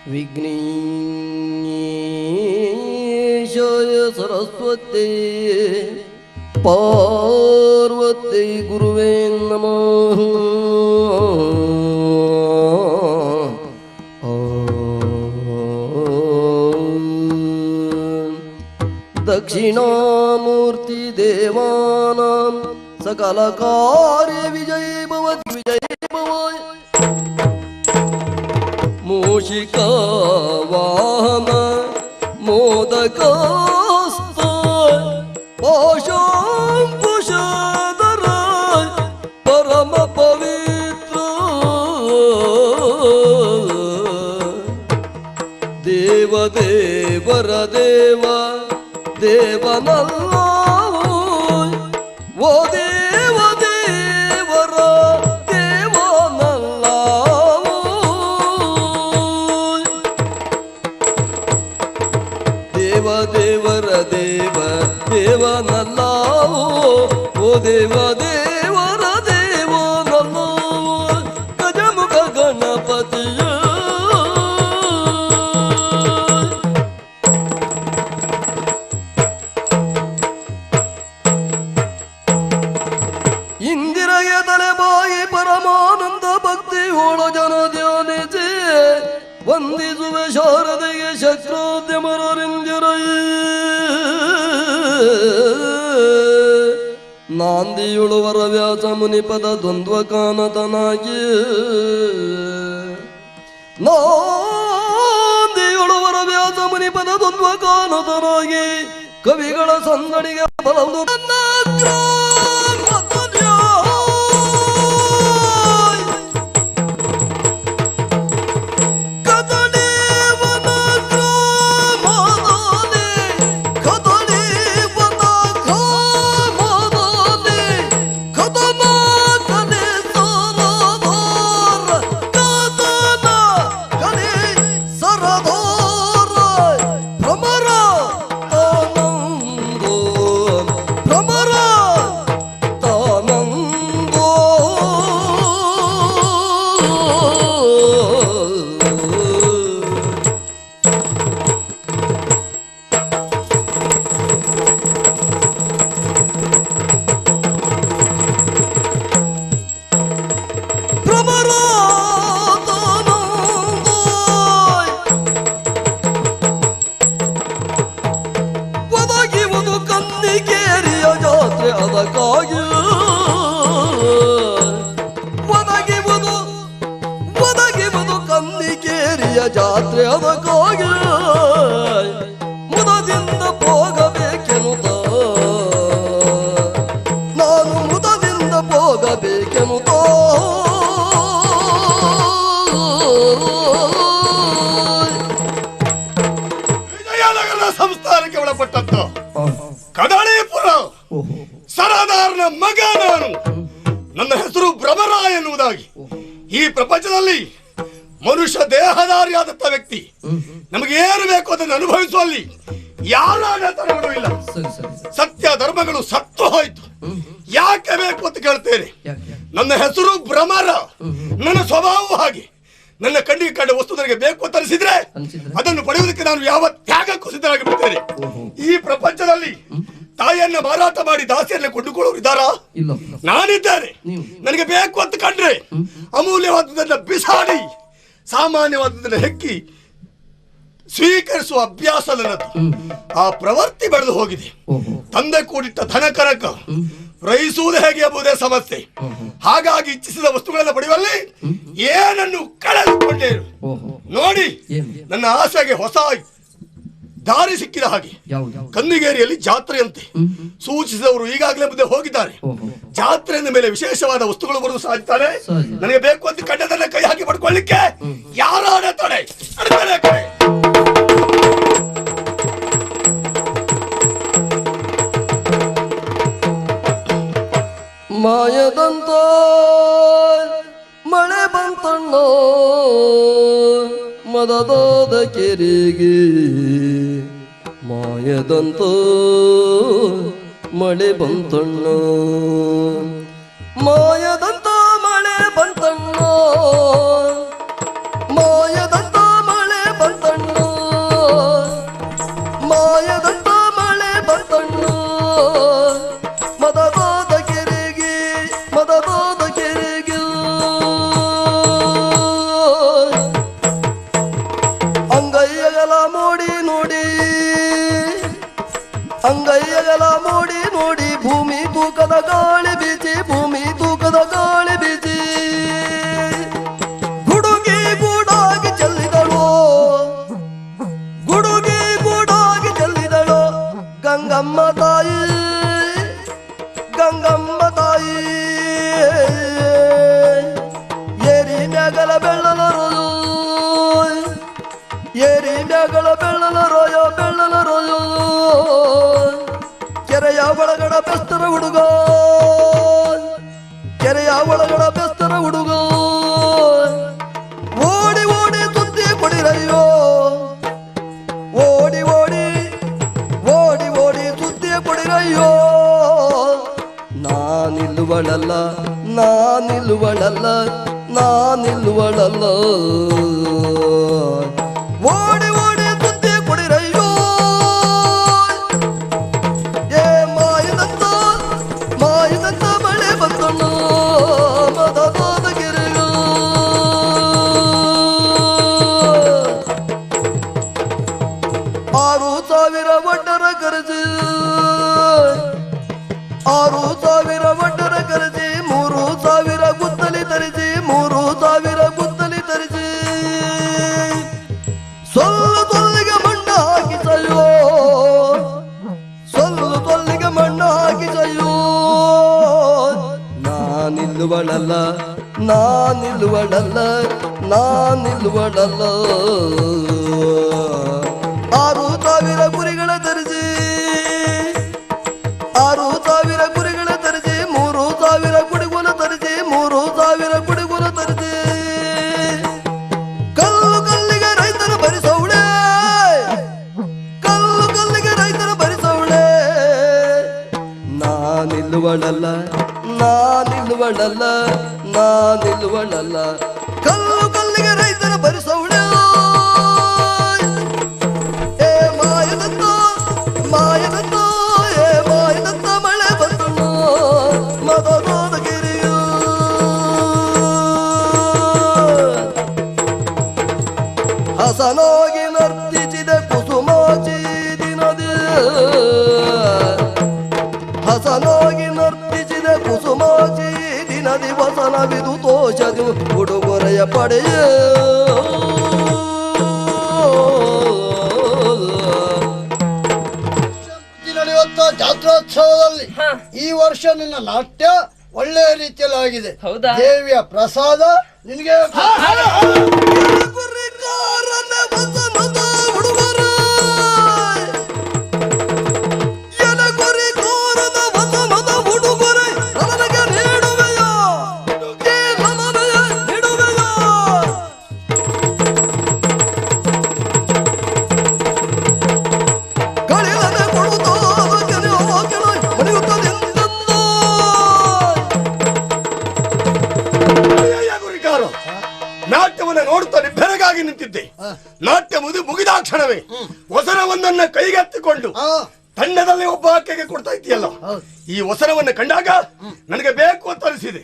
ವಿಘ್ನೇಶಾಯ ಸರಸ್ವತಿ ಪಾರ್ವತಿ ಗುರುವೇ ನಮಃ. ದಕ್ಷಿಣಾಮೂರ್ತಿ ದೇವಾನಾಂ ಸಕಲ ಕಾರ್ಯ ವಿಜಯ ಭವತ್ ವಿಜಯ ಭವಾಯ. ಮೂಷಿಕಾ ವಾಹನ ಮೋದಕಸ್ತ ಪಾಶಾಂಕುಶಧರ ಪರಮ ಪವಿತ್ರ ದೇವ ದೇವರ ದೇವ ದೇವನಲ್ಲ ಓ ದೇವ ದೇವರ ದೇವನಲ್ಲ. ದೇವ ದೇವರ ದೇವ ದೇವನಲ್ಲ ಓ ದೇವ ದೇವರ ದೇವನಲ್ಲ. ಗಜಮುಖ ಗಣಪತಿಯ ಇಂದಿರೆಯ ತಲೆಬಾಯಿ ಪರಮಾನಂದ ಭಕ್ತಿ ಹೋಳ ಜನ ಧ್ಯಾನಿಸಿ ವಂದಿಸುವೆ ಶಾರದೆಗೆ ಶಕ್ರೋದ್ಯಮರಿಂದಿರೈ. ನಾಂದಿಯುಳುವರ ವ್ಯಾಸ ಮುನಿಪದ ದ್ವಂದ್ವ ಕಾನತನಾಗಿ ನಾಂದಿಯುಳುವರ ವ್ಯಾಸ ಮುನಿಪದ ದ್ವಂದ್ವ ಕಾನತನಾಗಿ ಕವಿಗಳ ಸಂದಣಿಗೆ ಬಲವು ಜಾತ್ರೆ ಅದಕ್ಕಾಗಿ ಮುದದಿಂದ ಹೋಗಬೇಕೆನುತ ನಾನು ಮುದದಿಂದ ಹೋಗಬೇಕೆನುತ ವಿಜಯನಗರ ಸಂಸ್ಥಾನಕ್ಕೆ ಒಳಪಟ್ಟಂತ ಕದಳೀಪುರ ಸರದಾರನ ಮಗ ನಾನು. ನನ್ನ ಹೆಸರು ಭ್ರಮರ ಎನ್ನುವುದಾಗಿ ಈ ಪ್ರಪಂಚದಲ್ಲಿ ಮನುಷ್ಯ ದೇಹಧಾರಿಯಾದಂತ ವ್ಯಕ್ತಿ ನಮಗೆ ಏನು ಬೇಕು ಅದನ್ನು ಅನುಭವಿಸುವಲ್ಲಿ ಯಾರ ಅಡೆತಡೆಗಳೂ ಇಲ್ಲ. ಸತ್ಯ ಧರ್ಮಗಳು ಸತ್ತು ಹೋಯ್ತು. ಯಾಕೆ ಬೇಕು ಅಂತ ಕೇಳ್ತೇನೆ. ನನ್ನ ಹೆಸರು ಭ್ರಮರ, ನನ್ನ ಸ್ವಭಾವ ಹಾಗೆ. ನನ್ನ ಕಣ್ಣಿಗೆ ಕಂಡ ವಸ್ತು ನನಗೆ ಬೇಕು ಅಂತ ಅನಿಸಿದ್ರೆ ಅದನ್ನು ಪಡೆಯುವುದಕ್ಕೆ ನಾನು ಯಾವ ತ್ಯಾಗಕ್ಕೂ ಸಿದ್ಧರಾಗಿ ಬಿಡ್ತೇನೆ. ಈ ಪ್ರಪಂಚದಲ್ಲಿ ತಾಯಿಯನ್ನ ಮಾರಾಟ ಮಾಡಿ ದಾಸಿಯನ್ನ ಕೊಂಡುಕೊಳ್ಳೋರು ಇದ್ದಾರಾ? ನಾನಿದ್ದೇನೆ. ನನಗೆ ಬೇಕು ಅಂತ ಕಂಡ್ರೆ ಅಮೂಲ್ಯವಾದದನ್ನ ಬಿಸಾಡಿ ಸಾಮಾನ್ಯವಾದದನ್ನ ಹೆಕ್ಕಿ ಸ್ವೀಕರಿಸುವ ಅಭ್ಯಾಸ ನನ್ನದು. ಆ ಪ್ರವೃತ್ತಿ ಬೆಳೆದು ಹೋಗಿದೆ. ತಂದೆ ಕೂಡಿಟ್ಟ ಧನ ಕನಕ ಗ್ರಹಿಸುವುದು ಹೇಗೆ ಎಂಬುದೇ ಸಮಸ್ಯೆ. ಹಾಗಾಗಿ ಇಚ್ಛಿಸಿದ ವಸ್ತುಗಳನ್ನು ಪಡೆಯುವಲ್ಲಿ ಏನನ್ನು ಕಳೆದುಕೊಂಡೇ ನೋಡಿ. ನನ್ನ ಆಸೆಗೆ ಹೊಸ ದಾರಿ ಸಿಕ್ಕಿದ ಹಾಗೆ ಕನ್ನಿಗೇರಿಯಲ್ಲಿ ಜಾತ್ರೆಯಂತೆ ಸೂಚಿಸಿದವರು ಈಗಾಗಲೇ ಮುಂದೆ ಹೋಗಿದ್ದಾರೆ. ಜಾತ್ರೆಯ ಮೇಲೆ ವಿಶೇಷವಾದ ವಸ್ತುಗಳು ಬರುವುದು ಸಾಧ್ತಾರೆ. ನನಗೆ ಬೇಕು ಅಂತ ಕಂಡದನ್ನ ಕೈ ಹಾಕಿ ಪಡ್ಕೊಳ್ಳಿಕ್ಕೆ ಯಾರ ಅಡೆತಡೆ? ಮಾಯದಂತ ಮಳೆ ಬಂತಣ್ಣ ಮದದಾದ ಕೆರೆಗೆ, ಮಾಯದಂತ ಮಳೆ ಬಂತಣ್ಣ, ಮಾಯದಂತ ಮಳೆ ಬಂತಣ್ಣ, ಮಾಯದಂತ ಮಳೆ ಕೈಯಗಲ ಮೂಡಿ ನೋಡಿ ಭೂಮಿ ತೂಕದ ಗಾಳಿ ಬೀಚಿ ಭೂಮಿ ತೂಕದ ಗಾಳಿ ಬೀಚಿ ಗುಡುಗಿ ಗೂಡಾಗಿ ಚೆಲ್ಲಿದಳು ಗುಡುಗಿ ಗೂಡಾಗಿ ಚೆಲ್ಲಿದಳು ಗಂಗಮ್ಮ ತಾಯಿ ಗಂಗಮ್ಮ ತಾಯಿ ಏರಿ ಮ್ಯಾಗಲ ಬೆಳ್ಳಲ ರೋಯೋ ಏರಿ ಮ್ಯಾಗಲ ಬೆಳ್ಳಲ ರೋಯೋ ಬೆಳ್ಳಲ ರೋಯೋ ಕೆರೆಯ ಒಳಗಡ ಬೆಸ್ತರ ಹುಡುಗ ಕೆರೆಯ ಒಳಗಡ ಬೆಸ್ತರ ಹುಡುಗ ಓಡಿ ಓಡಿ ಸುದ್ದಿ ಕೊಡಿರಯ್ಯೋ ಓಡಿ ಓಡಿ ಓಡಿ ಓಡಿ ಸುದ್ದಿ ಕೊಡಿರಯ್ಯೋ ನಾನಿಲ್ಲುವಳಲ್ಲ ನಾನಿಲ್ಲುವಳಲ್ಲ ನಾನಿಲ್ಲುವಳಲ್ಲ ಓಡಿ ಓಡಿ ಸುದ್ದಿ ಕೊಡಿರಯ್ಯೋ ಏ ಮಾಯದಂತ ಮಾಯದಂತ ಮಳೆ ಬಂದಣ್ಣ ಮದದಾದ ಗಿರಿಗ ಆರು ಸಾವಿರ ಒಡ್ಡರ ಕರೆಸಿ 6,000 ಒಡ್ಡರ ಕರೆಸಿ 3,000 ಗುದ್ದಲಿ ತರಿಸಿ 3,000 ಗುದ್ದಲಿ ತರಿಸಿ ಸೊಲ್ಲಿಗೆ ಮಣ್ಣ ಹಾಕಿಸಯ್ಯೋ ಸೊಲ್ಲಿಗೆ ಮಣ್ಣ ಹಾಕಿಸಯ್ಯೋ ನಾನಿಲ್ಲುವಳಲ್ಲ ನಾನಿಲ್ಲುವಳಲ್ಲ ನಾನಿಲ್ಲುವಳಲ್ಲ 6,000 ಕುರಿಗಳ ತರಿಸಿ 6,000 ಕುರಿಗಳ ತರಿಸಿ 3,000 ಕುಡಿಗುಲ ತರಿಸಿ 3,000 ಕುಡಿಗುಲ ತರಿಸಿ ಕಲ್ಲು ಕಲ್ಲಿಗೆ ರೈತರ ಭರಿಸೌಳೆ ಕಲ್ಲು ಕಲ್ಲಿಗೆ ರೈತರ ಭರಿಸೌಳೆ ನಾನಿಲ್ಲುವಳಲ್ಲ ನಾನಿಲ್ಲುವಳಲ್ಲ ನಾನಿಲ್ಲುವಳಲ್ಲ ಕಲ್ಲು ಕಲ್ಲಿಗೆ ರೈತರ ಭರಿಸೌಳೆ ಏ ಮಾಯದಂತ ಮಾಯದಂತ ಏ ಮಾಯದಂತ ಮಳೆ ಬಂದಣ್ಣ ಮದದಾದ ಗಿರಿಯು ಹಸನಾಗಿ ನರ್ತಿಸಿದ ಕುಸುಮಾಚಿ ದಿನದಿ ಹಸನಾಗಿ ನರ್ತಿಸಿದ ಕುಸುಮಾಚಿ ದಿನದಿ ವಸನವಿದು ತೋಷದಿ ಉಡುಗೊರೆಯ ಪಡೆಯ ನಡೆಯುವಂತ ಜಾತ್ರೋತ್ಸವದಲ್ಲಿ ಈ ವರ್ಷ ನಿನ್ನ ನಾಟ್ಯ ಒಳ್ಳೆಯ ರೀತಿಯಲ್ಲಿ ಆಗಿದೆ. ಹೌದಾ? ದೇವಿಯ ಪ್ರಸಾದ ನಿನಗೆ ನಾಟ್ಯವನ್ನು ನೋಡುತ್ತಾನೆ ಬೆರಗಾಗಿ ನಿಂತಿದ್ದೆ. ನಾಟ್ಯ ಮುಗಿದಾಕ್ಷಣವೇ ವಸನವೊಂದನ್ನ ಕೈಗೆತ್ತಿಕೊಂಡು ತಂಡದಲ್ಲಿ ಒಬ್ಬ ಆಕೆಗೆ ಕೊಡ್ತಾ ಇದ್ದೀಯಲ್ಲ, ಈ ವಸನವನ್ನು ಕಂಡಾಗ ನನಗೆ ಬೇಕು ಅಂತ ಅನಿಸಿದೆ.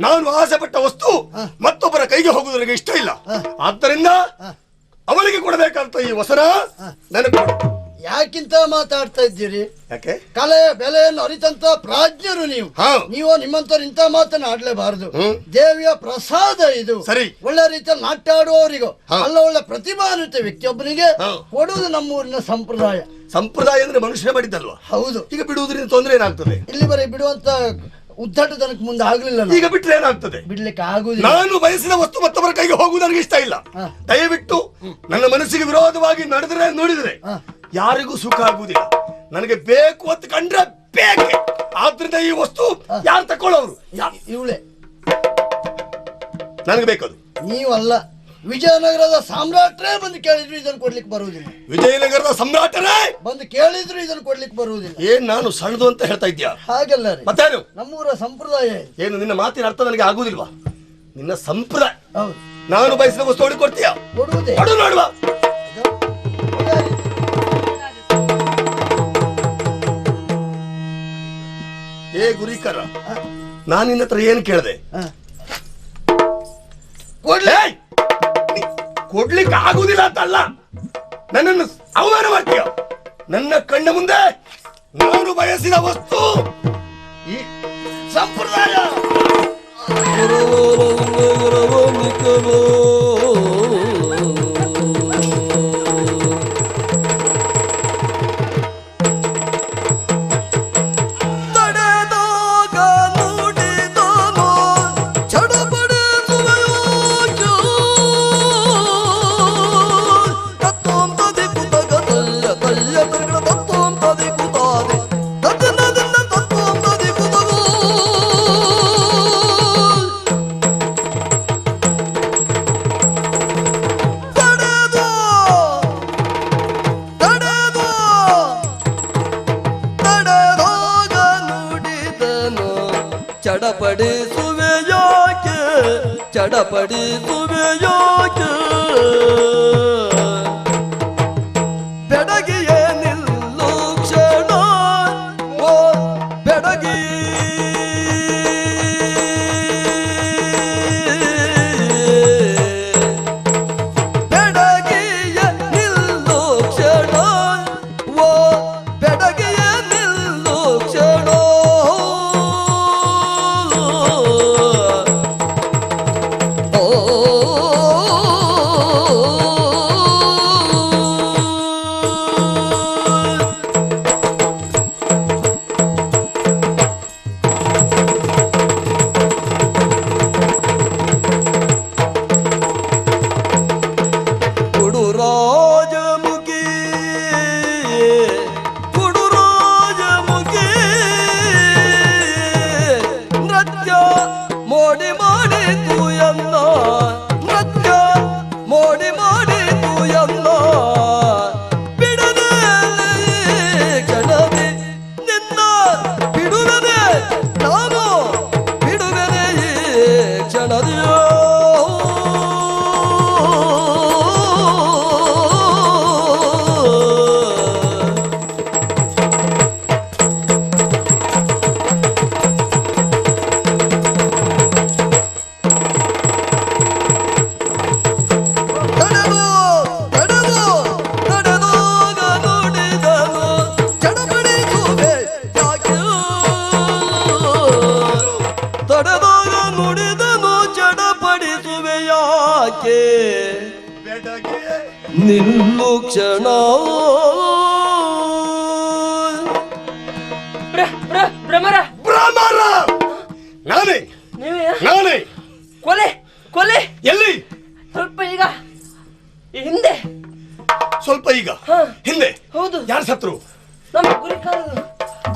ನಾನು ಆಸೆ ಪಟ್ಟ ವಸ್ತು ಮತ್ತೊಬ್ಬರ ಕೈಗೆ ಹೋಗುವುದು ನನಗೆ ಇಷ್ಟ ಇಲ್ಲ. ಆದ್ದರಿಂದ ಅವಳಿಗೆ ಕೊಡಬೇಕಂತ ಈ ವಸನ ನನಗೆ ಕೊಡು. ಯಾಕಿಂತ ಮಾತಾಡ್ತಾ ಇದ್ದೀರಿ? ಯಾಕೆ? ಕಲೆಯ ಬೆಲೆಯನ್ನು ಅರಿತಂತ ಪ್ರಾಜ್ಞರು ನೀವು. ನೀವು ನಿಮ್ಮಂತವ್ರು ಇಂಥ ಮಾತನ್ನ ಆಡ್ಲೇಬಾರದು. ದೇವಿಯ ಪ್ರಸಾದ ಇದು. ಸರಿ. ಒಳ್ಳೆ ರೀತಿಯಲ್ಲಿ ನಾಟ್ಯ ಆಡುವವರಿಗೂ ಅಲ್ಲ ಒಳ್ಳೆ ಪ್ರತಿಭಾನ್ವಿತ ವ್ಯಕ್ತಿಯೊಬ್ಬನಿಗೆ ಕೊಡುವುದು ನಮ್ಮೂರಿನ ಸಂಪ್ರದಾಯ. ಸಂಪ್ರದಾಯ ಅಂದ್ರೆ ಮನುಷ್ಯ ಮಾಡಿದ್ದಲ್ವಾ? ಹೌದು. ಈಗ ಬಿಡುವುದರಿಂದ ತೊಂದರೆ ಏನಾಗ್ತದೆ? ಇಲ್ಲಿವರೆಗೆ ಬಿಡುವಂತ ಉದ್ದಟತನಕ್ಕೆ ಮುಂದೆ ಆಗ್ಲಿಲ್ಲ. ಈಗ ಬಿಟ್ರೆ ಏನಾಗ್ತದೆ? ಬಿಡ್ಲಿಕ್ಕೆ ಆಗುದಿಲ್ಲ. ನಾನು ಬಯಸಿದ ವಸ್ತು ಮತ್ತೊಬ್ಬರ ಕೈಗೆ ಹೋಗುವುದು ನನಗೆ ಇಷ್ಟ ಇಲ್ಲ. ದಯವಿಟ್ಟು ನನ್ನ ಮನಸ್ಸಿಗೆ ವಿರೋಧವಾಗಿ ನಡೆದರೆ ನೋಡಿದರೆ ಯಾರಿಗೂ ಸುಖ ಆಗುವುದಿಲ್ಲ. ನನಗೆ ಬೇಕು ಅಂತ ಕಂಡ್ರೆ ಬೇಕೆ. ಆದ್ರಿಂದ ಈ ವಸ್ತು ಯಾರು ತಕೊಳ್ಳೋರು? ಇವಳೆ ನನಗೆ ಬೇಕದು. ನೀವಲ್ಲ, ವಿಜಯನಗರದ ಸಾಮ್ರಾಟರೇ ಬಂದು ಕೇಳಿದ್ರು ಇದನ್ನು ಕೊಡ್ಲಿಕ್ಕೆ ಬರುವುದಿಲ್ಲ. ವಿಜಯನಗರದ ಸಾಮ್ರಾಟರೇ ಬಂದು ಕೇಳಿದ್ರು ಇದನ್ನು ಕೊಡ್ಲಿಕ್ಕೆ ಬರುವುದಿಲ್ಲ. ಏನ್ ನಾನು ಸಣ್ಣದು ಅಂತ ಹೇಳ್ತಾ ಇದ್ಯಾ? ಹಾಗೆಲ್ಲ ಮತ್ತೇನು? ನಮ್ಮೂರ ಸಂಪ್ರದಾಯ ಏನು? ನಿನ್ನ ಮಾತಿನ ಅರ್ಥ ನನಗೆ ಆಗುದಿಲ್ವಾ? ನಿನ್ನ ಸಂಪ್ರದಾಯ. ಹೌದು. ನಾನು ಬಯಸಿದ ವಸ್ತು ಅವಳಿಗೆ ಕೊಡ್ತೀಯಾ? ಕೊಡುವುದೇ. ಕೊಡು ನೋಡುವ. ಏ ಗುರಿಕರ, ನಾನು ನಿನ್ನ ಹತ್ರ ಏನ್ ಕೇಳಿದೆ? ಕೊಡ್ಲಿಕ್ಕೆ ಆಗುದಿಲ್ಲ ಅಂತಲ್ಲ, ನನ್ನನ್ನು ಅವಮಾನ ಮಾಡ್ತೀಯ. ನನ್ನ ಕಣ್ಣ ಮುಂದೆ ನಾನು ಬಯಸಿದ ವಸ್ತು ಈ ಸಂಪ್ರದಾಯ. ಚಡಪಡಿಸುವೆಯಾಕೆ ಬೆಡಗಿಯೇ ನಿಲ್ಲು ಕ್ಷಣ ಓ ಬೆಡಗಿ ಬೆಡಗಿಯೇ ನಿಲ್ಲು ಕ್ಷಣ ಓ ಬೆಡಗಿಯೇ ನಿಲ್ಲು ಕ್ಷಣ ನಿಲ್ಲು ಕ್ಷಣ ಭ್ರಮರ ನಾನೇ ನಾನೇ ಕೊಲೆ ಕೊಲೆ ಎಲ್ಲಿ ಸ್ವಲ್ಪ ಈಗ ಹಿಂದೆ ಸ್ವಲ್ಪ ಈಗ ಹಿಂದೆ ಹೌದು ಯಾರು ಸತ್ರು ನಮ್ಮ ಗುರಿಕಾರರು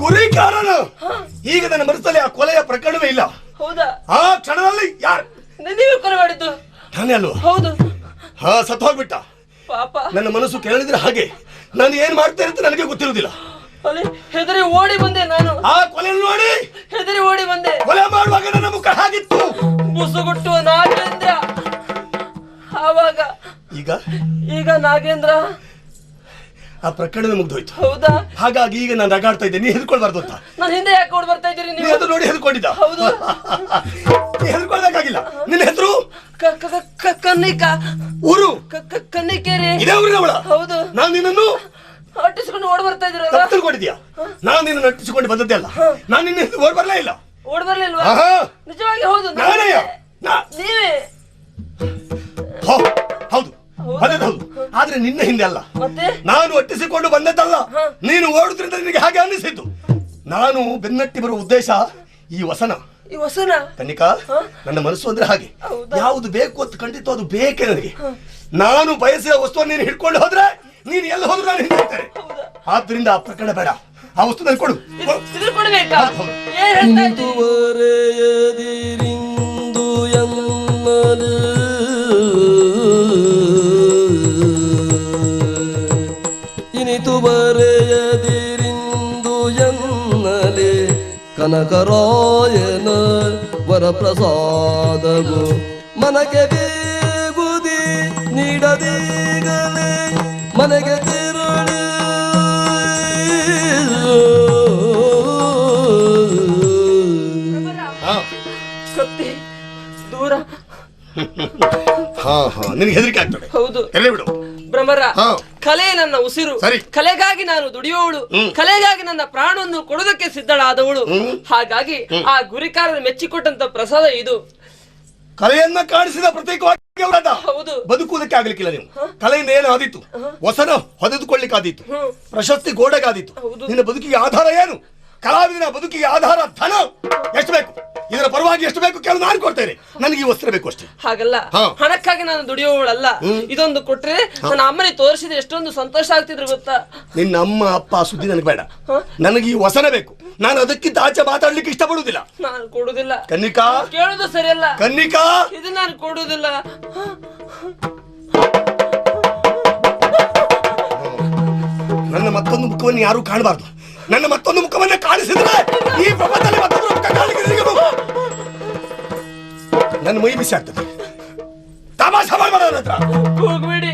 ಗುರಿಕಾರನು ಈಗ ನನ್ನ ಮನಸ್ಸಲ್ಲಿ ಆ ಕೊಲೆಯ ಪ್ರಕರಣವೇ ಇಲ್ಲ ಹೌದಾ ಆ ಕ್ಷಣದಲ್ಲಿ ಯಾರು ನೀವೇ ಕೊಲೆ ಮಾಡಿದ್ದು ನಾನೇ ಅಲ್ವಾ ಹೌದು ಸತ್ತು ಹೋಗ್ಬಿಟ್ಟ ಪಾಪ ನನ್ನ ಮನಸ್ಸು ಕೇಳಿದ್ರೆ ಹಾಗೆ ನಾನು ಏನ್ ಮಾಡ್ತೇನೆ ಅಂತ ನನಗೆ ಗೊತ್ತಿರುವುದಿಲ್ಲ ಅಲ್ಲಿ ಹೆದರಿ ಓಡಿ ಬಂದೆ ನಾನು ಆ ಕೊಲೆ ನೋಡಿ ಹೆದರಿ ಓಡಿ ಬಂದೆ ಕೊಲೆ ಮಾಡುವಾಗ ನನ್ನ ಮುಖ ಹಾಗಿತ್ತು ಬುಸುಗುಟ್ಟುವ ನಾಗೇಂದ್ರ ಆವಾಗ ಈಗ ಈಗ ನಾಗೇಂದ್ರ ಆ ಪ್ರಕರಣ ಮುಗ್ದೋಯ್ತು ಹೌದಾ ಹಾಗಾಗಿ ಈಗ ನಾನು ನಗಾಡ್ತಾ ಇದ್ದೆ ನೀ ಹೆದ್ಕೊಳ್ಬಾರ್ದು ಅಂತ ನಾನು ಹಿಂದೆ ಯಾಕೆ ಓಡ್ ಬರ್ತಾ ಇದ್ದೀರಿ ನೀ ನೀವು ಅದು ನೋಡಿ ಹೆದ್ಕೊಂಡಿದ್ದ ಹೌದು ನೀ ಹೆದ್ಕೊಳ್ಬೇಕಾಗಿಲ್ಲ ನಿನ್ನ ಹೆಸರು ಕನ್ನಿಕ ಊರು ಕನ್ನಿಕೇರಿ ಇದೇ ಊರಿನವಳ ಹೌದು ನಾನು ನಿನ್ನನ್ನು ಅಟ್ಟಿಸ್ಕೊಂಡು ಓಡ್ ಬರ್ತಾ ಇದ್ದೀರಲ್ಲ ತಪ್ಪು ತಿಳ್ಕೊಂಡಿದ್ಯಾ ನಾನು ನಿನ್ನ ನಟಿಸಿಕೊಂಡು ಬಂದದ್ದೇ ಅಲ್ಲ ನಾನು ನಿನ್ನ ಓಡ್ ಬರ್ಲೇ ಇಲ್ಲ ಓಡ್ ಬರ್ಲಿಲ್ವಾ ಆಹಾ. ನಿಜವಾಗಿ ಹೌದು ನಾನಯ್ಯ ನೀವೇ ಹೌದು ಅದೇನು ಹೌದು ಆದ್ರೆ ನಿನ್ನ ಹಿಂದೆ ಅಲ್ಲ ಮತ್ತೆ ನಾನು ಒಟ್ಟಿಸಿಕೊಂಡು ಬಂದದ್ದಲ್ಲ ನೀನು ಓಡುದ್ರಿಂದ ನಿನಗೆ ಹಾಗೆ ಅನ್ನಿಸಿದ್ದು ನಾನು ಬೆನ್ನಟ್ಟಿ ಬರುವ ಉದ್ದೇಶ ಈ ವಸನ ಈ ವಸನ ಕನ್ನಿಕಾ ನನ್ನ ಮನಸ್ಸು ಅಂದ್ರೆ ಹಾಗೆ ಹೌದಾ? ಯಾವುದು ಬೇಕು ಅಂತ ಖಂಡಿತ ಅದು ಬೇಕೇ ನನಗೆ ನಾನು ಬಯಸಿದ ವಸ್ತುವನ್ನು ನೀನು ಹಿಡ್ಕೊಂಡು ಹೋದ್ರೆ ನೀನು ಎಲ್ಲಿ ಹೋದ್ರು ನಾನು ಹಿಂದೆ ಇರ್ತೇನೆ ಆದ್ರಿಂದ ಆ ಪ್ರಕರಣ ಬೇಡ ಆ ವಸ್ತು ನಾನು ಕೊಡು ಇದು ಕೊಡ್ಬೇಕಾ ಏನ್ ಹೇಳ್ತಾ ಇದ್ದೀರಿ? ಮುಂದುವರೆಯದಿರಿಂದು ಎನ್ನಲು ಇನಿತು ಬರೆಯದಿರಿಂದು ಎನ್ನಲೆ ಕನಕರಾಯನ ವರಪ್ರಸಾದವು ಮನಗೆ ಬೇಗುದಿ ನೀಡದೀಗಲೇ ಮನೆಗೆ ತಿರುಳು ಕತ್ತಿ ದೂರ ನಿನಗೆ ಹೆದರಿಕೆ ಆಗ್ತದೆ ಹೌದು ಎಲ್ಲಿ ಬಿಡು ಭ್ರಮರ, ಹಾ. ಕಲೆ ನನ್ನ ಉಸಿರು, ಸರಿ. ಕಲೆಗಾಗಿ ನಾನು ದುಡಿಯುವವಳು, ಕಲೆಗಾಗಿ ನನ್ನ ಪ್ರಾಣವನ್ನು ಕೊಡುವುದಕ್ಕೆ ಸಿದ್ಧಳಾದವಳು. ಹಾಗಾಗಿ ಆ ಗುರಿಕಾರನ ಮೆಚ್ಚಿಕೊಟ್ಟಂತ ಪ್ರಸಾದ ಇದು. ಕಲೆಯನ್ನ ಕಾಣಿಸಿದ ಪ್ರತೀಕವಾಗಿ ವ್ರತ. ಹೌದು. ಬದುಕುವುದಕ್ಕೆ ಆಗ್ಲಿಕ್ಕಿಲ್ಲ ನೀವು. ಕಲೆಯಿಂದ ಏನು ಆದೀತು? ವಸನ ಹೊದೆದುಕೊಳ್ಳಿಕ್ಕೆ ಆದೀತು, ಪ್ರಶಸ್ತಿ ಗೋಡೆಗಾದೀತು. ನಿನ್ನ ಬದುಕಿಗೆ ಆಧಾರ ಏನು? ಕಲಾವಿದನ ಬದುಕಿಗೆ ಆಧಾರ ಧನ. ಎಷ್ಟು ಬೇಕು? ಇದರ ಪರವಾಗಿ ಎಷ್ಟು ಬೇಕು ಕೇಳು, ನಾನು ಕೊಡ್ತೇನೆ. ನನಗೆ ಈ ವಸ್ತ್ರ ಬೇಕು ಅಷ್ಟೇ. ಹಾಗಲ್ಲ, ಹಣಕ್ಕಾಗಿ ನಾನು ದುಡಿಯುವವಳಲ್ಲ. ಇದೊಂದು ಕೊಟ್ರೆ ನನ್ನ ಅಮ್ಮನಿಗೆ ತೋರಿಸಿದ್ರೆ ಎಷ್ಟೊಂದು ಸಂತೋಷ ಆಗ್ತಿದ್ರು ಗೊತ್ತಾ? ನಿನ್ನ ಅಮ್ಮ ಅಪ್ಪ ಸುದ್ದಿ ನನಗೆ ಬೇಡ. ನನಗೆ ಈ ವಸನ ಬೇಕು. ನಾನು ಅದಕ್ಕಿಂತ ಆಚೆ ಮಾತಾಡ್ಲಿಕ್ಕೆ ಇಷ್ಟಪಡುವುದಿಲ್ಲ. ನಾನು ಕೊಡುದಿಲ್ಲ. ಕನ್ನಿಕಾ, ಕೇಳುದು ಸರಿಯಲ್ಲ. ಕನ್ನಿಕಾ, ಇದು ನಾನು ಕೊಡುವುದಿಲ್ಲ. ನನ್ನ ಮತ್ತೊಂದು ಮುಖವನ್ನು ಯಾರು ಕಾಣಬಾರ್ದು. ನನ್ನ ಮತ್ತೊಂದು ಮುಖವನ್ನ ಕಾಣಿಸಿದ್ರೆ ಈ ಪ್ರಪಂಚದಲ್ಲಿ ಮತ್ತೊಬ್ಬರ ಮುಖ ಕಾಣಲಿಕ್ಕೆ ನಿನಗೆ ನನ್ನ ಮೈ ಬಿಸಿ ಆಗ್ತದೆ. ತಮಾಷೆ ಮಾಡಬೇಡ ನನ್ನ ಹತ್ರ. ಹೋಗ್ಬೇಡಿ,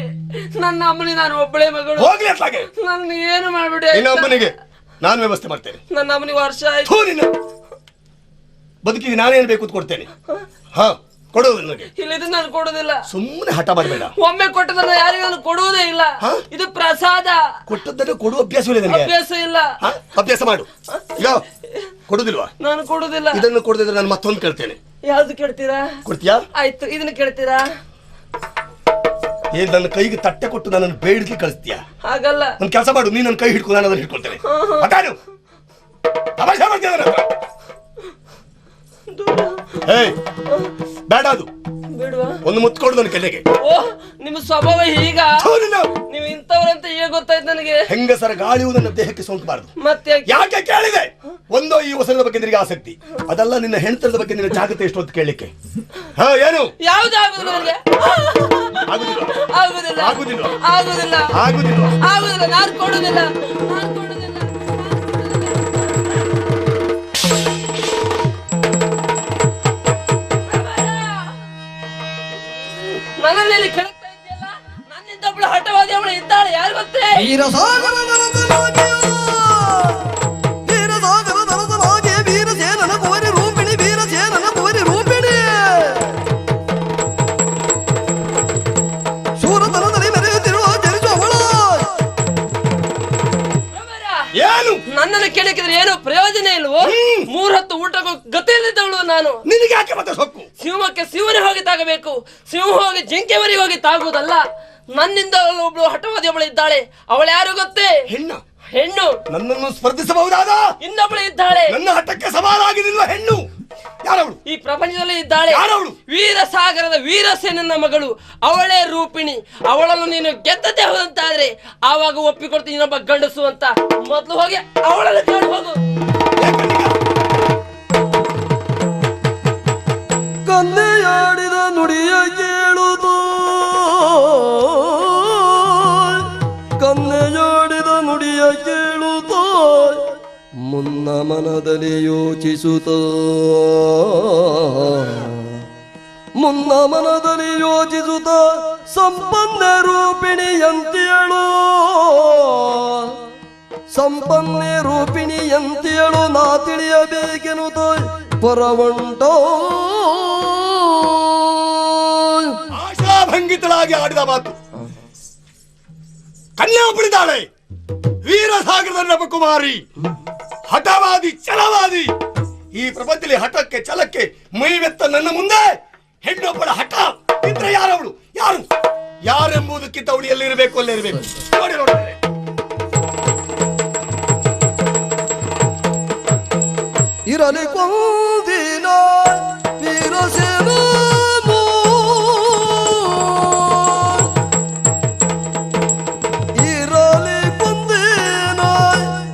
ನನ್ನ ಅಮ್ಮನಿಗೆ ನಾನು ಒಬ್ಬಳೇ ಮಗಳು. ಹೋಗ್ಲಿ ಅట్లాಗೆ. ನನ್ನ ಏನು ಮಾಡ್ಬಿಡಿ. ನಿನ್ನ ಅಮ್ಮನಿಗೆ ನಾನು ವ್ಯವಸ್ಥೆ ಮಾಡ್ತೇನೆ. ನನ್ನ ಅಮ್ಮನಿಗೆ ವರ್ಷ ಆಯ್ತು. ನಿನ್ನ ಬದುಕಿಗೆ ನಾನೇನು ಬೇಕು ಕೊಡ್ತೇನೆ. ಹಾ, ಕೊಡೋದು ನನಗೆ. ಇಲ್ಲ, ಇದು ನಾನು ಕೊಡುದಿಲ್ಲ. ಸುಮ್ಮನೆ ಹಠ ಮಾಡಬೇಡ. ಒಮ್ಮೆ ಕೊಟ್ಟದನ್ನ ಯಾರಿಗೂ ನಾನು ಕೊಡುವುದೇ ಇಲ್ಲ. ಇದು ಪ್ರಸಾದ. ಕೊಟ್ಟದ್ದನ್ನು ಕೊಡುವ ಅಭ್ಯಾಸವಿಲ್ಲ ನನಗೆ. ಅಭ್ಯಾಸ ಇಲ್ಲ. ಅಭ್ಯಾಸ ಮಾಡು. ಈಗ ಕೊಡುದಿಲ್ವಾ? ನಾನು ಕೊಡುದಿಲ್ಲ. ಇದನ್ನು ಕೊಡದಿದ್ರೆ ನಾನು ಮತ್ತೊಂದು ಕೇಳ್ತೇನೆ. ಯಾವ್ದು ಕೇಳ್ತೀರಾ? ಕೊಡ್ತೀಯಾ? ಆಯ್ತು, ಇದನ್ನ ಕೇಳ್ತೀರಾ? ಏನ್ ನನ್ನ ಕೈಗೆ ತಟ್ಟೆ ಕೊಟ್ಟು ನನ್ನನ್ನು ಬೇಡಿಕೆ ಕಳಿಸ್ತೀಯಾ? ಹಾಗಲ್ಲ. ಒಂದು ಕೆಲಸ ಮಾಡು, ನೀನ್ ನನ್ನ ಕೈ ಹಿಡ್ಕೊ, ನಾನು ಅದನ್ನು ಹಿಡ್ಕೊಳ್ತೇನೆ. ಅದಾನು ತಮಾಷೆ ಮಾಡ್ತೀಯ ನನ್ನ ಹತ್ರ? ಏಯ್, ಬೇಡ. ಅದು ಬಿಡುವ. ಒಂದು ಮುತ್ತು ಕೊಡು ನನ್ನ ಕೆನ್ನೆಗೆ. ಓ, ನಿಮ್ಮ ಸ್ವಭಾವ ಹೀಗ. ನೀವು ಇಂಥವ್ರಂತ ಈಗ ಗೊತ್ತಾಯ್ತು ನನಗೆ. ಹೆಂಗಸರ ಗಾಳಿಯು ನನ್ನ ದೇಹಕ್ಕೆ ಸೋಂಕಬಾರದು. ಮತ್ತೆ ಯಾಕೆ ಕೇಳಿದೆ? ಒಂದೋ ಈ ವಸನದ ಬಗ್ಗೆ ನಿನಗೆ ಆಸಕ್ತಿ, ಅದಲ್ಲ ನಿನ್ನ ಹೆಣ್ತನದ ಬಗ್ಗೆ ನಿನ್ನ ಜಾಗೃತಿ ಎಷ್ಟು ಅಂತ ಕೇಳಲಿಕ್ಕೆ. ಹಾ, ಏನು? ಯಾವ್ದು ಆಗುದಿಲ್ಲ ನನಗೆ. ಆಗುದಿಲ್ಲ, ಆಗುದಿಲ್ಲ, ಆಗುದಿಲ್ಲ, ಆಗುದಿಲ್ಲ, ಆಗುದಿಲ್ಲ, ಆಗುದಿಲ್ಲ. ನಾನು ಕೊಡುದಿಲ್ಲ, ನಾನು ಕೊಡುದಿಲ್ಲ. ನನ್ನಲ್ಲಿ ಕೆಳಗ್ತಾ ಇದೆಯಲ್ಲ, ನನ್ನಿಂದ ಒಬ್ಬಳು ಹಠವಾದಿ ಅವಳು ಇದ್ದಾಳೆ. ಯಾರು ಗೊತ್ತೇ? ವೀರಸೇನನ ಕೋರಿ ರೂಪಿಣಿ, ವೀರಸೇನನ ಕೋರಿ ರೂಪಿಣಿ. ಶೂರತನದಲ್ಲಿ ಮೆರೆಯುತ್ತಿರುವ ಜನಿಸುವವಳು. ಏನು? ನನ್ನನ್ನು ಕೇಳಿದ್ರೆ ಏನೋ ಪ್ರಯೋಜನ ಇಲ್ವೋ? 3 ಹೊತ್ತು ಊಟಕ್ಕೂ ಗತಿಯಲ್ಲಿದ್ದವಳು ನಾನು. ನಿನಗೆ ಯಾಕೆ ಮತ್ತೆ ಸೊಕ್ಕು? ಸಿಂಹಕ್ಕೆ ಸಿಂಹನೇ ಹೋಗಿ ತಾಗಬೇಕು, ಸಿಂಹ ಹೋಗಿ ಜಿಂಕೆವರಿಗೆ ಹೋಗಿ ತಾಗುವುದಲ್ಲ. ನನ್ನಿಂದ ಒಬ್ಳು ಹಠವಾದಿ ಅವಳು ಇದ್ದಾಳೆ. ಅವಳು ಯಾರು ಗೊತ್ತೇ? ಹೆಣ್ಣು. ಹೆಣ್ಣು. ನನ್ನನ್ನು ಸ್ಪರ್ಧಿಸಬಹುದಾದ ಇನ್ನೊಬ್ಳು ಇದ್ದಾಳೆ. ನನ್ನ ಹಠಕ್ಕೆ ಸವಾಲಾಗಿ ನಿಲ್ಲುವ ಹೆಣ್ಣು. ಯಾರವಳು? ಈ ಪ್ರಪಂಚದಲ್ಲಿ ಇದ್ದಾಳೆ. ಯಾರವಳು? ವೀರಸಾಗರದ ವೀರಸೇನನ ಮಗಳು. ಅವಳೇ ರೂಪಿಣಿ. ಅವಳನ್ನು ನೀನು ಗೆದ್ದದೇ ಹೋದಂತಾದ್ರೆ ಆವಾಗ ಒಪ್ಪಿಕೊಡ್ತೀನಿ ಇನ್ನೊಬ್ಬ ಗಂಡಸು ಅಂತ. ಮೊದ್ಲು ಹೋಗಿ ಅವಳನ್ನು ಕೇಳಿ ಹೋಗು. ಕನ್ನೆಯಾಡಿದ ನುಡಿಯ ಕೇಳುವುದು, ಕನ್ನೆಯಾಡಿದ ನುಡಿಯ ಕೇಳುವುದು, ಮುನ್ನ ಮನದಲ್ಲಿ ಯೋಚಿಸುತ್ತ, ಮುನ್ನ ಮನದಲ್ಲಿ ಯೋಚಿಸುತ್ತ ಸಂಪನ್ನ ರೂಪಿಣಿಯಂತಿಯಳು, ಸಂಪನ್ನ ರೂಪಿಣಿಯಂತಿಯಳು. ನಾ ತಿಳಿಯಬೇಕೆನ್ನುತ್ತ ಪರವಂಟೋ. ಆಶಾಭಂಗಿತಳಾಗಿ ಆಡಿದ ಮಾತು. ಕನ್ಯಾ ಬಿಡಿದಾಳೆ. ವೀರಸಾಗರದ ನಭಕುಮಾರಿ, ಹಠವಾದಿ, ಛಲವಾದಿ. ಈ ಪ್ರಪಂಚದಲ್ಲಿ ಹಠಕ್ಕೆ ಛಲಕ್ಕೆ ಮೈವೆತ್ತ ನನ್ನ ಮುಂದೆ ಹೆಣ್ಣೊಬ್ಬಳ ಹಠ ಇದ್ರೆ ಯಾರವಳು? ಯಾರು? ಯಾರೆಂಬುದಕ್ಕಿಂತ ಅವಳು ಎಲ್ಲಿರಬೇಕು ಅಲ್ಲೇ ಇರಬೇಕು. ನೋಡಿ ನೋಡ್ತಾರೆ. ಇರಲಿ ಕೊಂದಿನ ವೀರಸೇನನು, ಇರಲಿ ಕೊಂದಿನ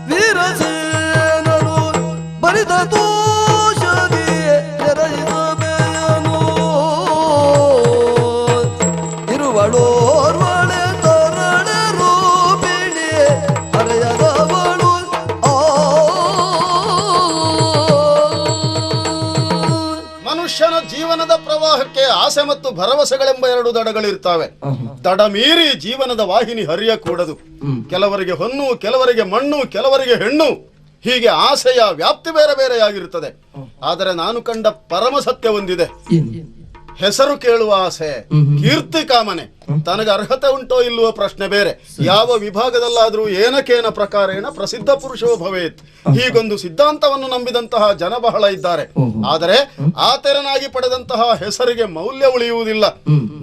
ವೀರಸೇನನು, ಬರಿದ ದೋಷದಿ ನೆರೆಯಿದ ಬೇಯನು. ಇರುವಳೋರ್ವಳೆ ತರಳೆ ರೂಪಿಣಿ, ಹರೆಯದವಳು ಮನುಷ್ಯನ ಜೀವನದ ಪ್ರವಾಹಕ್ಕೆ ಆಸೆ ಮತ್ತು ಭರವಸೆಗಳೆಂಬ 2 ದಡಗಳಿರ್ತವೆ. ದಡ ಮೀರಿ ಜೀವನದ ವಾಹಿನಿ ಹರಿಯಕೂಡದು. ಕೆಲವರಿಗೆ ಹೊನ್ನು, ಕೆಲವರಿಗೆ ಮಣ್ಣು, ಕೆಲವರಿಗೆ ಹೆಣ್ಣು. ಹೀಗೆ ಆಸೆಯ ವ್ಯಾಪ್ತಿ ಬೇರೆ ಬೇರೆಯಾಗಿರುತ್ತದೆ. ಆದರೆ ನಾನು ಕಂಡ ಪರಮ ಸತ್ಯ ಒಂದಿದೆ. ಹೆಸರು ಕೇಳುವ ಆಸೆ, ಕೀರ್ತಿ ಕಾಮನೆ, ತನಗೆ ಅರ್ಹತೆ ಉಂಟೋ ಇಲ್ಲವೋ ಪ್ರಶ್ನೆ ಬೇರೆ. ಯಾವ ವಿಭಾಗದಲ್ಲಾದ್ರೂ ಏನಕೇನ ಪ್ರಕಾರೇಣ ಪ್ರಸಿದ್ಧ ಪುರುಷೋ ಭವೇತ್, ಹೀಗೊಂದು ಸಿದ್ಧಾಂತವನ್ನು ನಂಬಿದಂತಹ ಜನ ಬಹಳ ಇದ್ದಾರೆ. ಆದರೆ ಆತರನಾಗಿ ಪಡೆದಂತಹ ಹೆಸರಿಗೆ ಮೌಲ್ಯ ಉಳಿಯುವುದಿಲ್ಲ.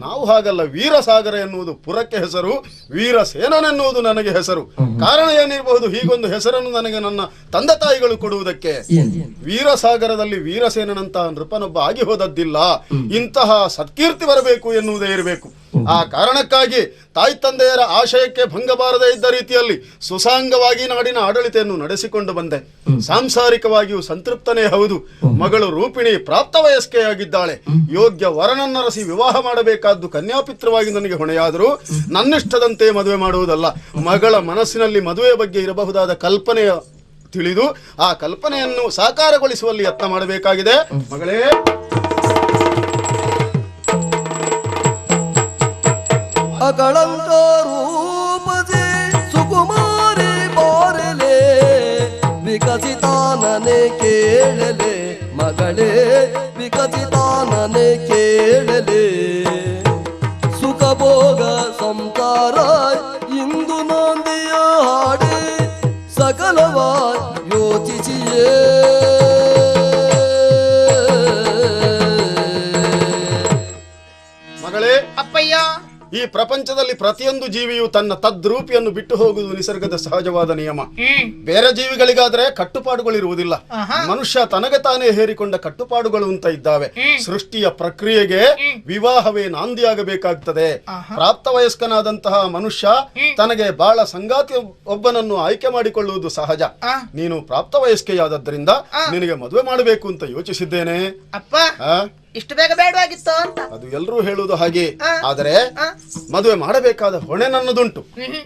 ನಾವು ಹಾಗಲ್ಲ. ವೀರಸಾಗರ ಎನ್ನುವುದು ಪುರಕ್ಕೆ ಹೆಸರು, ವೀರಸೇನನೆನ್ನುವುದು ನನಗೆ ಹೆಸರು. ಕಾರಣ ಏನಿರಬಹುದು ಹೀಗೊಂದು ಹೆಸರನ್ನು ನನಗೆ ನನ್ನ ತಂದೆ ತಾಯಿಗಳು ಕೊಡುವುದಕ್ಕೆ? ವೀರಸಾಗರದಲ್ಲಿ ವೀರಸೇನಂತಹ ನೃಪನೊಬ್ಬ ಆಗಿ ಹೋದದ್ದಿಲ್ಲ. ಇಂತಹ ಸತ್ಕೀರ್ತಿ ಬರಬೇಕು ಎನ್ನುವುದೇ ಇರಬೇಕು. ಆ ಕಾರಣಕ್ಕಾಗಿ ತಾಯಿ ತಂದೆಯರ ಆಶಯಕ್ಕೆ ಭಂಗ ಬಾರದೇ ಇದ್ದ ರೀತಿಯಲ್ಲಿ ಸುಸಾಂಗವಾಗಿ ನಾಡಿನ ಆಡಳಿತೆಯನ್ನು ನಡೆಸಿಕೊಂಡು ಬಂದೆ. ಸಾಂಸಾರಿಕವಾಗಿಯೂ ಸಂತೃಪ್ತನೇ ಹೌದು. ಮಗಳು ರೂಪಿಣಿ ಪ್ರಾಪ್ತ ವಯಸ್ಕೆಯಾಗಿದ್ದಾಳೆ. ಯೋಗ್ಯ ವರನನ್ನರಸಿ ವಿವಾಹ ಮಾಡಬೇಕಾದ್ದು ಕನ್ಯಾಪಿತ್ರವಾಗಿ ನನಗೆ ಹೊಣೆಯಾದರೂ ನನ್ನಿಷ್ಟದಂತೆ ಮದುವೆ ಮಾಡುವುದಲ್ಲ. ಮಗಳ ಮನಸ್ಸಿನಲ್ಲಿ ಮದುವೆ ಬಗ್ಗೆ ಇರಬಹುದಾದ ಕಲ್ಪನೆಯ ತಿಳಿದು ಆ ಕಲ್ಪನೆಯನ್ನು ಸಾಕಾರಗೊಳಿಸುವಲ್ಲಿ ಯತ್ನ ಮಾಡಬೇಕಾಗಿದೆ. ಮಗಳೇ, ಅಕಳಂಕ ರೂಪಜೆ ಸುಕುಮಾರಿ ಬಾರಲೆ ವಿಕಸಿತಾನನೆ ಕೇಳಲೆ ಮಗಳೇ ವಿಕಸಿತಾನನೆ ಕೇಳಲೆ ಸುಖ ಭೋಗ ಸಂಸಾರ ಇಂದು ನಾಂದಿಯ ಹಾಡಿ ಸಕಲವ ಯೋಚಿಸಿಯೇ ಮಗಳೇ, ಅಪ್ಪಯ್ಯ, ಈ ಪ್ರಪಂಚದಲ್ಲಿ ಪ್ರತಿಯೊಂದು ಜೀವಿಯು ತನ್ನ ತದ್ರೂಪಿಯನ್ನು ಬಿಟ್ಟು ಹೋಗುವುದು ನಿಸರ್ಗದ ಸಹಜವಾದ ನಿಯಮ. ಬೇರೆ ಜೀವಿಗಳಿಗಾದ್ರೆ ಕಟ್ಟುಪಾಡುಗಳಿರುವುದಿಲ್ಲ. ಮನುಷ್ಯ ತನಗೆ ತಾನೇ ಹೇರಿಕೊಂಡ ಕಟ್ಟುಪಾಡುಗಳು ಅಂತ ಇದ್ದಾವೆ. ಸೃಷ್ಟಿಯ ಪ್ರಕ್ರಿಯೆಗೆ ವಿವಾಹವೇ ನಾಂದಿಯಾಗಬೇಕಾಗ್ತದೆ. ಪ್ರಾಪ್ತ ವಯಸ್ಕನಾದಂತಹ ಮನುಷ್ಯ ತನಗೆ ಬಾಳ ಸಂಗಾತಿ ಒಬ್ಬನನ್ನು ಆಯ್ಕೆ ಮಾಡಿಕೊಳ್ಳುವುದು ಸಹಜ. ನೀನು ಪ್ರಾಪ್ತ ವಯಸ್ಕೆಯಾದದ್ದರಿಂದ ನಿನಗೆ ಮದುವೆ ಮಾಡಬೇಕು ಅಂತ ಯೋಚಿಸಿದ್ದೇನೆ. ಅಪ್ಪ ಇಷ್ಟು ಬೇಗ ಬೇಡವಾಗಿತ್ತು ಅಂತ ಅದು ಎಲ್ಲರೂ ಹೇಳುವುದು ಹಾಗೆ. ಆದರೆ ಮದುವೆ ಮಾಡಬೇಕಾದ ಹೊಣೆ ನನ್ನದುಂಟು.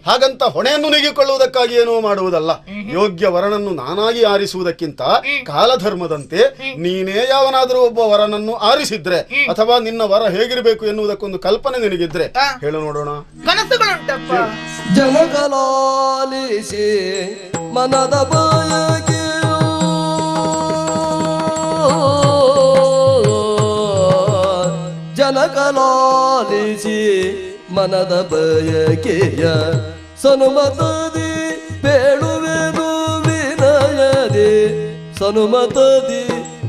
ಹಾಗಂತ ಹೊಣೆಯನ್ನು ನೀಗಿಕೊಳ್ಳುವುದಕ್ಕಾಗಿ ಏನೋ ಮಾಡುವುದಲ್ಲ. ಯೋಗ್ಯ ವರನನ್ನು ನಾನಾಗಿ ಆರಿಸುವುದಕ್ಕಿಂತ ಕಾಲಧರ್ಮದಂತೆ ನೀನೇ ಯಾವನಾದರೂ ಒಬ್ಬ ವರನನ್ನು ಆರಿಸಿದ್ರೆ ಅಥವಾ ನಿನ್ನ ವರ ಹೇಗಿರಬೇಕು ಎನ್ನುವುದಕ್ಕೊಂದು ಕಲ್ಪನೆ ನಿನಗಿದ್ರೆ ಹೇಳು ನೋಡೋಣ. ಕನಸುಗಳುಂಟಪ್ಪ. ಜನಕಲಾಲಿಸಿ ಮನದ ಬಯಕೆ ಜನಕಲಾಲಿಸಿ ಮನದ ಬಯಕೆಯ ಸನುಮತದಿ ಪೇಳುವೆನು ವಿನಯದಿ ಸನುಮತದಿ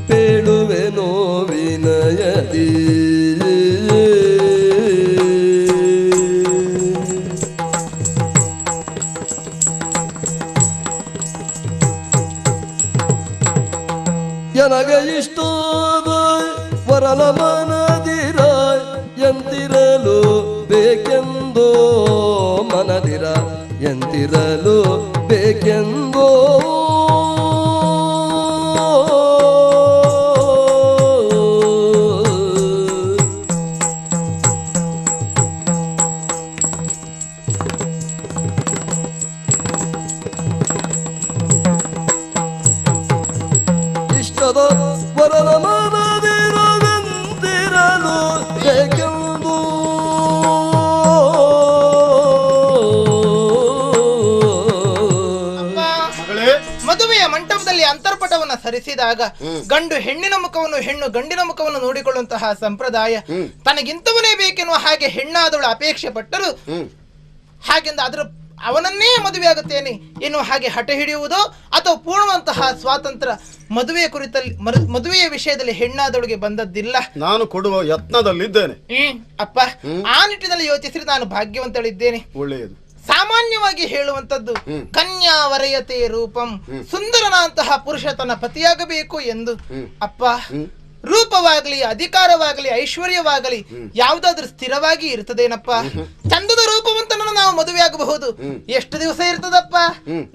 ಪೇಳುವೆನು ವಿನಯದಿ ನನಗೆ ಇಷ್ಟದ ವರನ ಮನದಿರ ಎಂತಿರಲು ಬೇಕೆಂದೋ ಮನದಿರ ಎಂತಿರಲು ಬೇಕೆಂದೋ ಇಷ್ಟದ ವರನ ಮನದಿರವೆಂತಿರಲು ಬೇಕೆಂದು ಮದುವೆಯ ಮಂಟಪದಲ್ಲಿ ಅಂತರ್ಪಟವನ್ನ ಸರಿಸಿದಾಗ ಗಂಡು ಹೆಣ್ಣಿನ ಮುಖವನ್ನು, ಹೆಣ್ಣು ಗಂಡಿನ ಮುಖವನ್ನು ನೋಡಿಕೊಳ್ಳುವಂತಹ ಸಂಪ್ರದಾಯ ತನಗಿಂತವನೇ ಬೇಕೆನ್ನುವ ಹಾಗೆ ಹೆಣ್ಣಾದವಳು ಅಪೇಕ್ಷೆ ಪಟ್ಟರು. ಹಾಗೆಂದ ಅದರ ಅವನನ್ನೇ ಮದುವೆ ಆಗುತ್ತೇನೆ ಎನ್ನುವ ಹಾಗೆ ಹಠ ಹಿಡಿಯುವುದು ಅಥವಾ ಪೂರ್ಣವಂತಹ ಸ್ವಾತಂತ್ರ್ಯ ಮದುವೆಯ ಕುರಿತಲ್ಲಿ ಮದುವೆಯ ವಿಷಯದಲ್ಲಿ ಹೆಣ್ಣಾದವಳಿಗೆ ಬಂದದ್ದಿಲ್ಲ. ನಾನು ಕೊಡುವ ಯತ್ನದಲ್ಲಿದ್ದೇನೆ. ಅಪ್ಪ, ಆ ನಿಟ್ಟಿನಲ್ಲಿ ಯೋಚಿಸಿದ್ರೆ ನಾನು ಭಾಗ್ಯವಂತಳಿದ್ದೇನೆ. ಒಳ್ಳೆಯದು. ಸಾಮಾನ್ಯವಾಗಿ ಹೇಳುವಂತದ್ದು ಕನ್ಯಾ ವರಯತೆ ರೂಪಂ, ಸುಂದರನಂತಹ ಪುರುಷ ತನ್ನ ಪತಿಯಾಗಬೇಕು ಎಂದು. ಅಪ್ಪ, ರೂಪವಾಗಲಿ, ಅಧಿಕಾರವಾಗಲಿ, ಐಶ್ವರ್ಯವಾಗಲಿ ಯಾವುದಾದ್ರೂ ಸ್ಥಿರವಾಗಿ ಇರ್ತದೇನಪ್ಪ? ಚಂದದ ರೂಪವಂತನನ್ನು ನಾವು ಮದುವೆ ಆಗಬಹುದು. ಎಷ್ಟು ದಿವಸ ಇರ್ತದಪ್ಪ?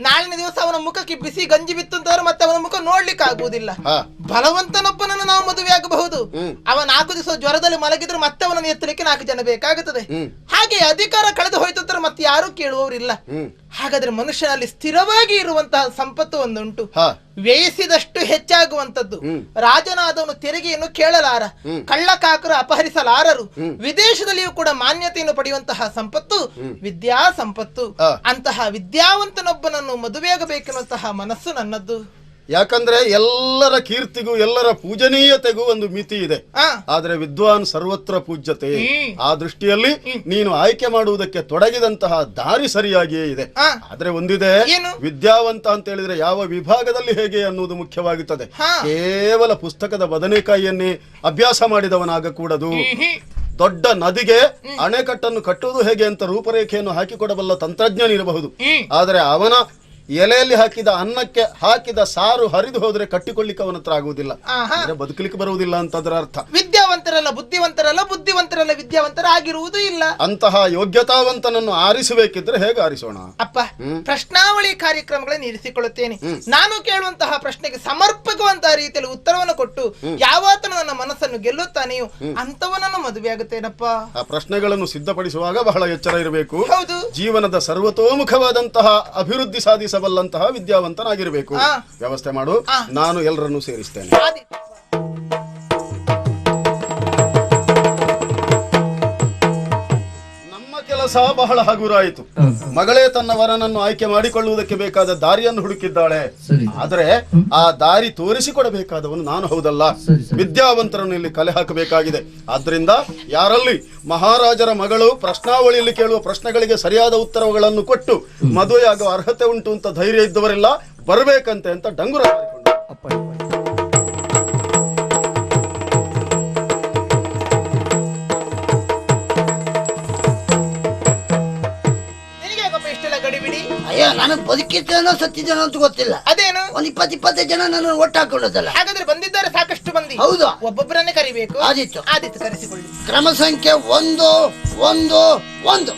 ನಾಳಿನ ದಿವಸ ಅವನ ಮುಖಕ್ಕೆ ಬಿಸಿ ಗಂಜಿ ಬಿತ್ತು ಅಂತಂದ್ರೆ ಮತ್ತೆ ಅವನ ಮುಖ ನೋಡ್ಲಿಕ್ಕೆ ಆಗುವುದಿಲ್ಲ. ಬಲವಂತನೊಬ್ಬನನ್ನು ನಾವು ಮದುವೆ ಆಗಬಹುದು. ಅವ 4 ದಿವಸ ಜ್ವರದಲ್ಲಿ ಮಲಗಿದ್ರೆ ಮತ್ತೆ ಅವನನ್ನು ಎತ್ತಲಿಕ್ಕೆ 4 ಜನ ಬೇಕಾಗುತ್ತದೆ. ಹಾಗೆ ಅಧಿಕಾರ ಕಳೆದು ಹೋಯ್ತು ಅಂದ್ರೆ ಮತ್ತೆ ಯಾರು ಕೇಳುವವರಿಲ್ಲ. ಹಾಗಾದ್ರೆ ಮನುಷ್ಯನಲ್ಲಿ ಸ್ಥಿರವಾಗಿ ಇರುವಂತಹ ಸಂಪತ್ತು ಒಂದುಂಟು, ವ್ಯಯಿಸಿದಷ್ಟು ಹೆಚ್ಚಾಗುವಂತದ್ದು. ರಾಜನಾದವನು ತೆರಿಗೆಯನ್ನು ಕೇಳಲಾರ, ಕಳ್ಳಕಾಕರು ಅಪಹರಿಸಲಾರರು. ವಿದೇಶದಲ್ಲಿಯೂ ಕೂಡ ಮಾನ್ಯತೆಯನ್ನು ಪಡೆಯುವಂತಹ ಸಂಪತ್ತು ವಿದ್ಯಾ ಸಂಪತ್ತು. ಅಂತಹ ವಿದ್ಯಾವಂತನೊಬ್ಬನನ್ನು ಮದುವೆಯಾಗಬೇಕೆನ್ನುವಂತಹ ಮನಸ್ಸು ನನ್ನದ್ದು. ಯಾಕಂದ್ರೆ ಎಲ್ಲರ ಕೀರ್ತಿಗೂ ಎಲ್ಲರ ಪೂಜನೀಯತೆಗೂ ಒಂದು ಮಿತಿ ಇದೆ. ಆದ್ರೆ ವಿದ್ವಾನ್ ಸರ್ವತ್ರ ಪೂಜ್ಯತೆ. ಆ ದೃಷ್ಟಿಯಲ್ಲಿ ನೀನು ಆಯ್ಕೆ ಮಾಡುವುದಕ್ಕೆ ತೊಡಗಿದಂತಹ ದಾರಿ ಸರಿಯಾಗಿಯೇ ಇದೆ. ಆದ್ರೆ ಒಂದಿದೆ, ವಿದ್ಯಾವಂತ ಅಂತ ಹೇಳಿದ್ರೆ ಯಾವ ವಿಭಾಗದಲ್ಲಿ ಹೇಗೆ ಅನ್ನುವುದು ಮುಖ್ಯವಾಗುತ್ತದೆ. ಕೇವಲ ಪುಸ್ತಕದ ಬದನೆಕಾಯಿಯನ್ನೇ ಅಭ್ಯಾಸ ಮಾಡಿದವನಾಗಕೂಡದು. ದೊಡ್ಡ ನದಿಗೆ ಅಣೆಕಟ್ಟನ್ನು ಕಟ್ಟುವುದು ಹೇಗೆ ಅಂತ ರೂಪರೇಖೆಯನ್ನು ಹಾಕಿಕೊಡಬಲ್ಲ ತಂತ್ರಜ್ಞನಿರಬಹುದು. ಆದರೆ ಅವನ ಎಲೆಯಲ್ಲಿ ಹಾಕಿದ ಅನ್ನಕ್ಕೆ ಹಾಕಿದ ಸಾರು ಹರಿದು ಹೋದ್ರೆ ಕಟ್ಟಿಕೊಳ್ಳಿಕ್ಕೆ ಅವನ ಹತ್ರ ಆಗುವುದಿಲ್ಲ, ಬದುಕಲಿಕ್ಕೆ ಬರುವುದಿಲ್ಲ ಅಂತ ಅದರ ಅರ್ಥ. ವಿದ್ಯಾವಂತರಲ್ಲ ಬುದ್ಧಿವಂತರಲ್ಲ, ಬುದ್ಧಿವಂತರಲ್ಲ ವಿದ್ಯಾವಂತರಾಗಿರುವುದು ಇಲ್ಲ. ಅಂತಹ ಯೋಗ್ಯತಾವಂತನನ್ನು ಆರಿಸಬೇಕಿದ್ರೆ ಹೇಗೆ ಆರಿಸೋಣ? ಅಪ್ಪ, ಪ್ರಶ್ನಾವಳಿ ಕಾರ್ಯಕ್ರಮಗಳನ್ನು ಇರಿಸಿಕೊಳ್ಳುತ್ತೇನೆ. ನಾನು ಕೇಳುವಂತಹ ಪ್ರಶ್ನೆಗೆ ಸಮರ್ಪಕವಂತಹ ರೀತಿಯಲ್ಲಿ ಉತ್ತರವನ್ನು ಕೊಟ್ಟು ಯಾವಾತನು ನನ್ನ ಮನಸ್ಸನ್ನು ಗೆಲ್ಲುತ್ತಾನೆಯೋ ಅಂತವನನ್ನು ಮದುವೆ ಆಗುತ್ತೇನಪ್ಪ. ಆ ಪ್ರಶ್ನೆಗಳನ್ನು ಸಿದ್ಧಪಡಿಸುವಾಗ ಬಹಳ ಎಚ್ಚರ ಇರಬೇಕು. ಹೌದು, ಜೀವನದ ಸರ್ವತೋಮುಖವಾದಂತಹ ಅಭಿವೃದ್ಧಿ ಸಾಧಿಸಬಲ್ಲಂತಹ ವಿದ್ಯಾವಂತನಾಗಿರಬೇಕು. ವ್ಯವಸ್ಥೆ ಮಾಡು, ನಾನು ಎಲ್ಲರನ್ನೂ ಸೇರಿಸ್ತೇನೆ. ನಮ್ಮ ಕೆಲಸ ಬಹಳ ಹಗುರಾಯಿತು. ಮಗಳೇ ತನ್ನ ವರನನ್ನು ಆಯ್ಕೆ ಮಾಡಿಕೊಳ್ಳುವುದಕ್ಕೆ ಬೇಕಾದ ದಾರಿಯನ್ನು ಹುಡುಕಿದ್ದಾಳೆ. ಆದರೆ ಆ ದಾರಿ ತೋರಿಸಿಕೊಡಬೇಕಾದವನು ನಾನು ಹೌದಲ್ಲ. ವಿದ್ಯಾವಂತರನ್ನು ಇಲ್ಲಿ ಕಲೆ ಹಾಕಬೇಕಾಗಿದೆ. ಆದ್ರಿಂದ ಯಾರಲ್ಲಿ ಮಹಾರಾಜರ ಮಗಳು ಪ್ರಶ್ನಾವಳಿಯಲ್ಲಿ ಕೇಳುವ ಪ್ರಶ್ನೆಗಳಿಗೆ ಸರಿಯಾದ ಉತ್ತರಗಳನ್ನು ಕೊಟ್ಟು ಮದುವೆಯಾಗುವ ಅರ್ಹತೆ ಉಂಟು ಅಂತ ಧೈರ್ಯ ಇದ್ದವರೆಲ್ಲ ಬರಬೇಕಂತೆ ಅಂತ ಡಂಗುರ ಮಾಡಿಕೊಂಡು ಅಯ್ಯೋ, ನನಗೆ ಬದುಕಿದ್ದೇನೋ ಸತ್ತಿದ್ದೇನೋ ಅಂತ ಗೊತ್ತಿಲ್ಲ. ಅದೇನು ಒಂದ್ 20-25 ಜನ ನನ್ನ ಒಟ್ಟು ಹಾಕೊಳ್ಳೋದಲ್ಲ. ಹಾಗಾದ್ರೆ ಬಂದಿದ್ದಾರೆ ಸಾಕಷ್ಟು ಮಂದಿ. ಹೌದು, ಒಬ್ಬೊಬ್ಬರನ್ನೇ ಕರಿಬೇಕು. ಆದಿತ್ತು ಕರೆಸಿಕೊಳ್ಳಿ. ಕ್ರಮ ಸಂಖ್ಯೆ 1 1 1.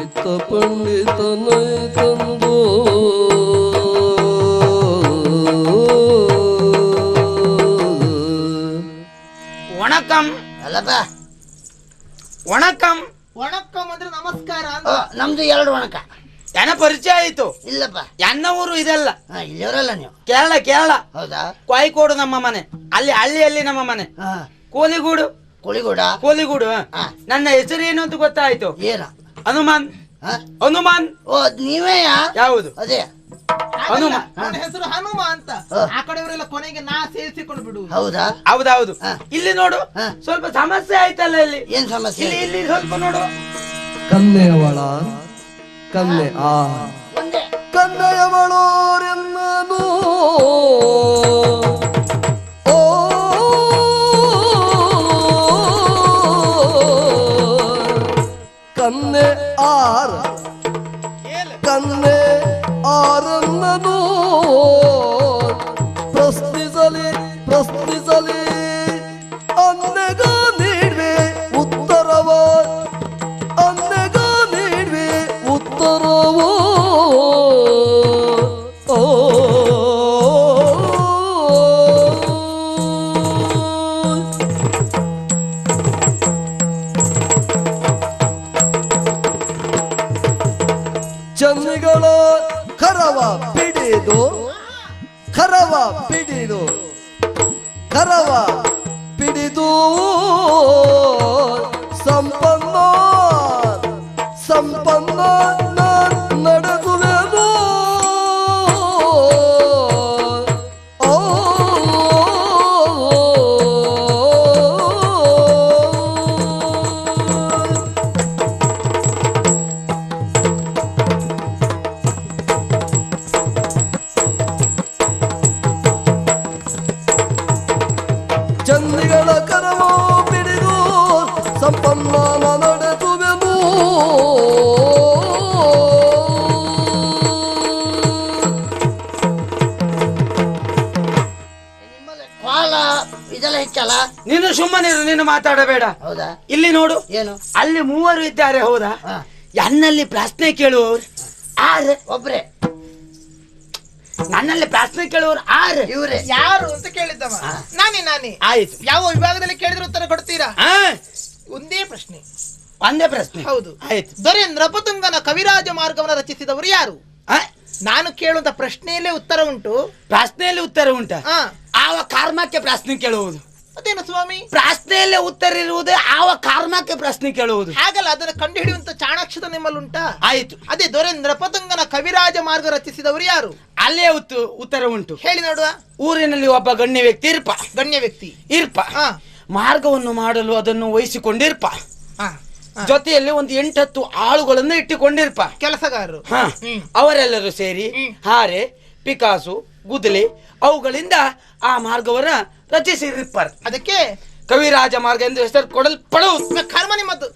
ಇತ್ತ ಪಂಡಿತನೈ ತಂದು ವಣಕಂ ಅಲ್ಲಪ್ಪ, ವಣಕಂ. ವಣಕಂ ಅಂದ್ರೆ ನಮಸ್ಕಾರ. ನಮ್ದು 2 ವಣಕ. ಯಾನ ಪರಿಚಯ ಆಯ್ತು? ಇಲ್ಲಪ್ಪ, ಎನ್ನ ಊರು ಇದೆಲ್ಲ. ಇಲ್ಲಿಯವರಲ್ಲ ನೀವು? ಕೇರಳ. ಕೇರಳ. ಹೌದಾ? ಕೊಯ್ಕೋಡು ನಮ್ಮ ಮನೆ, ಅಲ್ಲಿ ಹಳ್ಳಿಯಲ್ಲಿ ನಮ್ಮ ಮನೆ. ಕೋಲಿಗೂಡು. ಕೋಳಿಗೂಡ. ಕೋಲಿಗೂಡು. ನನ್ನ ಹೆಸರು ಏನು ಅಂತ ಗೊತ್ತಾಯ್ತು? ಏನ? ಹನುಮಾನ್. ಹನುಮಾನ್. ಓ, ನೀವೇ? ಯಾವುದು? ಅದೇ ಹನುಮಾನ್. ನನ್ನ ಹೆಸರು ಹನುಮ ಅಂತ. ಆ ಕಡೆಯವರೆಲ್ಲ ಕೊನೆಗೆ ನಾ ಸೇರಿಸಿಕೊಂಡು ಬಿಡು. ಹೌದಾ? ಹೌದೌದು. ಇಲ್ಲಿ ನೋಡು, ಸ್ವಲ್ಪ ಸಮಸ್ಯೆ ಆಯ್ತಲ್ಲ. ಇಲ್ಲಿ ಏನ್ ಸಮಸ್ಯೆ? ಇಲ್ಲಿ ಇಲ್ಲಿ ಸ್ವಲ್ಪ ನೋಡು. ಕನ್ನೆಯವಳ ಕನ್ನೆ ಆ ಒಂದೇ ಕನ್ನೆಯವಳೋರೆನ್ನನು ಓ ಕನ್ನೆ ಆರ್ ಕನ್ನೆ ಆರನ್ನನು ಪ್ರಶ್ನಿಸಲಿ ಪ್ರಶ್ನಿಸಲಿ ಅನ್ನಗ ನೀಡುವೆ ಉತ್ತರವ ಅನ್ನಗ ನೀಡುವೆ ಉತ್ತರವೋ ಓ ಚನ್ನಿಗಳ ಕರವ ಪಿಡಿದು ಕರವ ಪಿಡಿದು ಕರವ ಪಿಡಿದು ಸಂಪನ್ನ ಸಂಪನ್ನ ನಡೆದುವೆನು ಓ ಚಂದಿಗಳ ಕರವೋ ಬಿಡಿದು ಸಂಪನ್ನ ನಡೆದುವೆನು ಕಾಲ ಇದೆಲ್ಲ ಹೆಚ್ಚಲ್ಲ. ನೀನು ಸುಮ್ಮನಿರು, ನೀನು ಮಾತಾಡಬೇಡ. ಹೌದಾ? ಇಲ್ಲಿ ನೋಡು, ಏನು? ಅಲ್ಲಿ 3 ಇದ್ದಾರೆ. ಹೌದಾ? ನನ್ನಲ್ಲಿ ಪ್ರಶ್ನೆ ಕೇಳುವವರು 6. ಒಬ್ರೆ. ನನ್ನಲ್ಲಿ ಪ್ರಶ್ನೆ ಕೇಳುವವರು 6. ಇವ್ರೆ ಯಾರು ಅಂತ ಕೇಳಿದ್ದವ? ನಾನೇ. ಆಯ್ತು. ಯಾವ ವಿಭಾಗದಲ್ಲಿ ಕೇಳಿದ್ರೆ ಉತ್ತರ ಕೊಡ್ತೀರಾ? ಆ, ಒಂದೇ ಪ್ರಶ್ನೆ. ಒಂದೇ ಪ್ರಶ್ನೆ. ಹೌದು. ಆಯ್ತು. ದೊರೆ ನೃಪತುಂಗನ ಕವಿರಾಜ ಮಾರ್ಗವನ್ನು ರಚಿಸಿದವರು ಯಾರು? ಆ, ನಾನು ಕೇಳುವಂತ ಪ್ರಶ್ನೆಯಲ್ಲೇ ಉತ್ತರ ಉಂಟು. ಪ್ರಶ್ನೆಯಲ್ಲಿ ಉತ್ತರ ಉಂಟ? ಆ, ಆವ ಕರ್ಮಕ್ಕೆ ಪ್ರಶ್ನೆ ಕೇಳುವುದು. ಅದೇನು ಸ್ವಾಮಿ? ಪ್ರಶ್ನೆಯಲ್ಲೇ ಉತ್ತರ ಇರುವುದು, ಆವ ಕಾರಣಕ್ಕೆ ಪ್ರಶ್ನೆ ಕೇಳುವುದು. ಹಾಗಲ್ಲ, ಅದನ್ನು ಕಂಡು ಹಿಡಿಯುವಂತ ಚಾಣಾಕ್ಷತ ನಿಮ್ಮಲ್ಲುಂಟಾ? ಆಯ್ತು. ಅದೇ ದೊರೆಂದ್ರ ಪತಂಗನ ಕವಿರಾಜ ಮಾರ್ಗ ರಚಿಸಿದವರು ಯಾರು? ಅಲ್ಲೇ ಉತ್ತರ ಉಂಟು. ಹೇಳಿ ನೋಡುವ. ಊರಿನಲ್ಲಿ ಒಬ್ಬ ಗಣ್ಯ ವ್ಯಕ್ತಿ ಇರ್ಪ. ಗಣ್ಯ ವ್ಯಕ್ತಿ ಇರ್ಪ. ಹಾ ಮಾರ್ಗವನ್ನು ಮಾಡಲು ಅದನ್ನು ವಹಿಸಿಕೊಂಡಿರ್ಪ. ಹಾ ಜೊತೆಯಲ್ಲಿ ಒಂದು 8-10 ಆಳುಗಳನ್ನು ಇಟ್ಟುಕೊಂಡಿರ್ಪ. ಕೆಲಸಗಾರರು. ಹ ಅವರೆಲ್ಲರೂ ಸೇರಿ ಹಾರೆ, ಪಿಕಾಸು, ಗುದ್ದಲಿ ಅವುಗಳಿಂದ ಆ ಮಾರ್ಗವನ್ನ ರಚಿಸಿರ್ಪಾರ. ಅದಕ್ಕೆ ಕವಿರಾಜ ಮಾರ್ಗ ಎಂದು ಹೆಸರು ಕೊಡಲ್ಪಡುವುದು. ಕರ್ಮ ನಿಮ್ಮದು.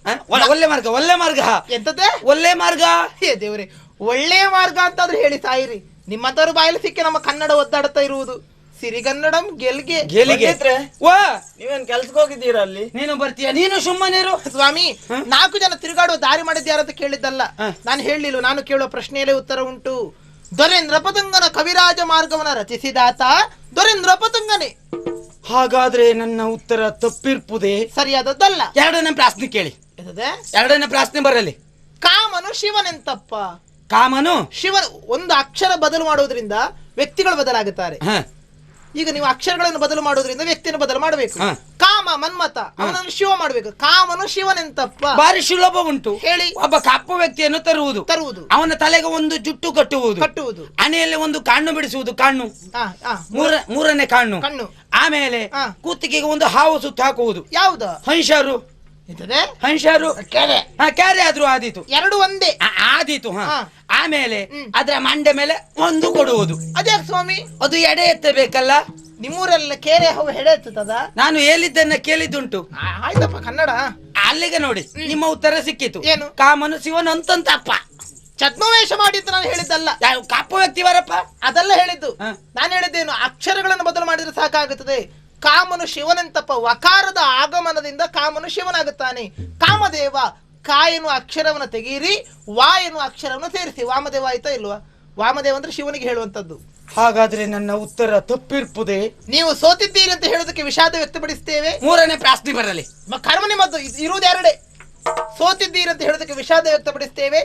ಒಳ್ಳೆ ಮಾರ್ಗ, ಒಳ್ಳೆ ಮಾರ್ಗ. ಎಂತದ್ದೇ ಒಳ್ಳೆ ಮಾರ್ಗ? ಹೇ ದೇವ್ರೆ, ಒಳ್ಳೆಯ ಮಾರ್ಗ ಅಂತಾದ್ರೂ ಹೇಳಿ ಸಾಯಿರಿ. ನಿಮ್ಮಂತವ್ರು ಬಾಯಲ್ಲಿ ಸಿಕ್ಕಿ ನಮ್ಮ ಕನ್ನಡ ಒದ್ದಾಡುತ್ತಾ ಇರುವುದು. ಸಿರಿಗನ್ನಡಂ ಗೆಲ್ಗೆ ವಾ, ನೀವೇನ್ ಕೆಲ್ಸಕ್ಕೆ ಹೋಗಿದ್ದೀರಾ ಅಲ್ಲಿ? ನೀನು ಬರ್ತೀಯ? ನೀನು ಸುಮ್ಮನಿರು ಸ್ವಾಮಿ. 4 ಜನ ತಿರುಗಾಡುವ ದಾರಿ ಮಾಡಿದ್ಯಾರಂತ ಕೇಳಿದ್ದಲ್ಲ, ನಾನು ಹೇಳಲಿಲ್ಲ. ನಾನು ಕೇಳುವ ಪ್ರಶ್ನೆಯಲ್ಲೇ ಉತ್ತರ ಉಂಟು. ದೊರೆಂದ್ರ ಪತಂಗನ ಕವಿರಾಜ ಮಾರ್ಗವನ್ನ ರಚಿಸಿದಾತ ದೊರೆಂದ್ರ ಪತಂಗನೇ. ಹಾಗಾದ್ರೆ ನನ್ನ ಉತ್ತರ ತಪ್ಪಿರ್ಪುದೇ? ಸರಿಯಾದದ್ದಲ್ಲ. ಎರಡನೇ ಪ್ರಶ್ನೆ ಕೇಳಿ. ಎರಡನೇ ಪ್ರಶ್ನೆ ಬರಲಿ. ಕಾಮನು ಶಿವನೆಂತಪ್ಪ? ಕಾಮನು ಶಿವನ್. ಒಂದು ಅಕ್ಷರ ಬದಲು ಮಾಡುವುದರಿಂದ ವ್ಯಕ್ತಿಗಳು ಬದಲಾಗುತ್ತಾರೆ. ಈಗ ನೀವು ಅಕ್ಷರಗಳನ್ನು ಬದಲು ಮಾಡುವುದರಿಂದ ವ್ಯಕ್ತಿಯನ್ನು ಬದಲು ಮಾಡಬೇಕು. ಕಾಮ ಮನ್ಮತ, ಅವನನ್ನು ಶಿವ ಮಾಡಬೇಕು. ಕಾಮನು ಶಿವನೆಂತಪ್ಪ? ಬಾರಿ ಸುಲಭ ಉಂಟು. ಹೇಳಿ. ಒಬ್ಬ ಕಪ್ಪು ವ್ಯಕ್ತಿಯನ್ನು ತರುವುದು, ಅವನ ತಲೆಗೆ ಒಂದು ಜುಟ್ಟು ಕಟ್ಟುವುದು, ಹಣೆಯಲ್ಲಿ ಒಂದು ಕಣ್ಣು ಬಿಡಿಸುವುದು, ಕಣ್ಣು ಮೂರನೇ ಕಣ್ಣು. ಆಮೇಲೆ ಕೂತಿಗೆಗೆ ಒಂದು ಹಾವು ಸುತ್ತ ಹಾಕುವುದು. ಯಾವುದು? ಹಂಶರು. ಹಂಶರು ಕ್ಯಾರೆ ಆದ್ರೂ ಆದೀತು. ಎರಡು ಒಂದೇ ಆದೀತು. ಆಮೇಲೆ ಅದರ ಮಂಡೆ ಮೇಲೆ ಒಂದು ಕೊಡುವುದು. ಅದ್ಯಾಕೆ ಸ್ವಾಮಿ? ಅದು ಎಡೆ ಎತ್ತಬೇಕಲ್ಲ. ನಿಮ್ಮೂರೆಲ್ಲ ಕೇರೆ ಹೌ ಎಡೆ ಎತ್ತದ? ನಾನು ಹೇಳಿದ್ದನ್ನ ಕೇಳಿದ್ದುಂಟು. ಆಯ್ತಪ್ಪ, ಕನ್ನಡ. ಅಲ್ಲಿಗೆ ನೋಡಿ, ನಿಮ್ಮ ಉತ್ತರ ಸಿಕ್ಕಿತು. ಏನು? ಕಾಮನು ಶಿವನು ಅಂತಂತಪ್ಪ. ಛದ್ಮವೇಷ ಮಾಡಿದ್ದು ನಾನು ಹೇಳಿದ್ದಲ್ಲ. ಕಪ್ಪು ವ್ಯಕ್ತಿ ಬರಪ್ಪ, ಅದೆಲ್ಲ ಹೇಳಿದ್ದು. ನಾನು ಹೇಳಿದ್ದೇನು, ಅಕ್ಷರಗಳನ್ನು ಬದಲು ಮಾಡಿದ್ರೆ ಸಾಕಾಗುತ್ತದೆ. ಕಾಮನು ಶಿವನೆಂತಪ್ಪ. ವಕಾರದ ಆಗಮನದಿಂದ ಕಾಮನು ಶಿವನಾಗುತ್ತಾನೆ. ಕಾಮದೇವ. ಕಾ ಎನ್ನುವ ಅಕ್ಷರವನ್ನು ತೆಗೀರಿ, ವಾ ಎನ್ನುವ ಅಕ್ಷರವನ್ನು ಸೇರಿಸಿ. ವಾಮದೇವ ಆಯ್ತಾ ಇಲ್ವಾ? ವಾಮದೇವ ಅಂದ್ರೆ ಶಿವನಿಗೆ ಹೇಳುವಂತದ್ದು. ಹಾಗಾದ್ರೆ ನನ್ನ ಉತ್ತರ ತಪ್ಪಿರ್ಪುದೇ? ನೀವು ಸೋತಿದ್ದೀರಿ ಅಂತ ಹೇಳೋದಕ್ಕೆ ವಿಷಾದ ವ್ಯಕ್ತಪಡಿಸ್ತೇವೆ. ಮೂರನೇ ಪ್ರಶ್ನೆ ಬರಲಿ. ಕರ್ಮ ನಿಮ್ಮದ್ದು. ಇರುವುದೆರಡೆ. ಸೋತಿದ್ದೀರಿ ಅಂತ ಹೇಳೋದಕ್ಕೆ ವಿಷಾದ ವ್ಯಕ್ತಪಡಿಸ್ತೇವೆ.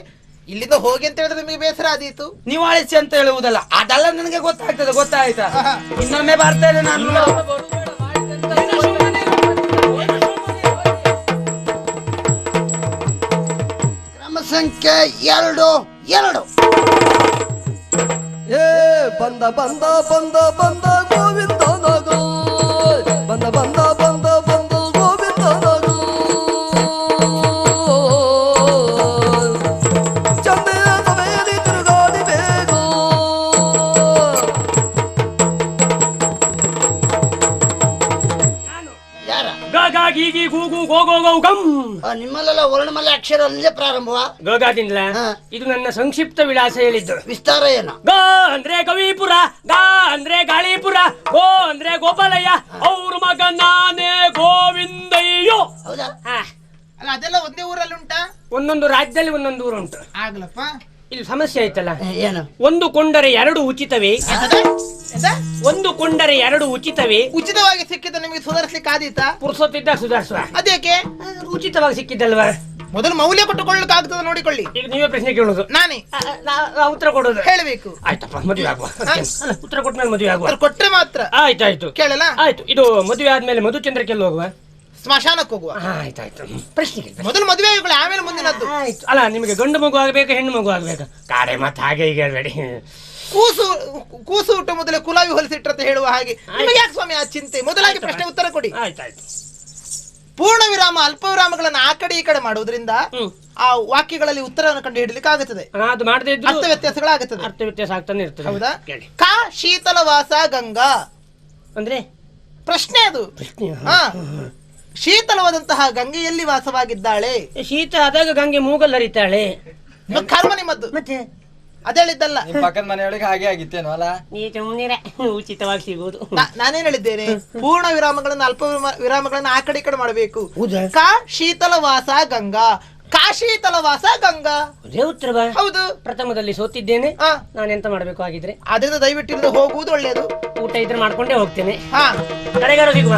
ಇಲ್ಲಿಂದ ಹೋಗಿ ಅಂತ ಹೇಳಿದ್ರೆ ನಿಮಗೆ ಬೇಸರ ಆದೀತು. ನೀವು ಆಳಿಸಿ ಅಂತ ಹೇಳುವುದಲ್ಲ, ಅದೆಲ್ಲ ನನಗೆ ಗೊತ್ತಾಗ್ತದೆ. ಗೊತ್ತಾಯ್ತಾ? ಇನ್ನೊಮ್ಮೆ ಬರ್ತೇನೆ ನಾನು. ಕ್ರಮ ಸಂಖ್ಯೆ 2 2. ಏ ಬಂದ ಬಂದ ಬಂದ ಬಂದ ಗೋವಿಂದ ನಗ, ಬಂದ ಬಂದ ಬಂದ ಬಂದ ಗೋವಿಂದ ನಗ, ಚಂದೆಯ ಸಭೆಯಲ್ಲಿ ತಿರುಗಾಡಿ ಬೇಗ. ಯಾರ? ಗಾಗಿ ಗೂಗು ಗೋಗೋ ಗಮ್. ನಿಮ್ಮಲ್ಲೆಲ್ಲ ವರ್ಣಮಾಲೆ ಅಕ್ಷರ ಅಲ್ಲೇ ಪ್ರಾರಂಭವಾ? ಗೋಗಾದಿಂದಲ. ಇದು ನನ್ನ ಸಂಕ್ಷಿಪ್ತ ವಿಳಾಸ ಹೇಳಿದ್ದು. ವಿಸ್ತಾರ ಏನು? ಗ ಅಂದ್ರೆ ಕವಿಪುರ, ಗಾ ಅಂದ್ರೆ ಗಾಳಿಪುರ, ಗೋ ಅಂದ್ರೆ ಗೋಪಾಲಯ್ಯ, ಅವ್ರ ಮಗ ನಾನೇ ಗೋವಿಂದಯ್ಯೋ. ಹೌದಾ? ಅಲ್ಲ, ಅದೆಲ್ಲ ಒಂದೇ ಊರಲ್ಲಿ ಉಂಟಾ? ಒಂದೊಂದು ರಾಜ್ಯದಲ್ಲಿ ಒಂದೊಂದು ಊರು ಉಂಟು. ಆಗ್ಲಪ್ಪ. ಇಲ್ಲಿ ಸಮಸ್ಯೆ ಆಯ್ತಲ್ಲ. ಏನು? ಒಂದು ಕೊಂಡರೆ 2 ಉಚಿತವೇ. ಒಂದು ಕೊಂಡರೆ 2 ಉಚಿತವೇ. ಉಚಿತವಾಗಿ ಸಿಕ್ಕಿದ ನಿಮಗೆ ಸುಧಾರಿಸ್ಲಿಕ್ಕೆ ಆದೀತಾ? ಪುರುಸೊತ್ತಿದ್ದ ಸುಧಾರಿಸುವ. ಅದೇಕೆ? ಉಚಿತವಾಗಿ ಸಿಕ್ಕಿದ್ದಲ್ವಾ? ಮೊದಲು ಮೌಲ್ಯ ಕೊಟ್ಟುಕೊಳ್ಳಕ್ಕೆ ಆಗ್ತದೆ ನೋಡಿಕೊಳ್ಳಿ. ಈಗ ನೀವೇ ಪ್ರಶ್ನೆ ಕೇಳೋದು, ನಾನೇ ಉತ್ತರ ಕೊಡೋದು. ಹೇಳಬೇಕು. ಆಯ್ತಪ್ಪ, ಮದುವೆ ಆಗುವ. ಉತ್ತರ ಕೊಟ್ಟ ಮೇಲೆ ಮದುವೆ ಆಗುವ. ಕೊಟ್ರೆ ಮಾತ್ರ. ಆಯ್ತಾಯ್ತು, ಕೇಳಲ್ಲ. ಆಯ್ತು. ಇದು ಮದುವೆ ಆದ್ಮೇಲೆ ಮಧುಚಂದ್ರಕ್ಕೆಲ್ಲ ಹೋಗುವ. ಸ್ಮಶಾನಕ್ಕೆ ಹೋಗುವ. ಆಯ್ತಾಯ್ತು. ಪ್ರಶ್ನೆ ಮೊದಲು ಮದುವೆ ಆಗುಗಳು, ಆಮೇಲೆ ಮುಂದಿನದ್ದು. ಆಯ್ತು. ಅಲ್ಲ, ನಿಮಗೆ ಗಂಡು ಮಗು ಆಗ್ಬೇಕು, ಹೆಣ್ಣು ಮಗು ಆಗ್ಬೇಕು? ಕಾಡೆ ಮತ್ತೆ ಹಾಗೆ ಈಗ ಹೇಳ್ಬೇಡಿ. ಕೂಸು ಊಟ ಮೊದಲೇ ಕುಲಾವಿ ಹೊಲಿಸಿಟ್ರಂತ ಹೇಳುವ ಹಾಗೆ ನಿಮಗೆ ಯಾಕೆ ಸ್ವಾಮಿ ಆ ಚಿಂತೆ? ಮೊದಲಾಗಿ ಪ್ರಶ್ನೆ ಉತ್ತರ ಕೊಡಿ. ಆಯ್ತಾಯ್ತು. ಪೂರ್ಣ ವಿರಾಮ ಅಲ್ಪ ವಿರಾಮಗಳನ್ನು ಆ ಕಡೆ ಈ ಕಡೆ ಮಾಡುವುದರಿಂದ ಆ ವಾಕ್ಯಗಳಲ್ಲಿ ಉತ್ತರವನ್ನು ಕಂಡು ಹಿಡಲಿಕ್ಕೆ ಆಗುತ್ತದೆ. ಅದು ಮಾಡದೇ ಇದ್ದು ಅರ್ಥ ವ್ಯತ್ಯಾಸಗಳಾಗುತ್ತದೆ. ಅರ್ಥ ವ್ಯತ್ಯಾಸ ಆಗ್ತಾನೆ ಇರ್ತದೆ. ಹೌದಾ? ಕಾ ಶೀತಲ ವಾಸ ಗಂಗಾ ಅಂದ್ರೆ ಪ್ರಶ್ನೆ ಅದು. ಶೀತಲವಾದಂತಹ ಗಂಗೆಯಲ್ಲಿ ವಾಸವಾಗಿದ್ದಾಳೆ. ಶೀತ ಆದಾಗ ಗಂಗೆ ಮೂಗಲ್ ಹರಿತಾಳೆ. ಕರ್ಮ ನಿಮ್ಮದ್ದು. ಮತ್ತೆ ಅದೇಳಿದ್ದಲ್ಲ. ಪಕ್ಕದ ಮನೆಯೊಳಗೆ ಹಾಗೆ ಆಗಿತ್ತೇನೋ ಅಲ್ಲ? ನೀ ಸುಮ್ಮನೆ ಉಚಿತವಾಗಿ ಸಿಗುವುದು. ನಾನೇನ್ ಹೇಳಿದ್ದೇನೆ? ಪೂರ್ಣ ವಿರಾಮಗಳನ್ನು ಅಲ್ಪ ವಿರಾಮಗಳನ್ನು ಆ ಕಡೆ ಈ ಕಡೆ ಮಾಡಬೇಕು. ಕಾ ಶೀತಲ ವಾಸ ಗಂಗಾ, ಕಾಶೀತಲ ವಾಸ ಗಂಗಾ. ಉತ್ತರ. ಹೌದು. ಪ್ರಥಮದಲ್ಲಿ ಸೋತಿದ್ದೇನೆ. ನಾನೆಂತ ಮಾಡ್ಬೇಕು ಆಗಿದ್ರೆ? ಅದರಿಂದ ದಯವಿಟ್ಟು ಇಲ್ಲದೆ ಹೋಗುವುದು ಒಳ್ಳೆಯದು. ಊಟ ಇದ್ರೆ ಮಾಡ್ಕೊಂಡೇ ಹೋಗ್ತೇನೆ. ಕಡೆಗಾರ ಸಿಗುವ.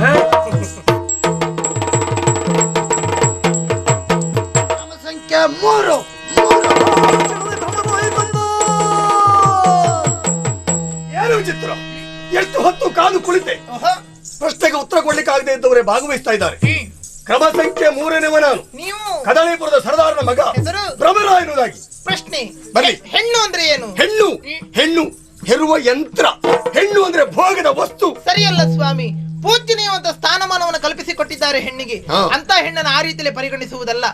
ಕ್ರಮ ಸಂಖ್ಯೆ 3 ಏನು ಚಿತ್ರ? ಎಷ್ಟು ಹೊತ್ತು ಕಾದು ಕುಳಿತೆ. ಪ್ರಶ್ನೆಗೆ ಉತ್ತರ ಕೊಡ್ಲಿಕ್ಕೆ ಆಗದೆ ಇದ್ದವರೇ ಭಾಗವಹಿಸ್ತಾ ಇದ್ದಾರೆ. ಕ್ರಮ ಸಂಖ್ಯೆ 3ನೇವ ನಾನು, ನೀವು ಕದಳೀಪುರದ ಸರದಾರನ ಮಗ ಹೆಸರು ಭ್ರಮರ ಎನ್ನುವುದಾಗಿ. ಪ್ರಶ್ನೆ ಬನ್ನಿ. ಹೆಣ್ಣು ಅಂದ್ರೆ ಏನು? ಹೆಣ್ಣು ಹೆಣ್ಣು ಹೆರುವ ಯಂತ್ರ. ಹೆಣ್ಣು ಅಂದ್ರೆ ಭೋಗದ ವಸ್ತು. ಸರಿಯಲ್ಲ ಸ್ವಾಮಿ, ಪೂಜ್ಯನೀಯವಂತ ಸ್ಥಾನಮಾನವನ್ನು ಕಲ್ಪಿಸಿಕೊಟ್ಟಿದ್ದಾರೆ ಹೆಣ್ಣಿಗೆ. ಅಂತ ಹೆಣ್ಣನ್ನು ಆ ರೀತಿಯಲ್ಲಿ ಪರಿಗಣಿಸುವುದಲ್ಲ.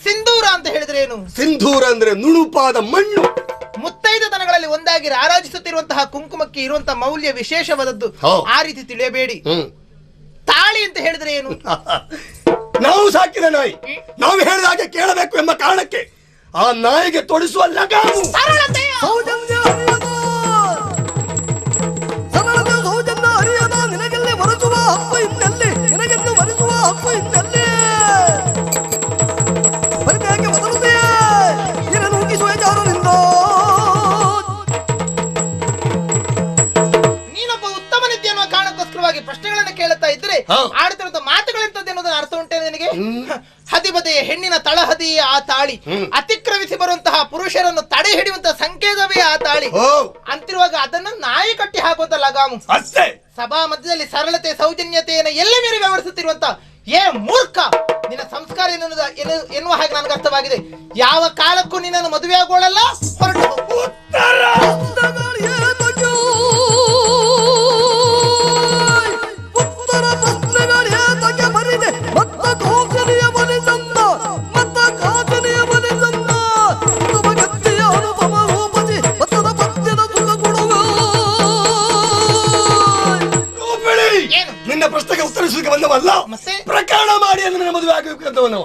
ಸಿಂಧೂರ ಅಂತ ಹೇಳಿದ್ರೆ ಏನು? ಸಿಂಧೂರ ಅಂದ್ರೆ ನುಣುಪಾದ ಮಣ್ಣು. ಮುತ್ತೈದ ದನಗಳಲ್ಲಿ ಒಂದಾಗಿ ರಾರಾಜಿಸುತ್ತಿರುವಂತಹ ಕುಂಕುಮಕ್ಕೆ ಇರುವಂತಹ ಮೌಲ್ಯ ವಿಶೇಷವಾದದ್ದು. ಆ ರೀತಿ ತಿಳಿಯಬೇಡಿ. ತಾಳಿ ಅಂತ ಹೇಳಿದ್ರೆ ಏನು? ನಾವು ಸಾಕಿದ ನಾಯಿ, ನಾವು ಹೇಳಿದ ಹಾಗೆ ಕೇಳಬೇಕು ಎಂಬ ಕಾರಣಕ್ಕೆ ಆ ನಾಯಿಗೆ ತೊಡಿಸುವ ಲಗಾಮು. ಸರಳತೆ ಸೌಜನ್ಯ ಅರಿಯದ ನಿನಗೆಲ್ಲಿ ಮರೆಸುವ ಹಕ್ಕು ಇನ್ನೆಲ್ಲಿ, ನಿನಗೆಂದು ಮರೆಸುವ ಹಕ್ಕು ಇನ್ನೆಲ್ಲಿ. ಪರಿತ್ಯಾಗ ಬದಲುದೆಯೇ ಇರನು ನುಗ್ಗಿಸುವ ಜಾರನಿಂದ. ನೀನೊಬ್ಬ ಉತ್ತಮ ನಿತ್ಯ ಎನ್ನುವ ಕಾರಣಕ್ಕೋಸ್ಕರವಾಗಿ ಪ್ರಶ್ನೆಗಳನ್ನು ಕೇಳುತ್ತಾ ಇದ್ರೆ ಆಡುತ್ತಿರುವಂತ ಮಾತುಗಳೆಂತದ್ದು ಎನ್ನುವುದನ್ನು ಅರ್ಥ ಉಂಟೆ ನಿನಗೆ? ಹದಿಬದೆಯ ಹೆಣ್ಣಿನ ತಳಹದಿಯೇ ಆ ತಾಳಿ, ಅತಿಕ್ರಮಿಸಿ ಬರುವಂತಹ ಪುರುಷರನ್ನು ತಡೆ ಹಿಡಿಯುವಂತಹ ಸಂಕೇತವೇ ಆ ತಾಳಿ ಅಂತಿರುವಾಗ ಅದನ್ನು ನಾಯಿ ಕಟ್ಟಿ ಹಾಕುವಂತ ಲಗಾಮು ಅಷ್ಟೇ. ಸಭಾ ಮಧ್ಯದಲ್ಲಿ ಸರಳತೆ ಸೌಜನ್ಯತೆಯನ್ನು ಎಲ್ಲ ಮೀರಿ ವ್ಯವಹರಿಸುತ್ತಿರುವಂತ ಏ ಮೂರ್ಖ, ನಿನ್ನ ಸಂಸ್ಕಾರ ಎನ್ನುವ ಹಾಗೆ ನನಗೆ ಅರ್ಥವಾಗಿದೆ. ಯಾವ ಕಾಲಕ್ಕೂ ನಿನ್ನನ್ನು ಮದುವೆ ಆಗೋಳಲ್ಲ, ಹೊರಟು ಹೋಗು. ನಿನ್ನ ಪ್ರಶ್ನೆಗೆ ಉತ್ತರಿಸಲಿಕ್ಕೆ ಬಂದವಲ್ಲ, ಪ್ರಕರಣ ಮಾಡಿ ನನ್ನ ಮದುವೆ ಆಗಬೇಕಂತವನವ.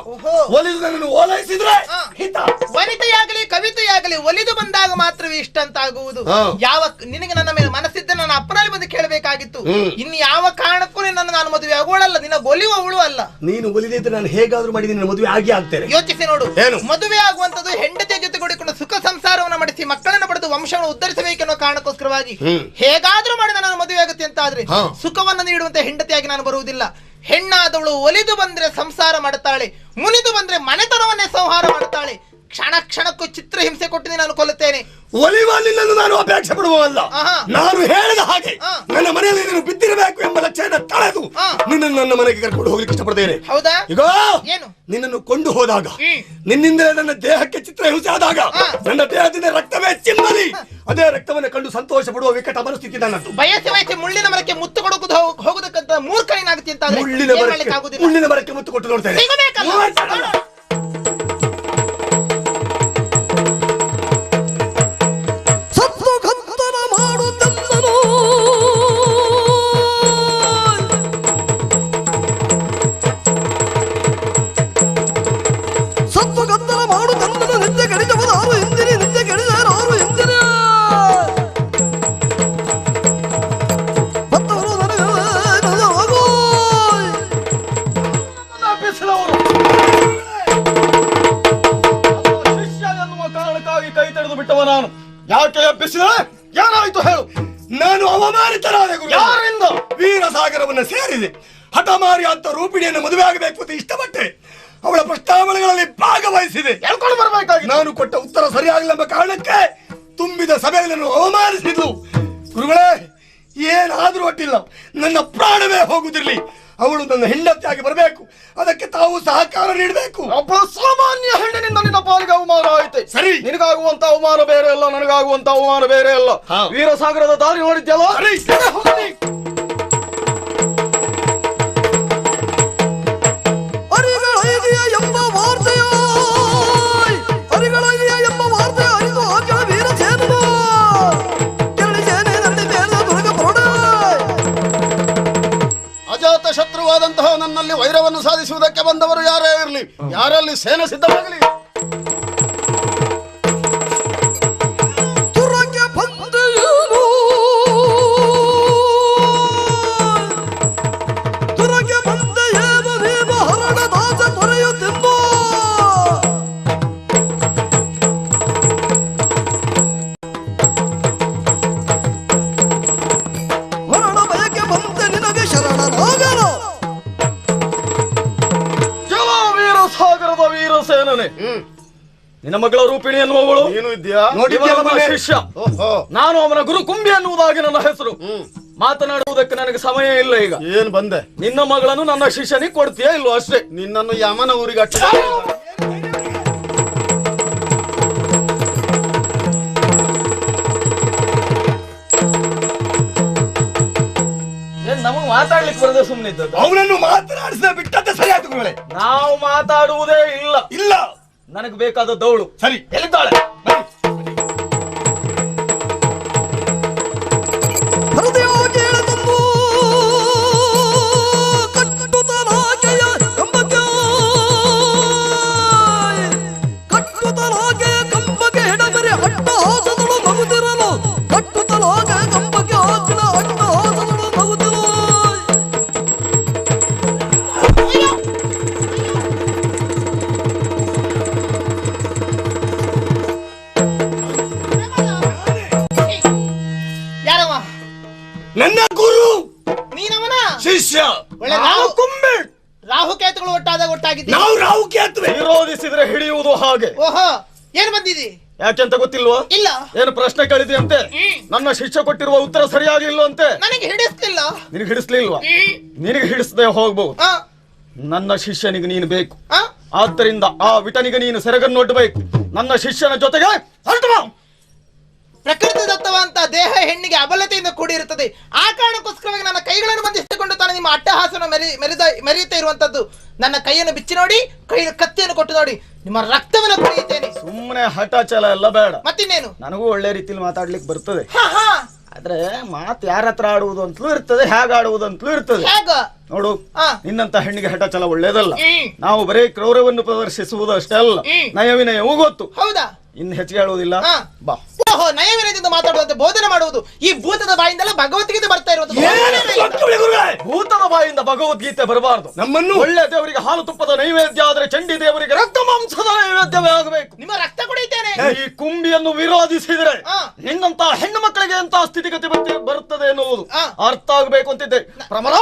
ಒಲಿದು ನನ್ನನ್ನು ಓಲೈಸಿದ್ರೆ ಹಿತ. ವನಿತೆಯಾಗಲಿ ಕವಿತೆಯಾಗಲಿ ಒಲಿದು ಬಂದಾಗ ಮಾತ್ರವೇ ಇಷ್ಟ ಅಂತಾಗುವುದು. ಯಾವ ನಿನಗೆ ನನ್ನ ಮೇಲೆ ಮನಸ್ಸಿದ್ದ ನನ್ನ ಅಪ್ಪನಲ್ಲಿ ಬಂದು ಕೇಳಬೇಕಾಗಿತ್ತು. ಇನ್ನು ಯಾವ ಕಾರಣಕ್ಕೂ ನನ್ನ ನಾನು ಮದುವೆ ಆಗೋಳಲ್ಲ, ನಿನ್ನ ಒಲಿಯುವವಳು ಅಲ್ಲ. ನೀನು ಒಲಿದಿದ್ರೆ ನಾನು ಹೇಗಾದ್ರೂ ಮಾಡಿ ನಿನ್ನ ಮದುವೆ ಆಗಿ ಆಗ್ತೇನೆ. ಯೋಚಿಸಿ ನೋಡು, ಮದುವೆ ಆಗುವಂತದ್ದು ಹೆಂಡತಿಯ ಜೊತೆಗೂಡಿಕೊಂಡು ಸುಖ ಸಂಸಾರವನ್ನು ಮಾಡಿಸಿ ಮಕ್ಕಳನ್ನು ಪಡೆದು ವಂಶವನ್ನು ಉದ್ಧರಿಸಬೇಕೆನ್ನುವ ಕಾರಣಕ್ಕೋಸ್ಕರವಾಗಿ ಹೇಗಾದ್ರೂ ಮಾಡಿದ ನಾನು ಮದುವೆ ಆಗುತ್ತೆ ಅಂತ ಆದ್ರೆ ಸುಖವನ್ನು ನೀಡುವಂತ ಹೆಂಡತಿಯಾಗಿ ನಾನು ಬರುವುದಿಲ್ಲ. ಹೆಣ್ಣಾದವಳು ಒಲಿದು ಬಂದ್ರೆ ಸಂಸಾರ ಮಾಡುತ್ತಾಳೆ, ಮುನಿದು ಬಂದ್ರೆ ಮನೆತನವನ್ನೇ ಸಂಹಾರ ಮಾಡುತ್ತಾಳೆ. ಕ್ಷಣ ಕ್ಷಣಕ್ಕೂ ಚಿತ್ರ ಹಿಂಸೆ ಕೊಟ್ಟು ನಾನು ಕೊಲ್ಲುತ್ತೇನೆ. ಒಲಿವಲಿನನ್ನು ನಾನು ಅಪೇಕ್ಷೆ ಪಡುವಲ್ಲ. ನಾನು ಹೇಳಿದ ಹಾಗೆ ನನ್ನ ಮನೆಯಲ್ಲಿ ನೀನು ಬಿದ್ದಿರಬೇಕು ಎಂಬ ಲಕ್ಷ್ಯನ ತಳೆದು ನಿನ್ನನ್ನು ನನ್ನ ಮನೆಗೆ ಕರ್ಕೊಂಡು ಹೋಗ್ಲಿಕ್ಕೆ ಇಷ್ಟಪಡ್ತೇನೆ. ಹೌದಾ? ಈಗ ನಿನ್ನನ್ನು ಕೊಂಡು ಹೋದಾಗ, ನಿನ್ನಿಂದಲೇ ನನ್ನ ದೇಹಕ್ಕೆ ಚಿತ್ರ ಹಿಂಸೆ ಆದಾಗ ನನ್ನ ದೇಹದಿಂದ ರಕ್ತವೇ ಚಿಮ್ಮಲಿ, ಅದೇ ರಕ್ತವನ್ನು ಕಂಡು ಸಂತೋಷ ಪಡುವ ವಿಕಟ ಮನಸ್ಥಿತಿ ನನ್ನದು. ಬಯಸಿ ಬಯಸಿ ಮುಳ್ಳಿನ ಮರಕ್ಕೆ ಮುತ್ತು ಕೊಡುವುದು ಹೋಗುದಕ್ಕಂತ ಮೂರ್ಖನೇನಾಗುತ್ತೆ ಅಂತ ಮುಳ್ಳಿನ ಮರಕ್ಕೆ ಮುತ್ತು ಕೊಟ್ಟು ನೋಡ್ತೇನೆ. ನಾನು ಯಾಕೆ ಎಬ್ಬಿಸಿದ? ಏನಾಯ್ತು ಹೇಳು. ನಾನು ಅವಮಾನಿತನಾದೆ ಗುರು. ಯಾರಿಂದ? ವೀರಸಾಗರವನ್ನು ಸೇರಿದೆ ಹಠಮಾರಿ ಅಂತ ರೂಪಿಣಿಯನ್ನು ಮದುವೆ ಆಗಬೇಕು ಅಂತ ಇಷ್ಟಪಟ್ಟೆ. ಅವಳ ಪ್ರಸ್ತಾವನೆಗಳಲ್ಲಿ ಭಾಗವಹಿಸಿದೆ. ಹೇಳ್ಕೊಂಡು ಬರಬೇಕಾಗಿ ನಾನು ಕೊಟ್ಟ ಉತ್ತರ ಸರಿಯಾಗಿಲ್ಲ ಎಂಬ ಕಾರಣಕ್ಕೆ ತುಂಬಿದ ಸಭೆಯಲ್ಲಿ ನಾನು ಅವಮಾನಿಸಿದ್ಲು. ಗುರುಗಳೇ, ಏನಾದ್ರೂ ಒಟ್ಟಿಲ್ಲ, ನನ್ನ ಪ್ರಾಣವೇ ಹೋಗುದಿರ್ಲಿ, ಅವಳು ನನ್ನ ಹೆಂಡತಿಯಾಗಿ ಬರಬೇಕು. ಅದಕ್ಕೆ ತಾವು ಸಹಕಾರ ನೀಡಬೇಕು. ಒಬ್ಬ ಸಾಮಾನ್ಯ ಹೆಣ್ಣಿನಿಂದ ನಿನ್ನ ಪಾಲಿಗೆ ಅವಮಾನ ಆಯ್ತೆ. ಸರಿ, ನಿನಗಾಗುವಂತ ಅವಮಾನ ಬೇರೆ ಅಲ್ಲ, ನನಗಾಗುವಂತ ಅವಮಾನ ಬೇರೆ ಅಲ್ಲ. ವೀರಸಾಗರದ ದಾರಿ ನೋಡಿದ್ಯಲ್ಲ? ಅಜಾತ ಶತ್ರುವಾದಂತಹ ನನ್ನಲ್ಲಿ ವೈರವನ್ನು ಸಾಧಿಸುವುದಕ್ಕೆ ಬಂದವರು ಯಾರೇ ಇರಲಿ, ಯಾರಲ್ಲಿ ಸೇನೆ ಸಿದ್ಧವಾಗಲಿ. ನಿನ್ನ ಮಗಳ ರೂಪಿಣಿ ಎನ್ನುವವಳು ಏನು ಇದ್ಯಾ ಶಿಷ್ಯ. ನಾನು ಅವನ ಗುರು ಕುಂಬಿ ಎನ್ನುವುದಾಗಿ ನನ್ನ ಹೆಸರು. ಮಾತನಾಡುವುದಕ್ಕೆ ನನಗೆ ಸಮಯ ಇಲ್ಲ ಈಗ. ಏನ್ ಬಂದೆ? ನಿನ್ನ ಮಗಳನ್ನು ನನ್ನ ಶಿಷ್ಯನಿಗೆ ಕೊಡ್ತೀಯಾ ಇಲ್ವೋ ಅಷ್ಟೇ. ನಿನ್ನನ್ನು ಯಮನ ಊರಿಗೆ ಅಟ್ಟ ನಮಗೆ ಮಾತಾಡ್ಲಿಕ್ಕೆ ಬರದೆ ಸುಮ್ಮನೆ ಇದ್ದದ್ದು. ಅವನನ್ನು ಮಾತನಾಡಿಸಿದ ಬಿಟ್ಟದ್ದೆ ಸರಿ ಆಯ್ತು ಗುರುಗಳೇ. ನಾವು ಮಾತಾಡುವುದೇ ಇಲ್ಲ. ಇಲ್ಲ, ನನಗೆ ಬೇಕಾದದ್ದವಳು. ಸರಿ, ಎಲ್ಲಿದ್ದಾಳೆ? ನನ್ನ ಗುರು, ನೀನವನ ಶಿಷ್ಯ. ಒಳ್ಳೆ ರಾಹುಕೇತುಗಳು ಒಟ್ಟಾಗಿದ್ದೀವಿ. ನಾವು ರಾಹುಕೇತುವೆ. ವಿರೋಧಿಸಿದ್ರೆ ಹಿಡಿಯುವುದು ಹಾಗೆ. ಓಹೋ, ಏನ್ ಬಂದಿದಿ? ಯಾಕೆಂತ ಗೊತ್ತಿಲ್ವಾ? ಇಲ್ಲ. ಏನು ಪ್ರಶ್ನೆ ಕೇಳಿದ್ಯಂತೆ? ನನ್ನ ಶಿಷ್ಯ ಕೊಟ್ಟಿರುವ ಉತ್ತರ ಸರಿಯಾಗಿ ಇಲ್ವಂತೆ. ನನಗೆ ಹಿಡಿಸ್ಲಿಲ್ಲ. ನಿನಗೆ ಹಿಡಿಸ್ಲಿಲ್ವಾ? ನಿನಗೆ ಹಿಡಿಸದೆ ಹೋಗ್ಬಹುದು. ನನ್ನ ಶಿಷ್ಯನಿಗೆ ನೀನು ಬೇಕು. ಆದ್ದರಿಂದ ಆ ವಿಟನಿಗೆ ನೀನು ಸೆರಗನ್ನೊಡ್ಡಬೇಕು. ನನ್ನ ಶಿಷ್ಯನ ಜೊತೆಗೆ ಹೊರಟು ಬಾ. ಪ್ರಕೃತಿ ದತ್ತವಂತ ದೇಹ ಹೆಣ್ಣಿಗೆ ಅಬಲತೆಯಿಂದ ಕೂಡಿರುತ್ತದೆ. ಆ ಕಾರಣಕ್ಕೋಸ್ಕರವಾಗಿ ನನ್ನ ಕೈಗಳನ್ನು ಬಂಧಿಸಿಕೊಂಡು ತಾನು ನಿಮ್ಮ ಅಟ್ಟಹಾಸನ ಮೆರೆಯುತ್ತಾ ಇರುವಂತದ್ದು. ನನ್ನ ಕೈಯನ್ನು ಬಿಚ್ಚಿ ನೋಡಿ, ಕತ್ತಿಯನ್ನು ಕೊಟ್ಟು ನೋಡಿ, ನಿಮ್ಮ ರಕ್ತವನ್ನು ಕುಡಿಯುತ್ತೇನೆ. ಸುಮ್ಮನೆ ಹಠ ಛಲ ಎಲ್ಲ ಬೇಡ. ಮತ್ತಿನ್ನೇನು? ನನಗೂ ಒಳ್ಳೆ ರೀತಿಯಲ್ಲಿ ಮಾತಾಡ್ಲಿಕ್ಕೆ ಬರ್ತದೆ. ಆದ್ರೆ ಮಾತು ಯಾರ ಹತ್ರ ಆಡುವುದು ಅಂತಲೂ ಇರ್ತದೆ, ಹೇಗೆ ಆಡುವುದು ಅಂತಲೂ ಇರ್ತದೆ. ನೋಡು, ನಿನ್ನಂತ ಹೆಣ್ಣಿಗೆ ಹಠ ಛಲ ಒಳ್ಳೇದಲ್ಲ. ನಾವು ಬರೀ ಕ್ರೌರ್ಯವನ್ನು ಪ್ರದರ್ಶಿಸುವುದು ಅಷ್ಟೇ ಅಲ್ಲ, ನಯವಿನಯವೂ ಗೊತ್ತು. ಹೌದಾ? ಇನ್ನು ಹೆಚ್ಚಿಗೆ ಹೇಳುವುದಿಲ್ಲ, ಬಾ. ಓಹೋ, ನಯವಿನಯದಿಂದ ಮಾತಾಡುವಂತೆ ಬೋಧನೆ ಮಾಡುವುದು ಈ ಭೂತದ ಬಾಯಿಂದಲ್ಲ ಭಗವದ್ಗೀತೆ ಬರ್ತಾ ಇರುವುದು. ಭೂತದ ಬಾಯಿಂದ ಭಗವದ್ಗೀತೆ ಬರಬಾರದು. ನಮ್ಮನ್ನು ಒಳ್ಳೆ ದೇವರಿಗೆ ಹಾಲು ತುಪ್ಪದ ನೈವೇದ್ಯ ಆದ್ರೆ ಚಂಡಿ ದೇವರಿಗೆ ರಕ್ತ ಮಾಂಸದ ನೈವೇದ್ಯವೇ ಆಗಬೇಕು. ನಿಮ್ಮ ರಕ್ತ ಕುಡಿಯುತ್ತೇನೆ. ಈ ಕುಂಬಿಯನ್ನು ವಿರೋಧಿಸಿದ್ರೆ ನಿನ್ನಂತ ಹೆಣ್ಣು ಮಕ್ಕಳಿಗೆ ಎಂತ ಸ್ಥಿತಿಗತಿ ಬರುತ್ತದೆ ಎನ್ನುವುದು ಅರ್ಥ ಆಗಬೇಕು ಅಂತಿದ್ದೆ. ಪ್ರಮರ,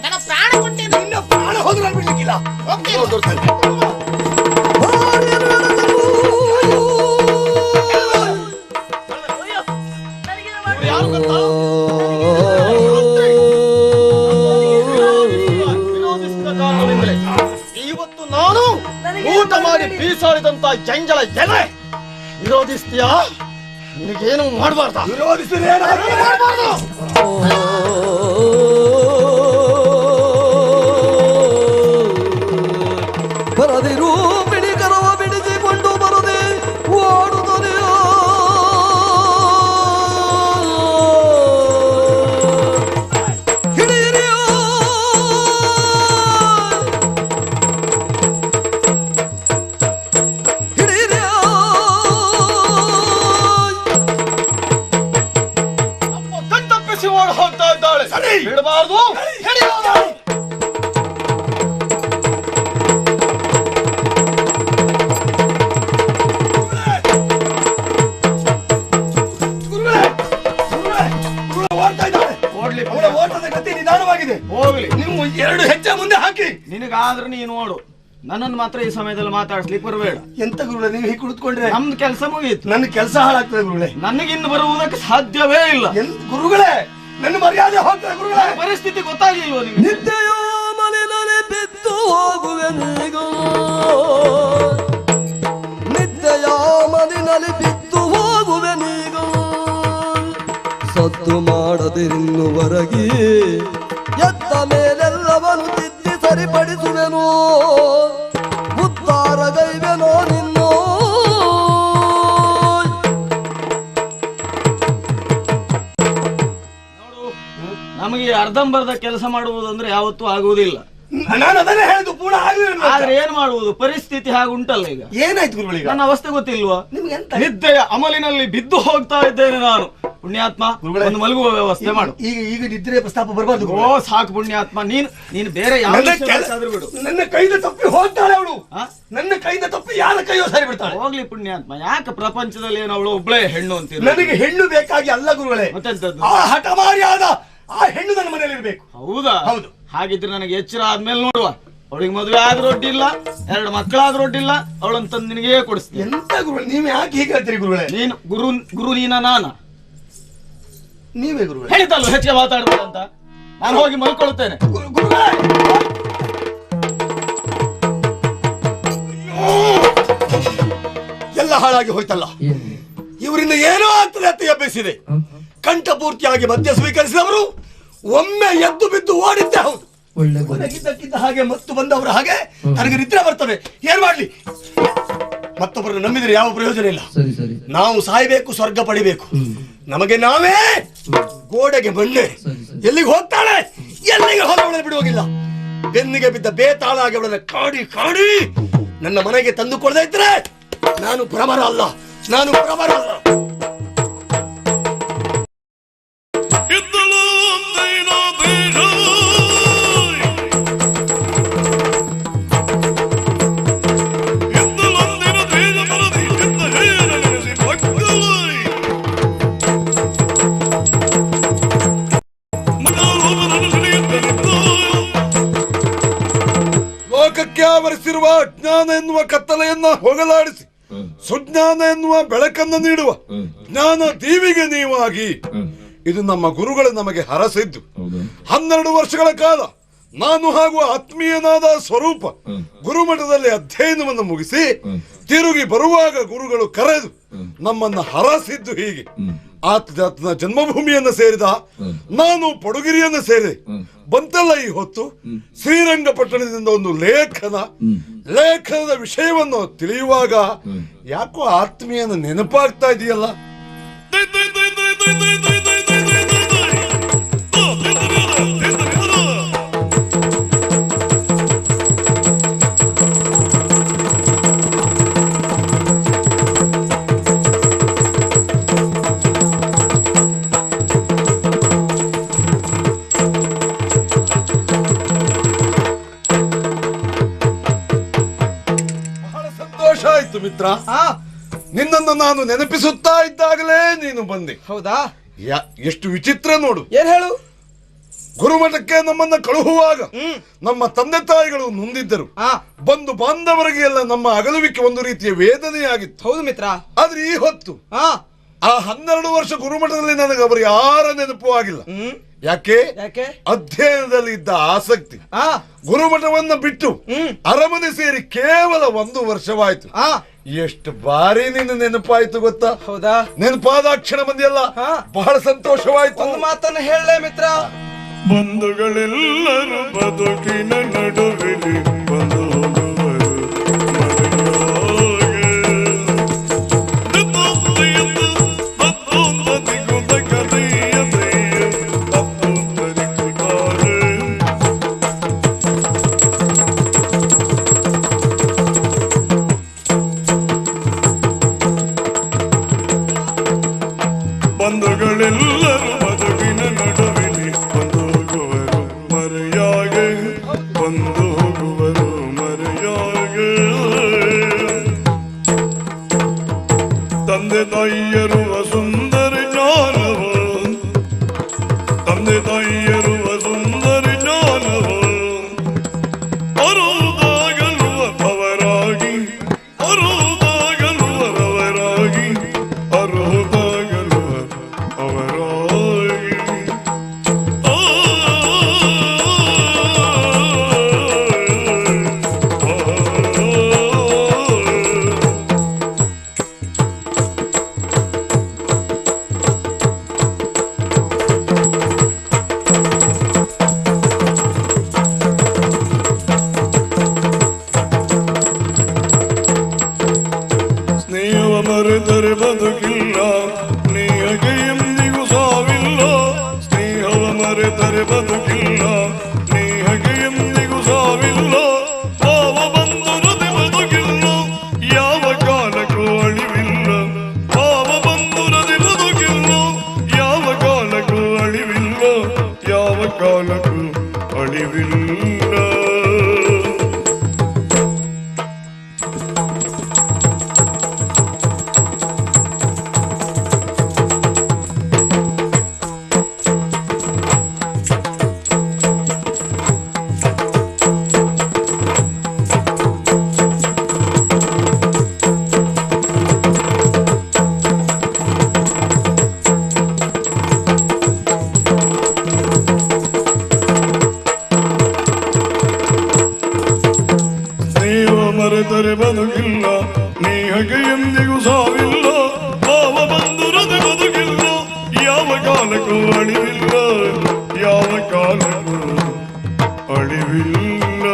ನನ್ನ ಪ್ರಾಣ ಕೊಟ್ಟೇನೆ. ನಿನ್ನ ಪ್ರಾಣ ಹೋದ್ರೆ ಬಿಡ್ಲಿಕ್ಕಿಲ್ಲ. ಇವತ್ತು ನಾನು ಊಟ ಮಾಡಿ ಬೀಸಾಡಿದಂತ ಜಂಜಲ ಎಲೆ ವಿರೋಧಿಸ್ತೀಯಾ? ನಿನಗೇನು ಮಾಡಬಾರ್ದ? ವಿರೋಧಿಸಿದ್ರೆ ಬರದಿರು ಬಿಡಿ ಕರವ ಬಿಡಿಸಿಕೊಂಡು ಬರದೆ ಓಡುತ್ತದೆಯೋ ಹಿಡಿಯಿರಿಯೋ ಹಿಡಿಯಿರಿಯೋ ಕಣ್ತಪ್ಪಿಸಿ ಓಡಿ ಹೋಗ್ತಾ ಇದ್ದಾಳೆ. ಬಿಡಬಾರ್ದು. ಹೋಗ್ಲಿ, ನೀವು ಎರಡು ಹೆಜ್ಜೆ ಮುಂದೆ ಹಾಕಿ. ನಿನಗಾದ್ರೆ ನೀನು ನೋಡು, ನನ್ನನ್ನು ಮಾತ್ರ ಈ ಸಮಯದಲ್ಲಿ ಮಾತಾಡ್ಸ್ಲಿಕ್ಕೆ ಬರಬೇಡ. ಎಂತ ಗುರುಗಳೇ, ನೀವು ಹೀಗೆ ಕುಳಿತುಕೊಂಡ್ರೆ ನಮ್ದು ಕೆಲಸ ಮುಗಿಯಿತು. ನನ್ನ ಕೆಲಸ ಹಾಳಾಗ್ತದೆ ಗುರುಗಳೇ. ನನಗಿನ್ನು ಬರುವುದಕ್ಕೆ ಸಾಧ್ಯವೇ ಇಲ್ಲ. ಗುರುಗಳೇ, ನನ್ನ ಮರ್ಯಾದೆ ಹೋಗ್ತದೆ ಗುರುಗಳೇ. ಪರಿಸ್ಥಿತಿ ಗೊತ್ತಾಗಿಲ್ವೋ ನಿಮ್ಗೆ? ನಿತ್ಯಯೋ ಮನೆಯಲ್ಲಿ ಬಿದ್ದು ಹೋಗುವೆನೀಗೋ, ನಿತ್ಯಯ ಮನೆಯಲ್ಲಿ ಬಿದ್ದು ಹೋಗುವೆನೀಗೋ, ಸತ್ತು ಮಾಡದಿರುವವರೆಗೆ ಎದ್ದ ಮೇಲೆಲ್ಲವನು ತಿದ್ದಿ ಸರಿಪಡಿಸುವೆನು, ಉದ್ಧಾರ ಗೈವೆನೋ ನಿನ್ನೋ. ನಮಗೆ ಅರ್ಧಂಬರ್ಧ ಕೆಲಸ ಮಾಡುವುದಂದ್ರೆ ಯಾವತ್ತೂ ಆಗುವುದಿಲ್ಲ. ನಾನು ಅದನ್ನೇ ಹೇಳುದು, ಪೂರ್ಣ ಆಗಲಿಲ್ಲ. ಆದ್ರೆ ಏನ್ ಮಾಡುವುದು, ಪರಿಸ್ಥಿತಿ ಹಾಗುಂಟಲ್ಲ ಈಗ. ಏನಾಯ್ತು ಗುರುಗಳಿಗೆ? ನನ್ನ ಅವಸ್ಥೆ ಗೊತ್ತಿಲ್ವಾ? ನಿದ್ದೆಯ ಅಮಲಿನಲ್ಲಿ ಬಿದ್ದು ಹೋಗ್ತಾ ಇದ್ದೇನೆ ನಾನು. ಪುಣ್ಯಾತ್ಮ, ಒಂದು ಮಲಗುವ ವ್ಯವಸ್ಥೆ ಮಾಡು. ಈಗ ನಿದ್ರೆ ಪ್ರಸ್ತಾಪ ಬರಬಾರ್ದು. ಓ ಸಾಕು ಪುಣ್ಯಾತ್ಮ, ನೀನು ಬೇರೆ ಯಾವ ಬಿಡು. ನನ್ನ ಕೈದ ತಪ್ಪಿ ಹೋಗ್ತಾಳೆ ಅವಳು. ನನ್ನ ಕೈದ ತಪ್ಪಿ ಯಾರ ಕೈಯೋ ಸರಿ ಬಿಡ್ತಾಳೆ. ಹೋಗ್ಲಿ ಪುಣ್ಯಾತ್ಮ, ಯಾಕೆ ಪ್ರಪಂಚದಲ್ಲಿ ಏನು ಅವಳು ಒಬ್ಳೇ ಹೆಣ್ಣು ಅಂತೀರ? ನನಗೆ ಹೆಣ್ಣು ಬೇಕಾಗಿ ಅಲ್ಲ ಗುರುಗಳೇ, ಮತ್ತೆಂತದ್ದು? ಆ ಹಠಮಾರಿಯಾದ ಆ ಹೆಣ್ಣು ನನ್ನ ಮನೆಯಲ್ಲಿ ಇರಬೇಕು. ಹೌದಾ? ಹೌದು. ಹಾಗಿದ್ರೆ ನನಗೆ ಎಚ್ಚರ ಆದ್ಮೇಲೆ ನೋಡುವ. ಅವಳಿಗೆ ಮದುವೆ ಆದ್ರೂ ಒಡ್ಡಿಲ್ಲ, 2 ಮಕ್ಕಳಾದ್ರೂ ಒಡ್ಡಿಲ್ಲ, ಅವಳನ್ನ ತಂದು ನಿನಗೇ ಕೊಡಿಸ್ತೀನಿ. ಎಂತ ಗುರುಗಳೇ, ನೀವು ಯಾಕೆ ಹೀಗೆ ಹೇಳ್ತೀರಿ ಗುರುಗಳೇ? ನೀನು ಗುರು ನೀನ ನಾನ ನೀವೇ ಗುರುಗಳೇ. ಹೇಳಿದ್ದಲ್ಲ ಹೆಚ್ಚಿಗೆ ಮಾತಾಡ್ಬೇಡ ಅಂತ. ನಾನು ಹೋಗಿ ಮಲ್ಕೊಳ್ತೇನೆ. ಎಲ್ಲ ಹಾಳಾಗಿ ಹೋಯ್ತಲ್ಲ. ಇವರಿಂದ ಏನೋ ಆಗ್ತದೆ ಅಂತ ಎಬ್ಬಿಸಿದೆ. ಕಂಠಪೂರ್ತಿಯಾಗಿ ಮದ್ಯ ಸ್ವೀಕರಿಸಿದವರು ಒಮ್ಮೆ ಎದ್ದು ಬಿದ್ದು ಓಡಿದ್ದೆ ಹೌದು. ಒಳಗಿದ್ದಕ್ಕಿದ್ದ ಹಾಗೆ ಮತ್ತು ಬಂದವರು ಹಾಗೆ ನನಗೆ ನಿದ್ರೆ ಬರ್ತದೆ. ಏನ್ ಮಾಡ್ಲಿ? ಮತ್ತೊಬ್ಬರನ್ನು ನಂಬಿದ್ರೆ ಯಾವ ಪ್ರಯೋಜನ ಇಲ್ಲ. ನಾವು ಸಾಯ್ಬೇಕು, ಸ್ವರ್ಗ ಪಡಿಬೇಕು. ನಮಗೆ ನಾವೇ ಗೋಡೆಗೆ ಬಂಡೆ. ಎಲ್ಲಿಗೆ ಹೋಗ್ತಾಳೆ, ಎಲ್ಲಿಗೆ ಹೋದವಳನ್ನು ಬಿಡುವಾಗಿಲ್ಲ. ಬೆನ್ನಿಗೆ ಬಿದ್ದ ಬೇತಾಳಾಗಿ ಅವಳನ್ನು ಕಾಡಿ ಕಾಡಿ ನನ್ನ ಮನೆಗೆ ತಂದುಕೊಳ್ಳದೆ ಇದ್ರೆ ನಾನು ಭ್ರಮರ ಅಲ್ಲ, ನಾನು ಭ್ರಮರ ಅಲ್ಲ. ಲೋಕಕ್ಕೆ ಆವರಿಸಿರುವ ಅಜ್ಞಾನ ಎನ್ನುವ ಕತ್ತಲೆಯನ್ನ ಹೋಗಲಾಡಿಸಿ ಸುಜ್ಞಾನ ಎನ್ನುವ ಬೆಳಕನ್ನು ನೀಡುವ ಜ್ಞಾನ ದೀವಿಗೆ ನೀವಾಗಿ ಇದು ನಮ್ಮ ಗುರುಗಳು ನಮಗೆ ಹರಸಿದ್ದು. 12 ವರ್ಷಗಳ ಕಾಲ ನಾನು ಹಾಗೂ ಆತ್ಮೀಯನಾದ ಸ್ವರೂಪ ಗುರುಮಠದಲ್ಲಿ ಅಧ್ಯಯನವನ್ನು ಮುಗಿಸಿ ತಿರುಗಿ ಬರುವಾಗ ಗುರುಗಳು ಕರೆದು ನಮ್ಮನ್ನ ಹರಸಿದ್ದು ಹೀಗೆ. ಆತನ ಜನ್ಮಭೂಮಿಯನ್ನು ಸೇರಿದ ನಾನು ಪಡುಗಿರಿಯನ್ನು ಸೇರಿದೆ. ಬಂತಲ್ಲ ಈ ಹೊತ್ತು ಶ್ರೀರಂಗಪಟ್ಟಣದಿಂದ ಒಂದು ಲೇಖನದ ವಿಷಯವನ್ನು ತಿಳಿಯುವಾಗ ಯಾಕೋ ಆತ್ಮೀಯನ ನೆನಪಾಗ್ತಾ ಇದೆಯಲ್ಲ. ಮಿತ್ರ, ನಿನ್ನನ್ನು ನಾನು ನೆನಪಿಸುತ್ತಾ ಇದ್ದಾಗಲೇ ನೀನು ಬಂದೆ. ಹೌದಾ? ಎಷ್ಟು ವಿಚಿತ್ರ ನೋಡು. ಏನ್ ಹೇಳು? ಗುರುಮಠಕ್ಕೆ ನಮ್ಮನ್ನ ಕಳುಹುವಾಗ ನಮ್ಮ ತಂದೆ ತಾಯಿಗಳು ನೊಂದಿದ್ದರು. ಬಂದು ಬಾಂಧವರಿಗೆ ಎಲ್ಲ ನಮ್ಮ ಅಗಲುವಿಕೆ ಒಂದು ರೀತಿಯ ವೇದನೆಯಾಗಿತ್ತು. ಹೌದು ಮಿತ್ರ. ಆದ್ರೆ ಈ ಹೊತ್ತು ಆ 12 ವರ್ಷ ಗುರುಮಠದಲ್ಲಿ ನನಗೆ ಅವರು ಯಾರ ನೆನಪು ಆಗಿಲ್ಲ. ಯಾಕೆ? ಅಧ್ಯಯನದಲ್ಲಿ ಇದ್ದ ಆಸಕ್ತಿ. ಗುರುಮಠವನ್ನ ಬಿಟ್ಟು ಅರಮನೆ ಸೇರಿ ಕೇವಲ 1 ವರ್ಷವಾಯ್ತು. ಎಷ್ಟು ಬಾರಿ ನಿನ್ನ ನೆನಪಾಯ್ತು ಗೊತ್ತಾ? ಹೌದಾ? ನೆನಪಾದ ಕ್ಷಣ ಬಂದಿಯಲ್ಲ, ಬಹಳ ಸಂತೋಷವಾಯ್ತು. ಒಂದು ಮಾತನ್ನು ಹೇಳಲೇ ಮಿತ್ರ. ಬಂಧುಗಳೆಲ್ಲರೂ ಬದುಕಿನ ನಡುವಿಲಿ ಬಂದು ಬಂಧುಗಳೆಲ್ಲರೂ ಬದುಕಿನ ನಡುವಿಲಿ ಬಂದು ಹೋಗುವರು ಮರೆಯಾಗೆ, ಬಂದು ಹೋಗುವರು ಮರೆಯಾಗೆ. ತಂದೆ ತಾಯಿಯರುವ ಸುಂದರ ಜ್ಞಾನವು, ತಂದೆ ತಾಯಿಯರುವ ಸುಂದರ ಜ್ಞಾನವು ಅರುದಾಗಲುವ ಅವರಾಗಿ, ಅರುದಾಗಲುವರವರಾಗಿ, ಅರುದಾಗಲುವ ಅವರಾಗಿ. ಸ್ನೇಹವ ಮರೆತರೆ ಬದುಕಿಲ್ಲ, ಸ್ನೇಹಕ್ಕೆ ಎಂದಿಗೂ ಸಾವಿಲ್ಲ. ಸ್ನೇಹವ ಮರೆತರೆ ಬದುಕಿಲ್ಲ, ಸ್ನೇಹಕ್ಕೆ ಎಂದಿಗೂ ಸಾವಿಲ್ಲ. ಭಾವ ಬಂಧುರದೆ ಬದುಕಿಲ್ಲ, ಯಾವ ಕಾಲಕ್ಕೂ ಅಳಿವಿಲ್ಲ. ಭಾವ ಬಂಧುರದೆ ಬದುಕಿಲ್ಲ, ಯಾವ ಕಾಲಕ್ಕೂ ಅಳಿವಿಲ್ಲ, ಯಾವ ಕಾಲಕ್ಕೂ ಅಳಿವಿಲ್ಲ. ಸಾವಿಲ್ಲ, ಭಾವ ಬಂದುರದೆ ಬದುಕಿಲ್ಲ, ಯಾವ ಕಾಲಕ್ಕೂ ಅಳಿವಿಲ್ಲ, ಯಾವ ಕಾಲಕ್ಕೂ ಅಳಿವಿಲ್ಲ.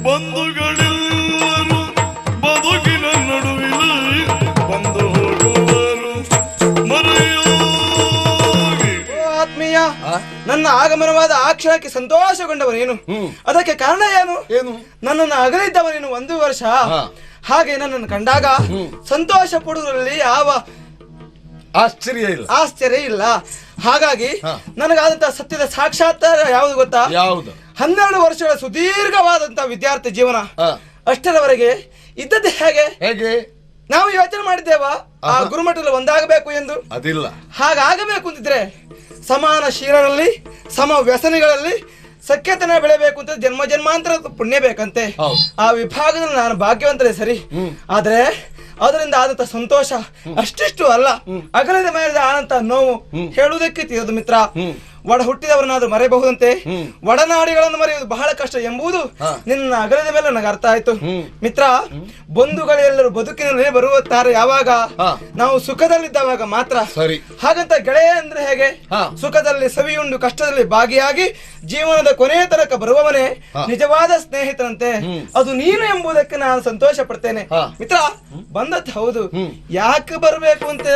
ಬಂಧುಗಳೆಲ್ಲರೂ ಬದುಕಿನ ನಡುವಿನಲ್ಲಿ ಬಂದು ಹೋಗುವರು ಮರೆಯಾಗಿ. ಆತ್ಮೀಯ, ನನ್ನ ಆಗಮನವಾದ ಆ ಕ್ಷಣಕ್ಕೆ ಸಂತೋಷಗೊಂಡವನೇನು? ಅದಕ್ಕೆ ಕಾರಣ ಏನು? ನನ್ನನ್ನು ಅಗಲಿದ್ದವನೇನು 1 ವರ್ಷ. ಹಾಗೆ ನನ್ನನ್ನು ಕಂಡಾಗ ಸಂತೋಷ ಪಡುವುದರಲ್ಲಿ ಯಾವ ಆಶ್ಚರ್ಯ ಇಲ್ಲ. ಹಾಗಾಗಿ ನನಗಾದಂತಹ ಸತ್ಯದ ಸಾಕ್ಷಾತ್ಕಾರ ಯಾವುದು ಗೊತ್ತಾ? 12 ವರ್ಷಗಳ ಸುದೀರ್ಘವಾದಂತಹ ವಿದ್ಯಾರ್ಥಿ ಜೀವನ. ಅಷ್ಟರವರೆಗೆ ಇದ್ದದ್ದು ಹೇಗೆ ನಾವು ಯೋಚನೆ ಮಾಡಿದ್ದೇವಾ ಆ ಗುರುಮಠದಲ್ಲಿ ಒಂದಾಗಬೇಕು ಎಂದು? ಅದಿಲ್ಲ. ಹಾಗಾಗಬೇಕು ಅಂತಿದ್ರೆ ಸಮಾನ ಶೀಲರಲ್ಲಿ ಸಮ ವ್ಯಸನಿಗಳಲ್ಲಿ ಸಖ್ಯತನ ಬೆಳೆಬೇಕು ಅಂತ ಜನ್ಮ ಜನ್ಮಾಂತರ ಪುಣ್ಯ ಬೇಕಂತೆ. ಆ ವಿಭಾಗದಲ್ಲಿ ನಾನು ಭಾಗ್ಯವಂತರೇ ಸರಿ, ಆದ್ರೆ ಅದರಿಂದ ಆದಂತ ಸಂತೋಷ ಅಷ್ಟಿಷ್ಟು ಅಲ್ಲ, ಅಗಲದ ಮೇಲೆ ಆದಂತ ನೋವು ಹೇಳುವುದಕ್ಕೆ ತೀರದು ಮಿತ್ರ. ಒಡ ಹುಟ್ಟಿದವರನ್ನಾದ್ರೂ ಮರೆಯಬಹುದಂತೆ, ಒಡನಾಡಿಗಳನ್ನು ಮರೆಯುವುದು ಬಹಳ ಕಷ್ಟ ಎಂಬುದು ನಿನ್ನ ಅಗಲದ ಮೇಲೆ ನನಗೆ ಅರ್ಥ ಆಯ್ತು ಮಿತ್ರ. ಬಂಧುಗಳೆಲ್ಲರೂ ಬದುಕಿನಲ್ಲಿ ಬರುತ್ತಾರೆ ಯಾವಾಗ? ನಾವು ಸುಖದಲ್ಲಿದ್ದವಾಗ ಮಾತ್ರ. ಹಾಗಂತ ಗೆಳೆಯ ಅಂದ್ರೆ ಹೇಗೆ? ಸುಖದಲ್ಲಿ ಸವಿಯುಂಡು ಕಷ್ಟದಲ್ಲಿ ಭಾಗಿಯಾಗಿ ಜೀವನದ ಕೊನೆಯ ತನಕ ಬರುವವನೇ ನಿಜವಾದ ಸ್ನೇಹಿತರಂತೆ. ಅದು ನೀನು ಎಂಬುದಕ್ಕೆ ನಾನು ಸಂತೋಷ ಪಡ್ತೇನೆ ಮಿತ್ರ. ಬಂದದ್ದು ಹೌದು, ಯಾಕೆ ಬರಬೇಕು ಅಂತ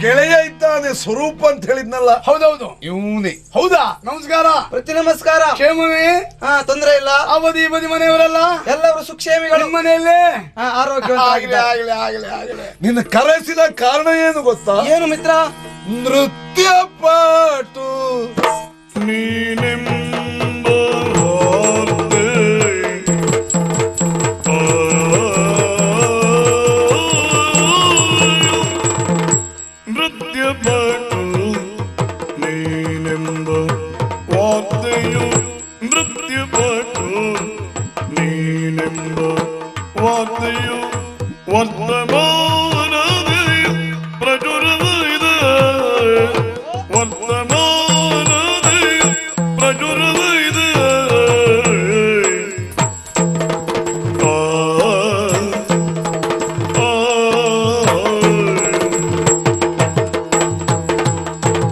ಗೆಳೆಯ ಇದ್ದಾನೆ ಸ್ವರೂಪ ಅಂತ ಹೇಳಿದ್ನಲ್ಲ. ಹೌದೌದು, ಇವನೇ. ಹೌದಾ? ನಮಸ್ಕಾರ. ಪ್ರತಿ ನಮಸ್ಕಾರ. ಕ್ಷೇಮವೇ? ತೊಂದರೆ ಇಲ್ಲ. ಅವಧಿ ಬದಿ ಮನೆಯವರೆಲ್ಲ ಎಲ್ಲರೂ ಸುಕ್ಷೇಮಿಗಳು. ಮನೆಯಲ್ಲೇ ಆರೋಗ್ಯ. ನಿನ್ನ ಕರೆಸಿದ ಕಾರಣ ಏನು ಗೊತ್ತಾ? ಏನು ಮಿತ್ರ? ನೃತ್ಯ ಪಾಟು ನೀನೆಂಬ ನೃತ್ಯ ಪಾಟು, ನೀನೆಂಬ ವಾರ್ತೆಯು ನೃತ್ಯ ಪಾಟು, ನೀನೆಂಬ ವಾರ್ತೆಯು ವರ್ತಮಾನದ ಪ್ರಚುರದ ಇದೆ, ವರ್ತಮಾನದ ಪ್ರಚುರದ ಇದೆ.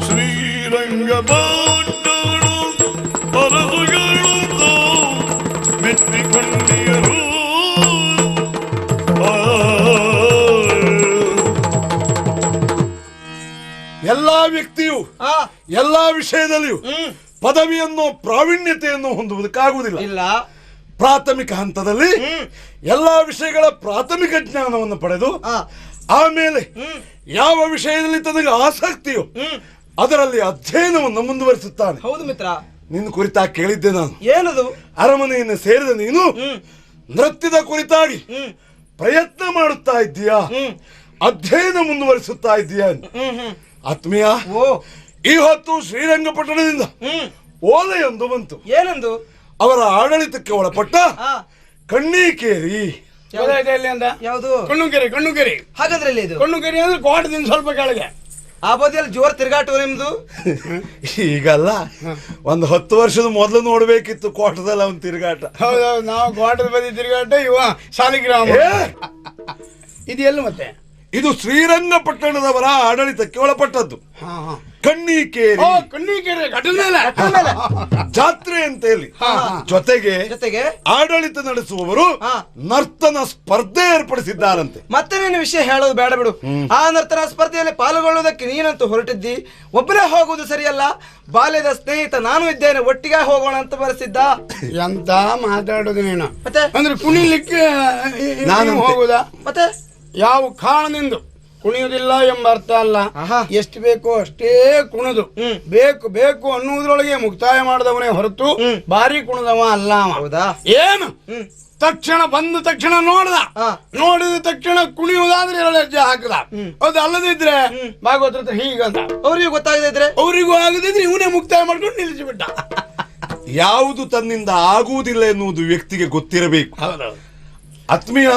ಶ್ರೀರಂಗ ಪಾಟಗಳು ಪರದುಗಳು ಮೆಟ್ಟಿಕೊಂಡಿಯರು. ಎಲ್ಲಾ ವ್ಯಕ್ತಿಯು ಎಲ್ಲಾ ವಿಷಯದಲ್ಲಿಯೂ ಪದವಿಯನ್ನು ಪ್ರಾವೀಣ್ಯತೆಯನ್ನು ಹೊಂದುವುದಕ್ಕಾಗುವುದಿಲ್ಲ. ಇಲ್ಲ. ಪ್ರಾಥಮಿಕ ಹಂತದಲ್ಲಿ ಎಲ್ಲಾ ವಿಷಯಗಳ ಪ್ರಾಥಮಿಕ ಜ್ಞಾನವನ್ನು ಪಡೆದು ಆಮೇಲೆ ಯಾವ ವಿಷಯದಲ್ಲಿ ತನಗೆ ಆಸಕ್ತಿಯು ಅದರಲ್ಲಿ ಅಧ್ಯಯನವನ್ನು ಮುಂದುವರಿಸುತ್ತಾನೆ. ಹೌದು ಮಿತ್ರ. ನಿನ್ನ ಕುರಿತಾಗಿ ಕೇಳಿದ್ದೆ ನಾನು. ಏನದು? ಅರಮನೆಯನ್ನು ಸೇರಿದ ನೀನು ನೃತ್ಯದ ಕುರಿತಾಗಿ ಪ್ರಯತ್ನ ಮಾಡುತ್ತಾ ಇದ್ದೀಯಾ, ಅಧ್ಯಯನ ಮುಂದುವರಿಸುತ್ತಾ ಇದ್ದೀಯಾ? ಆತ್ಮೀಯ, ಈ ಹೊತ್ತು ಶ್ರೀರಂಗಪಟ್ಟಣದಿಂದ ಓಲೆಯೊಂದು ಬಂತು. ಏನಂದು? ಅವರ ಆಡಳಿತಕ್ಕೆ ಒಳಪಟ್ಟ ಕಣ್ಣೀಕೇರಿ. ಯಾವುದು? ಕಣ್ಣುಕೆರೆ. ಹಾಗಾದ್ರೆ ಇಲ್ಲಿ ಇದು ಕಣ್ಣುಕೆರೆ ಅಂದ್ರೆ ಕೋಟದಿಂದ ಸ್ವಲ್ಪ ಕೆಳಗೆ. ಆ ಬದಿಯಲ್ಲಿ ಜೋರ್ ತಿರುಗಾಟು ನಿಮ್ದು? ಈಗಲ್ಲ, ಒಂದು 10 ವರ್ಷದ ಮೊದಲು ನೋಡ್ಬೇಕಿತ್ತು ಕೋಟದಲ್ಲಿ ಅವನ್ ತಿರುಗಾಟ. ಹೌದೌದು, ನಾವು ಕೋಟದ ಬದಿ ತಿರುಗಾಟ. ಇವ ಸಾಲಿಗ್ರಾಮ ಇದೆಲ್ಲ. ಮತ್ತೆ ಇದು ಶ್ರೀರಂಗಪಟ್ಟಣದವರ ಆಡಳಿತಕ್ಕೆ ಒಳಪಟ್ಟದ್ದು. ಕಣ್ಣೀಕೇರಿ ಜಾತ್ರೆ ಅಂತ ಹೇಳಿ ಜೊತೆಗೆ ಆಡಳಿತ ನಡೆಸುವವರು ನರ್ತನ ಸ್ಪರ್ಧೆ ಏರ್ಪಡಿಸಿದ್ದಾರಂತೆ. ಮತ್ತೆ ನೀನು ವಿಷಯ ಹೇಳೋದು ಬೇಡ ಬಿಡು. ಆ ನರ್ತನ ಸ್ಪರ್ಧೆಯಲ್ಲಿ ಪಾಲ್ಗೊಳ್ಳುವುದಕ್ಕೆ ನೀನಂತೂ ಹೊರಟಿದ್ದಿ. ಒಬ್ಬರೇ ಹೋಗುವುದು ಸರಿಯಲ್ಲ. ಬಾಲ್ಯದ ಸ್ನೇಹಿತ ನಾನು ಇದ್ದೇನೆ, ಒಟ್ಟಿಗೆ ಹೋಗೋಣ ಅಂತ ಬರೆಸಿದ್ದ. ಎಂತ ಮಾತಾಡೋದು ನೀನು? ಅಂದ್ರೆ ಕುಣಿಲಿಕ್ಕೆ ನಾನು ಹೋಗುದಾ? ಮತ್ತೆ ಯಾವ ಕಾರಣದಿಂದ ಕುಣಿಯುವುದಿಲ್ಲ ಎಂಬ ಅರ್ಥ ಅಲ್ಲ. ಎಷ್ಟು ಬೇಕೋ ಅಷ್ಟೇ ಕುಣಿದು ಬೇಕು ಬೇಕು ಅನ್ನುವುದ್ರೊಳಗೆ ಮುಕ್ತಾಯ ಮಾಡಿದವನೇ ಹೊರತು ಭಾರಿ ಕುಣಿದವ ಅಲ್ಲ. ಹೌದಾ? ಏನು ತಕ್ಷಣ ಬಂದ ತಕ್ಷಣ ನೋಡಿದ ತಕ್ಷಣ ಕುಣಿಯುವುದಾದ್ರೆ 2 ಹೆಜ್ಜೆ ಹಾಕದ. ಅದು ಅಲ್ಲದಿದ್ರೆ ಭಾಗವತ ಹೀಗಂದ. ಅವ್ರಿಗೂ ಗೊತ್ತಾಗದಿದ್ರೆ ಅವರಿಗೂ ಆಗದಿದ್ರೆ ಇವನೇ ಮುಕ್ತಾಯ ಮಾಡ್ಕೊಂಡು ನಿಲ್ಲಿಸಿಬಿಟ್ಟ. ಯಾವುದು ತನ್ನಿಂದ ಆಗುವುದಿಲ್ಲ ಎನ್ನುವುದು ವ್ಯಕ್ತಿಗೆ ಗೊತ್ತಿರಬೇಕು. ಆತ್ಮೀಯ,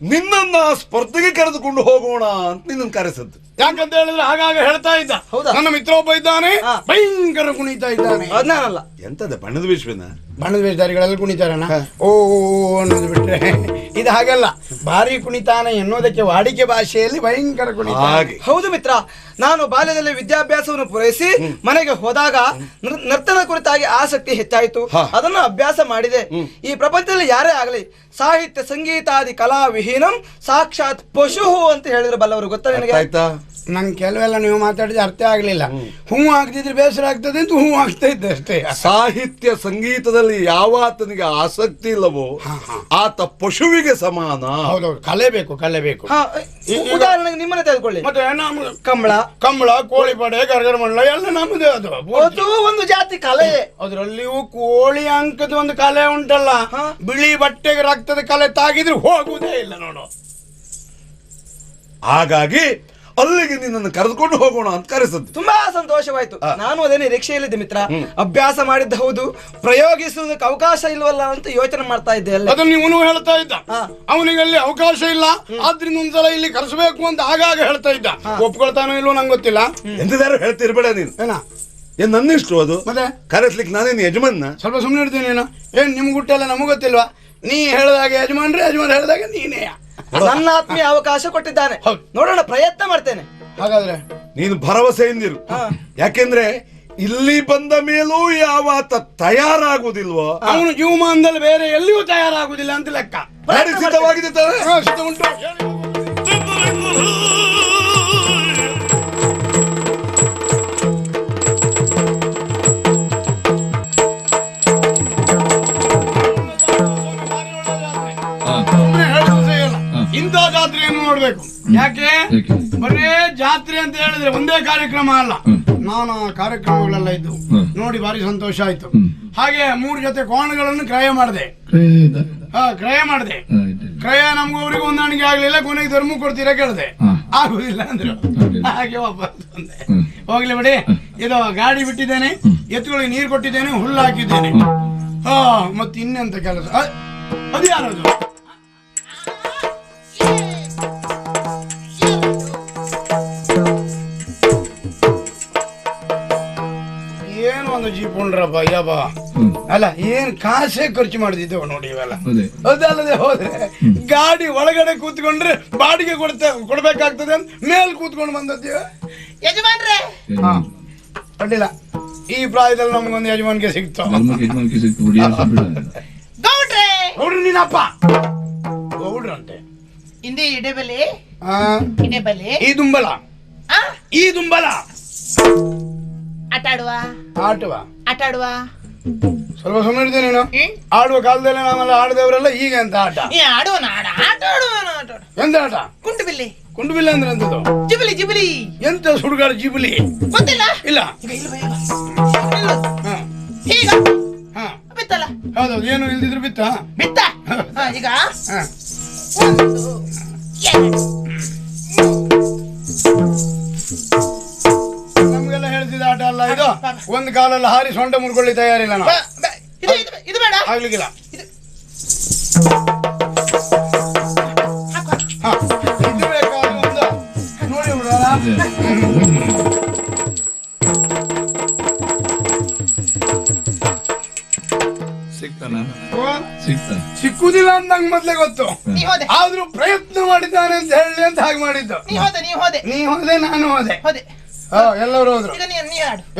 ನಿನ್ನನ್ನ ಸ್ಪರ್ಧೆಗೆ ಕರೆದುಕೊಂಡು ಹೋಗೋಣ ಅಂತ ನಿನ್ನನ್ನು ಕರೆಸದ್ದು. ಯಾಕಂತ ಹೇಳಿದ್ರೆ ಆಗಾಗ ಹೇಳ್ತಾ ಇದ್ದ, ನನ್ನ ಮಿತ್ರ ಒಬ್ಬ ಇದ್ದಾನೆ, ಭಯಂಕರ ಕುಣಿತಾ ಇದ್ದಾನೆ. ಅದನ್ನಲ್ಲ ಎಂತದ ಬಣ್ಣದ ವಿಶ್ವನ ಬಣ್ಣದ ವೇಷಧಾರಿಗಳೆಲ್ಲ ಕುಣಿತಾರಣ, ಓ ಅನ್ನೋದು ಬಿಟ್ರೆ ಇದು ಹಾಗಲ್ಲ, ಭಾರಿ ಕುಣಿತಾನೆ ಎನ್ನುವುದಕ್ಕೆ ವಾಡಿಕೆ ಭಾಷೆಯಲ್ಲಿ ಭಯಂಕರ ಕುಣಿತ. ಹೌದು ಮಿತ್ರ, ನಾನು ಬಾಲ್ಯದಲ್ಲಿ ವಿದ್ಯಾಭ್ಯಾಸವನ್ನು ಪೂರೈಸಿ ಮನೆಗೆ ಹೋದಾಗ ನರ್ತನ ಕುರಿತಾಗಿ ಆಸಕ್ತಿ ಹೆಚ್ಚಾಯಿತು. ಅದನ್ನು ಅಭ್ಯಾಸ ಮಾಡಿದೆ. ಈ ಪ್ರಪಂಚದಲ್ಲಿ ಯಾರೇ ಆಗಲಿ ಸಾಹಿತ್ಯ ಸಂಗೀತಾದಿ ಕಲಾ ವಿಹೀನಂ ಸಾಕ್ಷಾತ್ ಪಶು ಅಂತ ಹೇಳಿದ್ರೆ ಬಲ್ಲವರು. ಗೊತ್ತಾ ನಿನಗೆ? ನಂಗೆ ಕೆಲವೆಲ್ಲ ನೀವು ಮಾತಾಡಿದ ಅರ್ಥ ಆಗ್ಲಿಲ್ಲ. ಹೂ ಆಗ್ತಿದ್ರೆ ಬೇಸರ ಆಗ್ತದೆ ಅಂತ ಹೂ ಆಗ್ತಾ ಇದ್ದೆ ಅಷ್ಟೇ. ಸಾಹಿತ್ಯ ಸಂಗೀತದಲ್ಲಿ ಯಾವಾತನಿಗೆ ಆಸಕ್ತಿ ಇಲ್ಲವೋ ಆತ ಪಶುವಿಗೆ ಸಮಾನ. ಹೌದೌದು, ಕಲೆಬೇಕು ಕಲೆಬೇಕು. ಉದಾಹರಣೆಗೆ ನಿಮ್ಮನ್ನ ತೆಗೆದುಕೊಳ್ಳಿ, ಮತ್ತೆ ಕಂಬಳ ಕೋಳಿಪಡೆ ಗರ್ಗರ ಮಂಡಲ ಎಲ್ಲ ನಮ್ಮದೇ. ಅದು ಒಂದು ಜಾತಿ ಕಲೆ. ಅದರಲ್ಲಿಯೂ ಕೋಳಿ ಅಂಕದ ಒಂದು ಕಲೆ ಉಂಟಲ್ಲ, ಬಿಳಿ ಬಟ್ಟೆಗೆ ರಕ್ತದ ಕಲೆ ತಾಗಿದ್ರೆ ಹೋಗುವುದೇ ಇಲ್ಲ ನೋಡು. ಹಾಗಾಗಿ ಅಲ್ಲಿಗೆ ನಿನ್ನನ್ನು ಕರೆದುಕೊಂಡು ಹೋಗೋಣ ಅಂತ ಕರೆಸದ್ದು. ತುಂಬಾ ಸಂತೋಷವಾಯ್ತು. ನಾನು ಅದೇ ನಿರೀಕ್ಷೆಯಲ್ಲಿದ್ದೆ ಮಿತ್ರ. ಅಭ್ಯಾಸ ಮಾಡಿದ್ದ ಹೌದು, ಪ್ರಯೋಗಿಸುವುದಕ್ಕೆ ಅವಕಾಶ ಇಲ್ವಲ್ಲ ಅಂತ ಯೋಚನೆ ಮಾಡ್ತಾ ಇದ್ದೆ. ಅದನ್ನು ಇವನು ಹೇಳ್ತಾ ಇದ್ದ, ಅವನಿಗೆ ಅಲ್ಲಿ ಅವಕಾಶ ಇಲ್ಲ, ಆದ್ರಿಂದ ಒಂದ್ಸಲ ಇಲ್ಲಿ ಕರೆಸಬೇಕು ಅಂತ ಆಗಾಗ ಹೇಳ್ತಾ ಇದ್ದ. ಒಪ್ಕೊಳ್ತಾನೋ ಇಲ್ವೋ ನಂಗೆ ಗೊತ್ತಿಲ್ಲ. ಎಂತಾರು ಹೇಳ್ತಿರ್ಬೇಡ ನೀನು. ಏನ್ ನನ್ನಿಷ್ಟು ಅದು ಮತ್ತೆ ಕರೆಸ್ಲಿಕ್ಕೆ ನಾನೇನು ಯಜಮಾನ? ಸ್ವಲ್ಪ ಸುಮ್ಮನೆ ಇರ್ತೀನಿ ನೀನು. ಏನ್ ನಿಮ್ಗೆ ಹುಟ್ಟೆಲ್ಲ ನಮಗ್ ಗೊತ್ತಿಲ್ವಾ? ನೀ ಹೇಳಿದಾಗ ಯಜಮಾನ್ರೆ, ಯಜಮಾನ್ ಹೇಳಿದಾಗ ನೀನೇ. ನನ್ನ ಆತ್ಮೀಯ ಅವಕಾಶ ಕೊಟ್ಟಿದ್ದಾನೆ, ನೋಡೋಣ, ಪ್ರಯತ್ನ ಮಾಡ್ತೇನೆ. ಹಾಗಾದ್ರೆ ನೀನು ಭರವಸೆಯಿಂದಿರು. ಯಾಕೆಂದ್ರೆ ಇಲ್ಲಿ ಬಂದ ಮೇಲೂ ಯಾವಾತ ತಯಾರಾಗುವುದಿಲ್ವೋ ಅವನು ಜೀವಮಾನದಲ್ಲಿ ಬೇರೆ ಎಲ್ಲಿಯೂ ತಯಾರಾಗುವುದಿಲ್ಲ ಅಂತ ಲೆಕ್ಕ. ಸಿದ್ಧವಾಗಿದೆ ಉಂಟು. ಇಂಥ ಜಾತ್ರೆಯನ್ನು ನೋಡ್ಬೇಕು. ಯಾಕೆ ಬರೇ ಜಾತ್ರೆ ಅಂತ ಹೇಳಿದ್ರೆ ಒಂದೇ ಕಾರ್ಯಕ್ರಮ ಅಲ್ಲ, ನಾನು ಆ ಕಾರ್ಯಕ್ರಮಗಳೆಲ್ಲ ಇದ್ದು ನೋಡಿ ಭಾರಿ ಸಂತೋಷ ಆಯ್ತು. ಹಾಗೆ 3 ಜೊತೆ ಕೋಣಗಳನ್ನು ಕ್ರಯ ಮಾಡಿದೆ. ಕ್ರಯ ನಮ್ಗೂ ಅವ್ರಿಗೆ ಹೊಂದಾಣಿಕೆ ಆಗ್ಲಿಲ್ಲ. ಕೊನೆಗೆ ಧರ್ಮ ಕೊಡ್ತೀರಾ ಕೇಳಿದೆ, ಆಗುದಿಲ್ಲ ಅಂದ್ರು. ಹಾಗೆ ವಾಪಸ್ ಬಂದೆ. ಹೋಗ್ಲಿ ಬಿಡಿ, ಇದು ಗಾಡಿ ಬಿಟ್ಟಿದ್ದೇನೆ, ಎತ್ತುಗಳಿಗೆ ನೀರು ಕೊಟ್ಟಿದ್ದೇನೆ, ಹುಲ್ಲು ಹಾಕಿದ್ದೇನೆ. ಮತ್ತೆ ಇನ್ನೆಂತ ಕೆಲಸ? ಅದು ಯಾರದು? ಏನು ಒಂದು ಜೀಪ್ ಉಂಡ್ರಪ್ಪ ಯಬ್ಬ. ಅಲ್ಲ, ಏನ್ ಕಾಸೇ ಖರ್ಚು ಮಾಡಿದ್ದೇವೆ ನೋಡಿ ಇವೆಲ್ಲ. ಅದಲ್ಲದೆ ಹೋದ್ರೆ ಗಾಡಿ ಒಳಗಡೆ ಕೂತ್ಕೊಂಡ್ರೆ ಬಾಡಿಗೆ ಕೊಡ್ಬೇಕಾಗ್ತದೆ ಅಂತ ಮೇಲ್ ಕೂತ್ಕೊಂಡು ಬಂದದ್ದೇವೆ. ಯಜಮಾನ್ರೆ, ಅಡ್ಡಿಲ್ಲ, ಈ ಪ್ರಾಯದಲ್ಲಿ ನಮ್ಗೊಂದು ಯಜಮಾನಿಗೆ ಸಿಕ್ತು. ಗೌಡ್ರು ನೀನಪ್ಪ ಗೌಡ್ರು ಅಂತೆ. ಹಿಂದೆ ಇಡೆಬಲೆ ಈ ದುಂಬಲ ಆಟಾಡುವ ಸ್ವಲ್ಪ ಸುಮ್ಮನೆ ಇರ್ತೇನೆ ನೀನು. ಆಡುವ ಕಾಲದಲ್ಲಿ ನಾವೆಲ್ಲ ಆಡದವರೆಲ್ಲ ಈಗ ಅಂತ ಆಟ. ಎಂತ ಆಟ? ಕುಂಟು ಬಿಲ್ಲೆ ಅಂದ್ರೆ ಎಂತದ್ದು? ಜಿಬಲಿ ಎಂತ ಸುಡುಗಾಡ ಜಿಬಲಿ? ಗೊತ್ತಿಲ್ಲ. ಇಲ್ಲ. ಬಿತ್ತಲ್ಲ. ಹೌದೌದು, ಏನು ಇಲ್ದಿದ್ರು ಬಿತ್ತ. ಈಗ ನಮ್ಗೆಲ್ಲ ಹೇಳ್ತಿದ್ದ ಆಟ ಅಲ್ಲ ಇದು. ಒಂದು ಕಾಲಲ್ಲಿ ಹಾರಿ ಸೊಂಟ ಮುರ್ಕೊಳ್ಳಿ ತಯಾರಿಲ್ಲ ನಾವು. ಇದು ಬೇಡ, ಆಗ್ಲಿಕ್ಕಿಲ್ಲ. ಇದು ಬೇಕಾದ್ರೆ ಒಂದು ನೋಡಿ ಬಿಡೋಣ. ಸಿಕ್ಕುದಿಲ್ಲ ಅಂತ ನಂಗೆ ಮೊದ್ಲೇ ಗೊತ್ತು, ಆದ್ರೂ ಪ್ರಯತ್ನ ಮಾಡಿದ್ದಾನೆ ಅಂತ ಹೇಳಿ ಅಂತ ಹಾಗೆ ಮಾಡಿದ್ದು. ನೀ ಹೋದೆ, ನಾನು ಹೋದೆ, ಎಲ್ಲರೂ ಹೋದ್ರು.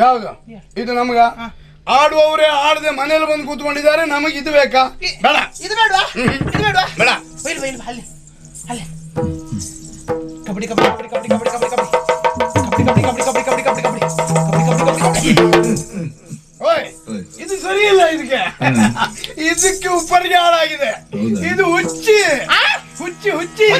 ಯಾವ್ದು ಇದು? ನಮ್ಗ ಆಡುವವರೇ ಆಡದೆ ಮನೇಲಿ ಬಂದು ಕೂತ್ಕೊಂಡಿದ್ದಾರೆ. ನಮಗೆ ಇದು ಬೇಕಾ? ಬೇಡ. ಇದು ಬೇಡವಾ? ಬೇಡ. ಕಬಡ್ಡಿ ಕಬಡ್ಡಿ ಕಬಡ್ಡಿ ಕಬಡ್ಡಿ ಕಬಡ್ಡಿ ಕಬಡ್ಡಿ ಕಬಡ್ಡಿ ಕಬಡ್ಡಿ ಕಬಡ್ಡಿ ಕಬಡ್ಡಿ ಕಬಡ್ಡಿ ಕಬಡ್ಡಿ ಕಬಡ್ಡಿ ಕಬಡ್ಡಿ. ಓಯ್, ಇದು ಸರಿ ಇಲ್ಲ. ಇದಕ್ಕೆ ಉಪ್ಪರಿಗೆ ಹಾಳಾಗಿದೆ. ಇದು ಹುಚ್ಚಿ ಹುಚ್ಚಿ ಹುಚ್ಚಿ.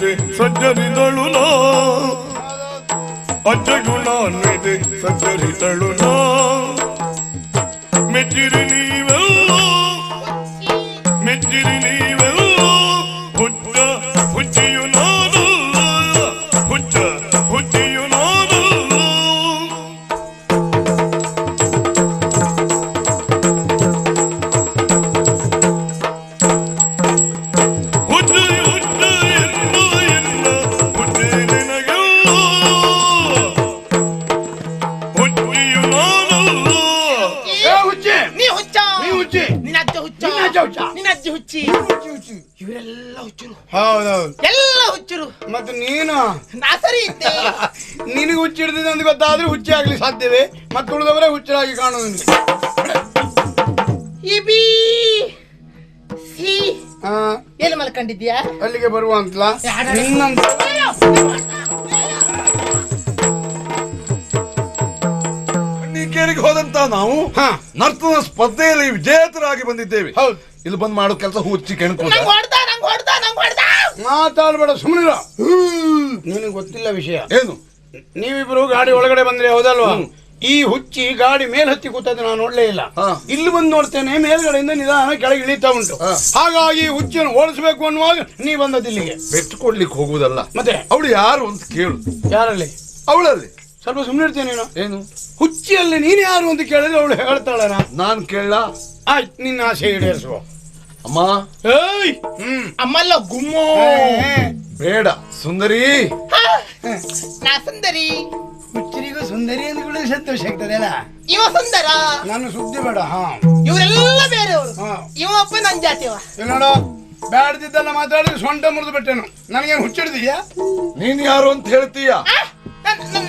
ನಾನಿದೆ ಸಜ್ಜರಿದಳು ನಾ ಅಜ್ಜಗೂ ನಾನಿದೆ ಸಜ್ಜರಿದಳು ನಾ ಮೆಚ್ಚಿರಿ ನೀವೆಲ್ಲ ಮೆಚ್ಚಿರಿ ನೀವೆಲ್ಲ ಹುಚ್ಚ ಹುಚ್ಚಿಯು ನಾನಲ್ಲ ಹುಚ್ಚ ಹುಚ್ಚಿಯು ನಾನಲ್ಲ ಇವರೆಲ್ಲ ಹುಚ್ಚರು, ಹೌದೌದು, ಎಲ್ಲ ಹುಚ್ಚರು. ಮತ್ತೆ ನೀನು ನಾ ಸರಿ ಇದ್ದೆ. ನಿನಗೆ ಹುಚ್ಚಿಡ್ದಿದೆ ಅಂತ ಗೊತ್ತಾದ್ರೆ ಹುಚ್ಚಿ ಆಗ್ಲಿ ಸಾಧ್ಯವೇ? ಮತ್ತೆ ಉಳಿದವರೇ ಹುಚ್ಚರಾಗಿ ಕಾಣೋದು ನಿನಗೆ. ಇಬಿ ಸಿ ಎಲ್ಲಿ ಮಲ್ಕೊಂಡಿದ್ಯಾ? ಅಲ್ಲಿಗೆ ಬರುವ ಅಂತಲ ನಿನ್ನಂತ ಕೇರಿಗೆ ಹೋದಂತ ನಾವು ನರ್ತನ ಸ್ಪರ್ಧೆಯಲ್ಲಿ ವಿಜೇತರಾಗಿ ಬಂದಿದ್ದೇವೆ. ಹೌದು, ಇಲ್ಲಿ ಬಂದ್ ಮಾಡೋ ಕೆಲಸ ಹುಚ್ಚಿ ಕೆಣಕೊಂಡು ಮಾತಾಡ್ಬೇಡ, ಸುಮ್ಮನಿರ. ನಿನಗೆ ಗೊತ್ತಿಲ್ಲ ವಿಷಯ ಏನು? ನೀವಿಬ್ರು ಗಾಡಿ ಒಳಗಡೆ ಬಂದ್ರೆ ಹೌದಲ್ವಾ? ಈ ಹುಚ್ಚಿ ಗಾಡಿ ಮೇಲ್ ಹತ್ತಿ ಕೂತದ್ದು ನಾನು ನೋಡ್ಲೇ ಇಲ್ಲ. ಇಲ್ಲಿ ಬಂದು ನೋಡ್ತೇನೆ ಮೇಲ್ಗಡೆಯಿಂದ ನಿಧಾನ ಕೆಳಗೆ ಇಳಿತಾ ಉಂಟು. ಹಾಗಾಗಿ ಹುಚ್ಚಿಯನ್ನು ಓಡಿಸ್ಬೇಕು ಅನ್ನುವಾಗ ನೀ ಬಂದದ್ದು ಇಲ್ಲಿಗೆ. ಬೆಟ್ಟು ಕೊಡ್ಲಿಕ್ಕೆ ಹೋಗುವುದಲ್ಲ, ಮತ್ತೆ ಅವಳು ಯಾರು ಅಂತ ಕೇಳು. ಯಾರಲ್ಲಿ? ಅವಳಲ್ಲಿ. ಸ್ವಲ್ಪ ಸುಮ್ಮನೆ ಇರ್ತೇನೆ ನೀನು. ಏನು ಹುಚ್ಚಿಯಲ್ಲಿ ನೀನು ಯಾರು ಅಂತ ಕೇಳಿದ್ರೆ ಅವಳು ಹೇಳ್ತಾಳ. ನಾನು ಕೇಳ. ಆಯ್ತು, ನಿನ್ನ ಆಸೆ ಈಡೇರಿಸುವ. ಅಮ್ಮ. ಏಯ್ ಅಮ್ಮಲ್ಲ ಗುಮ್ಮೋ. ಬೇಡ ಸುಂದರಿ. ನಾ ಸುಂದರಿ. ಹುಚ್ಚರಿಗೂ ಸುಂದರಿ ಅಂದ್ಕೊಳ್ಳಿ ಸಂತೋಷ ಆಗ್ತದೆ ಅಲ್ಲ. ಇವ ಸುಂದರ, ನಾನು ಸುದ್ದಿ ಬೇಡ. ಇವರೆಲ್ಲ ಬೇರೆಯವರು. ಇವ ಒಬ್ಬ ನನ್ ಜಾತಿಯವ. ನೋಡ, ಬ್ಯಾಡ್ದಿದ್ದೆಲ್ಲ ಮಾತಾಡಿದ್ರೆ ಸೊಂಟ ಮುರಿದು ಬಿಟ್ಟೆನು. ನನಗೇನು ಹುಚ್ಚಿಡ್ದೀಯಾ? ನೀನ್ ಯಾರು ಅಂತ ಹೇಳ್ತೀಯ?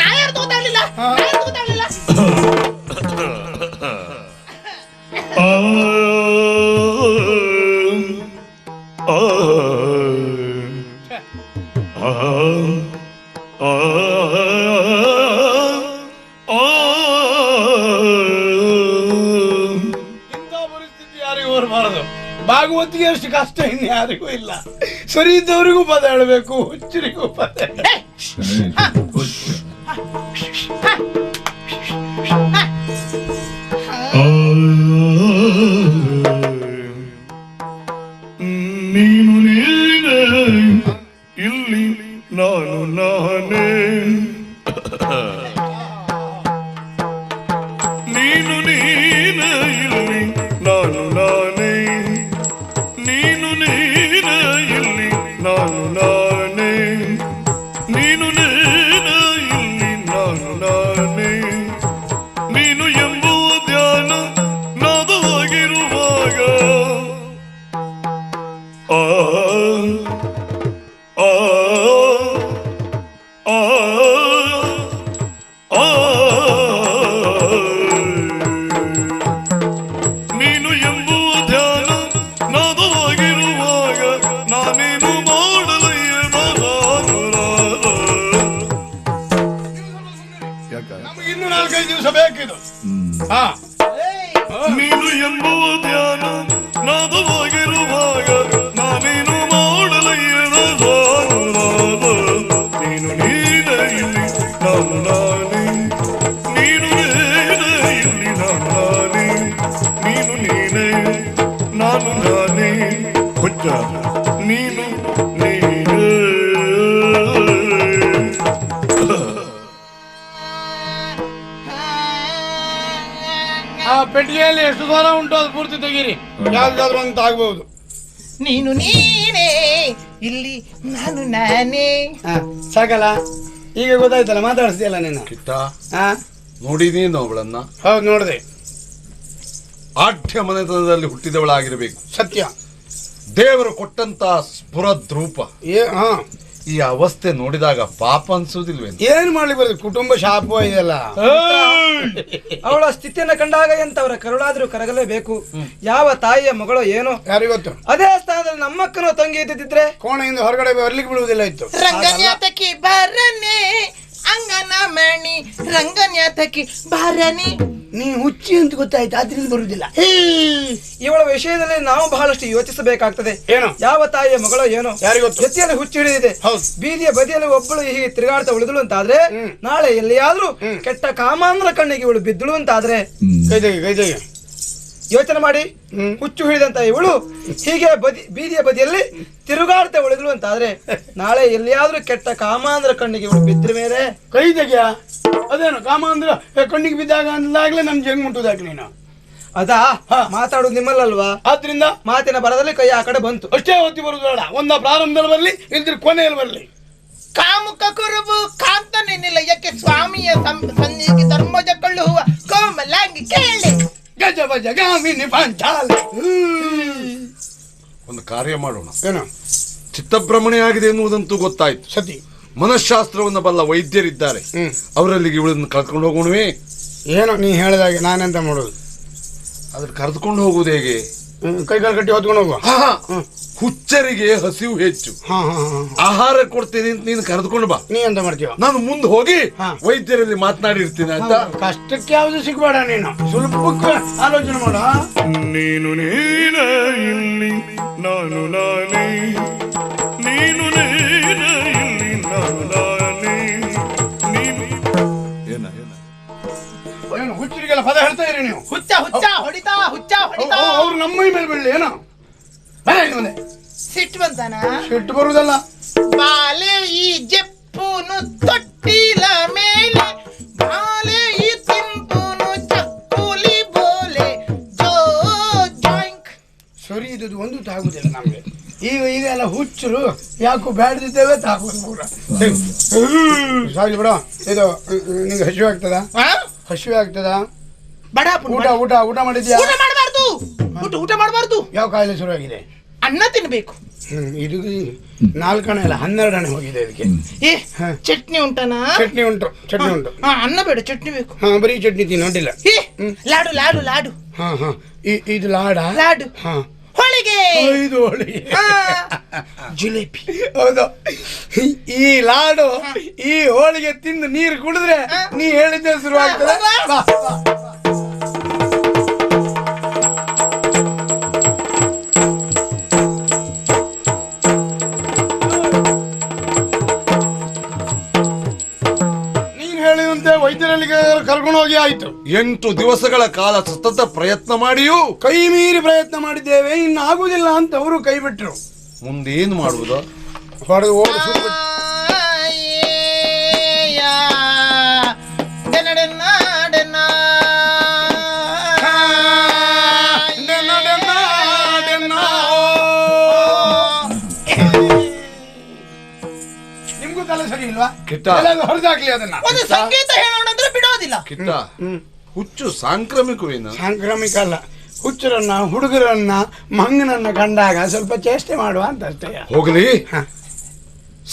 ನಾ ಯಾರು ಗೊತ್ತಾಗ್ಲಿಲ್ಲ. ಇಂಥ ಪರಿಸ್ಥಿತಿ ಯಾರಿಗೂ ಬರಬಾರದು. ಭಾಗವತಿಗೆ ಅಷ್ಟು ಕಷ್ಟ ಇನ್ನು ಯಾರಿಗೂ ಇಲ್ಲ. ಸರಿ ಇದ್ದವರಿಗೂ ಪದ ಹೇಳಬೇಕು, ಹುಚ್ಚರಿಗೂ ಪದ. ನೀನು ನೀನೇ ಇಲ್ಲಿ ನಾನು ನಾನೇ ನೀನು ನೀನೇ ಇಲ್ಲಿ ನಾನು ನಾನೇ ನೀನು ನೀನೇ ಇಲ್ಲಿ ನಾನು ನಾನೇ ನೀನು ನೀನೇ ಇಲ್ಲಿ ನಾನು ನಾನೇ ನೀನು ಎಂಬುವ ಧ್ಯಾನ ನಾದವಾಗಿರುವಾಗ ಆ ಆ ಆ ಆ ನೀನು ಎಂಬುವ ಧ್ಯಾನ ನಾದವಾಗಿರುವಾಗ ನಾನೇನು ಮಾಡಲಯ್ಯ ನಮ್ಗೆ ಇನ್ನು 4-5 ದಿವಸ ಬೇಕಿದು. ನೀನು ಎಂಬುವ ಧ್ಯಾನ ನಾದವಾಗಿರುವಾಗ ನಾನೇನು ಮಾಡಲಯ್ಯ ನೀನು ನೀನೇ ಇಲ್ಲಿ ನಾನು ನಾನೇ ನೀನು ನೀನೇ ಇಲ್ಲಿ ನಾನು ನಾನೇ ನೀನು ನೀನೇ ನಾನು ನಾನೇ ಹುಚ್ಚ ನೀನು ನೀನೇ. ಆ ಪೆಟ್ಟಿಗೆಯಲ್ಲಿ ಎಷ್ಟು ದೂರ ಉಂಟು ಅದು ಪೂರ್ತಿ ತೆಗೀರಿ. ಯಾವ್ದಾದ್ರು ಅಂತ ಆಗ್ಬಹುದು. ನೀನು ನೀನೇ ಇಲ್ಲಿ ನಾನು ನಾನೇ. ಸಾಕಲ್ಲ, ಈಗ ಗೊತ್ತಾಯ್ತಲ್ಲ, ಮಾತಾಡಿಸ್ತೀಯಲ್ಲ ನೀನು. ಕಿಟ್ಟ ನೋಡಿದೀನು ಅವಳನ್ನ? ಹೌದು, ನೋಡಿದೆ. ಆಢ್ಯ ಮನೆತನದಲ್ಲಿ ಹುಟ್ಟಿದವಳಾಗಿರಬೇಕು. ಸತ್ಯ. ದೇವರು ಕೊಟ್ಟಂತ ಸ್ಫುರದ್ರೂಪ. ಈ ಅವಸ್ಥೆ ನೋಡಿದಾಗ ಪಾಪ ಅನ್ಸುವುದಿಲ್ವೇನು? ಏನ್ ಮಾಡ್ಲಿಕ್ಕೆ ಬರ್ತದೆ, ಕುಟುಂಬ ಶಾಪ ಇದೆಲ್ಲ. ಅವಳ ಸ್ಥಿತಿಯನ್ನ ಕಂಡಾಗ ಎಂತವರ ಕರುಳಾದ್ರೂ ಕರಗಲೇಬೇಕು. ಯಾವ ತಾಯಿಯ ಮಗಳು ಏನೋ ಯಾರಿಗೊತ್ತು. ಅದೇ ಸ್ಥಾನದಲ್ಲಿ ನಮ್ಮಕ್ಕನೋ ತಂಗಿ ಇದ್ದಿದ್ರೆ ಕೋಣೆಯಿಂದ ಹೊರಗಡೆ ಬರ್ಲಿಕ್ಕೆ ಬಿಡುವುದಿಲ್ಲ ಇತ್ತು. ರಂಗನ್ಯಾತಕಿ ಬರನೆ ಅಂಗನ ಮಣಿ ರಂಗನ್ಯಾತಕಿ ಬರನೆ. ನೀ ಹುಚ್ಚಿ ಅಂತ ಗೊತ್ತಾಯ್ತು, ಆದ್ರಿಂದ ಬರುದಿಲ್ಲ. ಇವಳ ವಿಷಯದಲ್ಲಿ ನಾವು ಬಹಳಷ್ಟು ಯೋಚಿಸಬೇಕಾಗ್ತದೆ. ಏನು? ಯಾವ ತಾಯಿಯ ಮಗಳೋ ಏನೋ ಯಾರಿಗೊತ್ತು? ಜೊತೆಯಲ್ಲಿ ಹುಚ್ಚು ಹಿಡಿದಿದೆ. ಬೀದಿಯ ಬದಿಯಲ್ಲಿ ಒಬ್ಬಳು ಹೀಗೆ ತಿರುಗಾಡ್ತಾ ಉಳಿದಳು ಅಂತಾದ್ರೆ, ನಾಳೆ ಎಲ್ಲಿಯಾದ್ರೂ ಕೆಟ್ಟ ಕಾಮಾಂಧ್ರ ಕಣ್ಣಿಗೆ ಇವಳು ಬಿದ್ದಳು ಅಂತಾದ್ರೆ ಯೋಚನೆ ಮಾಡಿ. ಹುಚ್ಚು ಹಿಡಿದಂತ ಇವಳು ಹೀಗೆ ಬೀದಿಯ ಬದಿಯಲ್ಲಿ ತಿರುಗಾಡ್ತಾ ಉಳಿದಳು ಅಂತಾದ್ರೆ, ನಾಳೆ ಎಲ್ಲಿಯಾದ್ರೂ ಕೆಟ್ಟ ಕಾಮಾಂಧ್ರ ಕಣ್ಣಿಗೆ ಇವಳು ಬಿದ್ರ ಮೇಲೆ ಕೈ ತೆಗಿಯ. ಅದೇನು ಕಾಮಾಂಧ್ರ ಕಣ್ಣಿಗೆ ಬಿದ್ದಾಗ ಅಂದಾಗ್ಲೇ ನಮ್ ಜಂಗ್ ಮುಟ್ಟುದಾಗ್ಲಿ ನೀನು. ಅದಾ ಮಾತಾಡುದು ನಿಮ್ಮಲ್ಲಲ್ವಾ, ಆದ್ರಿಂದ ಮಾತಿನ ಬರದಲ್ಲಿ ಕೈ ಆ ಕಡೆ ಬಂತು. ಅಷ್ಟೇ ಹೊತ್ತಿ ಬರುದು ಬೇಡ. ಒಂದ ಪ್ರಾರಂಭದಲ್ಲಿ ಬರ್ಲಿ, ಇಲ್ದ್ರ ಕೊನೆಯಲ್ಲಿ ಬರ್ಲಿ. ಕಾಮುಕ ಕುರುಬು ಕಾಂತನೆ ನಿಲಯಕ್ಕೆ ಸ್ವಾಮಿಯ ಸನ್ನಿಧಿಗೆ ಧರ್ಮಜ ಕೊಳ್ಳುವ ಕೋಮಲಾಂಗಿ ಕೇಳಿ ಗಜಬಜಗಾಮಿನಿ ಪಾಂಚಾಲ. ಒಂದು ಕಾರ್ಯ ಮಾಡೋಣ. ಏನು? ಚಿತ್ತಭ್ರಮಣೆ ಆಗಿದೆ ಎನ್ನುವುದಂತೂ ಗೊತ್ತಾಯ್ತು. ಸತಿ ಮನಃಶಾಸ್ತ್ರವನ್ನು ಬಲ್ಲ ವೈದ್ಯರಿದ್ದಾರೆ, ಅವರಲ್ಲಿಗೆ ಇವಳನ್ನು ಕರ್ಕೊಂಡು ಹೋಗೋಣವೇ? ಏನೋ ನೀ ಹೇಳಿದಾಗೆ ನಾನೆಂತ ಮಾಡೋದು? ಅದ್ರ ಕರೆದುಕೊಂಡು ಹೋಗುವುದು ಹೇಗೆ? ಕೈಕಾಲು ಕಟ್ಟಿ ಹೊತ್ಕೊಂಡು ಹೋಗುವ. ಹುಚ್ಚರಿಗೆ ಹಸಿವು ಹೆಚ್ಚು, ಆಹಾರ ಕೊಡ್ತೀನಿ ಅಂತ ನೀನು ಕರೆದುಕೊಂಡು ಬಾ. ನೀ ಎಂತ ಮಾಡ್ತೀವ? ನಾನು ಮುಂದೆ ಹೋಗಿ ವೈದ್ಯರಲ್ಲಿ ಮಾತನಾಡಿರ್ತೀನಿ ಅಂತ. ಕಷ್ಟಕ್ಕೆ ಯಾವ್ದು ಸಿಗ್ಬೇಡ, ನೀನು ಸುಲಭಕ್ಕೆ ಆಲೋಚನೆ ಮಾಡ. ನೀನು ನೀನೇ ಇಲ್ಲಿ ನಾನು ನಾನೇ, ನೀನು ನೀನೇ ಇಲ್ಲಿ ನಾನು ನಾನೇ, ನೀನು ಏನು ಹುಚ್ಚರಿಗೆಲ್ಲ ಪದ ಹೇಳ್ತಾ ಇರಿ ನೀವು? ಹುಚ್ಚ ಹುಚ್ಚ ಹೊಡಿತಾ ಹುಚ್ಚ ಹೊಡಿತಾ. ಅವ್ರು ನಮ್ಮ ಮೈ ಮೇಲೆ ಬೀಳಲಿ ಏನೋ? ಬರೇ ಸಿಟ್ಟು ಬಂತಾನ? ಸಿಟ್ಟು ಬರುವುದಲ್ಲ. ಬಾಲೆ ಈ ಜಪ್ಪುನು ತೊಟ್ಟಿಲ ಮೇಲೆ, ಬಾಲೆ ಈ ತಿಂಪುನು ಚಕ್ಕುಲಿ ಬೋಲೆ ಜೋ ಜಾಯಿಂಕ್. ಸರಿ, ಇದು ಒಂದು ತಾಗುದಿಲ್ಲ ನಮ್ಗೆ. ಈಗ ಎಲ್ಲ ಹುಚ್ಚರು ಯಾಕೋ ಬ್ಯಾಡ್ದಿದ್ದೇವೆ ತಾಗೋದು ಪೂರ. ಸಾಗಿ ಬಿಡ. ಇದು ನಿಂಗೆ ಹಸಿವೆ ಆಗ್ತದ? ಹಸಿವೆ ಆಗ್ತದ? ಊಟ ಊಟ ಊಟ ಮಾಡಿದ್ಯಾ? ಊಟ ಮಾಡಬಾರ್ದು, ಊಟ ಮಾಡಬಾರ್ದು. ಯಾವ ಕಾಯಿಲೆ ಶುರುವಾಗಿದೆ? ಅನ್ನ ತಿನ್ಬೇಕು. ಇದು 4 ಅಲ್ಲ 12 ಅಣೆ ಹೋಗಿದೆ ಇದಕ್ಕೆ. ಏ ಚಟ್ನಿ ಉಂಟನಾ? ಚಟ್ನಿ ಉಂಟು, ಚಟ್ನಿ ಉಂಟು. ಅನ್ನ ಬೇಡ, ಚಟ್ನಿ ಬೇಕು. ಬರೀ ಚಟ್ನಿ ತಿನ್ನೋದಿಲ್ಲ. ಲಾಡು ಲಾಡು ಲಾಡು. ಇದು ಲಾಡ? ಲಾಡು. ಹೋಳಿಗೆ. ಇದು ಹೋಳಿಗೆ. ಜಿಲೇಬಿ. ಹೌದು. ಈ ಲಾಡು ಈ ಹೋಳಿಗೆ ತಿಂದು ನೀರು ಕುಡಿದ್ರೆ ನೀ ಹೇಳಿದ್ದೆ ಶುರುವಾಗ್ತದೆ. ವೈದ್ಯರಲ್ಲಿ ಕರ್ಕೊಂಡು ಹೋಗಿ ಆಯ್ತು. 8 ದಿವಸಗಳ ಕಾಲ ಸತತ ಪ್ರಯತ್ನ ಮಾಡಿಯೂ ಕೈ ಮೀರಿ ಪ್ರಯತ್ನ ಮಾಡಿದ್ದೇವೆ, ಇನ್ನು ಆಗುದಿಲ್ಲ ಅಂತ ಅವರು ಕೈ ಬಿಟ್ರು. ಮುಂದೇನು ಮಾಡುವುದು? ಹೊಡೆದು ನಿಮ್ಗೂ ತಲೆ ಸರಿ ಇಲ್ವಾ? ಹೊರದಾಗ್ಲಿ ಅದನ್ನ. ಒಂದು ಸಂಗೀತ ಹೇಳೋಣ ಅಂದ್ರೆ ಬಿಡೋದಿಲ್ಲ. ಕಿಟ್ಟ, ಹುಚ್ಚು ಸಾಂಕ್ರಾಮಿಕವೇನು? ಸಾಂಕ್ರಾಮಿಕ ಅಲ್ಲ. ಹುಚ್ಚರನ್ನ, ಹುಡುಗರನ್ನ, ಮಂಗನನ್ನ ಕಂಡಾಗ ಸ್ವಲ್ಪ ಚೇಷ್ಟೆ ಮಾಡುವ ಅಂತ ಅಷ್ಟೇ. ಹೋಗಲಿ.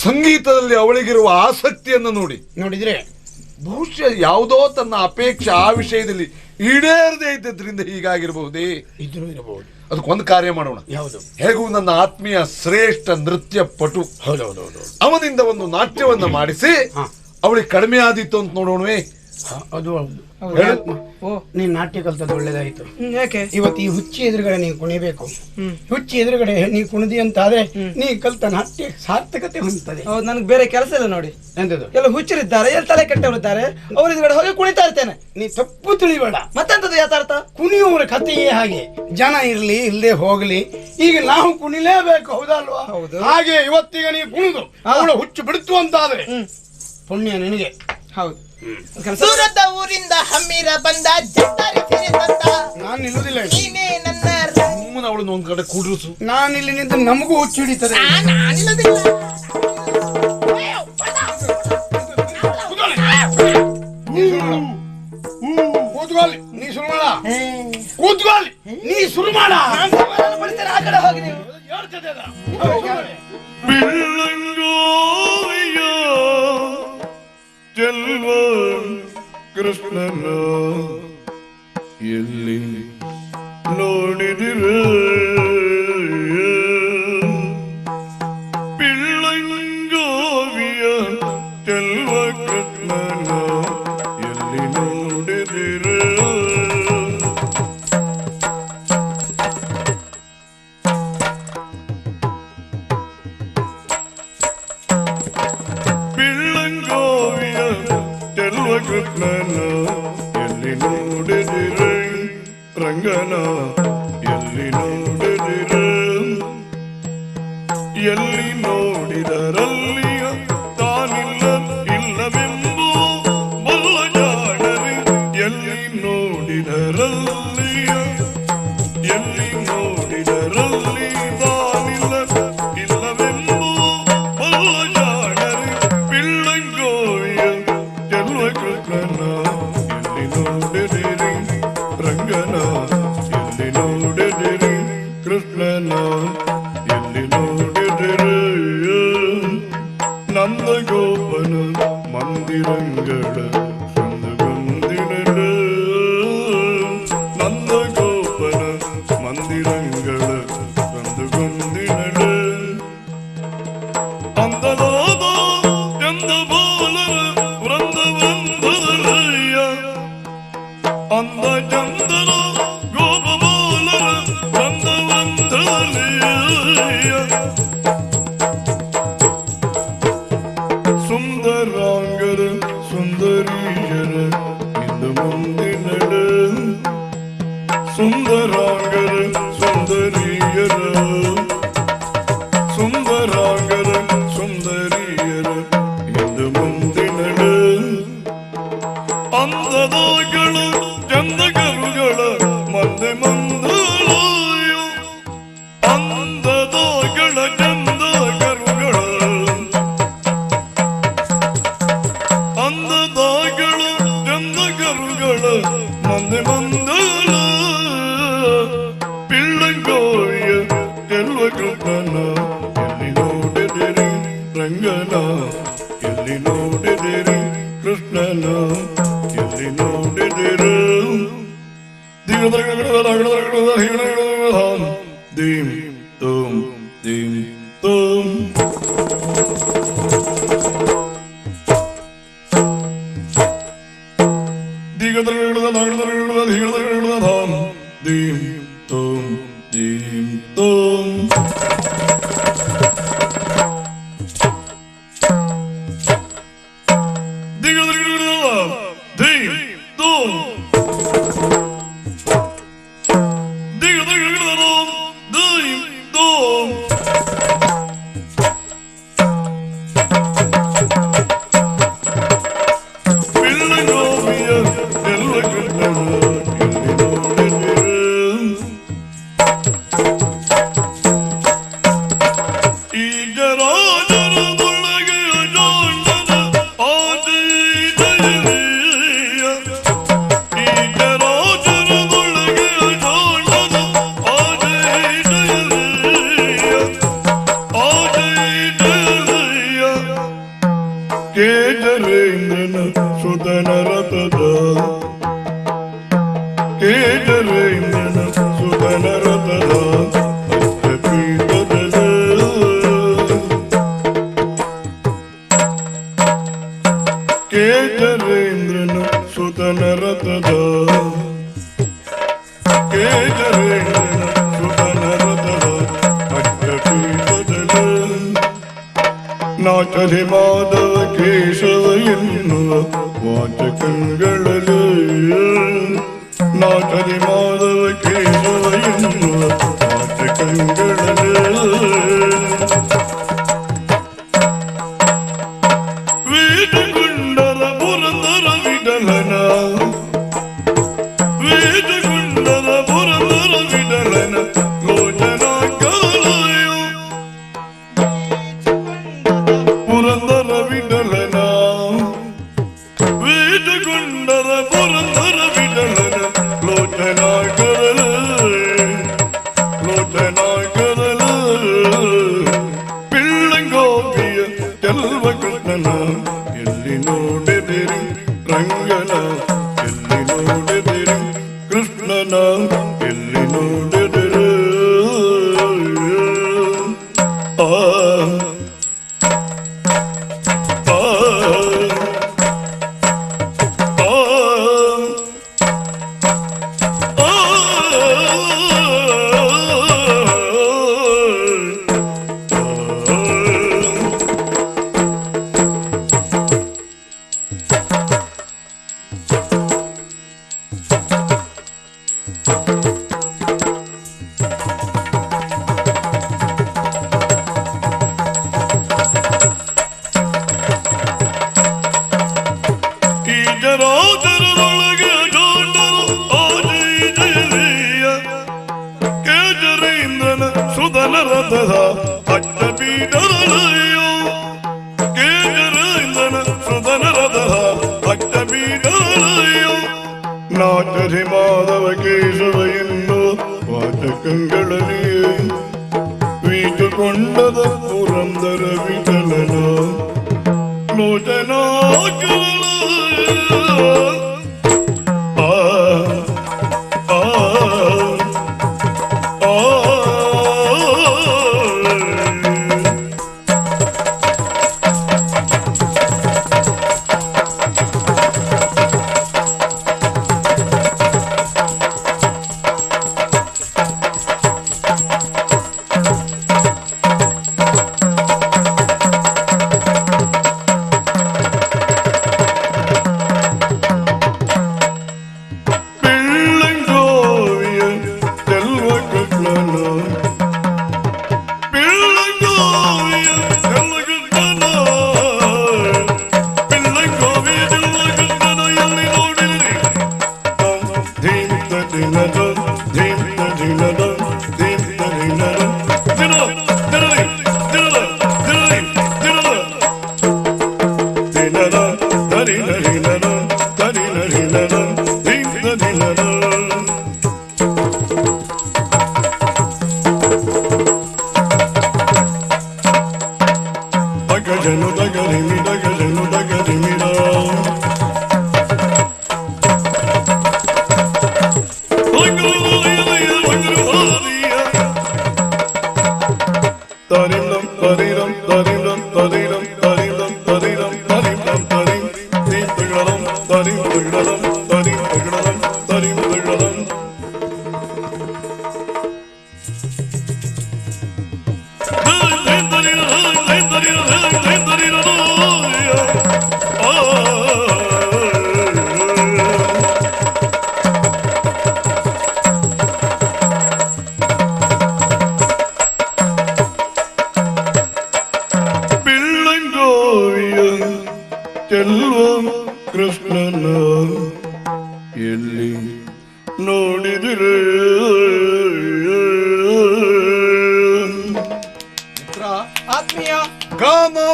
ಸಂಗೀತದಲ್ಲಿ ಅವಳಿಗಿರುವ ಆಸಕ್ತಿಯನ್ನು ನೋಡಿದ್ರೆ ಬಹುಶಃ ಯಾವುದೋ ತನ್ನ ಅಪೇಕ್ಷೆ ಆ ವಿಷಯದಲ್ಲಿ ಈಡೇರದೇ ಇದ್ದದ್ರಿಂದ ಹೀಗಾಗಿರಬಹುದೇ? ಇದ್ರೂ ಇರಬಹುದು. ಅದಕ್ಕೊಂದು ಕಾರ್ಯ ಮಾಡೋಣ. ಯಾವುದು? ಹೇಗೂ ನನ್ನ ಆತ್ಮೀಯ ಶ್ರೇಷ್ಠ ನೃತ್ಯ ಪಟು, ಹೌದೌದೌದು, ಅವನಿಂದ ಒಂದು ನಾಟ್ಯವನ್ನ ಮಾಡಿಸಿ ಅವಳಿಗೆ ಕಡಿಮೆ ಆದಿತ್ತು ಅಂತ ನೋಡೋಣವೇ? ಅದು ನೀನ್ ನಾಟ್ಯ ಕಲ್ತದ್ದು ಒಳ್ಳೇದಾಯ್ತು. ಯಾಕೆ? ಇವತ್ತು ಈ ಹುಚ್ಚಿ ಎದುರುಗಡೆ ನೀ ಕುಣಿಬೇಕು. ಹುಚ್ಚಿ ಎದುರುಗಡೆ ನೀ ಕುಣಿದಿ ಅಂತ ಆದ್ರೆ ನೀ ಕಲ್ತ ನಾಟ್ಯ ಸಾರ್ಥಕತೆ ಹೊಂದುತ್ತದೆ. ಹೌದು, ನನಗೆ ಬೇರೆ ಕೆಲಸ ಇಲ್ಲ ನೋಡಿ. ಎಂತದ್ದು? ಎಲ್ಲ ಹುಚ್ಚರಿದ್ದಾರೆ, ಎಲ್ಲ ತಲೆ ಕೆಟ್ಟವರಿದ್ದಾರೆ, ಅವ್ರ ಎದುರುಗಡೆ ಹೋಗಿ ಕುಣಿತಾ ಇರ್ತೇನೆ. ನೀ ತಪ್ಪು ತಿಳಿಬೇಡ. ಮತ್ತೆಂತದ್ದು ಯಥಾರ್ಥ? ಕುಣಿಯುವವರ ಕಥೆಯೇ ಹಾಗೆ. ಜನ ಇರ್ಲಿ ಇಲ್ಲದೆ ಹೋಗ್ಲಿ, ಈಗ ನಾವು ಕುಣಿಲೇಬೇಕು, ಹೌದಲ್ವಾ? ಹಾಗೆ ಇವತ್ತೀಗ ನೀ ಕುಣಿದು ಅವಳು ಹುಚ್ಚು ಬಿಡುತ್ತು ಅಂತಾದ್ರೆ ಪುಣ್ಯ ನಿನಗೆ. ಹೌದು. ದೂರದ ಊರಿಂದ ಹಮ್ಮಿರ ಬಂದ ಜಟ್ಟರಿ ಸಿರಿ ತಂದ. ನಾನು ನಿಲ್ಲುವುದಿಲ್ಲ. ನೀನೇ ನನ್ನ ಅವಳನ್ನು ಒಂದ್ ಕಡೆ ಕೂಡ್ರಿಸು. ನಾನು ಇಲ್ಲಿ ನಿಂತು ನಮಗೂ ಹುಚ್ಚು ಹಿಡಿತದೆ. ಕೂತ್ಕೊಳ್ಳಿ, ನೀ ಶುರು ಮಾಡ. ಕೂತ್ಕೊಳ್ಳಿ, ನೀ ಶುರು ಮಾಡ. ಆ ಕಡೆ ಹೋಗಿ ನೀವು. ಚೆಲ್ವ ಕೃಷ್ಣನ ಎಲ್ಲಿ ನೋಡಿದಿರ ಪಿಳ್ಳಂಗೋವಿಯ ಚೆಲ್ವ ಕೃಷ್ಣನ ಎಲ್ಲಿ ನೋಡಿದಿರ ಎಲ್ಲಿ ನೋಡಿದಿರ ಎಲ್ಲಿ ನೋಡಿದರಲ್ಲಿಯ ತಾನಿಲ್ಲ ಇಲ್ಲವೆಂಬೋ ಬಲ್ಲ ಜಾಣರೆ ಎಲ್ಲಿ ನೋಡಿದರಲ್ಲಿಯ ಎಲ್ಲಿ ನೋಡಿದರಲ್ಲಿ ತಾನಿಲ್ಲ ಇಲ್ಲವೆಂಬೋ ಬಲ್ಲ ಜಾಣರೆ ಪಿಳ್ಳಂಗೋವಿಯ ಚೆಲ್ವ ಕೃಷ್ಣನ ಎಲ್ಲಿ ನೋಡಿದಿರಿ ರಂಗನ ಎಲ್ಲಿ ನೋಡಿದಿರಿ ಕೃಷ್ಣನ ಎಲ್ಲಿ ನೋಡಿದಿರಿ ನಂದ ಗೋಪನ ಮಂದಿರಂಗಳ ಸಂದುಗೊಂದಿನಳು ನಂದ ಗೋಪನ ಮಂದಿರಂಗಳ ಸಂದುಗೊಂದಿನಳು ಅಂದಲಾದ ಚಂದ ಬಾಲರ ವೃಂದ ವೃಂದದಲಯ್ಯ ಅಂದ ಚಂದನ ಗೋಪ ಬಾಲರ ವೃಂದ ವೃಂದದಲಯ್ಯ ಸುಂದರಾಂಗರ ಸುಂದರೀಯರ ಇಂದು ಮುಂದಿನಳ ಸುಂದರಾಂಗರ ಸುಂದರೀಯರ ಸುಂದರಾಂಗರ ಸುಂದರೀಯರ ಇಂದು ಮುಂದಿನಳ ಅಂದದಗಳ ಚಂದಗರುಗಳ ಮಂದೆ ಮಂದಲಾಯ ಅಂದದಗಳ ಚಂದಗರುಗಳ ಅಂದದಗಳ ಚಂದಗರುಗಳ ಮಂದೆ ಮಂದಲ ಪಿಳ್ಳಂಗೋವಿಯ ಚೆಲ್ವ ಕೃಷ್ಣನ ಎಲ್ಲಿ ನೋಡಿದಿರಿ ರಂಗನ ಎಲ್ಲಿ ನೋಡಿದಿರಿ ಕೃಷ್ಣನ ಎಲ್ಲಿ ನೋಡಿದಿರು ದೀಂ ತೋಂ ದೀಂ ತೋಂ ದೀಂ ತೋಂ ದೀಂ ತೋಂ ಕೇಜರೇಂದ್ರನ ಸುತನ ರಥದ ಕೇಜರೇಂದ್ರನ ಸುತನ ರಥದ ಕೇಜರೇಂದ್ರನ ಸುತನ ರಥದ ಕೇಜರೇಂದ್ರನ ಸುತನ ರಥದ ಅಡ್ಡಪೀಠದಲ್ಲಿ ನಾಚಲಿ ಮಾಧವ ಕೇಶವ ಎನ್ನುವ ವಾಚಕಗಳಲ್ಲಿ ನಾಚಲಿ ಮಾಧವ ಕೇಶವ ಎನ್ನುವ ವಾಚಕಗಳಲ್ಲಿ ವೇದಗುಂಡರ ಪುರಂದರ ವಿಠಲನ ವೇದಗುಂಡರ ಪುರಂದರ ವಿಠಲನ ಲೋಚನ ಕಾಲಯ ಪುರಂದರ ವಿಠಲನ ವೇದಗುಂಡರ ಪುರಂದರ ವಿಠಲನ ಲೋಚನ ಕರಲ ಲೋಚನ ಕರಲ ಪಿಳ್ಳಂಗೋಪಿಯ ಚೆಲ್ವ ಕೃಷ್ಣನ ಎಲ್ಲಿ ನೋಡಿದಿರಿ ರಂಗನ ಎಲ್ಲಿ ನೋಡಿದಿರಿ ಕೃಷ್ಣನ ಎಲ್ಲಿ ನೋಡಿದಿರಿ ಆ ರಥದ ಅಟ್ಟಬೀಡಲಯೋ ಕೇಜರೇಂದ್ರನ ಸುಧನ ರಥದ ಅಟ್ಟಬೀಡಲಯೋ ನಾಟರಿ ಮಾಧವ ಕೇಶವ ಎನ್ನೋ ವಾಚಕಗಳಲ್ಲಿ ವೀಟುಕೊಂಡದ ಪುರಂದರ ವಿಠಲನ ಲೋಚನಾಕಲ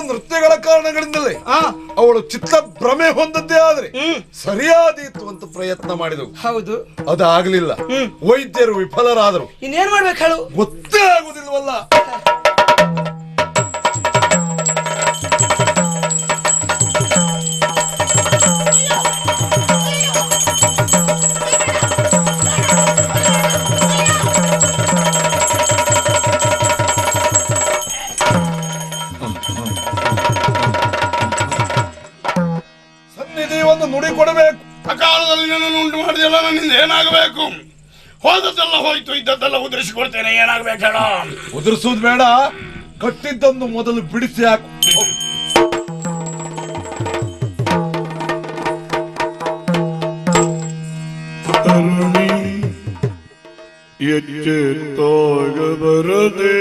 ನೃತ್ಯಗಳ ಕಾರಣಗಳಿಂದಲೇ ಅವಳು ಚಿತ್ತ ಭ್ರಮೆ ಹೊಂದದ್ದೇ ಆದ್ರೆ ಸರಿಯಾದೀತು ಅಂತ ಪ್ರಯತ್ನ ಮಾಡಿದವು. ಹೌದು, ಅದಾಗ್ಲಿಲ್ಲ. ವೈದ್ಯರು ವಿಫಲರಾದರು. ಇನ್ನೇನ್ ಮಾಡ್ಬೇಕು ಹೇಳು? ಗೊತ್ತೇ ಆಗುದಿಲ್ವಲ್ಲ. ನುಡಿ ಕೊಡಬೇಕು. ಅಕಾಲದಲ್ಲಿ ನನ್ನನ್ನು ಉಂಟು ಮಾಡಿದೆಲ್ಲ ನನ್ನಿಂದ ಏನಾಗಬೇಕು? ಹೋದದ್ದೆಲ್ಲ ಹೋಯ್ತು, ಇದ್ದದ್ದೆಲ್ಲ ಉದುರಿಸಿಕೊಡ್ತೇನೆ. ಏನಾಗಬೇಕು ಹೇಳ? ಉದುರಿಸುವುದು ಬೇಡ, ಕಟ್ಟಿದ್ದನ್ನು ಮೊದಲು ಬಿಡಿಸಿ ಹಾಕು. ತರುಣಿ ಎಚ್ಚೆತ್ತಾಗ ಬರದೆ,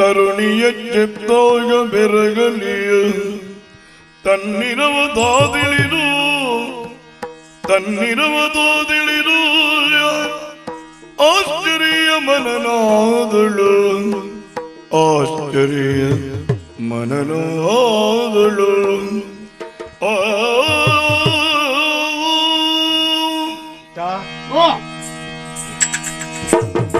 ತರುಣಿ ಎಚ್ಚೆತ್ತಾಗ ಬೆರಗಲಿಯ ತನ್ನಿರವದಾದಿಳಿದು ಆಶ್ಚರ್ಯ ಮನನಾದಳು, ಆಶ್ಚರ್ಯ ಮನನಾದಳು.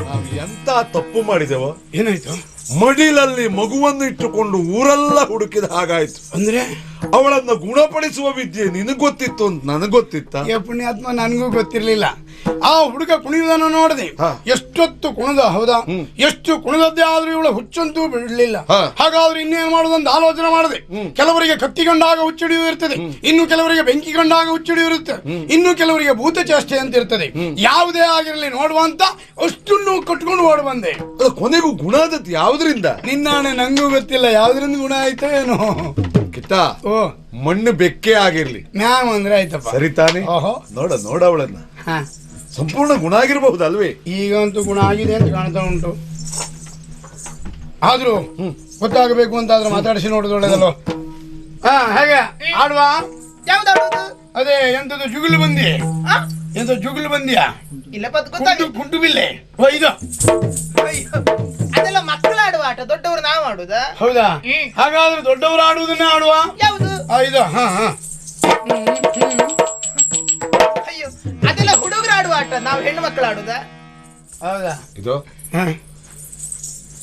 ನಾವು ಎಂತ ತಪ್ಪು ಮಾಡಿದೆವೋ? ಏನಾಯ್ತು? ಮಡಿಲಲ್ಲಿ ಮಗುವನ್ನು ಇಟ್ಟುಕೊಂಡು ಊರೆಲ್ಲ ಹುಡುಕಿದ ಹಾಗಾಯ್ತು. ಅಂದ್ರೆ ಅವಳನ್ನ ಗುಣಪಡಿಸುವ ವಿದ್ಯೆ ನಿನಗ್ ಗೊತ್ತಿತ್ತು ಅಂತ ನನಗ್ ಗೊತ್ತಿತ್ತ? ಪುಣ್ಯಾತ್ಮ, ನನಗೂ ಗೊತ್ತಿರ್ಲಿಲ್ಲ. ಆ ಹುಡುಗ ಕುಣಿಯುವುದನ್ನು ನೋಡಿದೆ. ಎಷ್ಟೊತ್ತು ಕುಣಿದ, ಹೌದಾ? ಎಷ್ಟು ಕುಣಿದದ್ದೇ ಆದ್ರೂ ಇವಳು ಹುಚ್ಚಂತೂ ಬಿಡಲಿಲ್ಲ. ಹಾಗಾದ್ರೆ ಇನ್ನೇನ್ ಮಾಡುದಂತ ಆಲೋಚನೆ ಮಾಡಿದೆ. ಕೆಲವರಿಗೆ ಕತ್ತಿ ಕಂಡಾಗ ಹುಚ್ಚಿಡಿಯು ಇರ್ತದೆ, ಇನ್ನು ಕೆಲವರಿಗೆ ಬೆಂಕಿ ಕಂಡಾಗ ಹುಚ್ಚಿಡಿಯು ಇರುತ್ತೆ, ಇನ್ನು ಕೆಲವರಿಗೆ ಭೂತ ಚೇಷ್ಟೆ ಅಂತ ಇರ್ತದೆ. ಯಾವುದೇ ಆಗಿರಲಿ ನೋಡುವಂತ ಅಷ್ಟನ್ನು ಕಟ್ಕೊಂಡು ಓಡ್ ಬಂದೆ. ಕೊನೆಗೂ ಗುಣ ಆದದ್ದು ಯಾವ್ದ್ರಿಂದ? ನಿನ್ನಾಣೆ, ನಂಗೂ ಗೊತ್ತಿಲ್ಲ ಯಾವ್ದ್ರಿಂದ ಗುಣ ಆಯ್ತೋ ಏನೋ. ಕಿತ್ತ, ಮಣ್ಣು ಬೆಕ್ಕೆ ಆಗಿರ್ಲಿ, ಮ್ಯಾಮ್ ಅಂದ್ರೆ ಆಯ್ತಪ್ಪ. ಸರಿ ತಾನೆ? ನೋಡ ಅವಳನ್ನ ಸಂಪೂರ್ಣ ಗುಣ ಆಗಿರಬಹುದಲ್ವೇ? ಈಗಂತೂ ಗುಣ ಆಗಿದೆ ಅಂತ ಕಾಣ್ತಾ ಉಂಟು. ಆದ್ರೂ ಗೊತ್ತಾಗಬೇಕು ಅಂತ ಆದ್ರೆ ಮಾತಾಡಿಸಿ ನೋಡುದು ಒಳ್ಳೇದಲ್ವ? ಹೇಗೆ ಆಡುವ? ಯಾವ್ದಾಡುದು? ಅದೇ ಎಂತದ್ದು ಜುಗುಲು ಬಂದಿ? ಎಂತ ಜುಗುಲು ಬಂದಿಯಾ? ಇಲ್ಲ, ಕುಂಟು ಬಿಲ್ಲೆ ಇದು ಆಡುದಾ? ಹೌದಾ? ಹಾಗಾದ್ರೆ ದೊಡ್ಡವರು ಆಡುವುದನ್ನೇ ಆಡುವ. ಯಾವುದು? ಇದು ಹಾ ಹಾ. ಅಯ್ಯೋ, ಅದೆಲ್ಲ ಹುಡುಗರು ಆಡುವ ಆಟ, ನಾವು ಹೆಣ್ಣು ಮಕ್ಕಳು ಆಡುದಾ? ಹೌದಾ? ಇದು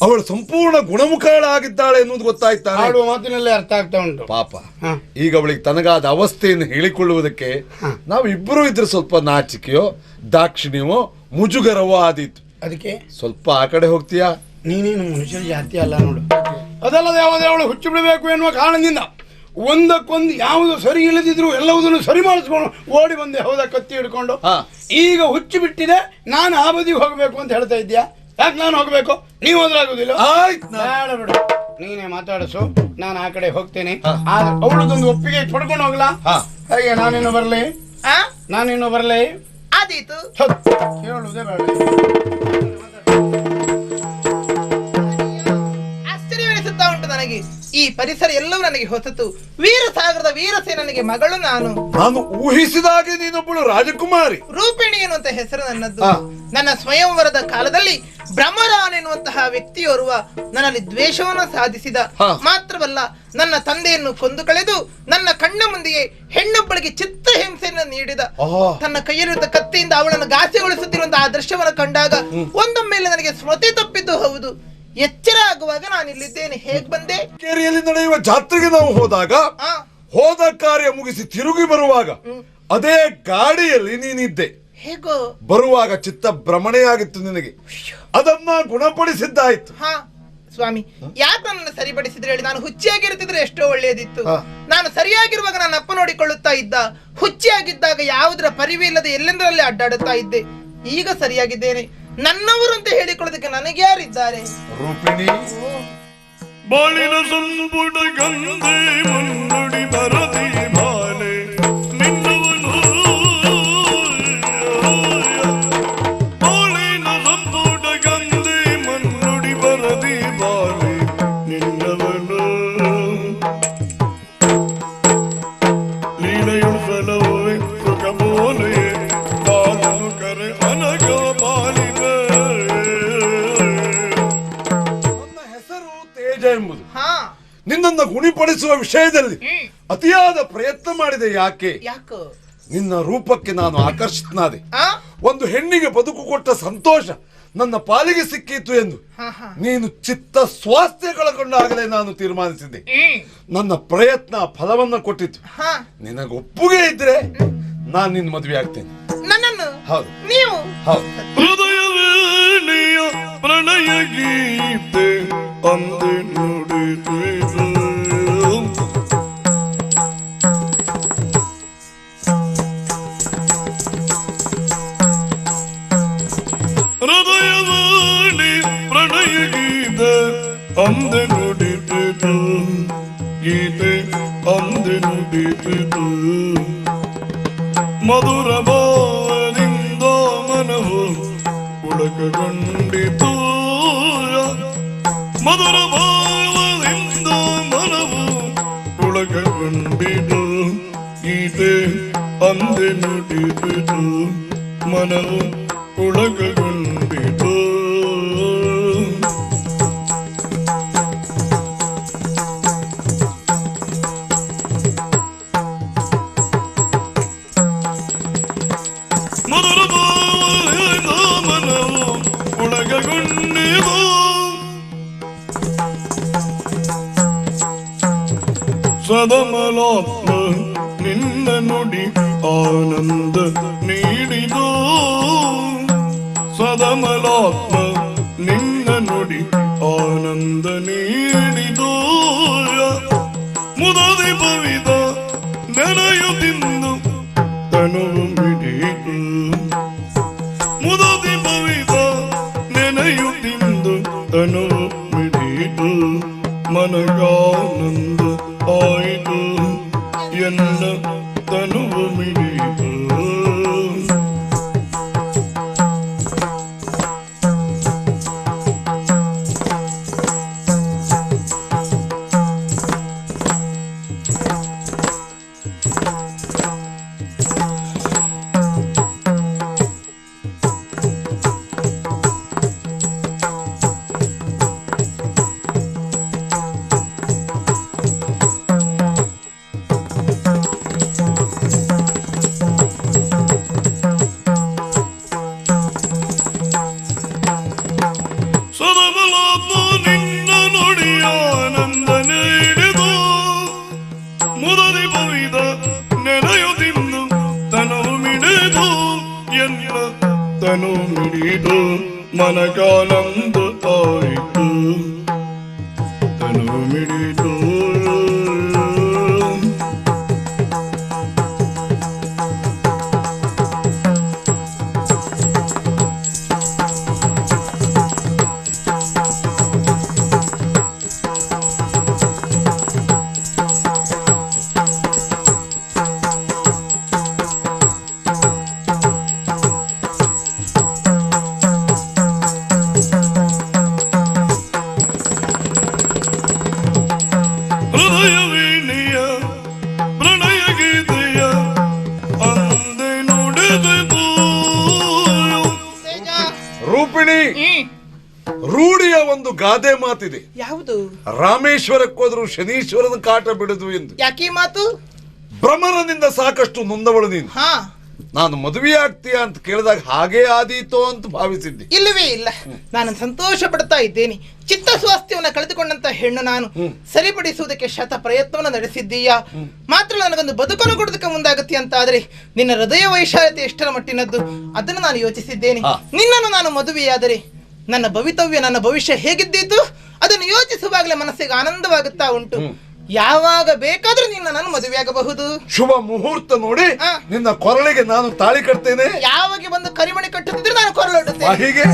ಅವಳು ಸಂಪೂರ್ಣ ಗುಣಮುಖಳಾಗಿದ್ದಾಳೆ ಎನ್ನುವುದು ಗೊತ್ತಾಯ್ತಾ? ಆಡುವ ಮಾತಿನಲ್ಲೇ ಅರ್ಥ ಆಗ್ತಾ ಉಂಟು. ಪಾಪ ಈಗ ಅವಳಿಗೆ ತನಗಾದ ಅವಸ್ಥೆಯನ್ನು ಹೇಳಿಕೊಳ್ಳುವುದಕ್ಕೆ ನಾವಿಬ್ಬರು ಇದ್ರೆ ಸ್ವಲ್ಪ ನಾಚಿಕೆಯೋ ದಾಕ್ಷಿಣ್ಯವೋ ಮುಜುಗರವೋ ಆದೀತು. ಅದಕ್ಕೆ ಸ್ವಲ್ಪ ಆ ಕಡೆ ಹೋಗ್ತೀಯಾ? ನೀನೇನು ಮನುಷ್ಯರ ಜಾತಿ ಅಲ್ಲ ನೋಡು. ಅದಲ್ಲದೆ ಯಾವುದೇ ಅವಳು ಹುಚ್ಚು ಬಿಡಬೇಕು ಎನ್ನುವ ಕಾರಣದಿಂದ ಒಂದಕ್ಕೊಂದು ಯಾವುದು ಸರಿ ಇಲ್ಲದಿದ್ರು ಎಲ್ಲವುದನ್ನು ಸರಿ ಮಾಡಿಸ್ಕೊಂಡು ಓಡಿ ಬಂದೆ. ಹೌದಾ? ಕತ್ತಿ ಹಿಡ್ಕೊಂಡು. ಈಗ ಹುಚ್ಚು ಬಿಟ್ಟಿದೆ, ನಾನು ಆ ಬದಿಗೆ ಹೋಗ್ಬೇಕು ಅಂತ ಹೇಳ್ತಾ ಇದ್ಯಾ? ಯಾಕೆ ನಾನು ಹೋಗ್ಬೇಕು? ನೀವು ಹೋದ್ರೆ ಆಗುದಿಲ್ಲ. ಬೇಡ ಬಿಡು, ನೀನೇ ಮಾತಾಡಿಸು, ನಾನು ಆ ಕಡೆ ಹೋಗ್ತೇನೆ. ಆದ್ರೆ ಅವಳದೊಂದು ಒಪ್ಪಿಗೆ ಪಡ್ಕೊಂಡು ಹೋಗ್ಲಾ? ಹಾಗೆ ನಾನಿನ್ನು ಬರ್ಲಿ? ನಾನಿನ್ನು ಬರ್ಲಿ? ಆದೀತು. ಕೇಳುವುದೇ ಬೇಡ. ಆಶ್ಚರ್ಯವೆನಿಸುತ್ತಾ ಉಂಟು ನನಗೆ. ಈ ಪರಿಸರ ಎಲ್ಲವೂ ನನಗೆ ಹೊಸತು. ವೀರಸಾಗರದ ವೀರಸೇನನಿಗೆ ಮಗಳು ನಾನು. ನಾನು ಊಹಿಸಿದಾಗೆ ನೀನೊಬ್ಬಳು ರಾಜಕುಮಾರಿ. ರೂಪಿಣಿ ಎನ್ನುವಂತ ಹೆಸರು ನನ್ನದ್ದು. ನನ್ನ ಸ್ವಯಂವರದ ಕಾಲದಲ್ಲಿ ಬ್ರಹ್ಮರಾನ್ ಎನ್ನುವಂತಹ ವ್ಯಕ್ತಿಯೋರ್ವ ನನ್ನಲ್ಲಿ ದ್ವೇಷವನ್ನು ಸಾಧಿಸಿದ. ಮಾತ್ರವಲ್ಲ, ನನ್ನ ತಂದೆಯನ್ನು ಕೊಂದು ಕಳೆದು ನನ್ನ ಕಣ್ಣ ಮುಂದೆಯೇ ಹೆಣ್ಣೊಬ್ಬಳಿಗೆ ಚಿತ್ರಹಿಂಸೆಯನ್ನು ನೀಡಿದ. ತನ್ನ ಕೈಯಲ್ಲಿದ್ದ ಕತ್ತಿಯಿಂದ ಅವಳನ್ನು ಘಾಸಿಗೊಳಿಸುತ್ತಿರುವಂತಹ ಆ ದೃಶ್ಯವನ್ನು ಕಂಡಾಗ ಒಂದೊಮ್ಮೆಲೆ ನನಗೆ ಸ್ಮೃತಿ ತಪ್ಪಿದ್ದು ಹೌದು. ಎಚ್ಚರ ಆಗುವಾಗ ನಾನು ಇಲ್ಲಿದ್ದೇನೆ. ಹೇಗ್ ಬಂದೆ? ಕೇರಿಯಲ್ಲಿ ನಡೆಯುವ ಜಾತ್ರೆಗೆ ನಾವು ಹೋದ ಕಾರ್ಯ ಮುಗಿಸಿ ತಿರುಗಿ ಬರುವಾಗ ಅದೇ ಗಾಡಿಯಲ್ಲಿ ನೀನಿದ್ದೆ. ಹೇಗೋ ಬರುವಾಗ ಚಿತ್ತ ಭ್ರಮಣೆಯಾಗಿತ್ತು ನಿನಗೆ. ಅದನ್ನ ಗುಣಪಡಿಸಿದ್ದಾಯ್ತು. ಸ್ವಾಮಿ, ಯಾಕೆ ನನ್ನನ್ನು ಸರಿಪಡಿಸಿದ್ರೆ ಹೇಳಿ? ನಾನು ಹುಚ್ಚಿಯಾಗಿರುತ್ತಿದ್ರೆ ಎಷ್ಟೋ ಒಳ್ಳೆಯದಿತ್ತು. ನಾನು ಸರಿಯಾಗಿರುವಾಗ ನನ್ನ ಅಪ್ಪ ನೋಡಿಕೊಳ್ಳುತ್ತಾ ಇದ್ದ. ಹುಚ್ಚಿಯಾಗಿದ್ದಾಗ ಯಾವುದರ ಪರಿವೇ ಇಲ್ಲದೆ ಎಲ್ಲೆಂದರಲ್ಲಿ ಅಡ್ಡಾಡುತ್ತಾ ಇದ್ದೆ. ಈಗ ಸರಿಯಾಗಿದ್ದೇನೆ. ನನ್ನವರು ಅಂತ ಹೇಳಿಕೊಳ್ಳೋದಕ್ಕೆ ನನಗೆ ಯಾರಿದ್ದಾರೆ? ರೂಪಿಣಿ ಬಾಳಿನ ಸಂಪುಟ ಗಂಧೆ ಮುನ್ನುಡಿ ಬರದಿ ಬಾಲೆ ನಿನ್ನವನು. ಬಾಳಿನ ಸಂಪುಟ ಗಂಧೆ ಮುನ್ನುಡಿ ಬರದಿ ಬಾಲೆ ನಿನ್ನವನು. ಲೀಲೆಯುಳು ಸಲವೇ ಸುಖ ಬೋಲೆ ಬಾಲನು ಕರೆ ಅನಗ ಬಾಲಿನ. ಎಂಬುದು ನಿನ್ನನ್ನು ಗುಣಿಪಡಿಸುವ ವಿಷಯದಲ್ಲಿ ಅತಿಯಾದ ಪ್ರಯತ್ನ ಮಾಡಿದೆ. ಯಾಕೆ? ನಿನ್ನ ರೂಪಕ್ಕೆ ನಾನು ಆಕರ್ಷಿತನಾದೆ. ಒಂದು ಹೆಣ್ಣಿಗೆ ಬದುಕು ಕೊಟ್ಟ ಸಂತೋಷ ನನ್ನ ಪಾಲಿಗೆ ಸಿಕ್ಕಿತು ಎಂದು ನೀನು ಚಿತ್ತ ಸ್ವಾಸ್ಥ್ಯ ಕಳಕೊಂಡಾಗಲೇ ನಾನು ತೀರ್ಮಾನಿಸಿದ್ದೆ. ನನ್ನ ಪ್ರಯತ್ನ ಫಲವನ್ನ ಕೊಟ್ಟಿತ್ತು. ನಿನಗೆ ಒಪ್ಪುಗೆ ಇದ್ರೆ ನಾನು ನಿನ್ನ ಮದುವೆ ಆಗ್ತೇನೆ. ನನ್ನನ್ನು? ಹೌದು. ನೀವು? ಹೌದು. ಹೃದಯವೇಣಿಯ ಪ್ರಣಯ ಗೀತೆ ಅಂದೆ ನುಡಿದು. ಹೃದಯವೇಣಿ ಪ್ರಣಯ ಗೀತೆ ಅಂದೆ ನುಡಿದು. ಗೀತೆ ಅಂದೆ ನುಡಿದು. ಮಧುರ ಭಾವದಿಂದ ಮನವು ಪುಳಕಗೊಂಡಿತು. ಮಧುರ ಭಾವದಿಂದ ಮನವು ಪುಳಕಗೊಂಡಿತು. ಗೀತೆ ಅಂದೆ ನುಡಿದು. ಮನವು ಪುಳಕಗೊಂಡಿತು. ಮಧುರ ಭಾವದಿಂದ ಮನವು ಪುಳಕಗೊಂಡಿತು. ಸದಮಲಾತ್ಮ ನಿನ್ನ ನುಡಿ ಆನಂದ ನೀಡಿದು. ಸದಮಲಾತ್ಮ ನಿನ್ನ ನುಡಿ ಆನಂದ ನೀಡಿದು. ಮುದದಿ ಪವಿದ ನೆನೆಯುತ್ತಿಂದು ತನುವು ಮಿಡಿತು. ಮುದದಿ ಪವಿದ ನೆನೆಯುತ್ತಿಂದು ತನುವು ಮಿಡಿತು. ಮನಗಾನಂದ ಆಯಿತು ಎನ್ನ ತನುವು ಮಿಡಿತು. ಮಿಡಿದು ಮನಗಾನಂದ ಆಯಿತು ತನು ಮಿಡಿದು ರೂಪಿಣಿ, ರೂಢಿಯ ಒಂದು ಗಾದೆ ಮಾತಿದೆ. ಯಾವುದು? ರಾಮೇಶ್ವರಕ್ಕೋದ್ರು ಶನೀಶ್ವರನ ಕಾಟ ಬಿಡದು ಎಂದು. ಯಾಕೆ ಮಾತು? ಭ್ರಮರನಿಂದ ಸಾಕಷ್ಟು ನೊಂದವಳು ನೀನು. ನಾನು ಮದುವೆ ಆಗ್ತೀಯಾ ಅಂತ ಕೇಳಿದಾಗ ಹಾಗೇ ಆದೀತೋ ಅಂತ ಭಾವಿಸಿದ್ದೆ. ಇಲ್ಲವೇ ಇಲ್ಲ, ನಾನು ಸಂತೋಷ ಪಡ್ತಾ ಇದ್ದೇನೆ. ಚಿತ್ತ ಸ್ವಾಸ್ಥ್ಯವನ್ನು ಕಳೆದುಕೊಂಡಂತ ಹೆಣ್ಣು ನಾನು ಸರಿಪಡಿಸುವುದಕ್ಕೆ ಶತ ಪ್ರಯತ್ನವನ್ನು ನಡೆಸಿದ್ದೀಯಾ. ಮಾತ್ರ ನನಗೊಂದು ಬದುಕನ್ನು ಕೊಡೋದಕ್ಕೆ ಮುಂದಾಗತ್ತಿ ಅಂತ ಆದ್ರೆ ನಿನ್ನ ಹೃದಯ ವೈಶಾಲ್ಯತೆ ಎಷ್ಟರ ಮಟ್ಟಿನದ್ದು ಅದನ್ನು ನಾನು ಯೋಚಿಸಿದ್ದೇನೆ. ನಿನ್ನನ್ನು ನಾನು ಮದುವೆಯಾದರೆ ನನ್ನ ಭವಿತವ್ಯ, ನನ್ನ ಭವಿಷ್ಯ ಹೇಗಿದ್ದೀತು ಅದನ್ನು ಯೋಚಿಸುವಾಗಲೇ ಮನಸ್ಸಿಗೆ ಆನಂದವಾಗುತ್ತಾ ಉಂಟು. ಯಾವಾಗ ಬೇಕಾದ್ರೂ ನಿನ್ನ ನಾನು ಮದುವೆಯಾಗಬಹುದು. ಶುಭ ಮುಹೂರ್ತ ನೋಡಿ ನಿನ್ನ ಕೊರಳಿಗೆ ನಾನು ತಾಳಿ ಕಟ್ತೇನೆ. ಯಾವಾಗ ಬಂದು ಕರಿಮಣಿ ಕಟ್ಟುತ್ತಿದ್ರೆ ನಾನು ಕೊರಳೊಡ್ಡುತ್ತೇನೆ. ಹೀಗೆ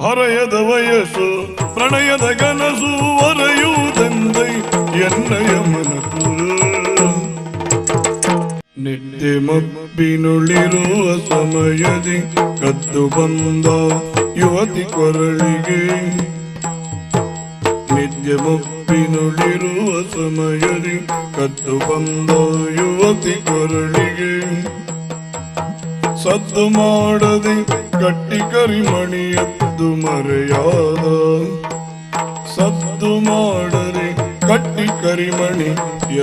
ಹರೆಯದ ವಯಸ್ಸು ಪ್ರಣಯದ ಕನಸು ಹೊರೆಯುವುದೆಂದೈ ಎನ್ನಯ ಮನಸ್ಸು ನಿತ್ಯ ಮಬ್ಬಿನುಳಿರುವ ಸಮಯದಿ ಕದ್ದು ಬಂದ ಯುವತಿ ಕೊರಳಿಗೆ ನಿತ್ಯ ಮಬ್ಬಿನುಳಿರುವ ಸಮಯದಿ ಕದ್ದು ಬಂದ ಯುವತಿ ಕೊರಳಿಗೆ ಸದ್ದು ಮಾಡದೆ ಗಟ್ಟಿ ಕರಿಮಣಿಯದ್ದು ಮರೆಯಾದ ಸದ್ದು ಮಾಡದೆ ಗಟ್ಟಿ ಕರಿಮಣಿ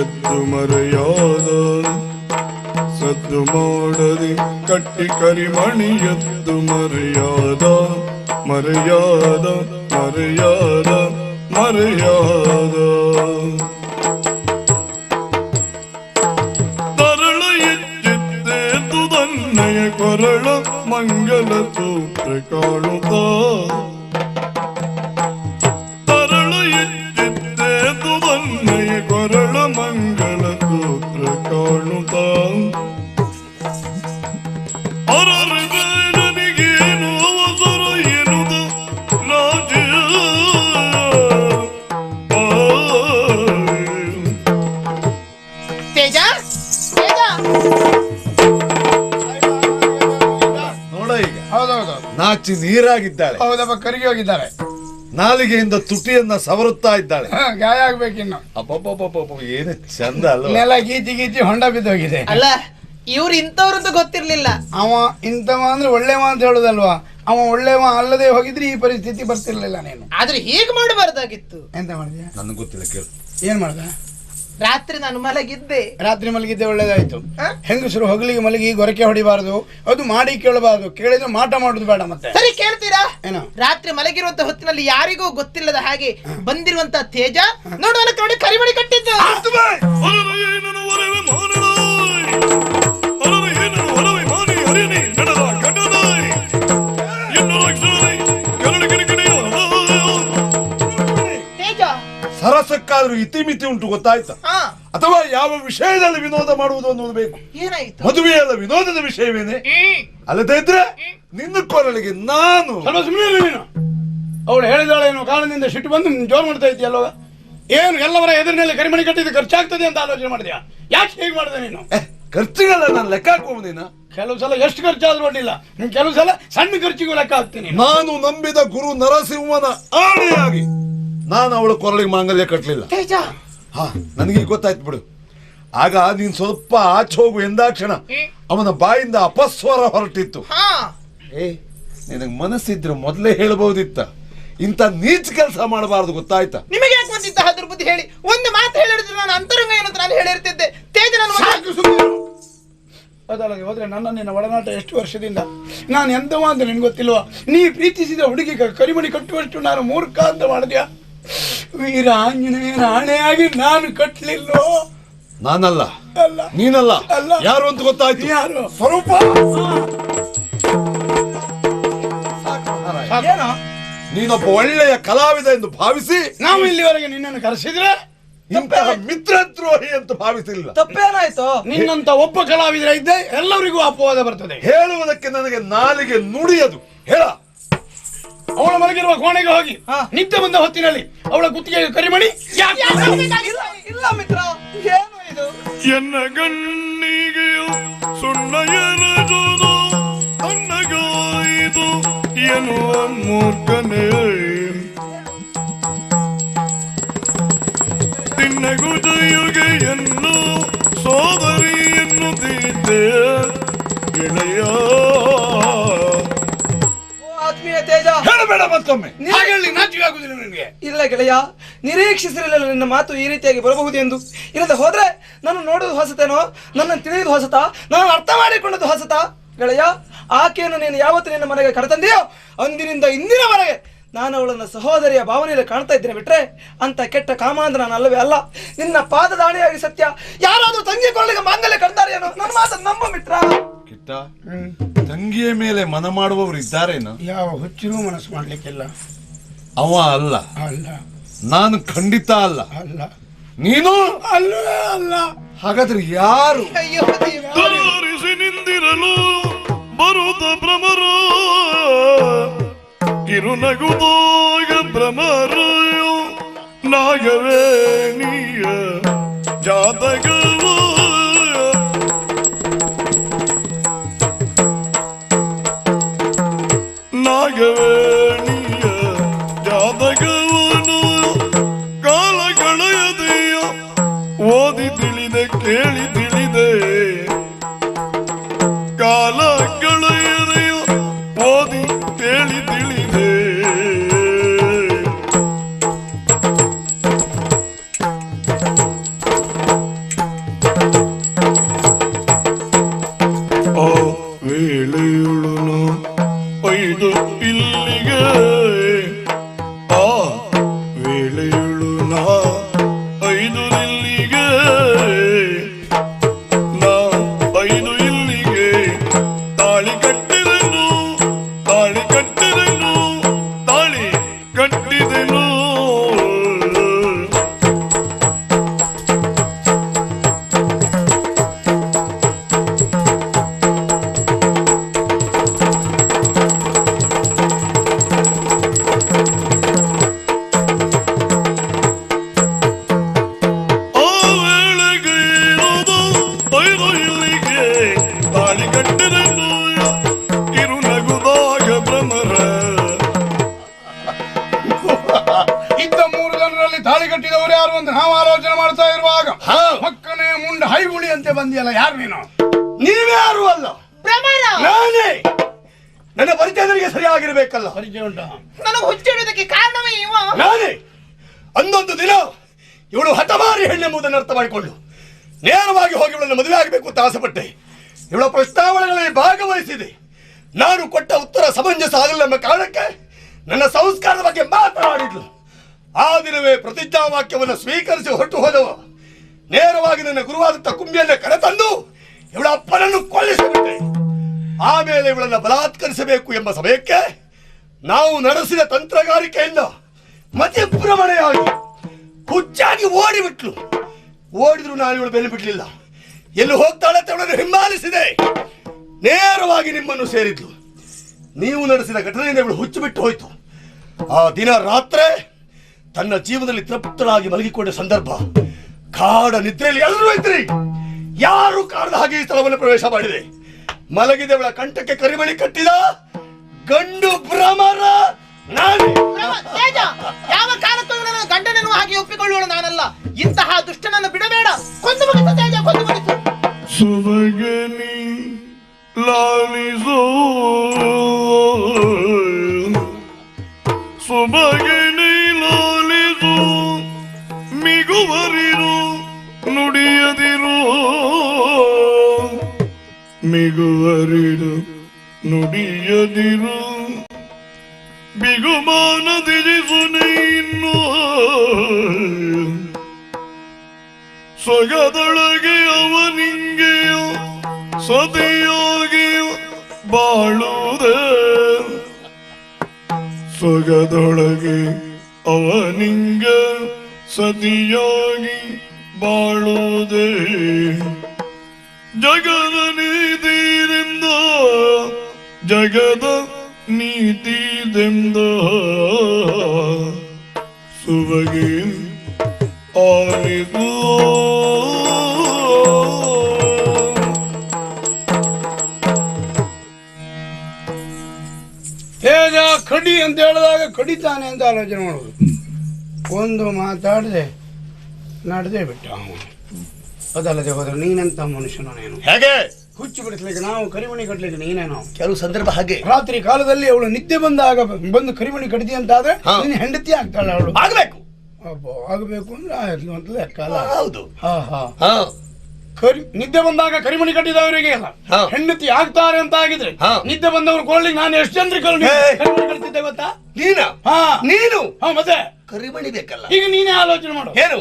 ಎದ್ದು ಮರೆಯಾದ ಸದ್ದು ಮಾಡದೆ ಗಟ್ಟಿ ಕರಿಮಣಿ ಎದ್ದು ಮರೆಯಾದ ಮರೆಯಾದ ಮರೆಯಾದ ಮರೆಯಾದ ಕೊರಳ ಮಂಗಲ ಸೂತ್ರ ಕಾಣುತ್ತ ತರಳು ಎಚ್ಚಿದ್ದೆ ತುದನ್ನಯ ಕೊರಳ ಮಂಗಲ ಸೂತ್ರ ಕಾಣುತ್ತ ನನಗೇನು ಅವಸರ ಎನ್ನುವುದು ರಾಜ ತೇಜ ನಾಚಿ ನೀರಾಗಿದ್ದಾಳೆ. ಹೌದಪ್ಪ, ಕರಗಿ ಹೋಗಿದ್ದಾರೆ. ನಾಲಿಗೆಯಿಂದ ತುಟಿಯನ್ನ ಸವರುತ್ತಾ ಇದ್ದಾಳೆ. ಗಾಯ ಆಗ್ಬೇಕಿನ್ನು. ಅಪ್ಪಪ್ಪಪ್ಪಪ್ಪ ಏನು ಚಂದ ಅಲ್ಲ. ನೆಲ ಗೀತಿ ಗೀತಿ ಹೊಂಡ ಬಿದ್ದೋಗಿದೆ. ಅಲ್ಲ, ಇವ್ರು ಇಂಥವ್ರಂತ ಗೊತ್ತಿರ್ಲಿಲ್ಲ. ಅವ ಇಂಥವ ಅಂದ್ರೆ ಒಳ್ಳೆವ ಅಂತ ಹೇಳುದಲ್ವಾ. ಅವ ಒಳ್ಳೆವ ಅಲ್ಲದೆ ಹೋಗಿದ್ರೆ ಈ ಪರಿಸ್ಥಿತಿ ಬರ್ತಿರ್ಲಿಲ್ಲ. ನೀನು ಆದ್ರೆ ಹೀಗೆ ಮಾಡಬಾರ್ದಾಗಿತ್ತು. ಎಂತ ಮಾಡಿದ್ಯಾ? ನನಗೆ ಗೊತ್ತಿಲ್ಲ, ಕೇಳು. ಏನ್ ಮಾಡ್ದ? ರಾತ್ರಿ ನಾನು ಮಲಗಿದ್ದೆ. ರಾತ್ರಿ ಮಲಗಿದ್ದೆ, ಒಳ್ಳೇದಾಯ್ತು. ಹೆಂಗಸರು ಹೊಗಲಿಗೆ ಮಲಗಿ ಗೊರಕೆ ಹೊಡಿಬಾರದು, ಅದು ಮಾಡಿ ಕೇಳಬಾರದು. ಕೇಳಿದ್ರೆ ಮಾಟ ಮಾಡುದು ಬೇಡ. ಮತ್ತೆ ಸರಿ, ಕೇಳ್ತೀರಾ? ಏನೋ ರಾತ್ರಿ ಮಲಗಿರುವಂತ ಹೊತ್ತಿನಲ್ಲಿ ಯಾರಿಗೂ ಗೊತ್ತಿಲ್ಲದ ಹಾಗೆ ಬಂದಿರುವಂತ ತೇಜ ನೋಡುವನ ಕಡೆ ಕರಿಮಣಿ ಕಟ್ಟಿದ್ದು. ಸರಸಕ್ಕಾದ್ರೂ ಇತಿಮಿತಿ ಉಂಟು, ಗೊತ್ತಾಯ್ತಾ? ಅಥವಾ ಯಾವ ವಿಷಯದಲ್ಲಿ ವಿನೋದ ಮಾಡುವುದು ಅನ್ನೋದು ಬೇಕು. ಏನಾಯ್ತು? ಮದುವೆಯಲ್ಲ ವಿನೋದದ ವಿಷಯವೇನೆ. ಅಲ್ಲದೆ ಇದ್ರೆ ನಿನ್ನ ಕೊರಳಿಗೆ ನಾನು ಅವಳು ಹೇಳಿದಾಳೆ ಏನೋ ಕಾರಣದಿಂದ ಸಿಟ್ಟು ಬಂದು ಜೋರು ಮಾಡ್ತಾ ಇದೆಯಲ್ಲೋ. ಏನು ಎಲ್ಲವರ ಎದುರಿನಲ್ಲಿ ಕರಿಮಣಿ ಕಟ್ಟಿದ್ದು ಖರ್ಚಾಗ್ತದೆ ಅಂತ ಆಲೋಚನೆ ಮಾಡಿದ್ಯಾ? ಯಾಕೆ ಹೇಗೆ ಮಾಡಿದೆ ನೀನು? ಖರ್ಚಿಗೆಲ್ಲ ನಾನು ಲೆಕ್ಕ ಹಾಕುವುದೇನ? ಕೆಲವು ಸಲ ಎಷ್ಟು ಖರ್ಚಾದ್ರೂ ಅಡ್ಡಿಲ್ಲ, ಕೆಲವು ಸಲ ಸಣ್ಣ ಖರ್ಚಿಗೂ ಲೆಕ್ಕ ಹಾಕ್ತೀನಿ. ನಾನು ನಂಬಿದ ಗುರು ನರಸಿಂಹನ ಆಣೆಯಾಗಿ ನಾನು ಅವಳ ಕೊರಳಿಗೆ ಮಾಂಗಲ್ಯ ಕಟ್ಟಲಿಲ್ಲ. ನನಗೆ ಗೊತ್ತಾಯ್ತು ಬಿಡು. ಆಗ ನೀನ್ ಸ್ವಲ್ಪ ಆಚೆ ಹೋಗು ಎಂದಾಕ್ಷಣ ಅವನ ಬಾಯಿಂದ ಅಪಸ್ವರ ಹೊರಟಿತ್ತು. ನಿನಗೆ ಮನಸ್ಸಿದ್ರೆ ಮೊದಲೇ ಹೇಳಬಹುದಿತ್ತ. ಇಂಥ ನೀಚ ಕೆಲಸ ಮಾಡಬಾರದು, ಗೊತ್ತಾಯ್ತಾ? ನಿಮಗೆ ಯಾಕೆ ಬಂದಿದ್ದ ದುರ್ಬುದ್ಧಿ ಹೇಳಿ? ಒಂದು ಮಾತು ಹೇಳಿದ್ರೆ ನಾನು ಅಂತರಂಗ ಏನಂತ ನಾನು ಹೇಳಿರ್ತಿದ್ದೆ. ತೇಜ ಅದಲ್ಲದೆ ಹೋದ್ರೆ ನನ್ನ ನಿನ್ನ ಒಡನಾಟ ಎಷ್ಟು ವರ್ಷದಿಂದ ನಾನು ಎಂತವ ಅಂತ ನಿನ್ಗೆ ಗೊತ್ತಿಲ್ವಾ? ನೀ ಪ್ರೀತಿಸಿದ ಹುಡುಗಿ ಕರಿಮಣಿ ಕಟ್ಟುವಷ್ಟು ನಾನು ಮೂರ್ಖ ಅಂತ ಮಾಡಿದ್ಯಾ? ವೀರ ಆಂಜನೇಯನ ಆಣೆಯಾಗಿ ನಾನು ಕಟ್ಟಲಿಲ್ಲೋ. ನಾನಲ್ಲ, ನೀನಲ್ಲ, ಯಾರು ಅಂತ ಗೊತ್ತಾಯ್ತು. ಯಾರು? ಸ್ವರೂಪ. ಏನೋ ನೀನೊಬ್ಬ ಒಳ್ಳೆಯ ಕಲಾವಿದ ಎಂದು ಭಾವಿಸಿ ನಾವು ಇಲ್ಲಿವರೆಗೆ ನಿನ್ನನ್ನು ಕರೆಸಿದ್ರೆ ಇಂತಹ ಮಿತ್ರದ್ರೋಹಿ ಅಂತ ಭಾವಿಸಿಲ್ಲ. ತಪ್ಪೇನಾಯ್ತು? ನಿನ್ನಂತ ಒಬ್ಬ ಕಲಾವಿದರ ಇದ್ದೆ ಎಲ್ಲರಿಗೂ ಅಪವಾದ ಬರ್ತದೆ. ಹೇಳುವುದಕ್ಕೆ ನನಗೆ ನಾಲಿಗೆ ನುಡಿಯದು. ಹೇಳ. ಅವಳು ಮಲಗಿರುವ ಕೋಣೆಗೆ ಹೋಗಿ ನಿತ್ಯ ಬಂದ ಹೊತ್ತಿನಲ್ಲಿ ಅವಳ ಕುತ್ತಿಗೆಗೆ ಕರಿಮಣಿ. ಇಲ್ಲ ಮಿತ್ರ, ಏನು ಇದು? ಎನ್ನ ಗಣ್ಣಿಗೆಯು ಸುಣ್ಣ ಎರಜುದು ಅಣ್ಣಗಾಯಿದು ಎನ್ನುವ ಮೂರ್ಖನೇ ತಿನ್ನಗುದಯುಗೆ ಎನ್ನು ಸೋದರಿ ಎನ್ನುತ್ತಿದ್ದೆ ಗೆಳೆಯ. ಆತ್ಮೀಯ ತೇಜ, ಹೇಳಬೇಡ ಮತ್ತೊಮ್ಮೆ. ಹಾಗೆ ನಾಚಿಕೆ ಆಗುದಿಲ್ಲ ನಿನಗೆ? ಇಲ್ಲ ಗೆಳೆಯ, ನಿರೀಕ್ಷಿಸಿರಲಿಲ್ಲ ನಿನ್ನ ಮಾತು ಈ ರೀತಿಯಾಗಿ ಬರಬಹುದು ಎಂದು. ಇಲ್ಲದೆ ಹೋದ್ರೆ ನನ್ನ ನೋಡುವುದು ಹೊಸತೇನೋ, ನನ್ನ ತಿಳಿಯುವುದು ಹೊಸತ, ನಾನು ಅರ್ಥ ಮಾಡಿಕೊಂಡದ್ದು ಹೊಸತ. ಗೆಳೆಯ, ಆಕೆಯನ್ನು ನೀನು ಯಾವತ್ತು ನಿನ್ನ ಮನೆಗೆ ಕರೆತಂದೆಯೋ ಅಂದಿನಿಂದ ಇಂದಿನವರೆಗೆ ನಾನು ಅವಳನ್ನ ಸಹೋದರಿಯ ಭಾವನೆಯಲ್ಲಿ ಕಾಣ್ತಾ ಇದ್ದೇನೆ ಬಿಟ್ರೆ ಅಂತ ಕೆಟ್ಟ ಕಾಮಾಂದ್ರ ನಾನು ಅಲ್ಲವೇ ಅಲ್ಲ. ನಿನ್ನ ಪಾದದಾಣಿಯಾಗಿ ಸತ್ಯ. ಯಾರಾದ್ರೂ ತಂಗಿ ಕೊಳ್ಳಿಗೆ ಮಾಂಗಲ್ಯ ಕಟ್ತಾರೇನೋ? ನನ್ನ ಮಾತನ್ನು ನಂಬು ಮಿತ್ರ. ಕಿಟ್ಟ, ತಂಗಿಯ ಮೇಲೆ ಮನ ಮಾಡುವವರು ಇದ್ದಾರೇನ? ಯಾವ ಹುಚ್ಚಿನೂ ಮನಸ್ಸು ಮಾಡ್ಲಿಕ್ಕಿಲ್ಲ. ಅವ ಅಲ್ಲ, ಅಲ್ಲ, ನಾನು ಖಂಡಿತ ಅಲ್ಲ. ಅಲ್ಲ, ನೀನು ಅಲ್ಲವೇ ಅಲ್ಲ. ಹಾಗಾದ್ರೆ ಯಾರು? ತೋರಿಸಿ ನಿಂದಿರಲು ಬರುತ್ತ ಭ್ರಮರ ಕಿರುನಗುದಾಗ ಭ್ರಮರಯು ನಾಗವೇಣಿಯ ಜಾತಕವು ನಾಗವೇಣಿಯ ಜಾತಕವನು ಕಾಲ ಕಳೆಯದೆಯ ಓದಿ ತಿಳಿದೆ ಕೇಳಿ ತಿಳಿದೆ ಕಾಲ ಕಳೆಯದೆಯ ಓದಿ ಕೇಳಿ ತಿಳಿದೆ ಆ ವೇಳೆಯುಳುನು ಐದು ಇಲ್ಲಿಗೆ ಆ ವೇಳೆಯುಳುನ ಐದು ಇಲ್ಲಿಗೆ ನಾ ಐದು ಇಲ್ಲಿಗೆ ತಾಳಿ ಕಟ್ಟಿದೆನು ತಾಳಿ ಕಟ್ಟಿದೆನು ತಾಳಿ ಕಟ್ಟಿದೆನು ಆ ವೇಳೆಗೆ ಇರೋದು ಐದು ಇಲ್ಲಿಗೆ ತಾಳಿ ಕಟ್ಟಿದೆನು ಕಿರುನಗುದಾಗ ಭ್ರಮರ ಇದ್ದ 3 ಜನರಲ್ಲಿ ತಾಳಿ ಕಟ್ಟಿದವರು ಯಾರು ಅಂತ ನಾವು ಆಲೋಚನೆ ಮಾಡ್ತಾ ಇರುವಾಗ ಮಕ್ಕನೇ ಮುಂಡ ಹೈಗುಳಿ ಅಂತೆ ಬಂದಿಯಲ್ಲ, ಯಾರು ನೀನು? ನೀವ್ಯಾರು ಅಲ್ಲ, ನಾನೇ. ನನ್ನ ಪರಿಚಯ ನನಗೆ ಸರಿಯಾಗಿರ್ಬೇಕಲ್ಲ. ಪರಿಚಯ ಉಂಟಾ? ನನಗೆ ಹುಚ್ಚಿಡುವುದಕ್ಕೆ ಕಾರಣವೇ ಇವ. ನಾನೇ. ಅಂದೊಂದು ದಿನ ಇವಳು ಹಠಮಾರಿ ಹೆಣ್ಣೆಂಬುದನ್ನು ಅರ್ಥ ಮಾಡಿಕೊಂಡು ನೇರವಾಗಿ ಹೋಗಿ ಇವಳನ್ನು ಮದುವೆ ಆಗಬೇಕು ಅಂತ ಆಸೆಪಟ್ಟೆ. ಇವಳ ಪ್ರಸ್ತಾವನೆಗಳಲ್ಲಿ ಭಾಗವಹಿಸಿದೆ. ನಾನು ಕೊಟ್ಟ ಉತ್ತರ ಸಮಂಜಸ ಆಗಲಿಲ್ಲ ಎಂಬ ಕಾರಣಕ್ಕೆ ನನ್ನ ಸಂಸ್ಕಾರದ ಬಗ್ಗೆ ಮಾತನಾಡಿದ್ಲು. ಆ ದಿನವೇ ಪ್ರತಿಜ್ಞಾ ವಾಕ್ಯವನ್ನು ಸ್ವೀಕರಿಸಿ ಹೊರಟು ಹೋದವ ನೇರವಾಗಿ ನನ್ನ ಗುರುವಾದಂಥ ಕುಂಬಿಯನ್ನು ಕರೆತಂದು ಇವಳ ಅಪ್ಪನನ್ನು ಕೊಲ್ಲಿಸಿಬಿಟ್ಟೆ. ಆಮೇಲೆ ಇವಳನ್ನು ಬಲಾತ್ಕರಿಸಬೇಕು ಎಂಬ ಸಮಯಕ್ಕೆ ನಾವು ನಡೆಸಿದ ತಂತ್ರಗಾರಿಕೆಯಿಂದ ಮತಿಭ್ರಮಣೆಯಾಗಿ ಹುಚ್ಚಾಗಿ ಓಡಿಬಿಟ್ಲು. ಓಡಿದ್ರು ನಾನು ಇವಳು ಬೆನ್ನು ಬಿಡಲಿಲ್ಲ. ಎಲ್ಲಿ ಹೋಗ್ತಾಳೆ ಅಂತ ಇವಳನ್ನು ಹಿಂಬಾಲಿಸಿದೆ. ನೇರವಾಗಿ ನಿಮ್ಮನ್ನು ಸೇರಿದ್ಲು. ನೀವು ನಡೆಸಿದ ಘಟನೆಯಿಂದ ಇವಳು ಹುಚ್ಚು ಬಿಟ್ಟು ಹೋಯ್ತು. ಆ ದಿನ ರಾತ್ರಿ ತನ್ನ ಜೀವನದಲ್ಲಿ ತೃಪ್ತರಾಗಿ ಮಲಗಿಕೊಂಡ ಸಂದರ್ಭ, ಕಾಡ ನಿದ್ರೆಯಲ್ಲಿ ಎಲ್ಲರೂ ಇದ್ರಿ, ಯಾರು ಕಾಣದ ಹಾಗೆ ಈ ಸ್ಥಳವನ್ನು ಪ್ರವೇಶ ಮಾಡಿದೆ. ಮಲಗಿದವಳ ಕಂಠಕ್ಕೆ ಕರಿಮಣಿ ಕಟ್ಟಿದ ಗಂಡು ಭ್ರಮರ ನಾನೇ. ತೇಜ, ಯಾವ ಕಾಲಕ್ಕೂ ನನ್ನ ಗಂಡನನ್ನು ಹಾಗೆ ಒಪ್ಪಿಕೊಳ್ಳುವಳು ನಾನಲ್ಲ. ಇಂತಹ ದುಷ್ಟನನ್ನು ಬಿಡಬೇಡ. ಕೊಂದು ಮುಗಿಸು ತೇಜ, ಕೊಂದು ಮುಗಿಸು. ಸುಬಗನಿ ಲಾಲಿಸೋ ಸುಬಗನಿ ಲಾಲಿಸೋ ಮಿಗುವರಿರು ನುಡಿಯದಿರು ಮಿಗುವರಿರು ನುಡಿಯದಿರು ಬಿಗುಮಾನದಿರಿಸು ನೀನು ಸೊಗದೊಳಗೆ ಅವನಿಂಗೆಯೋ ಸತಿಯಾಗಿ ಬಾಳುವುದೇ ಸೊಗದೊಳಗೆ ಅವನಿಂಗ ಸತಿಯಾಗಿ ಬಾಳುವುದೇ ಜಗದ ನೀತಿದೆಂದ ಜಗದ ನೀತಿದೆಂದ ಸುಬಗೆ ಆಲಿದು ತೇಜ ಕಡಿ ಅಂತ ಹೇಳಿದಾಗ ಕಡಿತಾನೆ ಅಂತ ಆಲೋಚನೆ ಮಾಡೋದು. ಒಂದು ಮಾತಾಡದೆ ನಡೆದೇ ಬಿಟ್ಟ ಅವನು. ಅದಲ್ಲದೆ ಹೋದ್ರೆ ನೀನೆಂತ ಮನುಷ್ಯನೋ ನೀನು. ಹೇಗೆ ಹುಚ್ಚು ಬಿಡಿಸ್ಲಿಕ್ಕೆ ನಾವು ಕರಿಮಣಿ ಕಟ್ಟಲಿಕ್ಕೆ ನೀನೇನೋ. ಕೆಲವು ಸಂದರ್ಭ ಹಾಗೆ. ರಾತ್ರಿ ಕಾಲದಲ್ಲಿ ಅವಳು ನಿದ್ದೆ ಬಂದಾಗ ಬಂದು ಕರಿಮಣಿ ಕಡಿದಿ ಅಂತಾದ್ರೆ ನೀನು ಹೆಂಡತಿ ಆಗ್ತಾಳೆ ಅವಳು. ಆಗ್ಬೇಕು ಆಗಬೇಕು ಅಂದ್ರೆ ಆಯ್ತು ಅಂತ ಲೆಕ್ಕ. ಹೌದು. ನಿದ್ದೆ ಬಂದಾಗ ಕರಿಮಣಿ ಕಟ್ಟಿದವರಿಗೆ ಅಲ್ಲ ಹೆಂಡತಿ ಆಗ್ತಾರೆ ಅಂತ ಆಗಿದ್ರೆ ನಿದ್ದೆ ಬಂದವರು ಕೊಳ್ಳಿಗೆ ನಾನು ಎಷ್ಟು ಜನರಿಗೆ ಕರಿಮಣಿ ಕಟ್ತಿದ್ದೆ ಗೊತ್ತಾ? ನೀನು ಮತ್ತೆ ಕರಿಮಣಿ ಬೇಕಲ್ಲ. ಈಗ ನೀನೇ ಆಲೋಚನೆ ಮಾಡು. ಏನು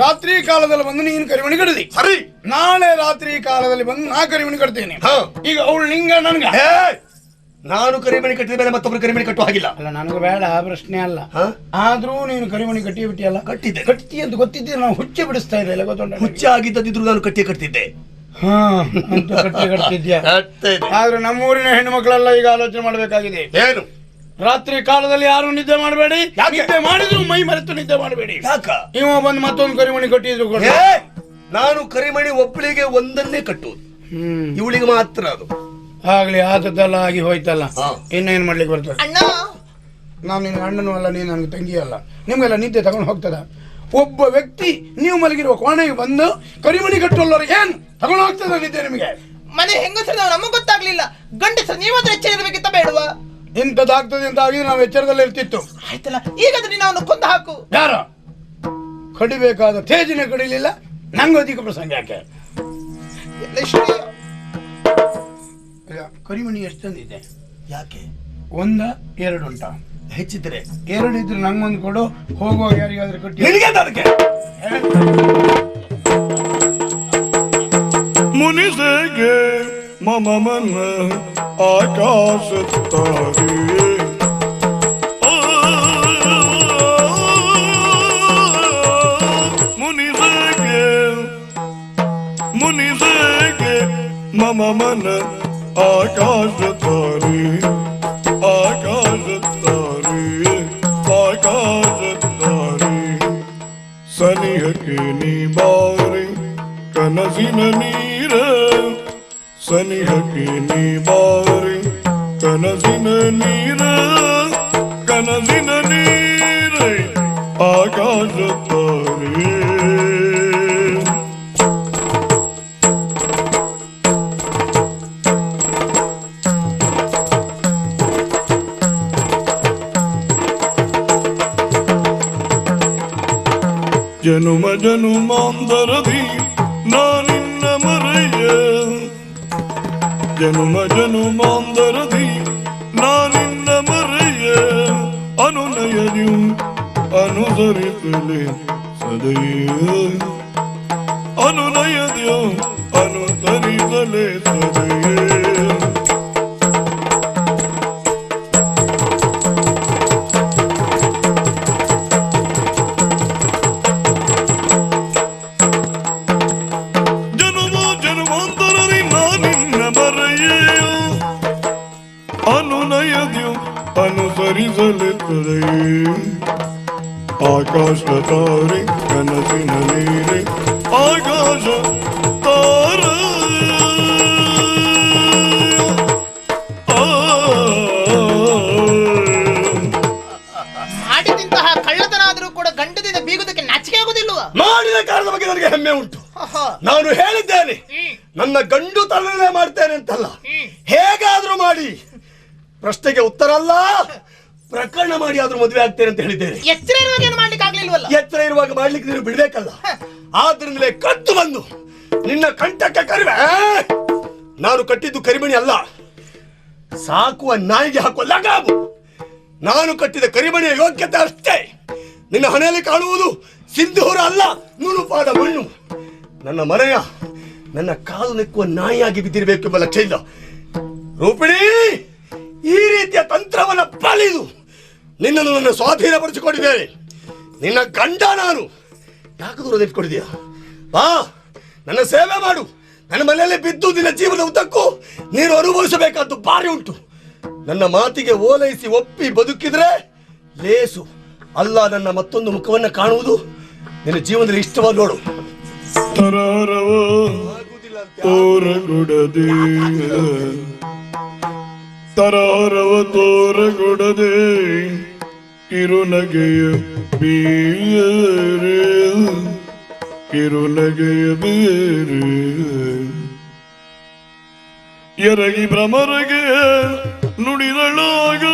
ರಾತ್ರಿ ಕಾಲದಲ್ಲಿ ಬಂದು ನೀನು ಕರಿಮಣಿ ಕಡಿದಿ, ಸರಿ. ನಾಳೆ ರಾತ್ರಿ ಕಾಲದಲ್ಲಿ ಬಂದು ನಾ ಕರಿಮಣಿ ಕಟ್ತೇನೆ. ಈಗ ಅವಳು ನಿಂಗ ನನ್ಗ ನಾನು ಕರಿಮಣಿ ಕಟ್ಟಿದ ಮೇಲೆ ಮತ್ತೊಬ್ರು ಕರಿಮಣಿ ಕಟ್ಟುವ ಹಾಗಿಲ್ಲ. ಅಲ್ಲ ನನಗೂ ಬೇಡ ಆ ಪ್ರಶ್ನೆ ಅಲ್ಲ. ಆದ್ರೂ ನೀನು ಕರಿಮಣಿ ಕಟ್ಟಿ ಬಿಟ್ಟಿಯಲ್ಲ. ಕಟ್ಟಿದ್ದೆ. ಕಟ್ಟಿ ಅಂತ ಗೊತ್ತಿದ್ದೆ ನಾವು ಹುಚ್ಚೆ ಬಿಡಿಸ್ತಾ ಇಲ್ಲ ಗೊತ್ತುಂಟ. ಹುಚ್ಚ ಆಗಿದ್ದಿದ್ರು ನಾನು ಕಟ್ಟಿದ್ದೆ. ಅಂತ ಕಟ್ಟಿ ಕಟ್ತಿದ್ಯಾ? ಆದ್ರೆ ನಮ್ಮೂರಿನ ಹೆಣ್ಣು ಮಕ್ಕಳೆಲ್ಲ ಈಗ ಆಲೋಚನೆ ಮಾಡ್ಬೇಕಾಗಿದೆ. ಏನು? ರಾತ್ರಿ ಕಾಲದಲ್ಲಿ ಯಾರು ನಿದ್ದೆ ಮಾಡಬೇಡಿ. ನಿದ್ದೆ ಮಾಡಿದ್ರು ಮೈ ಮರೆತು ನಿದ್ದೆ ಮಾಡಬೇಡಿ. ಇವ ಬಂದು ಮತ್ತೊಂದು ಕರಿಮಣಿ ಕಟ್ಟಿದ್ರು ನಾನು ಕರಿಮಣಿ ಒಬ್ಬಳಿಗೆ ಒಂದನ್ನೇ ಕಟ್ಟುವುದು, ಇವಳಿಗೆ ಮಾತ್ರ ಅದು. ಆಗ್ಲಿ ಆದದ್ದೆಲ್ಲ ಆಗಿ ಹೋಯ್ತಲ್ಲ, ಇನ್ನೇನ್ ಮಾಡ್ಲಿಕ್ಕೆ ಬರ್ತದೆ? ನಾನು ನಿನ್ನ ಅಣ್ಣನೂ ಅಲ್ಲ, ನೀನು ನನಗೆ ತಂಗಿ ಅಲ್ಲ. ನಿಮ್ಗೆಲ್ಲ ನಿದ್ದೆ ತಗೊಂಡು ಹೋಗ್ತದ? ಒಬ್ಬ ವ್ಯಕ್ತಿ ನೀವು ಮಲಗಿರುವ ಕೋಣೆಗೆ ಬಂದು ಕರಿಮಣಿ ಕಟ್ಟುವಲ್ಲವ್ರಿಗೆ ಏನ್ ತಗೊಂಡು ಹೋಗ್ತದ ನಿದ್ದೆ ನಿಮಗೆ? ಮನೆ ಹೆಂಗಸರು ನಮಗೆ ಗೊತ್ತಾಗ್ಲಿಲ್ಲ, ಗಂಡಸರು ನೀವಾದ್ರೂ ಎಚ್ಚರ ಇರಬೇಕಿತ್ತ ಬೇಡವಾ? ಇಂಥದ್ದಾಗ್ತದೆ ಅಂತ ಆಗಿದ್ರೆ ನಾವು ಎಚ್ಚರದಲ್ಲಿ ಇರ್ತಿತ್ತು. ಆಯ್ತಲ್ಲ, ಈಗಾದ್ರೆ ನೀನು ಅವನು ಕೊಂದು ಹಾಕು. ಯಾರ ಕಡಿಬೇಕಾದ ತೇಜಿನ ಕಡಿಲಿಲ್ಲ, ನಂಗೆ ಅಧಿಕ ಪ್ರಸಂಗ ಯಾಕೆ? ಕರಿಮಣಿ ಎಷ್ಟು ತಂದಿದೆ? ಯಾಕೆ? ಒಂದ ಎರಡು ಉಂಟಾ? ಹೆಚ್ಚಿದ್ರೆ ಎರಡು ಇದ್ರೆ ನಂಗೊಂದು ಕೊಡು, ಹೋಗುವಾಗ ಯಾರಿಗಾದ್ರೂ ಕಟ್ಟಿ. ಮುನಿಸೆಗೆ ಮಮ ಮನ ಆಕಾಶ ತಾರೆ ಮುನಿಸೆಗೆ ಮಮ ಮನ ಆಕಾಶ ತಾರೆ ಆಕಾಶ ತಾರೆ ಆಕಾಶ ತಾರೆ ಸನಿಹಕ್ಕೆ ನೀ ಬಾರೆ ಕನಸಿನ ನೀರ ಸನಿಹಕ್ಕೆ ನೀ ಬಾರೆ ಕನಸಿನ ನೀರ ಕನಸಿನ ನೀರ ಆಕಾಶ ತಾರೆ ಜನುಮ ಜನುಮಾಂತರದಿ ನಾನಿನ್ನ ಮರೆಯ ಜನುಮ ಜನುಮಾಂತರದಿ ನಾನಿನ್ನ ಮರೆಯ ಅನುನಯನು ಅನುಸರಿಸಲೆ ಸದಯ ಅನುನಯದ್ಯೋ ಅನುಸರಿಸಲೆ ಸದಯ ಅನುಸರಿಸಲಿತ್ತದೆ ಆಕಾಶ ತಾರೆ ಕನಸಿನ ನೀರೆ ಆಕಾಶ ತಾರ ಮಾಡಿದಂತಹ ಕಳ್ಳತನ ಆದರೂ ಕೂಡ ಗಂಡದಿಂದ ಬೀಗುದಕ್ಕೆ ನಾಚಿಕೆ ಆಗುದಿಲ್ವ? ಮಾಡಿದ ಕಾರಣದ ಬಗ್ಗೆ ನನಗೆ ಹೆಮ್ಮೆ ಉಂಟು. ನಾನು ಹೇಳಿದ್ದೇನೆ, ನನ್ನ ಗಂಡು ತರಲೇ ಮಾಡ್ತೇನೆ ಅಂತಲ್ಲ, ಹೇಗಾದ್ರೂ ಮಾಡಿ ಪ್ರಶ್ನೆಗೆ ಉತ್ತರ ಅಲ್ಲ ಪ್ರಕರಣ ಮಾಡಿ ಆದ್ರೂ ಮದುವೆ ಆಗ್ತೇನೆ ಅಂತ ಹೇಳಿದ್ದೇನೆ. ಎಚ್ಚರ ಇರುವಾಗ ಏನು ಮಾಡ್ಲಿಕ್ಕೆ ಆಗ್ಲಿಲ್ವಲ್ಲ? ಎಚ್ಚರ ಇರುವಾಗ ಮಾಡ್ಲಿಕ್ಕೆ ನೀನು ಬಿಡ್ಬೇಕಲ್ಲ. ಆದ್ರಿಂದಲೇ ಕತ್ತು ಬಂದು ನಿನ್ನ ಕಂಠಕ್ಕೆ ಕರಿವೆ. ನಾನು ಕಟ್ಟಿದ್ದು ಕರಿಮಣಿ ಅಲ್ಲ, ಸಾಕುವ ನಾಯಿಗೆ ಹಾಕುವ ಲಗಾಮು. ನಾನು ಕಟ್ಟಿದ ಕರಿಮಣಿಯ ಯೋಗ್ಯತೆ ಅಷ್ಟೇ. ನಿನ್ನ ಹಣೆಯಲ್ಲಿ ಕಾಣುವುದು ಸಿಂಧೂರ ಅಲ್ಲ, ನುಣುಪಾದ ಮಣ್ಣು. ನನ್ನ ಮನೆಯ ನನ್ನ ಕಾಲು ನೆಕ್ಕುವ ನಾಯಿಯಾಗಿ ಬಿದ್ದಿರಬೇಕೆಂಬ ಲಕ್ಷ್ಯ ಇಲ್ಲ. ರೂಪಿಣಿ, ಈ ರೀತಿಯ ತಂತ್ರವನ್ನ ಪಾಲಿದು ನಿನ್ನನ್ನು ನನ್ನ ಸ್ವಾಧೀನಪಡಿಸಿಕೊಂಡಿದ್ದೇನೆ. ನಿನ್ನ ಗಂಡ ನಾನು. ಯಾಕೆ ದೂರ ನಿಂತ್ಕೊಂಡಿದ್ದೀಯ? ಬಾ, ನನ್ನ ಸೇವೆ ಮಾಡು. ನನ್ನ ಮನೆಯಲ್ಲಿ ಬಿದ್ದು ನಿನ್ನ ಜೀವನದ ಉದ್ದಕ್ಕೂ ನೀನು ಅನುಭವಿಸಬೇಕಾದ್ದು ಭಾರಿ ಉಂಟು. ನನ್ನ ಮಾತಿಗೆ ಓಲೈಸಿ ಒಪ್ಪಿ ಬದುಕಿದ್ರೆ ಲೇಸು ಅಲ್ಲ. ನನ್ನ ಮತ್ತೊಂದು ಮುಖವನ್ನು ಕಾಣುವುದು ನಿನ್ನ ಜೀವನದಲ್ಲಿ ಇಷ್ಟವಾಗಿ ನೋಡು. ತರಾರವ ತೋರಗೊಡದೆ ತರಾರವ ತೋರಗೊಡದೆ ಕಿರುನಗೆಯ ಬೇರೆ ಕಿರುನಗೆಯ ಬೇರೆ ಎರಗಿ ಭ್ರಮರಗೆ ನುಡಿದಳಾಗ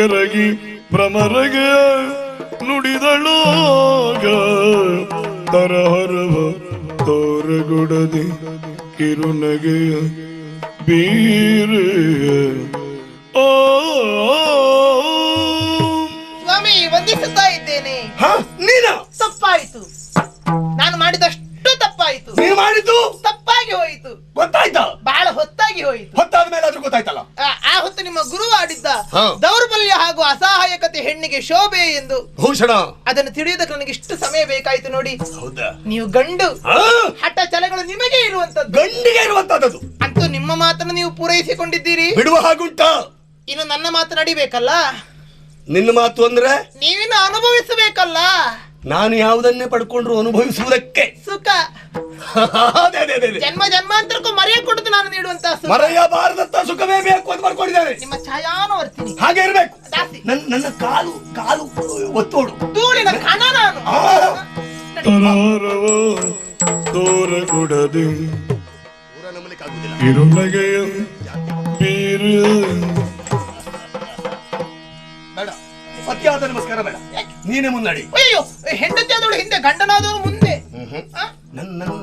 ಎರಗಿ ಭ್ರಮರಗೆ ನುಡಿದಳಾಗ ತರಹರವ ತೋರಗೊಡದೆ ಕಿರುನಗೆಯ ಬೀರೆ. ಸ್ವಾಮಿ, ವಂದಿಸುತ್ತಾ ಇದ್ದೇನೆ. ನೀನ ತಪ್ಪಾಯಿತು. ನಾನು ಮಾಡಿದಷ್ಟು ತಪ್ಪಾಯಿತು. ನೀನು ಮಾಡಿದ್ದು ತಪ್ಪಾಗಿ ಹೋಯಿತು. ಗೊತ್ತಾಯ್ತಾ? ಬಹಳ ಹೊತ್ತಾಗಿ ಹೋಯಿತು. ಹೊತ್ತಾದ ಮೇಲೆ ಆದ್ರೂ ಗೊತ್ತಾಯ್ತಲ್ಲ. ಆ ಹೊತ್ತು ನಿಮ್ಮ ಗುರು ಆಡಿದ್ದ ದೌರ್ಬಲ್ಯ ಹಾಗೂ ಅಸಹಾಯಕತೆ ಹೆಣ್ಣಿಗೆ ಶೋಭೆ ಎಂದು ಭೂಷಣ. ಅದನ್ನು ತಿಳಿಯುವುದಕ್ಕೆ ನನಗೆ ಇಷ್ಟು ಸಮಯ ಬೇಕಾಯ್ತು ನೋಡಿ. ಹೌದಾ? ನೀವು ಗಂಡು, ಹಠ ಛಲಗಳು ನಿಮಗೆ ಇರುವಂತದ್ದು, ಗಂಡಿಗೆ ಇರುವಂತದ್ದು. ಅಂತೂ ನಿಮ್ಮ ಮಾತನ್ನು ನೀವು ಪೂರೈಸಿಕೊಂಡಿದ್ದೀರಿ. ಬಿಡುವ ಹಾಗುಂಟಾ? ಇನ್ನು ನನ್ನ ಮಾತು ನಡಿಬೇಕಲ್ಲ. ನಿನ್ನ ಮಾತು ಅಂದ್ರೆ ನೀವಿನ್ನು ಅನುಭವಿಸಬೇಕಲ್ಲ. ನಾನು ಯಾವುದನ್ನೇ ಪಡ್ಕೊಂಡ್ರು ಅನುಭವಿಸುವುದಕ್ಕೆ ಸುಖ. ಜನ್ಮ ಜನ್ಮಾಂತರಕ್ಕೂ ಮರೆಯ ಕೊಡುದು ನಾನು ನೀಡುವಂತ ಮರೆಯಬಾರದಂತ ಸುಖವೇ ಬೇಕು ಅಂತ ಬರ್ಕೊಂಡಿದ್ದಾರೆ. ನಿಮ್ಮ ಛಾಯಾನುವರ್ತಿನಿ ಹಾಗೆ ಇರಬೇಕು. ನನ್ನ ಕಾಲು ಕಾಲು ಒತ್ತೋಡು ಧೂಳಿನ ಕಣ ನಾನು. ತರಾರವ ತೋರಗೊಡದೆ ಕಿರುನಗೆಯ ಬೀರೆ. ಬೇಡ, ಸತ್ಯಾದ ನಮಸ್ಕಾರ ಬೇಡ. ನೀನೇ ಮುನ್ನಡಿ. ಅಯ್ಯೋ, ಹೆಂಡತಿಯಾದವಳು ಹಿಂದೆ, ಗಂಡನಾದವನು ಮುಂದೆ.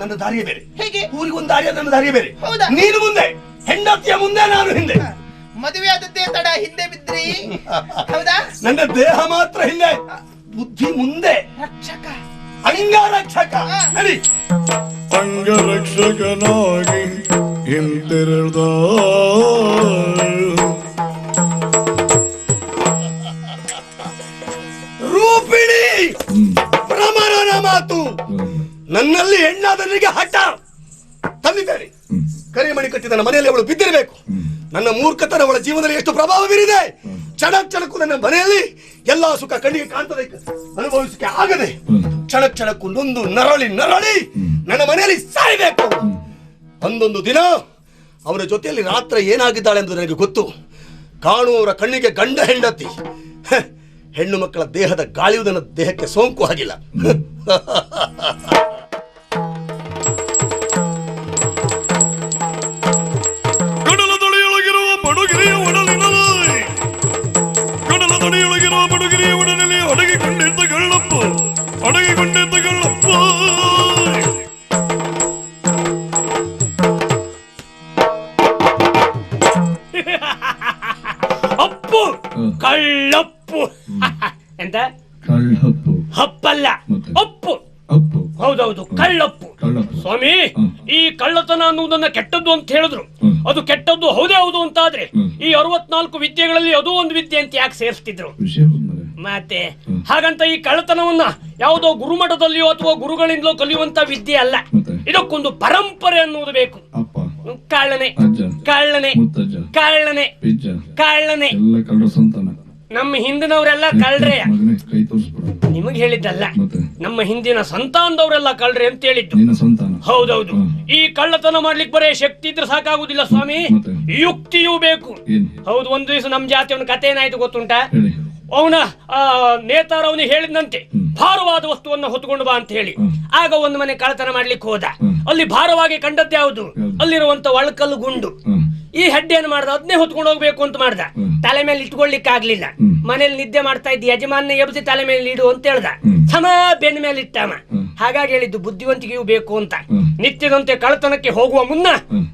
ನನ್ನ ದಾರಿಯೇ ಬೇರೆ. ಹೇಗೆ? ಊರಿಗೊಂದು ದಾರಿಯ, ನನ್ನ ದಾರಿಯೇ ಬೇರೆ. ಹೌದಾ? ನೀನು ಮುಂದೆ, ಹೆಂಡತಿಯ ಮುಂದೆ, ನಾನು ಹಿಂದೆ. ಮದುವೆ ಆದದ್ದೇ ತಡ ಹಿಂದೆ ಬಿದ್ರಿ. ಹೌದಾ? ನನ್ನ ದೇಹ ಮಾತ್ರ ಹಿಂದೆ, ಬುದ್ಧಿ ಮುಂದೆ. ರಕ್ಷಕ, ಅಂಗರಕ್ಷಕ. ನಡಿ. ಅಂಗರಕ್ಷಕನಾಗಿ ಹಿಂತಿರುದ ರೂಪಿಣಿ ಭ್ರಮರನ ಮಾತು. ನನ್ನಲ್ಲಿ ಹೆಣ್ಣಾದನಿಗೆ ಹಠ ತಂದಿದ್ದೇನೆ. ಕರಿಮಣಿ ಕಟ್ಟಿ ನನ್ನ ಮನೆಯಲ್ಲಿ ಅವಳು ಬಿದ್ದಿರಬೇಕು. ನನ್ನ ಮೂರ್ಖತನ ಅವಳ ಜೀವನದಲ್ಲಿ ಎಷ್ಟು ಪ್ರಭಾವ ಬೀರಿದೆ. ಕ್ಷಣಕ್ಕೂ ನನ್ನ ಮನೆಯಲ್ಲಿ ಎಲ್ಲಾ ಸುಖ ಕಣ್ಣಿಗೆ ಕಾಣ್ತದೆ, ಅನುಭವಿಸಕ್ಕೆ ಆಗದೆ ಕ್ಷಣಕ್ಕೂ ನೊಂದು ನರಳಿ ನರಳಿ ನನ್ನ ಮನೆಯಲ್ಲಿ ಸಾಯಬೇಕು. ಒಂದೊಂದು ದಿನ ಅವರ ಜೊತೆಯಲ್ಲಿ ರಾತ್ರಿ ಏನಾಗಿದ್ದಾಳೆ ಎಂದು ನನಗೆ ಗೊತ್ತು. ಕಾಣುವವರ ಕಣ್ಣಿಗೆ ಗಂಡ ಹೆಂಡತಿ. ಹೆಣ್ಣು ಮಕ್ಕಳ ದೇಹದ ಗಾಳಿಯುವುದನ್ನ ದೇಹಕ್ಕೆ ಸೋಂಕು ಆಗಿಲ್ಲ. ಕಡಲದೊಡೆಯೊಳಗಿರುವ ಪಡುಗಿರಿಯ ಒಡಲಿನಲ್ಲಿ ಕಡಲದೊಡೆಯೊಳಗಿರುವ ಪಡುಗಿರಿಯ ಒಡಲಿನಲ್ಲಿ ಅಡಗಿಕೊಂಡಿದ್ದ ಗಳ್ಳಪ್ಪ ಅಡಗಿಕೊಂಡಿದ್ದ ಗಳ್ಳಪ್ಪ ಅಪ್ಪು ಕಳ್ಳಪ್ಪು. ಎಂತ? ಹಪ್ಪಲ್ಲ, ಅಪ್ಪು. ಹೌದೌದು, ಕಳ್ಳಪ್ಪು. ಸ್ವಾಮಿ, ಈ ಕಳ್ಳತನ ಅನ್ನುವುದನ್ನ ಕೆಟ್ಟದ್ದು ಅಂತ ಹೇಳಿದ್ರು. ಅದು ಕೆಟ್ಟದ್ದು ಹೌದೇ ಹೌದು ಅಂತಾದ್ರೆ ಈ 64 ವಿದ್ಯೆಗಳಲ್ಲಿ ಅದು ಒಂದು ವಿದ್ಯೆ ಅಂತ ಯಾಕೆ ಸೇರಿಸ್ತಿದ್ರು? ಮತ್ತೆ ಹಾಗಂತ ಈ ಕಳ್ಳತನವನ್ನ ಯಾವುದೋ ಗುರುಮಠದಲ್ಲಿಯೋ ಅಥವಾ ಗುರುಗಳಿಂದಲೋ ಕಲಿಯುವಂತ ವಿದ್ಯೆ ಅಲ್ಲ. ಇದಕ್ಕೊಂದು ಪರಂಪರೆ ಅನ್ನುವುದು ಬೇಕು. ಕಳ್ಳನೆ ಕಳ್ಳನೆ ಕಳ್ಳನೆ ಕಳ್ಳನೆ. ನಮ್ಮ ಹಿಂದಿನವರೆಲ್ಲ ಕಳ್ರೆ. ನಿಮಗೆ ಹೇಳಿದ್ದಲ್ಲ, ನಮ್ಮ ಹಿಂದಿನ ಸಂತಾನದವರೆಲ್ಲ ಕಳ್ರೆ ಅಂತ ಹೇಳಿದ್ದು. ಹೌದೌದು. ಈ ಕಳ್ಳತನ ಮಾಡ್ಲಿಕ್ಕೆ ಬರೇ ಶಕ್ತಿ ಇದ್ರೆ ಸಾಕಾಗುದಿಲ್ಲ ಸ್ವಾಮಿ, ಯುಕ್ತಿಯೂ ಬೇಕು. ಹೌದು, ಒಂದು ದಿವಸ ನಮ್ ಜಾತಿಯವನ ಕಥೆ ಏನಾಯ್ತು ಗೊತ್ತುಂಟ? ಅವನ ನೇತಾರ ಅವನಿಗೆ ಹೇಳಿದಂತೆ ಭಾರವಾದ ವಸ್ತುವನ್ನ ಹೊತ್ಕೊಂಡು ಬಾ ಅಂತ ಹೇಳಿ. ಆಗ ಒಂದು ಮನೆ ಕಳ್ಳತನ ಮಾಡ್ಲಿಕ್ಕೆ ಹೋದ. ಅಲ್ಲಿ ಭಾರವಾಗಿ ಕಂಡದ್ದು ಯಾವುದು? ಅಲ್ಲಿರುವಂತ ಒಳಕಲ್ಲು ಗುಂಡು. ಈ ಹೆಡ್ಡೆಯನ್ನು ಮಾಡ್ದ, ಅದನ್ನೇ ಹೊತ್ಕೊಂಡು ಹೋಗ್ಬೇಕು ಅಂತ ಮಾಡ್ದ. ತಲೆ ಮೇಲೆ ಇಟ್ಕೊಳ್ಲಿಕ್ಕೆ ಆಗ್ಲಿಲ್ಲ. ಮನೇಲಿ ನಿದ್ದೆ ಮಾಡ್ತಾ ಇದ್ದ ಯಜಮಾನ ಎಬ್ಸಿ ತಲೆ ಮೇಲೆ ಇಡು ಅಂತ ಹೇಳ್ದ. ಸಮ ಬೆನ್ನ ಮೇಲೆ ಇಟ್ಟವ. ಹಾಗಾಗಿ ಹೇಳಿದ್ದು ಬುದ್ಧಿವಂತಿಕೆಯೂ ಬೇಕು ಅಂತ. ನಿತ್ಯದಂತೆ ಕಳ್ಳತನಕ್ಕೆ ಹೋಗುವ ಮುನ್ನ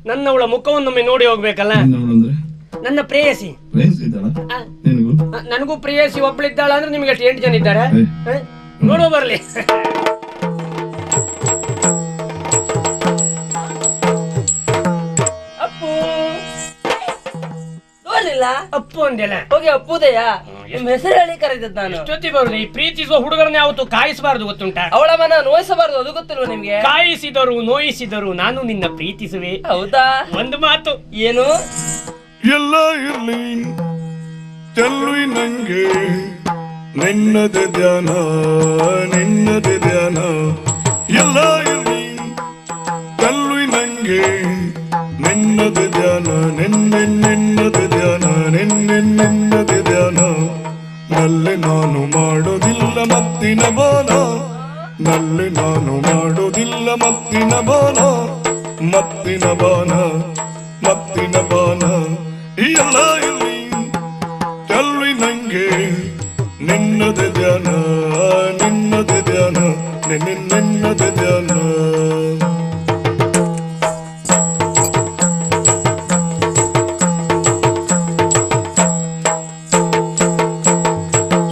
ನನ್ನವಳ ಮುಖವನ್ನೊಮ್ಮೆ ನೋಡಿ ಹೋಗ್ಬೇಕಲ್ಲ. ನನ್ನ ಪ್ರೇಯಸಿ. ನನಗೂ ಪ್ರೇಯಸಿ ಒಬ್ಬಳಿದ್ದಾಳ ಅಂದ್ರೆ ನಿಮ್ಗೆ ಎಷ್ಟು 8 ಜನ ಇದ್ದಾರೆ ನೋಡುವ ಬರ್ಲಿ. ಅಪ್ಪು ನೋಡ್ಲಿಲ್ಲ ಹೇಳಿಲ್ಲ? ಅಪ್ಪು ಅಂದೆಲ್ಲ. ಹೋಗಿ ಅಪ್ಪುದಯ್ಯ, ನಿಮ್ಮ ಹೆಸರು ಹೇಳಿ ಕರೆದದ್ದು ನಾನು. ಇಷ್ಟೊತ್ತಿ ಬರುದು. ಈ ಪ್ರೀತಿಸುವ ಹುಡುಗರನ್ನ ಯಾವತ್ತು ಕಾಯಿಸಬಾರದು, ಗೊತ್ತುಂಟ? ಅವಳ ಮನ ನೋಯಿಸಬಾರದು, ಅದು ಗೊತ್ತಿಲ್ವ ನಿಮ್ಗೆ? ಕಾಯಿಸಿದರು ನೋಯಿಸಿದರು ನಾನು ನಿನ್ನ ಪ್ರೀತಿಸುವೆ. ಹೌದಾ? ಒಂದು ಮಾತು. ಏನು? ಎಲ್ಲ ಇರ್ಲಿ ಚೆಲ್ವಿ ನಂಗೆ ನಿನ್ನದೆ ಧ್ಯಾನ ನಿನ್ನದೆ ಧ್ಯಾನ. ಎಲ್ಲ ಇರ್ಲಿ ಚೆಲ್ವಿ ನಂಗೆ ನಿನ್ನದೆ ಧ್ಯಾನ ನಿನ್ನದೆ ಧ್ಯಾನ ನಿನ್ನದೆ ಧ್ಯಾನ. ನಲ್ಲಿ ನಾನು ಮಾಡೋದಿಲ್ಲ ಮತ್ತಿನ ಬಾನ, ನಲ್ಲಿ ನಾನು ಮಾಡೋದಿಲ್ಲ ಮತ್ತಿನ ಬಾನ, ಮತ್ತಿನ ಬಾನ ಮತ್ತಿನ ಬಾನ. ಎಲ್ಲ ಇಲ್ಲಿ ಚೆಲ್ವಿ ನಂಗೆ ನಿನ್ನದೆ ಧ್ಯಾನ ನಿನ್ನದೆ ಧ್ಯಾನ ನಿನ್ನದೆ ಧ್ಯಾನ.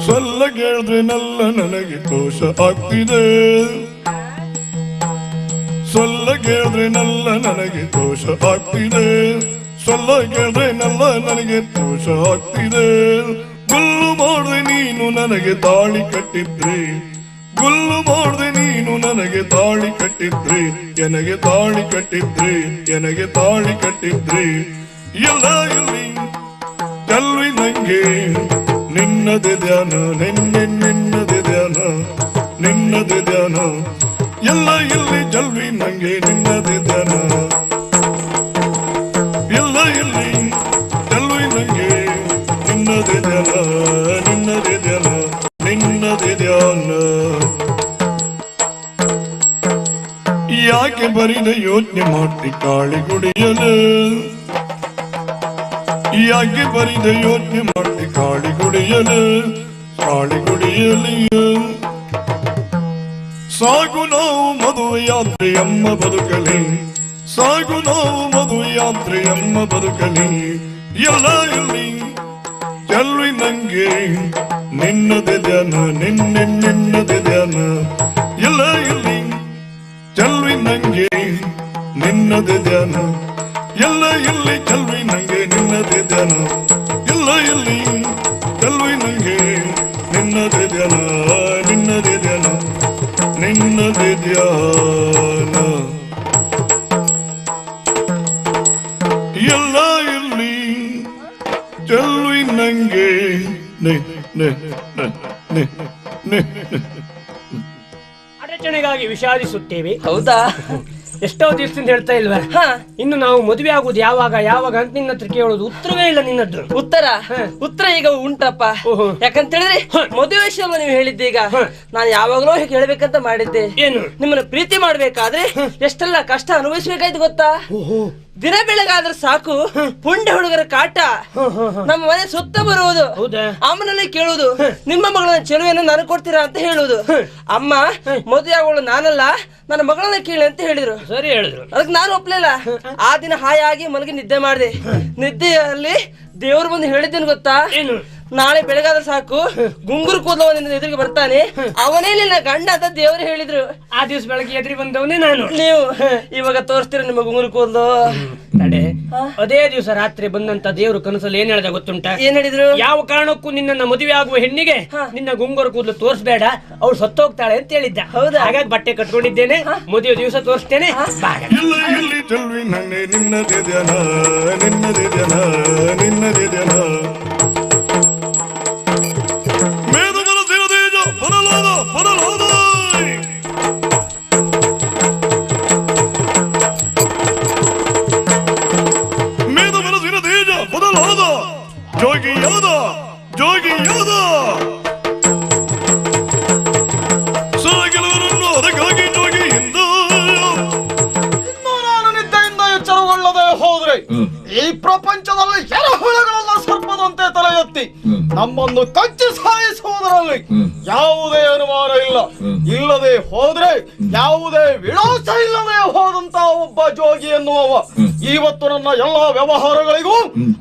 ಸೊಲ್ಲ ಕೇಳಿದ್ರೆ ನಲ್ಲ ನನಗೆ ದೋಷ ಆಗ್ತಿದೆ, ಸೊಲ್ಲ ಕೇಳಿದ್ರೆ ನಲ್ಲ ನನಗೆ ದೋಷ ಆಗ್ತಿದೆ, ಸೊಲ್ಲ ಕೇಳಿದ್ರೆ ನಲ್ಲ ನನಗೆ ದೋಷ ಆಗ್ತಿದೆ. ಗುಲ್ಲು ಮಾಡಿದೆ ನೀನು ನನಗೆ ತಾಳಿ ಕಟ್ಟಿದ್ರಿ, ಗುಲ್ಲು ಮಾಡಿದೆ ನೀನು ನನಗೆ ತಾಳಿ ಕಟ್ಟಿದ್ರಿ, ನನಗೆ ತಾಳಿ ಕಟ್ಟಿದ್ರಿ, ನನಗೆ ತಾಳಿ ಕಟ್ಟಿದ್ರಿ. ಎಲ್ಲ ಇಲ್ಲಿ ಚೆಲ್ವಿ ನಂಗೆ ನಿನ್ನದೆ ಧ್ಯಾನ ನಿನ್ನದೆ ಧ್ಯಾನ ನಿನ್ನದೆ ಧ್ಯಾನ. ಎಲ್ಲ ಇಲ್ಲಿ ಚೆಲ್ವಿ ನಂಗೆ ನಿನ್ನದೆ ಧ್ಯಾನ, ಎಲ್ಲ ಇಲ್ಲಿ ಚೆಲ್ವಿ ನಂಗೆ ನಿನ್ನದೆ ಧ್ಯಾನ ನಿನ್ನದೆ ಧ್ಯಾನ ನಿನ್ನದೆ ಧ್ಯಾನ. ಯಾಕೆ ಬರಿದ ಯೋಚನೆ ಮಾಡ್ತಿ ಕಾಳಿ ಗುಡಿಯಲು, ಯಾಕೆ ಬರಿದ ಯೋಚನೆ ಮಾಡ್ತಿ ಕಾಳಿ ಗುಡಿಯಲು, ಕಾಳಿ ಗುಡಿಯಲಿ. ಸಾಗು ನಾವು ಮದುವೆ ಯಾತ್ರೆ ಅಮ್ಮ ಬದುಕಲಿ, ಸಾಗು ನಾವು ಮದುವೆ ಯಾತ್ರೆ ಅಮ್ಮ ಬದುಕಲಿ. ಎಲ್ಲ ಇಲ್ಲಿ ಚೆಲ್ವಿ ನಂಗೆ ನಿನ್ನದೆ ಧ್ಯಾನ ನಿನ್ನದೆ ಧ್ಯಾನ. ಎಲ್ಲ ಇಲ್ಲಿ ಚೆಲ್ವಿ ನಂಗೆ ನಿನ್ನದೆ ಧ್ಯಾನ, ಎಲ್ಲ ಇಲ್ಲಿ ಚೆಲ್ವಿ ನಂಗೆ ನಿನ್ನದೆ ಧ್ಯಾನ, ಎಲ್ಲ ಇಲ್ಲಿ ಚೆಲ್ವಿ ನಂಗೆ ನಿನ್ನದೆ ಧ್ಯಾನ ನಿನ್ನದೆ ಧ್ಯಾನ ನಿನ್ನದೆ ಧ್ಯಾನ. ಎಲ್ಲ ಇಲ್ಲಿ ಚೆಲ್ವಿ ನಂಗೆ ಅಡಚಣೆಗಾಗಿ ವಿಷಾದಿಸುತ್ತೇವೆ. ಹೌದಾ? ಎಷ್ಟೋ ದಿವಸದಿಂದ ಹೇಳ್ತಾ ಇಲ್ವಾ, ಇನ್ನು ನಾವು ಮದುವೆ ಆಗುದು ಯಾವಾಗ ಯಾವಾಗ ಅಂತ ನಿನ್ನ ಹತ್ರ ಕೇಳೋದು, ಉತ್ತರವೇ ಇಲ್ಲ ನಿನ್ನದ್ದು. ಉತ್ತರ ಈಗ ಉಂಟಪ್ಪ. ಯಾಕಂತ ಹೇಳಿದ್ರೆ ಮದುವೆ ವಿಷಯ ನೀವು ಹೇಳಿದ್ದೀಗ ನಾನು ಯಾವಾಗಲೂ ಹೇಳ್ಬೇಕಂತ ಮಾಡಿದ್ದೆ. ಏನು? ನಿಮ್ಮನ್ನ ಪ್ರೀತಿ ಮಾಡ್ಬೇಕಾದ್ರೆ ಎಷ್ಟೆಲ್ಲ ಕಷ್ಟ ಅನುಭವಿಸ್ಬೇಕಾಯ್ತು ಗೊತ್ತಾ? ದಿನ ಬೆಳಗಾದ್ರೆ ಸಾಕು ಪುಂಡ ಹುಡುಗರ ಕಾಟ ನಮ್ಮ ಮನೆ ಸುತ್ತ ಬರುವುದು, ಅಮ್ಮನಲ್ಲಿ ಕೇಳುವುದು, ನಿಮ್ಮ ಮಗಳನ್ನ ಚೆಲುವೆಯನ್ನು ನಾನು ಕೊಡ್ತೀರಾ ಅಂತ ಹೇಳುವುದು. ಅಮ್ಮ ಮದುವೆ ಆಗೋಳು ನಾನಲ್ಲ, ನನ್ನ ಮಗಳನ್ನ ಕೇಳಿ ಅಂತ ಹೇಳಿದ್ರು. ಸರಿ ಹೇಳಿದ್ರು. ಅದಕ್ಕೆ ನಾನು ಒಪ್ಲಿಲ್ಲ. ಆ ದಿನ ಹಾಯಾಗಿ ಮಲಗಿ ನಿದ್ದೆ ಮಾಡಿದೆ. ನಿದ್ದೆಯಲ್ಲಿ ದೇವ್ರು ಬಂದು ಹೇಳಿದ್ದೇನು ಗೊತ್ತಾ? ಏನು? ನಾಳೆ ಬೆಳಗಾದ್ರೆ ಸಾಕು ಗುಂಗುರು ಕೂದಲವ ನಿನ್ನ ಎದುರಿಗೆ ಬರ್ತಾನೆ, ಅವನೇ ನಿನ್ನ ಗಂಡ ಅಂತ ದೇವರು ಹೇಳಿದ್ರು. ಆ ದಿವಸ ಬೆಳಗ್ಗೆ ಎದುರಿ ಬಂದವನೇ ನಾನು. ನೀವು ಇವಾಗ ತೋರಿಸ್ತೀರ ನಿಮ್ಮ ಗುಂಗುರು ಕೂದಲು? ತಡೆ, ಅದೇ ದಿವಸ ರಾತ್ರಿ ಬಂದಂತ ದೇವರು ಕನಸಲ್ಲಿ ಏನ್ ಹೇಳ್ದ ಗೊತ್ತುಂಟ? ಏನ್ ಹೇಳಿದ್ರು? ಯಾವ ಕಾರಣಕ್ಕೂ ನಿನ್ನ ಮದುವೆ ಆಗುವ ಹೆಣ್ಣಿಗೆ ನಿನ್ನ ಗುಂಗುರು ಕೂದಲು ತೋರಿಸ್ಬೇಡ, ಅವಳು ಸತ್ತೋಗ್ತಾಳೆ ಅಂತ ಹೇಳಿದ್ದ. ಹೌದಾ? ಹಾಗಾಗಿ ಬಟ್ಟೆ ಕಟ್ಕೊಂಡಿದ್ದೇನೆ, ಮದುವೆ ದಿವಸ ತೋರಿಸ್ತೇನೆ. ಇಲ್ಲಿ ಚೆಲ್ವಿ ನಂಗೆ ನಿನ್ನದೆ ಧ್ಯಾನ ನಿನ್ನದೆ ಧ್ಯಾನ ನಿನ್ನದೆ ಧ್ಯಾನ. ಜೋಗಿ ಯೋಧ ಜೋಗಿ ಯೋಧ ಸಾಗಿಲವರನ್ನು ಅದಕ್ಕಾಗಿ ಜೋಗಿ ಎಂದು. ಇನ್ನು ನಾನು ನಿದ್ದೆಯಿಂದ ಎಚ್ಚರಗೊಳ್ಳದೆ ಹೋದ್ರೆ ಈ ಪ್ರಪಂಚದಲ್ಲಿ ಎರೆಹುಳುಗಳೆಲ್ಲ ಸರ್ಪದಂತೆ ತಲೆ ಎತ್ತಿ ನಮ್ಮನ್ನು ಕಚ್ಚಿ ಸಾಯಿಸುವುದರಲ್ಲಿ ಯಾವುದೇ ಅನುಮಾನ ಇಲ್ಲ. ಇಲ್ಲದೆ ಹೋದ್ರೆ ಯಾವುದೇ ವಿಳಾಸ ಇಲ್ಲದೆ ಹೋದಂತ ಒಬ್ಬ ಜೋಗಿ ಎನ್ನುವವ ಇವತ್ತು ನನ್ನ ಎಲ್ಲಾ ವ್ಯವಹಾರಗಳಿಗೂ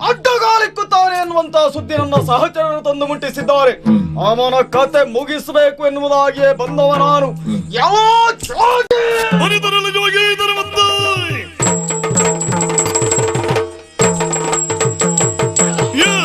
ಅಡ್ಡಗಾಲಿಕ್ಕುತ್ತಾನೆ ಎನ್ನುವಂತ ಸುದ್ದಿ ನನ್ನ ಸಹಚರರು ತಂದು ಮುಟ್ಟಿಸಿದ್ದಾರೆ. ಅವನ ಕತೆ ಮುಗಿಸಬೇಕು ಎನ್ನುವುದಾಗಿಯೇ ಬಂದವ ನಾನು. ಎಲ್ಲ ಜೋಗಿ Yeah!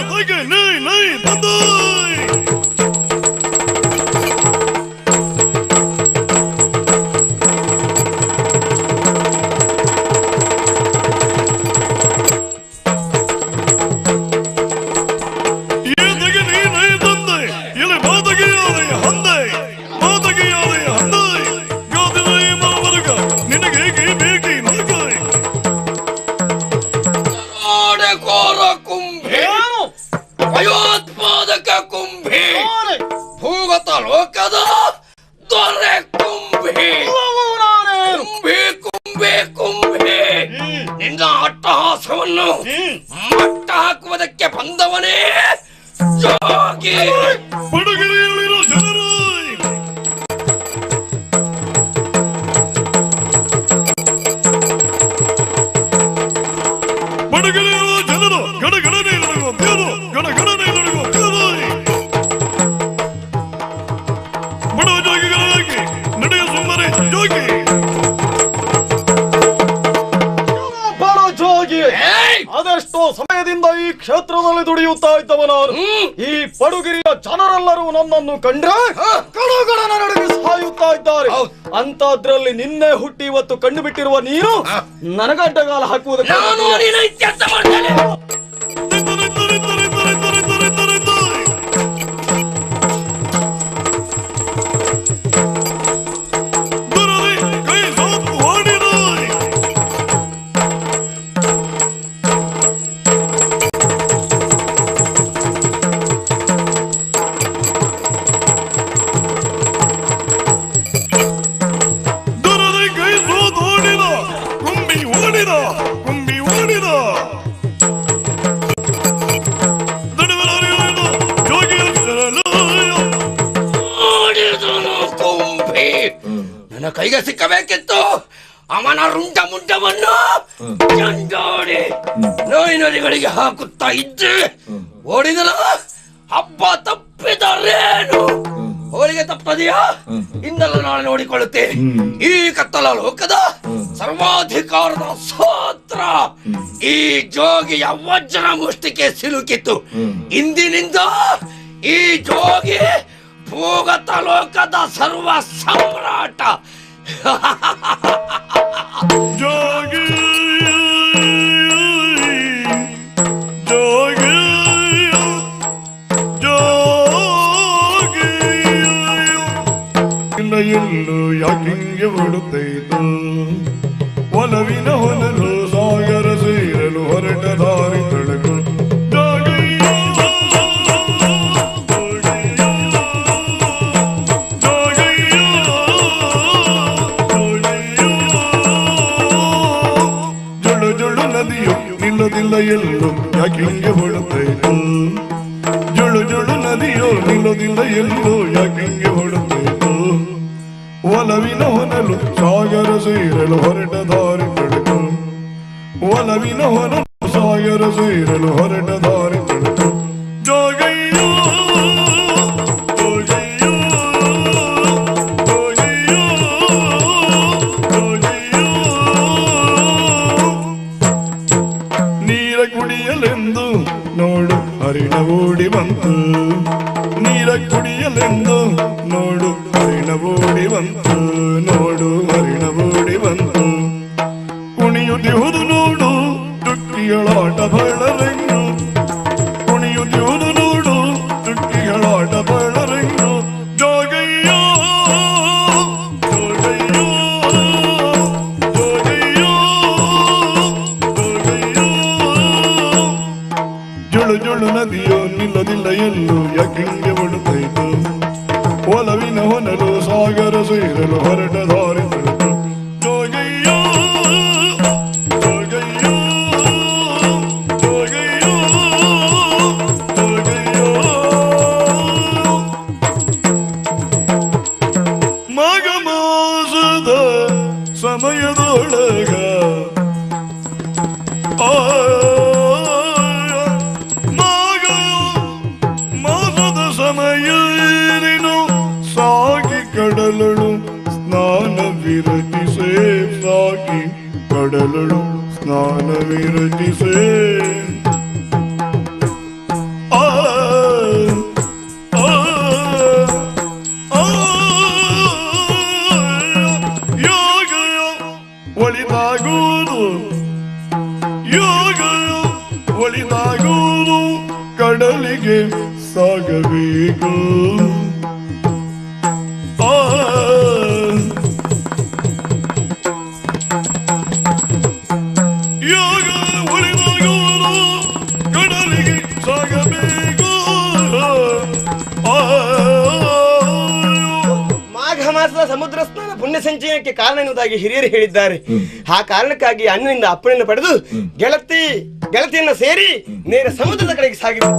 ಸಾಯುತ್ತಾ ಇದ್ದವ ನಾನು. ಈ ಪಡುಗಿರಿಯ ಜನರೆಲ್ಲರೂ ನನ್ನನ್ನು ಕಂಡ್ರೆ ಕಡಗಡನ ನಡುವೆ ಸಾಯುತ್ತಾ ಇದ್ದಾರೆ. ಅಂತದ್ರಲ್ಲಿ ನಿನ್ನೆ ಹುಟ್ಟಿ ಇವತ್ತು ಕಂಡು ಬಿಟ್ಟಿರುವ ನೀನು ನನಗಡ್ಡಗಾಲ ಹಾಕುವುದಕ್ಕೆ ನನ್ನ ಕೈಗೆ ಸಿಕ್ಕಬೇಕಿತ್ತು. ಅವನ ರುಂಡ ಮುಂಡವನ್ನು ಚಂಡೋಡಿ ನೋಯಿ ನದಿಗಳಿಗೆ ಹಾಕುತ್ತಾ ಇದ್ದೆ. ಓಡಿದಲ್ಲ, ಹಬ್ಬ ತಪ್ಪಿದರೇನು? ಹೋಳಿಗೆ ತಪ್ಪದೆಯಾ? ಇಂದಲ್ಲ ನಾಳೆ ನೋಡಿಕೊಳ್ಳುತ್ತೇನೆ. ಈ ಕತ್ತಲ ಲೋಕದ ಸರ್ವಾಧಿಕಾರದ ಸೋತ್ರ ಈ ಜೋಗಿಯ ವಜ್ರ ಮುಷ್ಟಿಗೆ ಸಿಲುಕಿತ್ತು. ಇಂದಿನಿಂದ ಈ ಜೋಗಿ ಭೂಗತ ಲೋಕದ ಸರ್ವ ಸಮ್ರಾಟ. ಜೋಗಿ ಜೋಗಿ ಜೋಗಿ ಇಲ್ಲ ಎಲ್ಲೂ ಯಾಕಿಂಗೆ ಬಿಡುತ್ತೈತು. ಒಲವಿನ ಹೊನಲು ಸಾಗರ ಸೇರಲು ಹೊರಟ ದಾರಿ ತಳಕು. ನಿಲ್ಲದಿಲ್ಲ ಎಲ್ಲೂ ಯಾಕಿಂಗೆ ಹೊಡುತ್ತೈತು. ಜುಳು ಜುಳು ನದಿಯೋ ನಿಲ್ಲದಿಲ್ಲ ಎಲ್ಲೂ ಯಾಕಿಂಗೆ ಹೊಡುತ್ತೈತು. ಒಲವಿನ ಹೊನಲು ಸಾಗರ ಸೇರಲು ಹೊರಟ ದಾರಿ ತಳಕು. ಒಲವಿನ ಹೊನಲು ಸಾಗರ ಸೇರಲು ಹೊರಟ ದಾರಿ ತಳಕು. ಜೋಗಯ್ಯೋ ಜೋಗಯ್ಯೋ ಜೋಗಯ್ಯೋ ಜೋಗಯ್ಯೋ. ನೀರ ಕುಡಿಯಲೆಂದು ನೋಡು ಹರಿಣ ಓಡಿ ಬಂತು. ನೀರ ಕುಡಿಯಲೆಂದು ನೋಡು ಹರಿಣ ಓಡಿ ಬಂತು. ನೋಡು ಹರಿಣ ಓಡಿ ಬಂತು. ಕುಣಿಯುತ್ತಿಹುದು ನೋಡು ಚುಕ್ಕಿಗಳಾಟ ಬಳ್ಳರೆಂಗು. ಕುಣಿಯುತ್ತಿಹುದು ನೋಡು ಚುಕ್ಕಿಗಳಾಟ ಬಳ್ಳರೆಂಗು. ಜೋಗಯ್ಯೋ ಜೋಗಯ್ಯೋ ಜೋಗಯ್ಯೋ ಜೋಗಯ್ಯೋ. ಜುಳು ಜುಳು ನದಿಯೋ ನಿಲ್ಲದಿಲ್ಲ ಎಲ್ಲೂ ಯಾಕಿಂಗೆ ಬಿಡುತ್ತೈತು. ಒಲವಿನ ಹೊನಲು ಸಾಗರ ಸೇರಲು ಹೊರಟ ದಾರಿ ತಳಕು. ಜೋಗಯ್ಯೋ ಜೋಗಯ್ಯೋ ಜೋಗಯ್ಯೋ ಜೋಗಯ್ಯೋ. ಮಾಘ ಮಾಸದ ಸಮಯದೊಳಗ ಮಾಘ ಮಾಸದ ಸಮಯದೇನು ಸಾಗಿ ಕಡಲಳು ಸ್ನಾನ ವಿರಚಿಸೆ. ಸಾಗಿ ಕಡಲಳು ಸ್ನಾನ ವಿರಚಿಸೆ. ಆ ಆ ಆ ಯೋಗ ಒಳಿತಾಗುವುದು. ಯೋಗ ಒಳಿತಾಗುವುದು. ಕಡಲಿಗೆ ಸಾಗಬೇಕು. ಯೋಗ ಒಳಿತಾಗುವುದು. ಕಡಲಿಗೆ ಸಾಗಬೇಕು. ಮಾಘ ಮಾಸದ ಸಮುದ್ರ ಸ್ನಾನ ಪುಣ್ಯ ಸಂಚಯನಕ್ಕೆ ಕಾರಣ ಎನ್ನುವುದಾಗಿ ಹಿರಿಯರು ಹೇಳಿದ್ದಾರೆ. ಆ ಕಾರಣಕ್ಕಾಗಿ ಅಣ್ಣನಿಂದ ಅಪ್ಪಣೆಯನ್ನು ಪಡೆದು ಗೆಳತಿಯನ್ನ ಸೇರಿ ನೇರ ಸಮುದ್ರದ ಕಡೆಗೆ ಸಾಗಿದರು.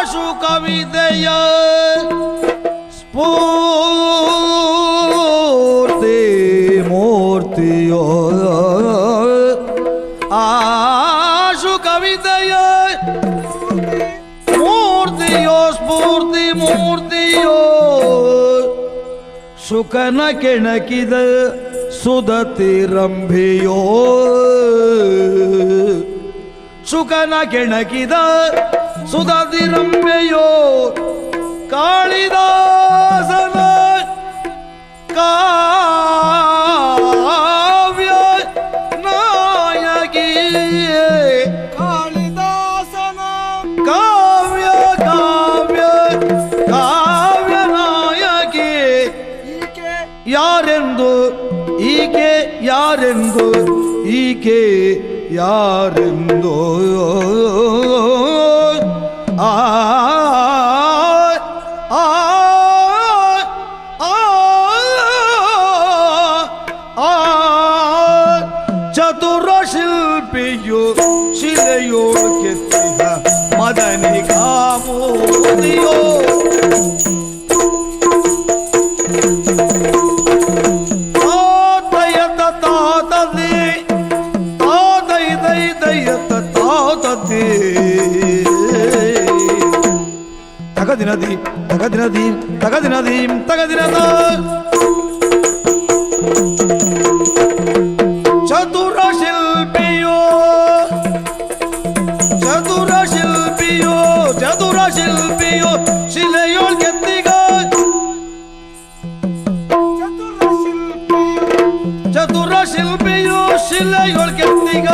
ಆಶು ಕವಿತೆಯ ಸ್ಫೂರ್ತಿ ಮೂರ್ತಿಯೋ ಆಶು ಕವಿತೆ ಮೂರ್ತಿಯೋ ಸುಖನ ಕೆಣಕಿದ ಸುಧತಿ ರಂಭೆಯೋ ಸುಖನ ಕೆಣಕಿದ ಸುಧತಿ ರಂಭೆಯೋ ಕಾಳಿದಾಸನ ಕಾವ್ಯ ನಾಯಕಿ ಕಾಳಿದಾಸನ ಕಾವ್ಯ ಕಾವ್ಯ ಕಾವ್ಯ ನಾಯಕಿ ಯಾರೆಂದು ಈಕೆ ಯಾರೆಂದು ಈಕೆ ಯಾರೆಂದು ಆ ಚತುರ ಶಿಲ್ಪಿಯು ಶಿಲೆಯೋ ಕೆತ್ತಿದ ಮದನಿ ಕಾಮೋದಿಯೋ ತಾತಯತ ತಾತದಿ ತಾತೈ ದೈ ದಯತ ತಾತದಿ ತಗದಿನದಿ ತಗದಿನದಿ ತಗದಿನದಿ ತಗದಿನದ ಚತುರ ಶಿಲ್ಪಿಯೋ ಚತುರ ಶಿಲ್ಪಿಯೋ ಚತುರ ಶಿಲ್ಪಿಯೋ ಶಿಲೆಯೋಳ್ ಕೆತ್ತಿಗ ಚತುರ ಶಿಲ್ಪಿಯೋ ಶಿಲೆಯೋಳ್ ಕೆತ್ತಿಗ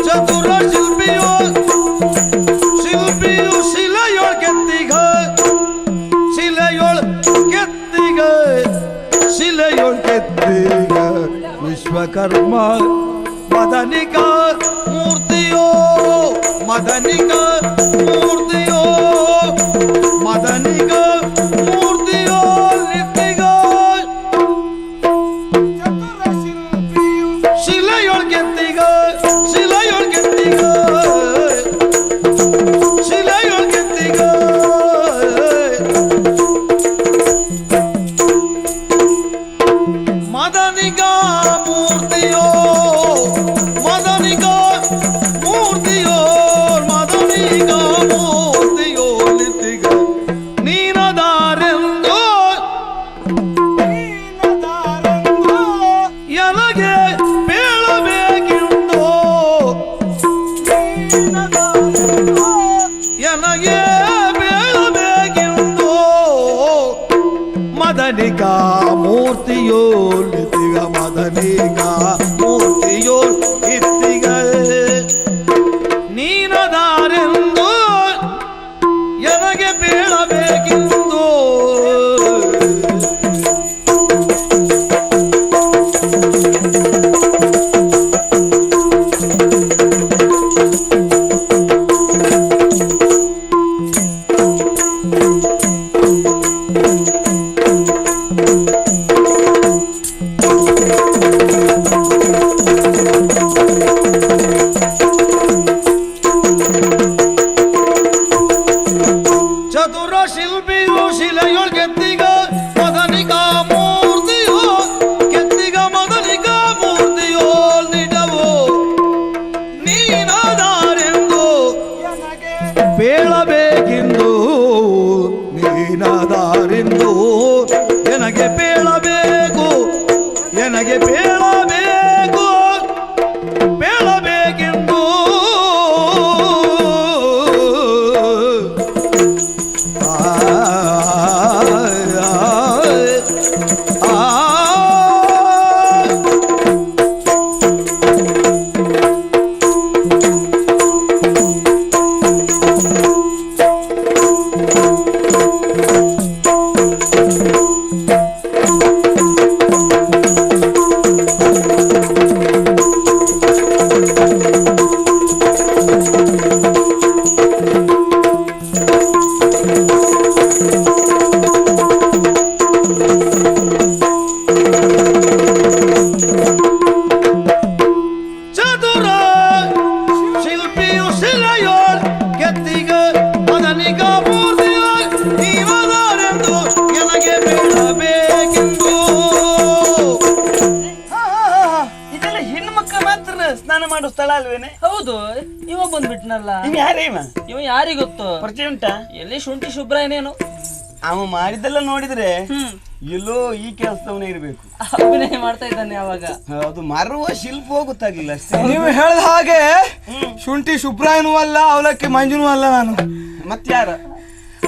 ಚತುರ ಶಿಲ್ಪಿಯೋ ಶಿಲ್ಪಿಯೋ ಶಿಲೆಯೋಳ್ ಕೆತ್ತಿಗ ಶಿಲೆಯೋಳ್ ಕೆತ್ತಿಗ ಶಿಲೆಯೋಳ್ ಕೆತ್ತಿಗ ವಿಶ್ವಕರ್ಮ ಮದನಿಕ ಮೂರ್ತಿಯೋ ಮದನಿಕ ಮೂರ್ತಿಯೋ ಮದನಿಕ ಮೂರ್ತಿಯೋ ನಿತ್ತಿಗ ಶಿಲೆಯೊಳ್ ಕೆತ್ತಿಗ ಶಿಲೆಯೊಳ್ ಕೆತ್ತಿಗ ಶಿಲೆಯೊಳ್ ಕೆತ್ತಿಗ ಮದನಿಕ ಮೂರ್ತಿಯೋ ಮದನಿಕ ಮೂರ್ತಿಯೋ ಮದನಿಕ ಮೂರ್ತಿಯೋ ನಿತ್ತಿಗ ನೀನದಾರೆಂದು ಎನಗೆ ಬೀಳಬೇಕೆಂದು ಎನಗೆ ಬೀಳಬೇಕೆಂದು ಮದನಿಕ ಮೂರ್ತಿಯೋ ನಿತ್ತಿಗ ಮದನಿಕ ಮೂರ್ತಿಯೋ ಇತ್ತಿಗ ನೀನದಾರೆಂದು ಎನಗೆ ಬೀಳಬೇಕೆಂದು ಚತುರ ಶಿಲ್ಪಿಯೋ ಶಿಲೆಯೊಳ್ ಕೆತ್ತಿಗ ಮದನಿಕ ಮೂರ್ತಿಯೋ ಕೆತ್ತಿಗ ಮದನಿಕ ಮೂರ್ತಿಯೋ ನಿಡವೋ ನೀನದಾರೆಂದು ಬೇಳಬೇಕೆಂದು ನೀನದಾರೆಂದು ಎನಗೆ ಬೇಳಬೇಕು ಎನಗೆ ಬೇಳಬೇಕು ಬೇಳಬೇಕೆಂದು ಮಾಡೋ ಸ್ಥಳ ಅಲ್ವೇನೆ? ಹೌದು, ಇವ ಬಂದ್ಬಿಟ್ನಲ್ಲ. ಇವ ಯಾರೇ ಇವ? ಇವ ಯಾರಿಗೊತ್ತು? ಪರಿಚಯ ಉಂಟಾ? ಎಲ್ಲಿ ಶುಂಠಿ ಶುಭ್ರ ಏನೇನು ಅವ ಮಾಡಿದ್ದೆಲ್ಲ ನೋಡಿದ್ರೆ ಎಲ್ಲೋ ಈ ಕೆಲಸದವನೇ ಇರ್ಬೇಕು. ಅಭಿನಯ ಮಾಡ್ತಾ ಇದ್ದಾನೆ ಅವಾಗ. ಅದು ಮರುವ ಶಿಲ್ಪವೋ ಗೊತ್ತಾಗ್ಲಿಲ್ಲ ಅಷ್ಟೇ. ನೀವು ಹೇಳಿದ ಹಾಗೆ ಶುಂಠಿ ಶುಭ್ರಾಯನೂ ಅಲ್ಲ, ಅವಲಕ್ಕಿ ಮಂಜುನೂ ಅಲ್ಲ ನಾನು. ಮತ್ಯಾರ?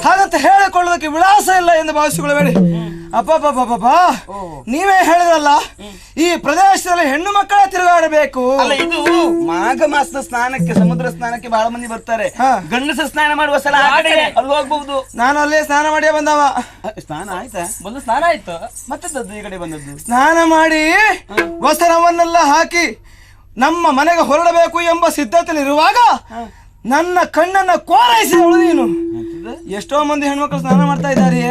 ಹಾಗಂತ ಹೇಳಿಕೊಳ್ಳೋದಕ್ಕೆ ವಿಳಾಸ ಇಲ್ಲ ಎಂದು ಭಾವಿಸಿಕೊಳ್ಳಬೇಡಿ. ಅಪ್ಪಾ ನೀವೇ ಹೇಳಿದ್ರಲ್ಲ, ಈ ಪ್ರದೇಶದಲ್ಲಿ ಹೆಣ್ಣು ಮಕ್ಕಳ ತಿರುಗಾಡಬೇಕು. ಅಲ್ಲ, ಇದು ಮಾಘ ಮಾಸದ ಸ್ನಾನಕ್ಕೆ, ಸಮುದ್ರ ಸ್ನಾನಕ್ಕೆ ಬಹಳ ಮಂದಿ ಬರ್ತಾರೆ. ಗಂಡಸ ಸ್ನಾನ ಮಾಡುವ ಸ್ಥಳ ಅಲ್ಲಿ ಹೋಗ್ಬಹುದು. ನಾನು ಅಲ್ಲೇ ಸ್ನಾನ ಮಾಡಿಯೇ ಬಂದವ. ಸ್ನಾನ ಆಯ್ತಾ? ಒಂದು ಸ್ನಾನ ಆಯ್ತು, ಮತ್ತದ್ದು ಈ ಕಡೆ ಬಂದದ್ದು. ಸ್ನಾನ ಮಾಡಿ ವಸ್ತ್ರವನ್ನೆಲ್ಲ ಹಾಕಿ ನಮ್ಮ ಮನೆಗೆ ಹೊರಡಬೇಕು ಎಂಬ ಸಿದ್ಧತೆಯಲ್ಲಿರುವಾಗ ನನ್ನ ಕಣ್ಣನ್ನ ಕೋರೈಸಿದವಳು ನೀನು. ಎಷ್ಟೋ ಮಂದಿ ಹೆಣ್ಮಕ್ಳು ಸ್ನಾನ ಮಾಡ್ತಾ ಇದ್ದಾರೆ,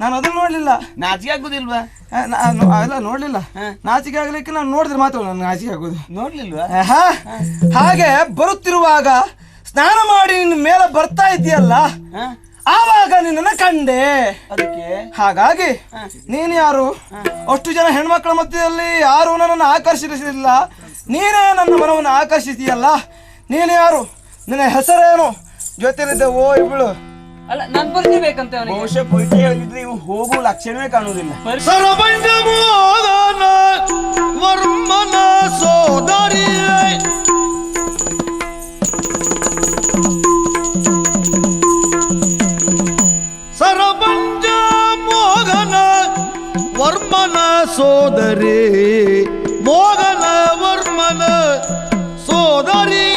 ನಾನು ಅದನ್ನ ನೋಡ್ಲಿಲ್ಲ. ನಾಚಿಕೆ ಆಗುದಿಲ್ವಾ? ಅಲ್ಲ, ನೋಡ್ಲಿಲ್ಲ. ನಾಚಿಕೆ ಆಗ್ಲಿಕ್ಕೆ ನಾನು ನೋಡಿದ್ರೆ ಮಾತ್ರ ನಾನು ನಾಚಿಕೆ ಆಗುದು. ನೋಡ್ಲಿಲ್ವಾ? ಹಾಗೆ ಬರುತ್ತಿರುವಾಗ ಸ್ನಾನ ಮಾಡಿ ನಿನ್ನ ಮೇಲೆ ಬರ್ತಾ ಇದೆಯಲ್ಲ, ಆವಾಗ ನಿನ್ನ ಕಂಡೆ. ಅದಕ್ಕೆ ಹಾಗಾಗಿ ನೀನು ಯಾರು? ಅಷ್ಟು ಜನ ಹೆಣ್ಮಕ್ಳ ಮಧ್ಯದಲ್ಲಿ ಯಾರು ನನ್ನನ್ನು ಆಕರ್ಷಿಸಲಿಲ್ಲ, ನೀನೇ ನನ್ನ ಮನವನ್ನು ಆಕರ್ಷಿಸಿಯಲ್ಲ. ನೀನು ಯಾರು? ನಿನ್ನ ಹೆಸರೇನು? ಜೊತೆಲಿದ್ದ ಓ ಇಬ್ಳು ಅಲ್ಲ, ನನ್ ಪರಿಚಯ ಬೇಕಂತ ಅವನಿಗೆ. ಬಹುಶಃ ಪರಿಚಯ ಹೇಳಿದ್ರೆ ಇವು ಹೋಗುವ ಲಕ್ಷಣವೇ ಕಾಣುವುದಿಲ್ಲ. ಸರಪಂಚ ಮೋದನ ವರ್ಮನ ಸೋದರಿ ಸರಪಂಚ ಮೋಗನ ವರ್ಮನ ಸೋದರಿ ಮೋಗನ ವರ್ಮನ ಸೋದರಿ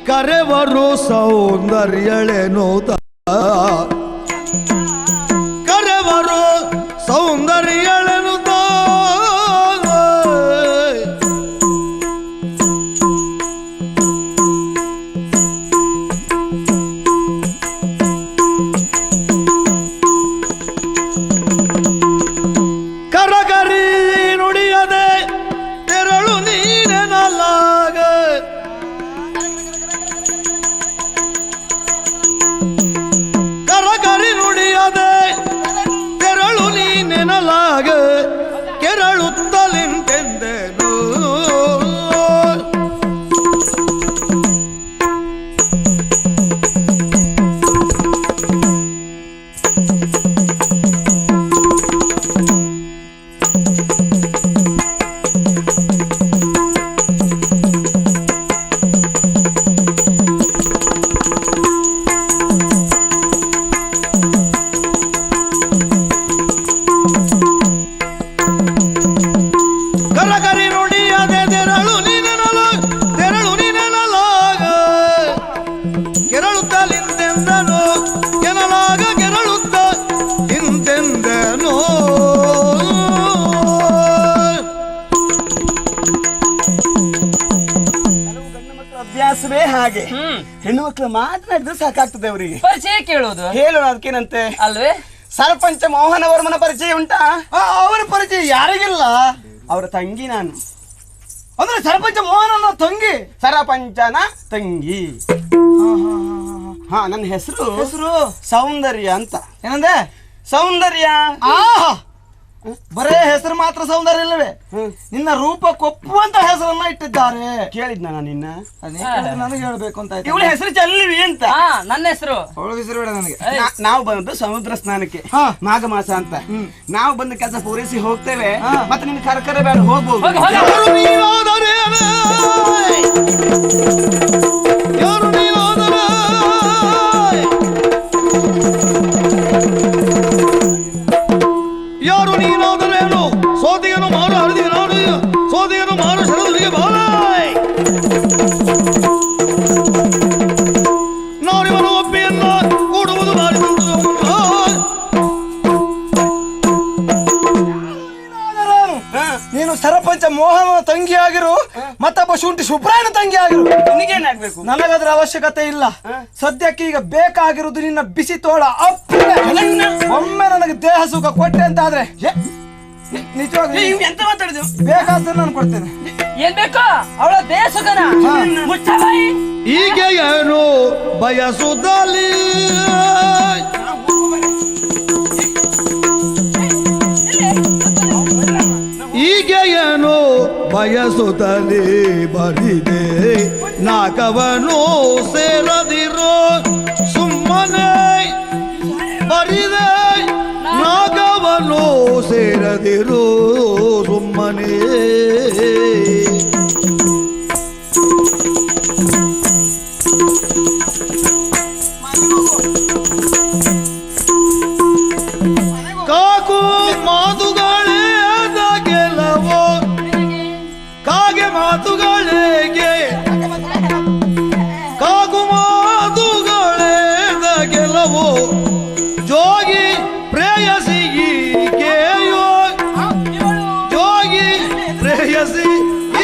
ಕರೆವರು ಸೌಂದರ್ಯಳೆನೋದ ಕರೆವರು ಸೌಂದರ್ಯಳೆನುದ ಕರಗರಿ ನುಡಿಯದೆ ತೆರಳು ನೀನೆನಲಾಗ ಕರಗರಿ ನುಡಿಯದೆ ತೆರಳು ನೀನೆನಲಾಗ ಕೆರಳುತ್ತಲಿಂತೆಂದೆನು ಕರಗರಿ ನುಡಿಯದೆ ತೆರಳು ನೀನೆನಲಾಗ ಕೆರಳುತ್ತಲಿಂತೆಂದನು ಕೆನಲಾಗ ಕೆರಳುತ್ತ ಇಂತೆಂದನು ಅಭ್ಯಾಸವೇ ಹಾಗೆ. ಹೆಣ್ಣು ಮಕ್ಕಳು ಮಾತನಾಡಿದ್ರೆ ಸಾಕಾಗ್ತದೆ ಅವರಿಗೆ. ಪರಿಚಯ ಕೇಳೋದು ಹೇಳೋಣ, ಅದಕ್ಕೇನಂತೆ ಅಲ್ವೇ? ಸರಪಂಚ ಮೋಹನ ವರ್ಮನ ಪರಿಚಯ ಉಂಟಾ? ಅವರ ಪರಿಚಯ ಯಾರಿಗಿಲ್ಲ. ಅವರ ತಂಗಿ ನಾನು. ಅಂದ್ರೆ ಸರಪಂಚ ಮೋಹನನ ತಂಗಿ? ಸರಪಂಚನ ತಂಗಿ. ನನ್ನ ಹೆಸರು ಸೌಂದರ್ಯ ಅಂತ. ಏನಂದೆ? ಸೌಂದರ್ಯ. ಬರೇ ಹೆಸರು ಮಾತ್ರ ಸೌಂದರ್ಯ ಇಲ್ಲವೇ? ನಿನ್ನ ರೂಪ ಕೊಪ್ಪುವಂತ ಹೆಸರನ್ನ ಇಟ್ಟಿದ್ದಾರೆ. ಕೇಳಿದ್ನ ನಾನು ನಿನ್ನ? ನನಗೆ ಹೇಳ್ಬೇಕು ಅಂತ. ಇವಳ ಹೆಸರು ಚಲ್ಲಿವಿ ಅಂತ. ನನ್ನ ಹೆಸರು. ಅವಳ ಹೆಸರು ಬೇಡ ನನಗೆ. ನಾವು ಬಂದದ್ದು ಸಮುದ್ರ ಸ್ನಾನಕ್ಕೆ, ಮಾಘ ಮಾಸ ಅಂತ. ನಾವು ಬಂದ ಕೆಲಸ ಪೂರೈಸಿ ಹೋಗ್ತೇವೆ. ಮತ್ತೆ ನಿಮ್ಗೆ ಕರ್ಕರೆ ಬೇಡ, ಹೋಗ್ಬೋದು. ಯಾರು ನೀನಾದರೇನು? ಸೋದಿಗನು ಮಾರು ಹರಿದಿಗೆ ನಾಡು, ಸೋದಿಗನು ಮಾರು ಶರದಿಗೆ ಬಾಲಾಯ್. ನಾನಿವನು ಒಪ್ಪಿಯನ್ನ ಕೂಡುವುದು ಬಾರಿ ನೀನು ಸರಪಂಚ ಮೋಹನ ತಂಗಿ ಆಗಿರು, ಮತ್ತೊಬ್ಬ ಶುಂಠಿ ಶುಭ್ರಾಯನ ತಂಗಿ ಆಗಿರು. ನಿನಗೇನಾಗ್ಬೇಕು? ನನಗದ್ರ ಅವಶ್ಯಕತೆ ಇಲ್ಲ. ಸದ್ಯಕ್ಕೆ ಈಗ ಬೇಕಾಗಿರುವುದು ನಿನ್ನ ಬಿಸಿ ತೋಳ ಅಪ್ಪಿಗೆ. ಒಮ್ಮೆ ನನಗೆ ದೇಹ ಸುಖ ಕೊಟ್ಟೆ ಅಂತ ಆದ್ರೆ ನಿಜವಾಗ್ಲೂ ಎಂತ ಮಾತಾಡಿದ್ರು ಬೇಕಾದ್ರೆ ನಾನು ಕೊಡ್ತೇನೆ. ಏನ್ ಬೇಕೋ ಅವಳ ದೇಹ ಸುಖನ ಮುಚ್ಚಬಾಯಿ. ಈಗ ಏನು ಬಯಸುತ್ತಲಿ ಈಗ ಏನು ಬಯಸುತ್ತಲಿ ಬರಿದೆ ನಾಕವನು ಸೇರದಿರೋ ಸುಮ್ಮನೆ ಬರಿದೆ ಇರದಿರು ಸುಮ್ಮನೆ. ಕಾಕು ಮಾತುಗಳೇ ಅದ ಗೆಲವೋ, ಕಾಗೆ ಮಾತುಗಳೇಗೆ, ಕಾಕು ಮಾತುಗಳೇ ಅದ ಗೆಲವೋ, ಜೋಗಿ ಪ್ರೇಯಸಿಗೇಯೋ, ಜೋಗಿ ಪ್ರೇಯಸಿ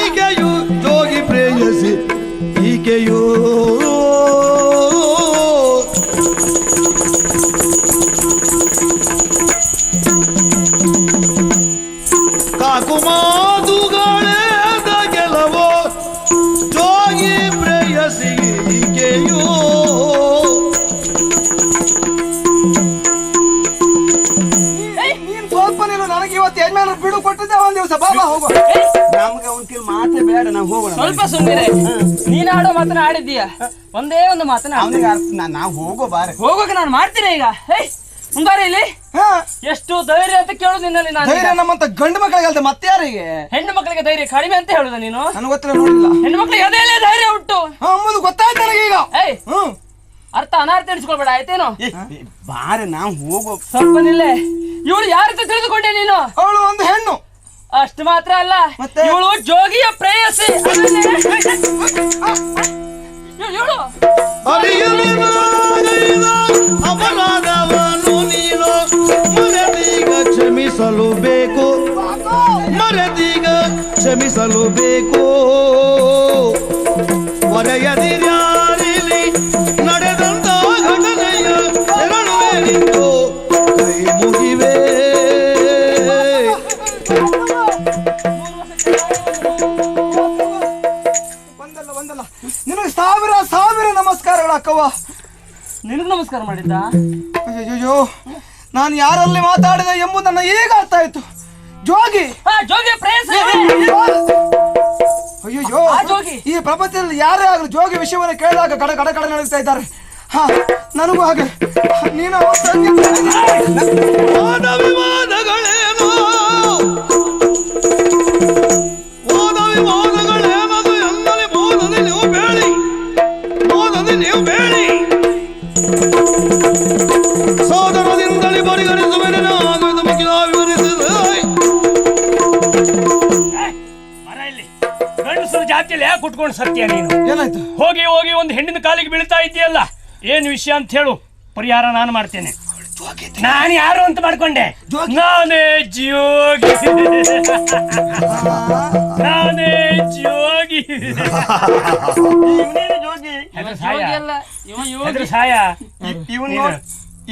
ಈಕೆಯು, ಜೋಗಿ ಪ್ರೇಯಸಿ ಈಕೆಯೋ. ಕಾಕು ಮಾತುಗಳೇದ ಗೆಲವೋ, ಜೋಗಿ ಪ್ರೇಯಸಿ ಈಕೆಯೋ. ನೀನ್ ಸ್ವಲ್ಪ ನೀನು ನನಗೆ ಇವತ್ತು ಯಜಮಾನ ಬಿಡು ಕೊಟ್ಟಿದ್ದೆ ಒಂದ್ ದಿವಸ. ಬಾಬಾ ಹೋಗು. ನಮ್ಗೆ ಅವನ ಮಾತೇ ಬೇಡ, ನಾವು ಹೋಗೋಣ. ಸ್ವಲ್ಪ ಸುಮ್ಮನೆ ನೀನ್ ಆಡೋ ಮಾತನ್ನ ಆಡಿದ್ದೀಯ, ಒಂದೇ ಒಂದು ಮಾತನ್ನ ನಾವು ಹೋಗೋ ಬಾರೆ. ಹೋಗೋಕೆ ನಾನು ಮಾಡ್ತೀನಿ ಈಗ. ಮುಂಗಾರಿ ಇಲ್ಲಿ ಎಷ್ಟು ಧೈರ್ಯ ಅಂತ ಕೇಳುದು ನಿನ್ನಲ್ಲಿ ನಾನು. ಧೈರ್ಯ ನಮ್ಮಂತ ಗಂಡು ಮಕ್ಕಳಿಗೆ ಅಲ್ದೆ ಮತ್ತೆ ಯಾರಿಗೆ? ಹೆಣ್ಣು ಮಕ್ಕಳಿಗೆ ಧೈರ್ಯ ಕಡಿಮೆ ಅಂತ ಹೇಳುದ ನೀನು? ನನಗೆ ಗೊತ್ತಿಲ್ಲ, ನೋಡಿಲ್ಲ. ಹೆಣ್ಣು ಮಕ್ಕಳಿಗೆ ಅದೇ ಧೈರ್ಯ ಉಂಟು ಅಂಬುದು ಗೊತ್ತಾಯ್ತು ನನಗೆ ಈಗ. ಅರ್ಥ ಅನಾರ್ಥ ಎಣಿಸ್ಕೊಳ್ಬೇಡ ಆಯ್ತೇನು? ಬಾರೆ ನಾವು ಹೋಗೋ. ಸ್ವಲ್ಪ ನಿಲ್ಲೆ. ಇವಳು ಯಾರಂತ ತಿಳಿದುಕೊಂಡೆ ನೀನು? ಅವಳು ಒಂದು ಹೆಣ್ಣು. ಅಷ್ಟು ಮಾತ್ರ ಅಲ್ಲ, ಇವಳು ಜೋಗಿಯ ಪ್ರೇಯಸಿ. ಇವಳು ಅಪರಾಧವನ್ನು ನೀನು ಮರೆದೀಗ ಕ್ಷಮಿಸಲು ಬೇಕು, ಮರೆದೀಗ ಕ್ಷಮಿಸಲು ಬೇಕು. ಹೊರೆಯದಿರ್ಯಾರಿಲಿ ನಡೆದಂತ ಘಟನೆಯ ಎರಡುವೆ ನಿಂತು ಕೈ ಮುಗಿವೆ. ಬಂದಲ್ಲ ನಿನಗೆ ಸಾವಿರ ಸಾವಿರ ನಮಸ್ಕಾರಗಳು ಅಕ್ಕವ್ವ. ನಿನಗೆ ನಮಸ್ಕಾರ ಮಾಡಿದ್ದ? ಅಯ್ಯೋ, ನಾನು ಯಾರಲ್ಲಿ ಮಾತಾಡಿದೆ ಎಂಬುದನ್ನ ಈಗ ಅರ್ಥ ಆಯ್ತು. ಜೋಗಿ, ಜೋಗಿ ಪ್ರೇಯಸಿ. ಅಯ್ಯೋ, ಈ ಪ್ರಪಂಚದಲ್ಲಿ ಯಾರೇ ಆಗಲಿ ಜೋಗಿ ವಿಷಯವನ್ನು ಕೇಳಿದಾಗ ಕಡ ಕಡ ಕಡ ನಡುತ್ತಾ ಇದ್ದಾರೆ. ಹಾ, ನನಗೂ ಹಾಗೆ. ನೀನು ವಾದ ವಿವಾದಗಳೇನು, ವಾದ ವಿವಾದಗಳೇನದು ಎಂದರೆ ಮೋದನೆ ನೀವು ಬೇಡಿ, ಮೋದನೆ ನೀವು ಬೇಡಿ. ಸೋದರದಿಂದಲೇ ಪರಿಗಣಿಸುವೆನೆ ನಾನು ಇದು ಮುಖ್ಯ ವಿವರಿಸಿದೆ. ಗಂಡಸರ ಜಾತಿಯಲ್ಲಿ ಯಾಕೆ ಉಟ್ಕೊಂಡು ಸತ್ಯ ನೀನು? ಏನಾಯ್ತು? ಹೋಗಿ ಹೋಗಿ ಒಂದು ಹೆಣ್ಣಿನ ಕಾಲಿಗೆ ಬೀಳ್ತಾ ಇದೆಯಲ್ಲ, ಏನು ವಿಷಯ ಅಂತ ಹೇಳು, ಪರಿಹಾರ ನಾನು ಮಾಡ್ತೇನೆ. ನಾನು ಯಾರು ಅಂತ ಮಾಡ್ಕೊಂಡೆ? ನಾನೇ ಜೋಗಿ, ನಾನೇ ಜೋಗಿ. ಜೋಗಿ ಸಾಯ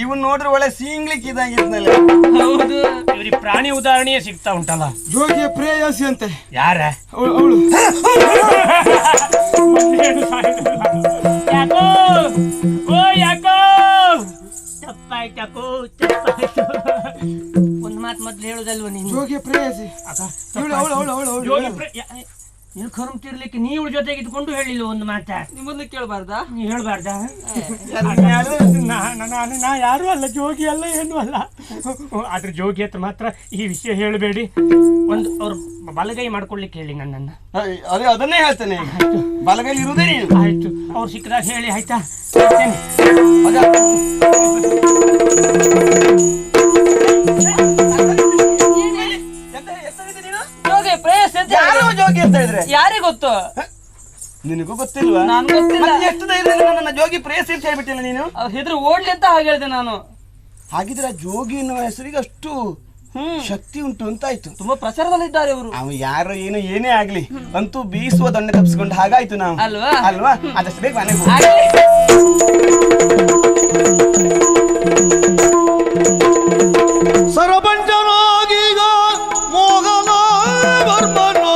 ಇವನ್ ನೋಡ್ರಿ ಒಳ್ಳೆ ಸೀಂಗ್ಲಿಕ್ಕೆ ಇದಾಗಿದ್ನಲ್ಲ. ಇವ್ರಿಗೆ ಪ್ರಾಣಿ ಉದಾಹರಣೆಯೇ ಸಿಗ್ತಾ ಉಂಟಲ್ಲ. ಜೋಗಿಯ ಪ್ರೇಯಸಿ ಅಂತೆ. ಯಾರ ಅವಳು? ಯಾಕೋ ಓ ಯಾಕೋ ಚಪ್ಪಾಯ್ತು, ಒಂದು ಮಾತು ಮೊದ್ಲು ಹೇಳುದಲ್ವ ನೀನು? ಜೋಗಿಯ ಪ್ರೇಯಸಿ ನೀವು ಕರುಮ್ತಿರ್ಲಿಕ್ಕೆ ನೀವು ಜೊತೆಗೆ ಇದ್ಕೊಂಡು ಹೇಳಿಲ್ಲ ಒಂದು ಮಾತ. ನಿಮ್ಮಲ್ಲಿ ಕೇಳಬಾರ್ದಾ? ನೀ ಹೇಳ್ಬಾರ್ದಾ? ನಾ ಯಾರು ಅಲ್ಲ, ಜೋಗಿ ಅಲ್ಲ, ಏನು ಅಲ್ಲ. ಆದ್ರೆ ಜೋಗಿ ಹತ್ರ ಮಾತ್ರ ಈ ವಿಷಯ ಹೇಳಬೇಡಿ. ಒಂದು ಅವ್ರ ಬಲಗೈ ಮಾಡ್ಕೊಳ್ಲಿಕ್ಕೆ ಹೇಳಿ ನನ್ನನ್ನ. ಅದನ್ನೇ ಹೇಳ್ತೇನೆ, ಬಲಗೈಲಿ ಇರುವುದೇ ನೀನು. ಆಯ್ತು, ಅವ್ರು ಸಿಕ್ಕದಾಗ ಹೇಳಿ ಆಯ್ತಾ? ಜೋಗಿ ಪ್ರೇಯಸಿ ಅಂತ ಯಾರೋ ಜೋಗಿ ಅಂತ ಹೇಳಿದ್ರೆ ಯಾರಿಗೆ ಗೊತ್ತು? ನಿನಗೂ ಗೊತ್ತಿಲ್ವಾ? ನಾನು ಗೊತ್ತಿಲ್ಲ. ಎಷ್ಟು ಧೈರ್ಯ ನನ್ನ ಜೋಗಿ ಪ್ರೇಯಸಿ ಅಂತ ಹೇಳ್ಬಿಟ್ಟಿಲ್ಲ ನೀನು? ಹೆದ್ರು ಓಡ್ಲಿ ಅಂತ ಹಾಗೆ ಹೇಳಿದೆ ನಾನು. ಹಾಗಿದ್ರೆ ಜೋಗಿ ಎನ್ನುವ ಹೆಸರಿಗೆ ಅಷ್ಟು ಶಕ್ತಿ ಉಂಟು ಅಂತಾಯ್ತು. ತುಂಬಾ ಪ್ರಚಾರದಲ್ಲಿದ್ದಾರೆ ಇವರು. ಅವ ಯಾರೋ ಏನೋ ಏನೇ ಆಗ್ಲಿ, ಅಂತೂ ಬೀಸುವ ದೊಣ್ಣೆ ತಪ್ಪಿಸ್ಕೊಂಡು ಹಾಗಾಯ್ತು ನಾವು ಅಲ್ವಾ? ಅಲ್ವಾ? ಅದಷ್ಟು ಬೇಗ ಮನೆಗೆ ಸರಪಂಚನಾಗೀಗ ಮೋಗನ ವರ್ಮನು,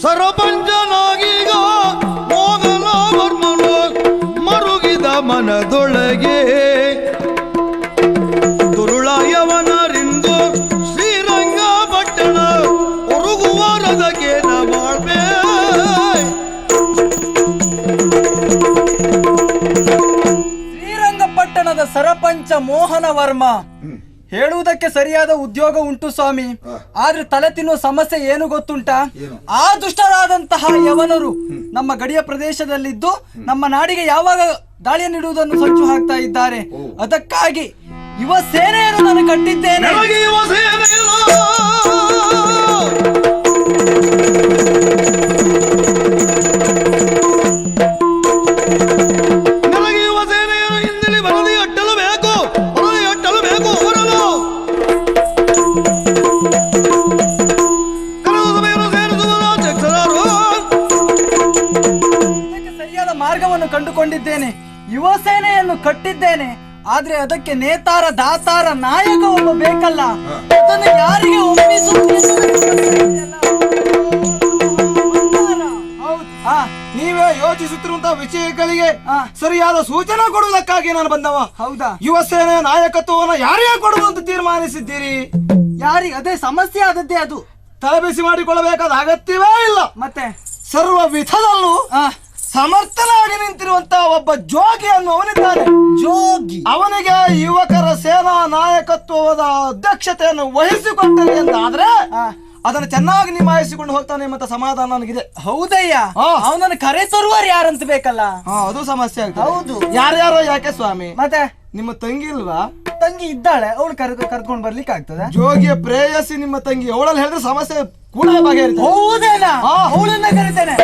ಸರಪಂಚನಾಗೀಗ ಮೋಗನ ವರ್ಮನು ಮರುಗಿದ ಮನದೊಳಗೆ ದುರುಳಾಯವನರಿಂದು ಶ್ರೀರಂಗ ಪಟ್ಟಣ ಉರುಗುವ ರದಗೆ ನ ಮಾಡ್ಬೇ ಸರಪಂಚ ಮೋಹನ ವರ್ಮ. ಹೇಳುವುದಕ್ಕೆ ಸರಿಯಾದ ಉದ್ಯೋಗ ಉಂಟು ಸ್ವಾಮಿ, ಆದ್ರೆ ತಲೆ ತಿನ್ನುವ ಸಮಸ್ಯೆ ಏನು ಗೊತ್ತುಂಟಾ? ಆ ದುಷ್ಟರಾದಂತಹ ಯವನರು ನಮ್ಮ ಗಡಿಯ ಪ್ರದೇಶದಲ್ಲಿದ್ದು ನಮ್ಮ ನಾಡಿಗೆ ಯಾವಾಗ ದಾಳಿಯನ್ನು ನೀಡುವುದನ್ನು ಸಂಚು ಹಾಕ್ತಾ ಇದ್ದಾರೆ. ಅದಕ್ಕಾಗಿ ಯುವ ಸೇನೆಯನ್ನು ನಾನು ಕಟ್ಟಿದ್ದೇನೆ. ಸರಿಯಾದ ಮಾರ್ಗವನ್ನು ಕಂಡುಕೊಂಡಿದ್ದೇನೆ, ಯುವ ಸೇನೆಯನ್ನು ಕಟ್ಟಿದ್ದೇನೆ. ಆದ್ರೆ ಅದಕ್ಕೆ ನೇತಾರ ದಾತಾರ ನಾಯಕ ಒಬ್ಬ ಬೇಕಲ್ಲ, ಅದನ್ನು ಯಾರಿಗೆ ನೀವೇ ಯೋಚಿಸುತ್ತಿರುವಂತಹ ವಿಷಯಗಳಿಗೆ ಸರಿಯಾದ ಸೂಚನೆ ಕೊಡುವುದಕ್ಕಾಗಿ ನಾನು ಬಂದವ. ಹೌದಾ? ಯುವ ಸೇನೆಯ ನಾಯಕತ್ವವನ್ನು ಯಾರಿಗೆ ಕೊಡುವಂತ ತೀರ್ಮಾನಿಸಿದ್ದೀರಿ? ಯಾರಿಗೆ? ಅದೇ ಸಮಸ್ಯೆ ಆದದ್ದೇ ಅದು. ತಲೆಬಿಸಿ ಮಾಡಿಕೊಳ್ಳಬೇಕಾದ ಅಗತ್ಯವೇ ಇಲ್ಲ. ಮತ್ತೆ ಸರ್ವ ವಿಧದಲ್ಲೂ ಸಮರ್ಥನಾಗಿ ನಿಂತಿರುವಂತಹ ಒಬ್ಬ ಜೋಗಿ ಅನ್ನುವನಿದ್ದಾನೆ. ಜೋಗಿ ಅವನಿಗೆ ಯುವಕರ ಸೇನಾ ನಾಯಕತ್ವದ ಅಧ್ಯಕ್ಷತೆಯನ್ನು ವಹಿಸಿಕೊಟ್ಟರೆ ಎಂದಾದ್ರೆ ಅದನ್ನು ಚೆನ್ನಾಗಿ ನಿಭಾಯಿಸಿಕೊಂಡು ಹೋಗ್ತಾನೆ ಎಂಬ ಸಮಾಧಾನ ನನಗಿದೆ. ಹೌದಯ್ಯ, ಅವನನ್ನು ಕರೆ ತರುವರು ಯಾರಂತ ಬೇಕಲ್ಲ. ಅದು ಸಮಸ್ಯೆ ಆಗ್ತದೆ. ಹೌದು. ಯಾರ್ಯಾರೋ ಯಾಕೆ ಸ್ವಾಮಿ? ಮತ್ತೆ ನಿಮ್ಮ ತಂಗಿ ಇಲ್ವಾ? ತಂಗಿ ಇದ್ದಾಳೆ, ಅವಳು ಕರ್ಕೊಂಡು ಬರ್ಲಿಕ್ಕೆ ಆಗ್ತದೆ. ಜೋಗಿಯ ಪ್ರೇಯಸಿ ನಿಮ್ಮ ತಂಗಿ, ಅವಳಲ್ಲಿ ಹೇಳಿದ್ರೆ ಸಮಸ್ಯೆ ಕೂಡ ಬಗೆಹರಿತದೆ. ಹೌದೇನಾ? ಅವಳನ್ನ ಕರಿತೇನೆ.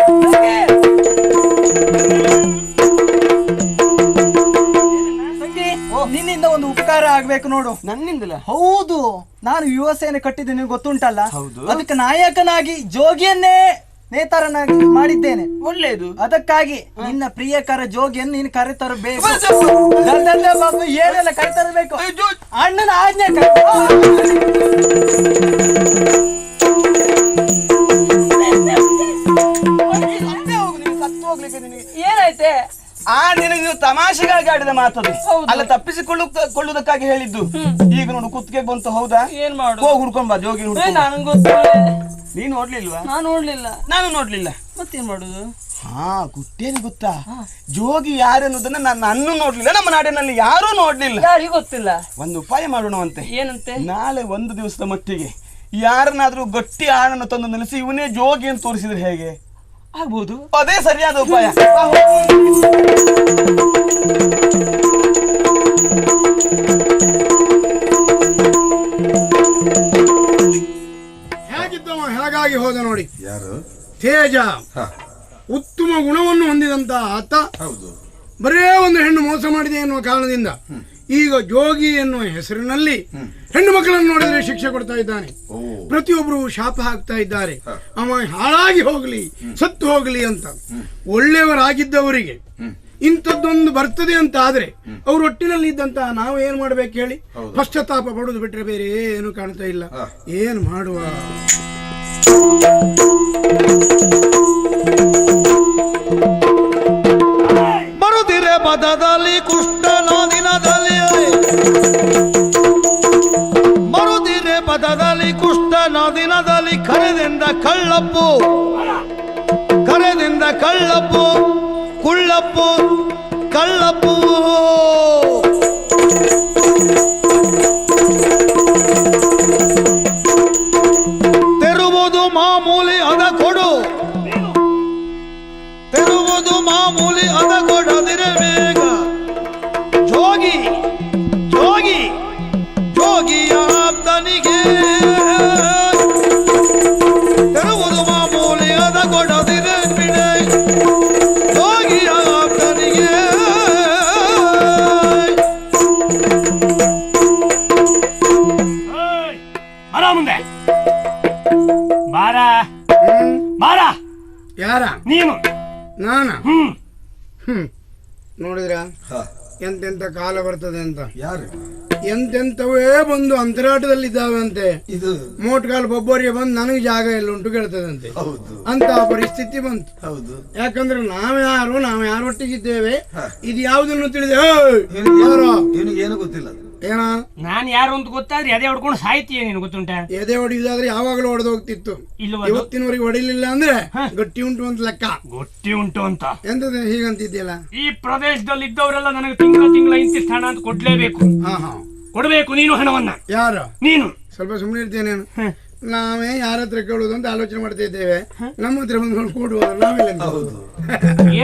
ನಿನ್ನಿಂದ ಒಂದು ಉಪಕಾರ ಆಗ್ಬೇಕು ನೋಡು. ನನ್ನಿಂದಲೇ? ಹೌದು, ನಾನು ಯುವ ಸೇನೆ ಕಟ್ಟಿದ್ದೇನೆ, ನಿನಗೆ ಗೊತ್ತುಂಟಲ್ಲ. ಅದಕ್ಕೆ ನಾಯಕನಾಗಿ ಜೋಗಿಯನ್ನೇ ನೇತಾರನಾಗಿ ಮಾಡಿದ್ದೇನೆ. ಒಳ್ಳೇದು. ಅದಕ್ಕಾಗಿ ನಿನ್ನ ಪ್ರಿಯಕರ ಜೋಗಿಯನ್ನು ನೀನು ಕರೆತರಬೇಕು. ಏನೆಲ್ಲ ಕರೆತರಬೇಕು? ಅಣ್ಣನ ಆಜ್ಞೆ. ಏನಾಯ್ತೆ? ನಿನಗೆ ತಮಾಷೆಗಾಗಿ ಆಡಿದ ಮಾತದು ಅಲ್ಲ, ತಪ್ಪಿಸಿಕೊಳ್ಳುವುದಕ್ಕಾಗಿ ಹೇಳಿದ್ದು. ಈಗ ನೋಡು ಕುತ್ತಿಗೆ ಬಂತು. ಹೌದಾ? ಏನ್ ಮಾಡು? ಹೋಗಿ ಹುಡ್ಕೊಂಡ್ ಬಾ ಜೋಗಿ. ನನಗೆ ಗೊತ್ತಿಲ್ಲ. ನೀನ್ ನೋಡ್ಲಿಲ್ವಾ? ನಾನು ನೋಡ್ಲಿಲ್ಲ. ನಾನು ನೋಡ್ಲಿಲ್ಲ. ಮತ್ತೇನ್ ಮಾಡುದು? ಗುಟ್ಟೇನು ಗೊತ್ತಾ? ಜೋಗಿ ಯಾರೆನ್ನುವುದನ್ನ ನಾನು ನೋಡ್ಲಿಲ್ಲ, ನಮ್ಮ ನಾಡಿನಲ್ಲಿ ಯಾರೂ ನೋಡ್ಲಿಲ್ಲ. ಯಾರಿಗೂ ಗೊತ್ತಿಲ್ಲ. ಒಂದು ಉಪಾಯ ಮಾಡೋಣವಂತೆ. ಏನಂತೆ? ನಾಳೆ ಒಂದು ದಿವಸದ ಮಟ್ಟಿಗೆ ಯಾರನ್ನಾದ್ರೂ ಗಟ್ಟಿ ಆಳನ್ನು ತಂದು ನಿಲ್ಲಿಸಿ ಇವನೇ ಜೋಗಿ ಅಂತ ತೋರಿಸಿದ್ರೆ ಹೇಗೆ ಆಗ್ಬಹುದು? ಅದೇ ಸರಿಯಾದ ಉಪಾಯ. ಹೇಗಿದ್ದವ ಹೇಗಾಗಿ ಹೋದ ನೋಡಿ. ಯಾರು? ತೇಜ. ಉತ್ತಮ ಗುಣವನ್ನು ಹೊಂದಿದಂತ ಆತ ಬರೇ ಒಂದು ಹೆಣ್ಣು ಮೋಸ ಮಾಡಿದೆ ಎನ್ನುವ ಕಾರಣದಿಂದ ಈಗ ಜೋಗಿ ಎನ್ನುವ ಹೆಸರಿನಲ್ಲಿ ಹೆಣ್ಣು ಮಕ್ಕಳನ್ನು ನೋಡಿದ್ರೆ ಶಿಕ್ಷೆ ಕೊಡ್ತಾ ಇದ್ದಾನೆ. ಪ್ರತಿಯೊಬ್ಬರು ಶಾಪ ಹಾಕ್ತಾ ಇದ್ದಾರೆ, ಅವ ಹಾಳಾಗಿ ಹೋಗ್ಲಿ, ಸತ್ತು ಹೋಗ್ಲಿ ಅಂತ. ಒಳ್ಳೆಯವರಾಗಿದ್ದವರಿಗೆ ಇಂಥದ್ದೊಂದು ಬರ್ತದೆ ಅಂತ ಆದ್ರೆ ಅವ್ರ ಒಟ್ಟಿನಲ್ಲಿ ಇದ್ದಂತ ನಾವು ಏನ್ ಮಾಡ್ಬೇಕು ಹೇಳಿ? ಪಶ್ಚಾತ್ತಾಪ ಪಡುದು ಬಿಟ್ರೆ ಬೇರೆ ಏನು ಕಾಣ್ತಾ ಇಲ್ಲ. ಏನ್ ಮಾಡುವ? ಬರುತ್ತಿರೆ ಪದದಲ್ಲಿ ಕುಷ್ಟನ ದಿನದಲ್ಲಿ, ಬರುತ್ತಿರೆ ಪದದಲ್ಲಿ ಕುಷ್ಟನ ದಿನದಲ್ಲಿ ಕರೆದಿಂದ ಕಳ್ಳಪ್ಪು, ಕರೆದಿಂದ ಕಳ್ಳಪ್ಪು, ಕುಳ್ಳಪ್ಪು, ಕಳ್ಳಪ್ಪು. ತೆರುವುದು ಮಾಮೂಲಿ ಅದ ಕೊಡು, ತೆರುವುದು ಮಾಮೂಲಿ ಅದ ಕೊಡದಿರೆ ಬೇಗ. ಜೋಗಿ ಜೋಗಿ ಜೋಗಿಯ ಆಪ್ತನಿಗೆ ತೆರುವುದು ಮಾಮೂಲಿ ಅದ ಕೊಡದಿರೆ ಬಿಡೆ. ಜೋಗಿಯ ಆಪ್ತನಿಗೆ ಬರ ಮುಂದೆ ಬಾರ ಬಾರ. ಯಾರ? ನೀನು. ನಾನ? ನೋಡಿದ್ರ ಎಂತೆಂತ ಕಾಲ ಬರ್ತದೆ ಅಂತ. ಯಾರು? ಎಂತೆಂತವೇ ಬಂದು ಅಂತರಾಟದಲ್ಲಿದ್ದಾವೆ ಅಂತೆ. ಇದು ಮೋಟ್ಕಾಲ್ ಬೊಬ್ಬರಿಗೆ ಬಂದು ನನಗೆ ಜಾಗ ಎಲ್ಲ ಉಂಟು ಕೇಳ್ತದಂತೆ. ಅಂತ ಪರಿಸ್ಥಿತಿ ಬಂತು. ಹೌದು. ಯಾಕಂದ್ರೆ ನಾವ್ಯಾರು, ನಾವು ಯಾರೊಟ್ಟಿಗಿದ್ದೇವೆ, ಇದು ಯಾವುದನ್ನು ತಿಳಿದೆ ಏನು ಗೊತ್ತಿಲ್ಲ. ಏನ ನಾನ್ ಯಾರು ಅಂತ ಗೊತ್ತಾದ್ರೆ ಎದೆ ಹೊಡ್ಕೊಂಡು ಸಾಯ್ತೀಯ ನೀನು ಗೊತ್ತುಂಟ. ಎದೆ ಹೊಡಿಯುದಾದ್ರೆ ಯಾವಾಗಲೂ ಹೊಡೆದು ಹೋಗ್ತಿತ್ತು. ಇವತ್ತಿನವರೆಗೆ ಹೊಡಿಲಿಲ್ಲ ಅಂದ್ರೆ ಗಟ್ಟಿ ಉಂಟು ಅಂತ ಲೆಕ್ಕ. ಗೊತ್ತಿ ಉಂಟು ಅಂತ ಎಂತದ ಹೀಗಂತಿದ್ಯಲ್ಲ? ಈ ಪ್ರದೇಶದಲ್ಲಿ ಇದ್ದವರೆಲ್ಲ ನನಗೆ ತಿಂಗಳ ಇಂತಿಷ್ಟು ಹಣ ಅಂತ ಕೊಡ್ಲೇಬೇಕು. ಕೊಡ್ಬೇಕು ನೀನು ಹಣವನ್ನ. ಯಾರು? ನೀನು. ಸ್ವಲ್ಪ ಸುಮ್ಮನೆ ಇರ್ತೇನೆ. ನಾವೇ ಯಾರ ಹತ್ರ ಕೇಳುದು ಅಂತ ಆಲೋಚನೆ ಮಾಡ್ತಾ ಇದ್ದೇವೆ. ನಮ್ಮ ಹತ್ರ ಬಂದು ಕೊಡುವ ನಾವೆಲ್ಲ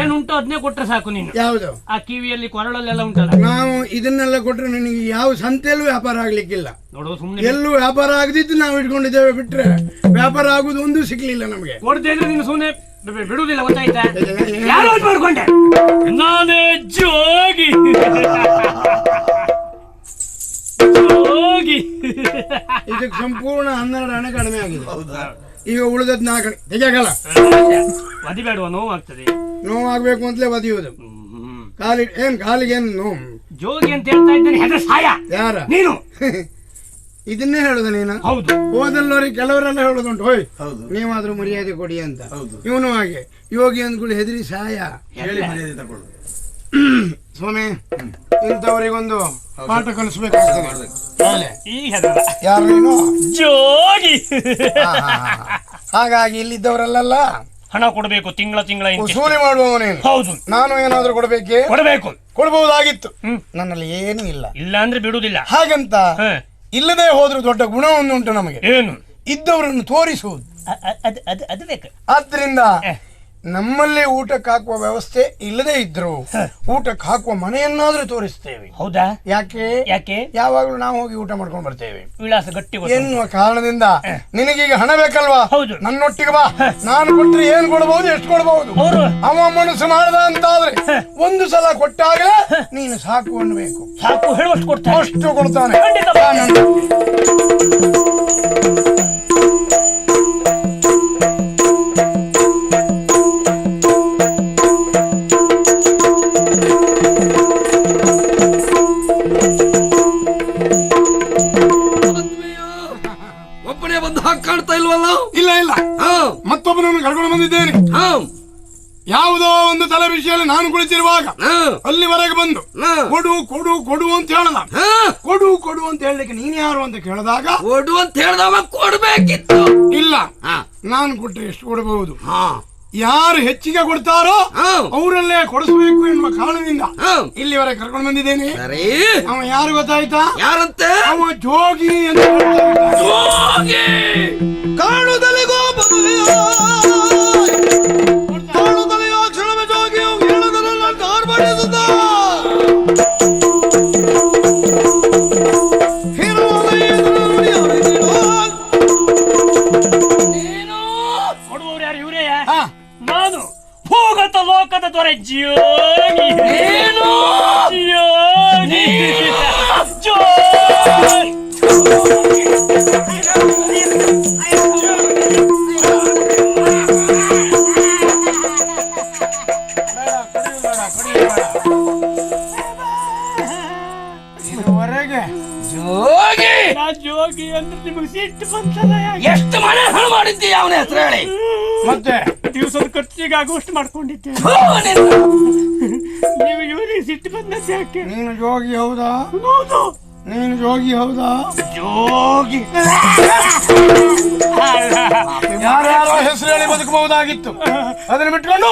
ಏನುಂಟು ಅದನ್ನೇ ಕೊಟ್ರೆ ಸಾಕು ನೀನು. ಯಾವುದು? ಆ ಕಿವಿಯಲ್ಲಿ ಕೊರಳಲ್ಲೆಲ್ಲ ಉಂಟಲ್ಲ. ನಾವು ಇದನ್ನೆಲ್ಲ ಕೊಟ್ರೆ ನನಗೆ ಯಾವ ಸಂತೆಯಲ್ಲೂ ವ್ಯಾಪಾರ ಆಗ್ಲಿಕ್ಕಿಲ್ಲ. ನೋಡು ಸುಮ್ಮನೆ ಎಲ್ಲೂ ವ್ಯಾಪಾರ ಆಗದಿದ್ದು ನಾವು ಇಟ್ಕೊಂಡಿದ್ದೇವೆ. ಬಿಟ್ರೆ ವ್ಯಾಪಾರ ಆಗುದು ಒಂದು ಸಿಗ್ಲಿಲ್ಲ ನಮಗೆ. ಕೊಡ್ತೇ ಇದ್ರೆ ನೀನು ಸುಮ್ಮನೆ ಬಿಡುವುದಿಲ್ಲ. ಗೊತ್ತಾಯ್ತಾ? ಯಾರು ಮಾಡ್ಕೊಂಡೆ? ನಾನೇ ಜೋಗಿ. ಇದಕ್ಕೆ ಸಂಪೂರ್ಣ 12 ಹಣ ಕಡಿಮೆ ಆಗಿದೆ. ಈಗ ಉಳಿದದ್ 4 ತೆಗಿಯಾಗಲ್ಲ. ಒದಿಬೇಡುವ, ನೋವಾಗ್ತದೆ. ನೋವಾಗ್ಬೇಕು ಅಂತಲೇ ಒದಿಯುವುದು. ಕಾಲಿಗೆ ಏನು ನೋವು? ಜೋಗಿ ಅಂತ ಹೇಳ್ತಾ ಇದ್ದೇನೆ. ಹೆದರ್ ಸಾಯ. ಯಾರ? ನೀನು. ಇದನ್ನೇ ಹೇಳುದು ನೀನು? ಹೌದು. ಹೋದಲ್ಲವರಿಗೆ ಕೆಲವರೆಲ್ಲ ಹೇಳುದುಂಟು, ಹೋಯ್ ನೀವಾದ್ರೂ ಮರ್ಯಾದೆ ಕೊಡಿ ಅಂತ. ಇವನು ಹಾಗೆ ಯೋಗಿ ಅಂದ್ಗಳು ಹೆದರಿ ಸಾಯ. ಹೇಳಿ ಮರ್ಯಾದೆ ತಗೊಳ್ಳು. ಸ್ವಾಮಿ, ಇಂಥವರಿಗೊಂದು ಪಾಠ ಕಲಿಸ್ಬೇಕಾಗ್ತದೆ. ಯಾರು ನೀನು? ಜೋಗಿ. ಹಾಗಾಗಿ ಇಲ್ಲಿದ್ದವರಲ್ಲ ಹಣ ಕೊಡಬೇಕು. ತಿಂಗಳ ವಸೂಲಿ ಮಾಡುವವನೇನು? ಹೌದು. ನಾನು ಏನಾದ್ರೂ ಕೊಡಬೇಕೇ? ಕೊಡಬೇಕು. ಕೊಡಬಹುದಾಗಿತ್ತು. ನನ್ನಲ್ಲಿ ಏನೂ ಇಲ್ಲ. ಇಲ್ಲ ಅಂದ್ರೆ ಬಿಡುವುದಿಲ್ಲ. ಹಾಗಂತ ಇಲ್ಲದೆ ಹೋದ್ರೂ ದೊಡ್ಡ ಗುಣ ಒಂದು ಉಂಟು ನಮಗೆ. ಏನು? ಇದ್ದವರನ್ನು ತೋರಿಸುವುದು. ಅದು ಬೇಕು. ಆದ್ರಿಂದ ನಮ್ಮಲ್ಲಿ ಊಟಕ್ಕೆ ಹಾಕುವ ವ್ಯವಸ್ಥೆ ಇಲ್ಲದೆ ಇದ್ರು ಊಟಕ್ಕೆ ಹಾಕುವ ಮನೆಯನ್ನಾದ್ರೂ ತೋರಿಸ್ತೇವೆ. ಹೌದಾ? ಯಾಕೆ ಯಾವಾಗಲೂ ನಾವು ಹೋಗಿ ಊಟ ಮಾಡ್ಕೊಂಡು ಬರ್ತೇವೆ ವಿಳಾಸ ಗಟ್ಟಿ ಎನ್ನುವ ಕಾರಣದಿಂದ ನಿನಗೀಗ ಹಣ ಬೇಕಲ್ವಾ? ಹೌದು. ನನ್ನೊಟ್ಟಿಗೆ ಬಾ. ನಾನು ಕೊಟ್ಟರೆ ಏನ್ ಕೊಡಬಹುದು, ಎಷ್ಟು ಕೊಡಬಹುದು. ಅವ ಮನಸ್ಸು ಮಾಡದ ಅಂತಾದ್ರೆ ಒಂದು ಸಲ ಕೊಟ್ಟಾಗಲೇ ನೀನು ಸಾಕು ಅನ್ನಬೇಕು. ಸಾಕು ಹೇಳುವಷ್ಟು ಕೊಡ್ತಾನೆ. ಅಷ್ಟು ಕೊಡ್ತಾನೆ. ಕಾಣ್ತಾ ಇಲ್ವಲ್ಲ? ಇಲ್ಲ ಇಲ್ಲ, ಮತ್ತೊಬ್ಬನನ್ನು ಕರ್ಕೊಂಡು ಬಂದಿದ್ದೇನೆ. ಯಾವುದೋ ಒಂದು ತಲೆ ವಿಷಯದಲ್ಲಿ ನಾನು ಕುಳಿತಿರುವಾಗ ಅಲ್ಲಿವರೆಗೆ ಬಂದು ಕೊಡು ಕೊಡು ಕೊಡು ಅಂತ ಹೇಳದ. ಕೊಡು ಕೊಡು ಅಂತ ಹೇಳಲಿಕ್ಕೆ ನೀನ್ ಯಾರು ಅಂತ ಕೇಳಿದಾಗ ಕೊಡು ಅಂತ ಹೇಳ್ದವ ಕೊಡ್ಬೇಕಿತ್ತು. ಇಲ್ಲ, ನಾನು ಕೊಟ್ಟರೆ ಎಷ್ಟು ಕೊಡಬಹುದು, ಯಾರು ಹೆಚ್ಚಿಗೆ ಕೊಡ್ತಾರೋ ಅವರಲ್ಲೇ ಕೊಡಿಸಬೇಕು ಎನ್ನುವ ಕಾರಣದಿಂದ ಇಲ್ಲಿವರೆಗೆ ಕರ್ಕೊಂಡು ಬಂದಿದ್ದೇನೆ. ಅವ ಯಾರು ಗೊತ್ತಾಯ್ತಾ? ಯಾರಂತೆ? ಅವ ಜೋಗಿ ಅಂತ ಜೋಗಿ. ಕಾಣುದಲಿಗೋ ಬದುವೆಯೋ ಕಾಣುದಲಿಯೋ ಕ್ಷಣವೇ ಜೋಗಿಯು ಹೇಳದಲ್ಲ ಕಾರ್ಬಡಿಸುತ್ತ ಕೊಡುವವರು ಯಾರು? ಇವರೇ. ನಾನು ಭೂಗತ ಲೋಕದ ದೊರೆ ಜೋಗಿ. ಜೋಗಿ ಜೋಗಿ. ಇದುವರೆಗೆ ಜೋಗಿ ಜೋಗಿ ಅಂದ್ರೆ ನಿಮಗೆ ಸಿಟ್ಟು ಬಂತಲ್ಲ? ಎಷ್ಟು ಮನೆ ಹಣ ಮಾಡಿದ್ದೀಯ ಅವನ ಹೆಸರು ಹೇಳಿ. ಮತ್ತೆ ದಿವಸದ ಖರ್ಚಿಗೆ ಆಗುವಷ್ಟು ಮಾಡ್ಕೊಂಡಿದ್ದೆ. ನೀವು ಇವರಿಗೆ ಸಿಟ್ಟು ಬಂದದ್ದು ಯಾಕೆ? ನೀನು ಜೋಗಿ ಹೌದಾ? ಹೌದು. ನೀನು ಜೋಗಿ ಹೌದಾ? ಜೋಗಿ. ಯಾರ್ಯಾರೋ ಹೆಸರು ಹೇಳಿ ಬದುಕಬಹುದಾಗಿತ್ತು, ಅದನ್ನ ಬಿಟ್ಕೊಂಡು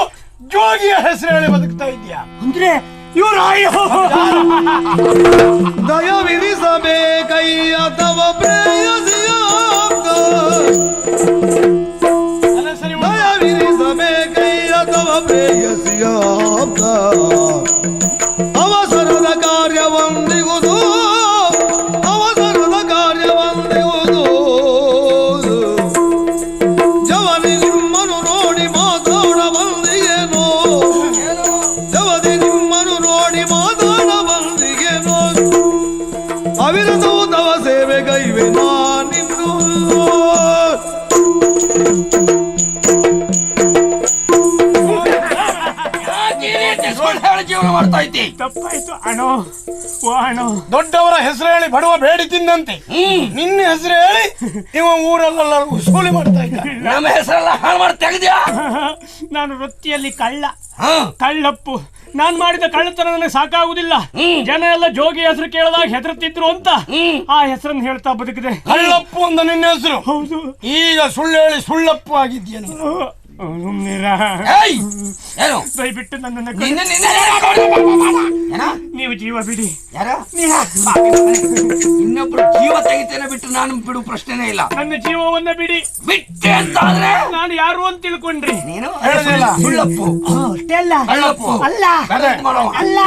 ಜೋಗಿಯ ಹೆಸರು ಹೇಳಿ ಬದುಕ್ತಾ ಇದೆಯಾ? ಅಂದ್ರೆ ಇವರು ದಯವಿರಿಸಬೇಕಯ್ಯ ತವ ಪ್ರೇಯಸಿಯ ದಯವಿರಿಸಬೇಕಯ್ಯ ತವ ಪ್ರೇಯಸಿಯ ಅವಸರದ ಕಾರ್ಯವೊಂದಿಗುವುದು ಅವಸರದ ಕಾರ್ಯವೊಂದಿಗುವುದು ಜವನಿ ನಿಮ್ಮನು ನೋಡಿ ಮಾತಾಡ ಬಂದಿಗೇನೋ ಜವದಿ ನಿಮ್ಮನು ನೋಡಿ ಮಾತಾಡ ಬಂದಿಗೇನೋ ಅವಿರತವು ತವ ಸೇವೆಗೈವೆ ನಾನಿನ್ನು ಹೇಳಿ ಜೀವನ ಮಾಡ್ತಾ ಇದ್ದಿ. ತಪ್ಪಾಯ್ತು ಅಣೋ, ಓ ಅಣೋ. ದೊಡ್ಡವರ ಹೆಸರು ಹೇಳಿ ಬಡವ ಬೇಡಿ ತಿಂದಂತೆ ನಿನ್ನ ಹೆಸರು ಹೇಳಿ ಇವ ಊರಲ್ಲೆಲ್ಲ ಉಸೂಲಿ ಮಾಡ್ತಾ ಇದ್ದ. ನಮ್ಮ ಹೆಸರೆಲ್ಲ ಹಾಳು ಮಾಡಿ ತೆಗೆದ್ಯಾ? ನಾನು ವೃತ್ತಿಯಲ್ಲಿ ಕಳ್ಳಪ್ಪು. ನಾನ್ ಮಾಡಿದ ಕಳ್ಳತನ ನನಗೆ ಸಾಕಾಗುದಿಲ್ಲ. ಜನ ಎಲ್ಲ ಜೋಗಿ ಹೆಸರು ಕೇಳಿದಾಗ ಹೆದರುತ್ತಿದ್ರು ಅಂತ ಆ ಹೆಸರನ್ನು ಹೇಳ್ತಾ ಬದುಕಿದೆ. ಕಳ್ಳಪ್ಪು ಅಂತ ನಿನ್ನ ಹೆಸರು. ಹೌದು. ಈಗ ಸುಳ್ಳು ಹೇಳಿ ಸುಳ್ಳಪ್ಪು ಆಗಿದ್ಯಾ? ದಯವಿಟ್ಟು ನನ್ನನ್ನು ನೀವು ಜೀವ ಬಿಡಿ. ಇನ್ನೊಬ್ರು ಜೀವ ತೆಗಿತೇನೆ ಬಿಟ್ಟು ನಾನು ಬಿಡು ಪ್ರಶ್ನೆನೇ ಇಲ್ಲ. ನನ್ನ ಜೀವವನ್ನ ಬಿಡಿ. ಬಿಟ್ಟೆ ಅಂತ ಆದ್ರೆ ನಾನು ಯಾರು ಅಂತ ತಿಳ್ಕೊಂಡ್ರಿ ನೀನು? ಸುಳ್ಳಪ್ಪು ಅಲ್ಲ ಅಲ್ಲ.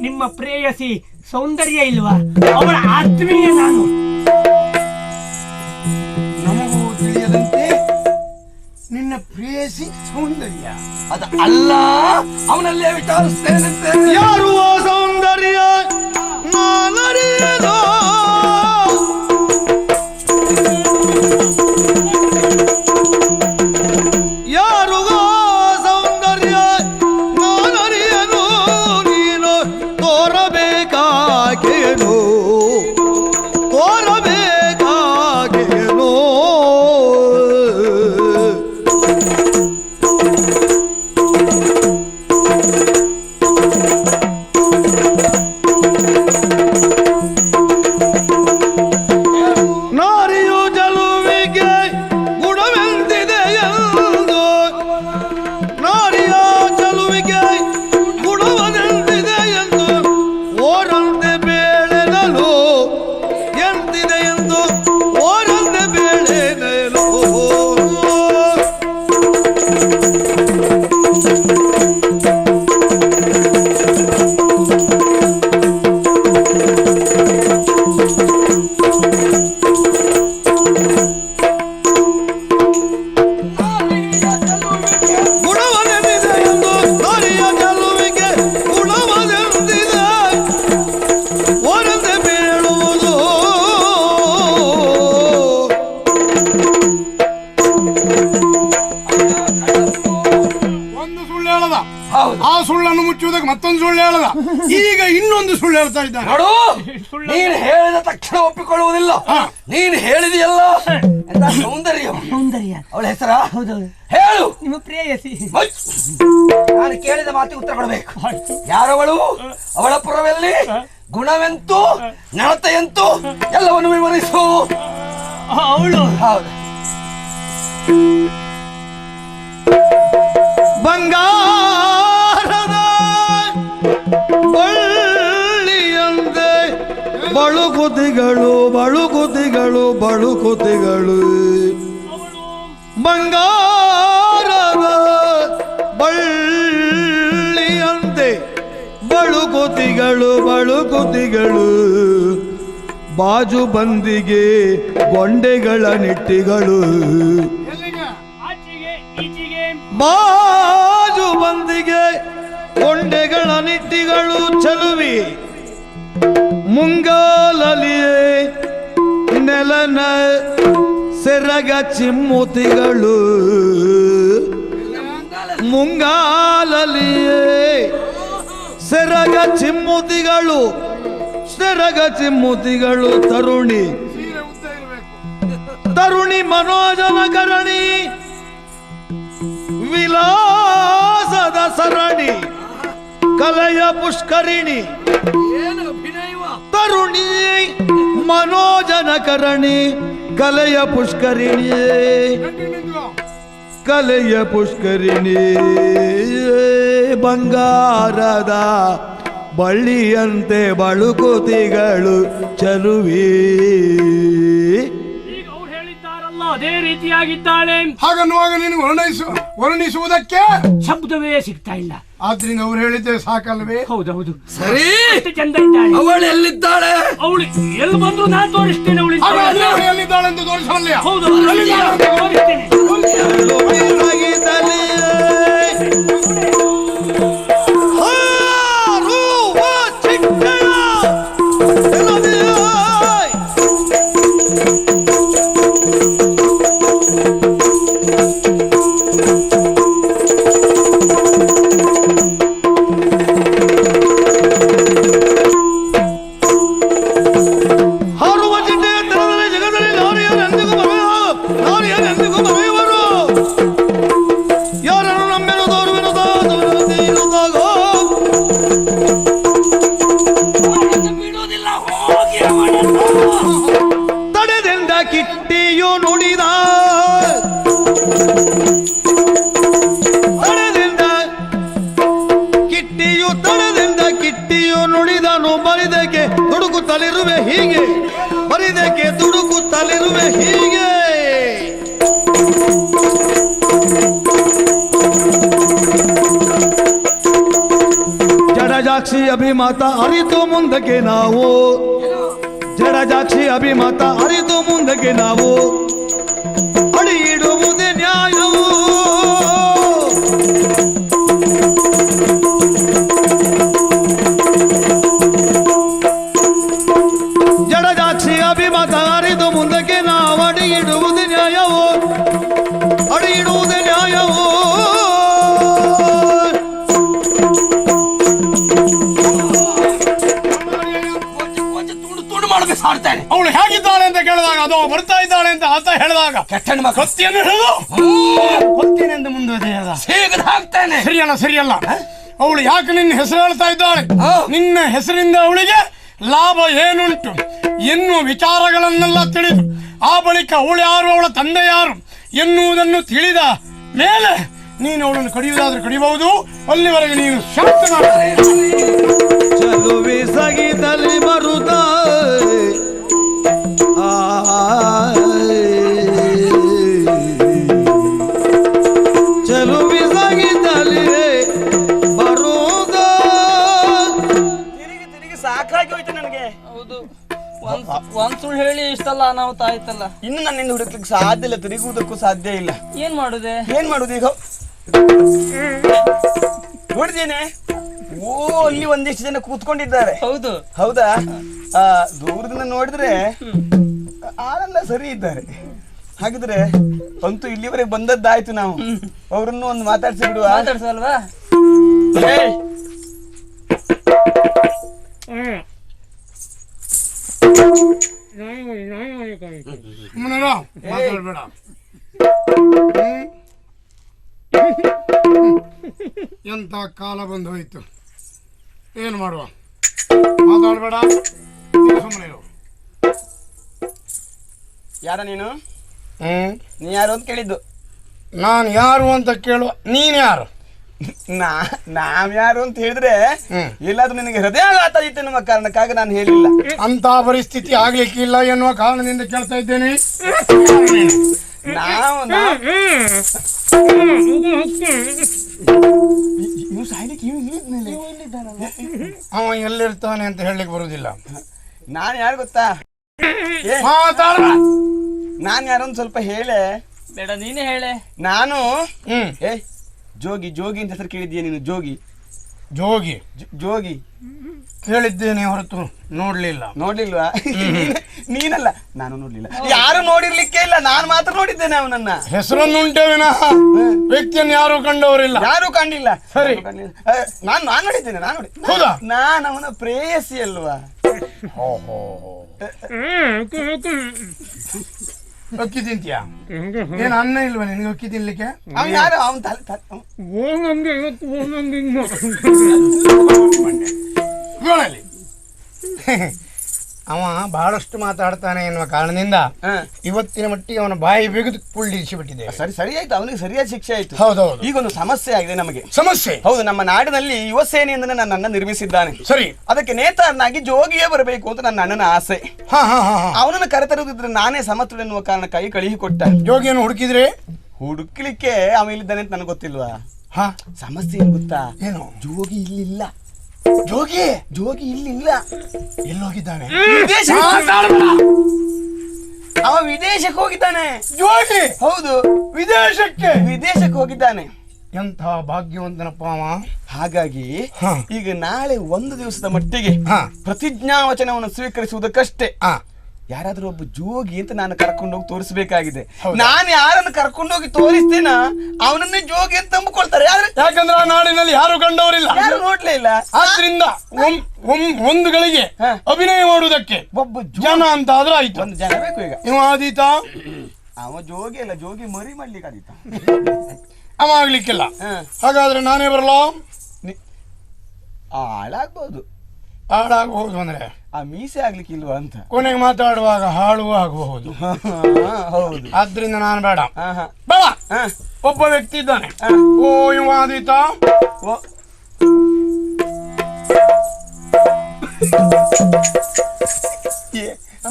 ನಿಮ್ಮ ಪ್ರೇಯಸಿ ಸೌಂದರ್ಯ ಇಲ್ವಾ? ಅವಳ ಆತ್ಮೀಯ ನಾನು. ನಮಗೂ ತಿಳಿಯದಂತೆ ನಿನ್ನ ಪ್ರೇಯಸಿ ಸೌಂದರ್ಯ ಅದ ಅಲ್ಲ, ಅವನಲ್ಲೇ ವಿಚಾರಿಸ್ತೇನಂತೆ. ಯಾರು ಆ ಸೌಂದರ್ಯ ನಾನರಿಯದೋ, ಯಾರು ಸೌಂದರ್ಯ ನಾನರಿಯನು, ನೀನು ತೋರಬೇಕಾಗೇನು ತೋರಬೇಕಾಗೇನು. ನಾರಿಯು ಜಲುವಿಗೆ ಗುಣವೆಂದಿದೆ ಎಂದು, ನಾರಿಯ ಜಲುವಿಗೆ ಗುಣವನೆಂದಿದೆ ಎಂದು ಓರಂತೆ ಬೇಳೆನಲು ಎಂದಿದೆ ಎಂದು ಓರಂತೆ ಬೇಳೆನಲು. ಗುಣವನೆಂದಿದೆ ಎಂದು ನಾರಿಯ ಜಲುವಿಗೆ ಗುಣವನೆಂದಿದೆ ಓರಂತೆ ಬೀಳುವುದು. ಒಂದು ಸುಳ್ಳು ಹೇಳದ, ಆ ಸುಳ್ಳನ್ನು ಮುಚ್ಚುವುದಕ್ಕೆ ಮತ್ತೊಂದು ಸುಳ್ಳು ಹೇಳದ, ಈಗ ಇನ್ನೊಂದು ಸುಳ್ಳು ಹೇಳ್ತಾ ಇದ್ದಾನೆ. ನೋಡು, ನೀನು ಹೇಳಿದ ತಕ್ಷಣ ಒಪ್ಪಿಕೊಳ್ಳುವುದಿಲ್ಲ. ನೀನು ಹೇಳಿದೆಯಲ್ಲ ಎಂತ ಸೌಂದರ್ಯ. ಅವಳ ಹೆಸರ ಹೇಳು. ನಿಮ್ಮ ಪ್ರೇಯಸಿ. ನಾನು ಕೇಳಿದ ಮಾತಿಗೆ ಉತ್ತರ ಕೊಡಬೇಕು. ಯಾರವಳು? ಅವಳ ಪುರವೆಲ್ಲಿ? ಗುಣವೆಂತು? ನಡತೆಯಂತು? ಎಲ್ಲವನ್ನು ವಿವರಿಸು. ಅವಳು ಹೌದು. ಬಂಗಾರದ ಬಳ್ಳಿಯಂತೆ ಬಳುಕುತಿಗಳು ಬಳುಕುತಿಗಳು ಬಳುಕುತಿಗಳು, ಬಂಗಾರದ ಬಳ್ಳಿಯಂತೆ ಬಳುಕುತಿಗಳು ಬಳುಕುತಿಗಳು, ಬಾಜು ಬಂದಿಗೆ ಗೊಂಡೆಗಳ ನೆಟ್ಟಿಗಳು, ಬಾಜು ಬಂದಿಗೆ ಗೊಂಡೆಗಳ ನಿಟ್ಟಿಗಳು ಚಲುವಿ ಮುಂಗಾಲಲಿಯೇ ನೆಲನ ಸೆರಗ ಚಿಮ್ಮುತಿಗಳು, ಮುಂಗಾಲಲಿಯೇ ಸೆರಗ ಚಿಮ್ಮುತಿಗಳು ಸೆರಗ ಚಿಮ್ಮುತಿಗಳು, ತರುಣಿ ತರುಣಿ ಮನೋಜನ ಕರಣಿ ವಿಲಾಸದ ಸರಣಿ ಕಲೆಯ ಪುಷ್ಕರಿಣಿ, ತರುಣಿ ಮನೋಜನ ಕರಣಿ ಕಲೆಯ ಪುಷ್ಕರಿಣಿ ಕಲೆಯ ಪುಷ್ಕರಿಣಿ, ಬಂಗಾರದ ಬಳ್ಳಿಯಂತೆ ಬಳುಕುತಿಗಳು ಚಲುವಿ. ಅದೇ ರೀತಿಯಾಗಿದ್ದಾಳೆ. ಹಾಗನ್ನುವಾಗ ನಿನಗೆ ವರ್ಣಿಸುವುದಕ್ಕೆ ಶಬ್ದವೇ ಸಿಗ್ತಾ ಇಲ್ಲ. ಆದ್ರಿಂದ ಅವ್ರು ಹೇಳಿದ್ದೆ ಸಾಕಲ್ವೇ? ಹೌದೌದು, ಸರಿ. ಚಂದ ಇದ್ದಾಳೆ. ಅವಳು ಎಲ್ಲಿದ್ದಾಳೆ? ಅವಳು ಎಲ್ಲಿ ಬಂದ್ರು ನಾನು ತೋರಿಸ್ತೇನೆ. ಅವಳು ಎಲ್ಲಿದ್ದಾಳೆ ಎಂದು ತೋರಿಸಲ್ಲ. ಹೌದು, ತೋರಿಸ್ತೇನೆ. ಕಿಟ್ಟಿಯು ತಡದಿಂದ ಕಿಟ್ಟಿಯು ನುಡಿದನು ಬರಿದಕ್ಕೆ ದುಡುಕುತ್ತಲಿರುವೆ ಹೀಗೆ ಬರಿದಕ್ಕೆ ದುಡುಕುತ್ತಲಿರುವೆ ಹೀಗೆ ಜಡಜಾಕ್ಷಿ ಅಭಿಮತ ಅರಿತು ಮುಂದಕ್ಕೆ ನಾವು ಜಡಜಾಕ್ಷಿ ಅಭಿಮತ ಅರಿತು ಮುಂದಕ್ಕೆ ನಾವು ಅಡಿ ಇಡುವುದೇ ನ್ಯಾಯವು ಜಡಜಾಕ್ಷಿ ಅಭಿಮತ ಅರಿತು ಮುಂದಕ್ಕೆ ನಾವು ಅಡಿ ಇಡುವುದೇ ನ್ಯಾಯವು ಅಡಿ ಇಡುವುದೇ ನ್ಯಾಯವು ಅವಳು ಹೇಗಿದ್ದಾಳೆ ಅಂತ ಕೇಳಿದಾಗ ಅದು ಬರ್ತಾ ಇದ್ದಾಳೆ ಅಂತ ಆತ ಹೇಳಿದಾಗ ಕತ್ತಿಯನ್ನು ಹಿಡಿದು ಕೊತ್ತೇನೆಂದು ಮುಂದುವರೆದ ಹಾಕ್ತಾನೆ. ಸರಿಯಲ್ಲ ಅವಳು ಯಾಕೆ ನಿನ್ನ ಹೆಸರು ಹೇಳ್ತಾ ಇದ್ದಾಳೆ, ನಿನ್ನ ಹೆಸರಿಂದ ಅವಳಿಗೆ ಲಾಭ ಏನುಂಟು ಎನ್ನುವ ವಿಚಾರಗಳನ್ನೆಲ್ಲ ತಿಳಿದು ಆ ಬಳಿಕ ಅವಳು ಯಾರು ಅವಳ ತಂದೆ ಯಾರು ಎನ್ನುವುದನ್ನು ತಿಳಿದ ಮೇಲೆ ನೀನು ಅವಳನ್ನು ಕಡಿಯುವುದಾದ್ರೆ ಕಡಿಯಬಹುದು. ಅಲ್ಲಿವರೆಗೆ ನೀನು ಶಾಂತ ಚಲುವೆ ಸಗಿದಲ್ಲಿ ಬರುತ್ತ ಚಲುವೆ ಸಗಿದಲ್ಲಿ ಬರುತ್ತ ತಿರುಗಿ ಸಾಕಾಗಿ ಹೋಯ್ತು ನನಗೆ. ಹೌದು, ಒಂದ್ ಸುಳ್ಳು ಹೇಳಿ ಇಷ್ಟಲ್ಲ ಅನಾಹುತ ಆಯ್ತಲ್ಲ. ಇನ್ನು ನನ್ನಿಂದ ಹುಡುಕ್ಲಿಕ್ಕೆ ಸಾಧ್ಯ ಇಲ್ಲ, ತಿರುಗುವುದಕ್ಕೂ ಸಾಧ್ಯ ಇಲ್ಲ. ಏನ್ ಮಾಡುದು ಈಗ ನೋಡಿದ್ದೇನೆ. ಓ, ಅಲ್ಲಿ ಒಂದಿಷ್ಟು ಜನ ಕೂತ್ಕೊಂಡಿದ್ದಾರೆ. ಹೌದಾ? ದೂರದಿಂದ ನೋಡಿದ್ರೆ ಆಳೆಲ್ಲ ಸರಿ ಇದ್ದಾರೆ. ಹಾಗಿದ್ರೆ ಅಂತೂ ಇಲ್ಲಿವರೆಗೆ ಬಂದದ್ದಾಯ್ತು. ನಾವು ಅವರನ್ನು ಒಂದು ಮಾತಾಡ್ಸಿ ಬಿಡುವ. ಮಾತಾಡ್ಸಲ್ವಾ? ಮಾತಾಡ್ಬೇಡ. ಎಂತ ಕಾಲ ಬಂದು ಹೋಯ್ತು, ಏನು ಮಾಡುವ? ಮಾತಾಡ್ಬೇಡ, ಸುಮ್ಮನೆ ಇರು. ಯಾರ ನೀನು? ನೀ ಯಾರು ಅಂತ ಕೇಳಿದ್ದು. ನಾನು ಯಾರು ಅಂತ ಕೇಳುವ, ನೀನ್ ಯಾರು? ನಾವ್ ಯಾರು ಅಂತ ಹೇಳಿದ್ರೆ ಎಲ್ಲಾದ್ರೂ ನಿನಗೆ ಹೃದಯಾಘಾತ ಇತ್ತು ಎನ್ನುವ ಕಾರಣಕ್ಕಾಗಿ ನಾನು ಹೇಳಿಲ್ಲ. ಅಂತ ಪರಿಸ್ಥಿತಿ ಆಗ್ಲಿಕ್ಕಿಲ್ಲ ಎನ್ನುವ ಕಾರಣದಿಂದ ಕೇಳ್ತಾ ಇದ್ದೇನೆ. ಅವ ಎಲ್ಲಿರ್ತಾನೆ ಅಂತ ಹೇಳಲಿಕ್ಕೆ ಬರುದಿಲ್ಲ. ನಾನು ಯಾರು ಗೊತ್ತಾ? ನಾನು ಯಾರು ಅಂತ ಸ್ವಲ್ಪ ಹೇಳೆ. ಬೇಡ, ನೀನೇ ಹೇಳೆ. ನಾನು ಜೋಗಿ. ಜೋಗಿ ಅಂತ ಹೆಸರು ಕೇಳಿದ್ದೀಯ ನೀನು? ಜೋಗಿ ಕೇಳಿದ್ದೇನೆ ಹೊರತು ನೋಡ್ಲಿಲ್ವಾ? ನೀನಲ್ಲ, ನಾನು ನೋಡ್ಲಿಲ್ಲ. ಯಾರು ನೋಡಿರ್ಲಿಕ್ಕೆ ಇಲ್ಲ, ನಾನು ಮಾತ್ರ ನೋಡಿದ್ದೇನೆ ಅವನನ್ನ. ಹೆಸರನ್ನುಂಟೆ ವಿನಃ ವ್ಯಕ್ತಿಯನ್ನು ಯಾರು ಕಂಡವರಿಲ್ಲ. ಯಾರು ಕಂಡಿಲ್ಲ. ಸರಿ, ನಾನು ನೋಡಿದ್ದೇನೆ. ನಾನು ಅವನ ಪ್ರೇಯಸಿ ಅಲ್ವಾ? ಅಕ್ಕಿ ತಿಂತೀಯಾ? ಏನು ಅನ್ನ ಇಲ್ವಾ ನಿನಗೆ ಅಕ್ಕಿ ತಿನ್ಲಿಕ್ಕೆ? ಅವನು ಯಾರು? ಅವನ್ ಅವ ಬಹಳಷ್ಟು ಮಾತಾಡ್ತಾನೆ ಎನ್ನುವ ಕಾರಣದಿಂದ ಇವತ್ತಿನ ಮಟ್ಟಿಗೆ ಅವನ ಬಾಯಿ ಬಿಗಿದು ಕುಳ್ಳಿರಿಸಿ ಬಿಟ್ಟಿದೆ. ಸರಿ ಆಯ್ತು, ಅವನಿಗೆ ಸರಿಯಾದ ಶಿಕ್ಷೆ ಆಯ್ತು. ಹೌದೌದು. ಈಗ ಒಂದು ಸಮಸ್ಯೆ ಆಗಿದೆ ನಮಗೆ. ಸಮಸ್ಯೆ? ಹೌದು, ನಮ್ಮ ನಾಡಿನಲ್ಲಿ ಯುವ ಸೇನೆಯಿಂದ ನನ್ನನ್ನು ನಿರ್ಮಿಸಿದ್ದಾನೆ. ಸರಿ, ಅದಕ್ಕೆ ನೇತಾರನಾಗಿ ಜೋಗಿಯೇ ಬರಬೇಕು ಅಂತ ನನ್ನ ಅಣ್ಣನ ಆಸೆ. ಅವನನ್ನು ಕರೆತರುವುದಿದ್ರೆ ನಾನೇ ಸಮರ್ಥರು ಎನ್ನುವ ಕಾರಣಕ್ಕಾಗಿ ಕಳಿಸಿ ಕೊಟ್ಟ. ಜೋಗಿಯನ್ನು ಹುಡುಕ್ಲಿಕ್ಕೆ ಅವ ಇಲ್ಲಿದ್ದಾನೆ ಅಂತ ನನಗೆ ಗೊತ್ತಿಲ್ವಾ? ಸಮಸ್ಯೆ ಏನ್ ಗೊತ್ತಾ? ಏನು? ಜೋಗಿ ಇಲ್ಲಿಲ್ಲ. ಜೋಗಿ ಇಲ್ಲಿಲ್ಲ. ಎಲ್ಲೋಗಿದ್ದಾನೆ? ಅವ ವಿದೇಶಕ್ಕೆ ಹೋಗಿದ್ದಾನೆ. ಜೋಗಿ? ಹೌದು, ವಿದೇಶಕ್ಕೆ ಹೋಗಿದ್ದಾನೆ. ಎಂಥ ಭಾಗ್ಯವಂತನಪ್ಪ ಅವ. ಹಾಗಾಗಿ ಈಗ ನಾಳೆ ಒಂದು ದಿವಸದ ಮಟ್ಟಿಗೆ ಪ್ರತಿಜ್ಞಾವಚನವನ್ನು ಸ್ವೀಕರಿಸುವುದಕ್ಕಷ್ಟೇ ಯಾರಾದ್ರೂ ಒಬ್ಬ ಜೋಗಿ ಅಂತ ನಾನು ಕರ್ಕೊಂಡೋಗಿ ತೋರಿಸಬೇಕಾಗಿದೆ. ನಾನು ಯಾರನ್ನು ಕರ್ಕೊಂಡೋಗಿ ತೋರಿಸ್ತೇನ ಅವನನ್ನೇ ಜೋಗಿ ಅಂತ ನಂಬಿಕೊಳ್ತಾರೆ. ಯಾಕಂದ್ರೆ ಆ ನಾಡಿನಲ್ಲಿ ಯಾರು ಕಂಡವರಿಲ್ಲ, ಯಾರು ನೋಡ್ಲೇ ಇಲ್ಲ. ಆದ್ರಿಂದ ಒಂದು ಗಳಿಗೆ ಅಭಿನಯ ಮಾಡುವುದಕ್ಕೆ ಒಬ್ಬ ಜನ ಅಂತ ಆದ್ರೆ ಆಯ್ತು. ಒಂದು ಜನ ಬೇಕು. ಈಗ ಇವ ಆದೀತ? ಅವ ಜೋಗಿ ಅಲ್ಲ, ಜೋಗಿ ಮರಿ ಮಾಡ್ಲಿಕ್ಕೆ ಆದೀತ. ಅವ ಆಗ್ಲಿಕ್ಕಿಲ್ಲ. ಹಾಗಾದ್ರೆ ನಾನೇ ಬರಲ್ಲ? ಹಾಳಾಗ್ಬಹುದು. ಹಾಳಾಗಬಹುದು ಅಂದ್ರೆ ಆ ಮೀಸೆ ಆಗ್ಲಿಕ್ಕಿಲ್ವಾ ಅಂತ. ಕೊನೆಗೆ ಮಾತಾಡುವಾಗ ಹಾಳು ಆಗಬಹುದು. ಹೌದು, ಆದ್ರಿಂದ ನಾನು ಬೇಡ. ಒಬ್ಬ ವ್ಯಕ್ತಿ ಇದ್ದಾನೆ. ಓ ಇವ ಆದೀತ?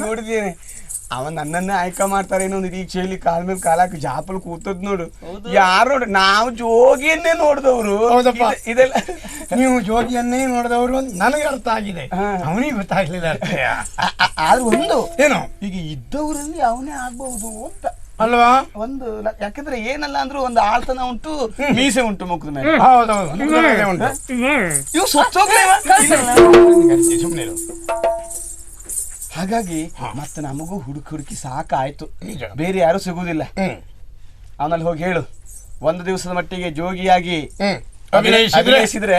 ನೋಡಿದ್ದೇನೆ ಅವ ನನ್ನನ್ನೇ ಆಯ್ಕೆ ಮಾಡ್ತಾರೆ ಅನ್ನೋ ನಿರೀಕ್ಷೆಯಲ್ಲಿ ಕಾಲ ಮೇಲೆ ಕಾಲಕ್ಕೆ ಜಾಪಲ್ ಕೂತದ್ ನೋಡು. ಯಾರು ನೋಡ್ರಿ, ನಾವು ಜೋಗಿಯನ್ನೇ ನೋಡಿದವರು. ಹೌದಪ್ಪ, ಇದೆಲ್ಲ ನೀವು ಜೋಗಿಯನ್ನೇ ನೋಡಿದವರು ನನಗೆ ಅರ್ಥ ಆಗಿದೆ, ಅವನಿಗೆ ಗೊತ್ತಾಗ್ಲಿಲ್ಲ. ಆದ್ರೆ ಒಂದು ಏನು, ಈಗ ಇದ್ದವರಲ್ಲಿ ಅವನೇ ಆಗ್ಬಹುದು ಅಂತ ಅಲ್ವಾ? ಒಂದು ಯಾಕಂದ್ರೆ ಏನಲ್ಲ ಅಂದ್ರೂ ಒಂದು ಆಳ್ತನ ಉಂಟು, ಮೀಸೆ ಉಂಟು ಮುಖದ ಮೇಲೆ. ಹೌದೌದು, ಉಂಟು. ಇವು ಸುಮ್ಮನೆ. ಹಾಗಾಗಿ ಮತ್ತೆ ನಮಗೂ ಹುಡುಕಿ ಸಾಕಾಯ್ತು, ಬೇರೆ ಯಾರು ಸಿಗುವುದಿಲ್ಲ. ಅವನಲ್ಲಿ ಹೋಗಿ ಹೇಳು, ಒಂದು ದಿವಸದ ಮಟ್ಟಿಗೆ ಜೋಗಿಯಾಗಿ ಅಭಿನಯಿಸಿದ್ರೆ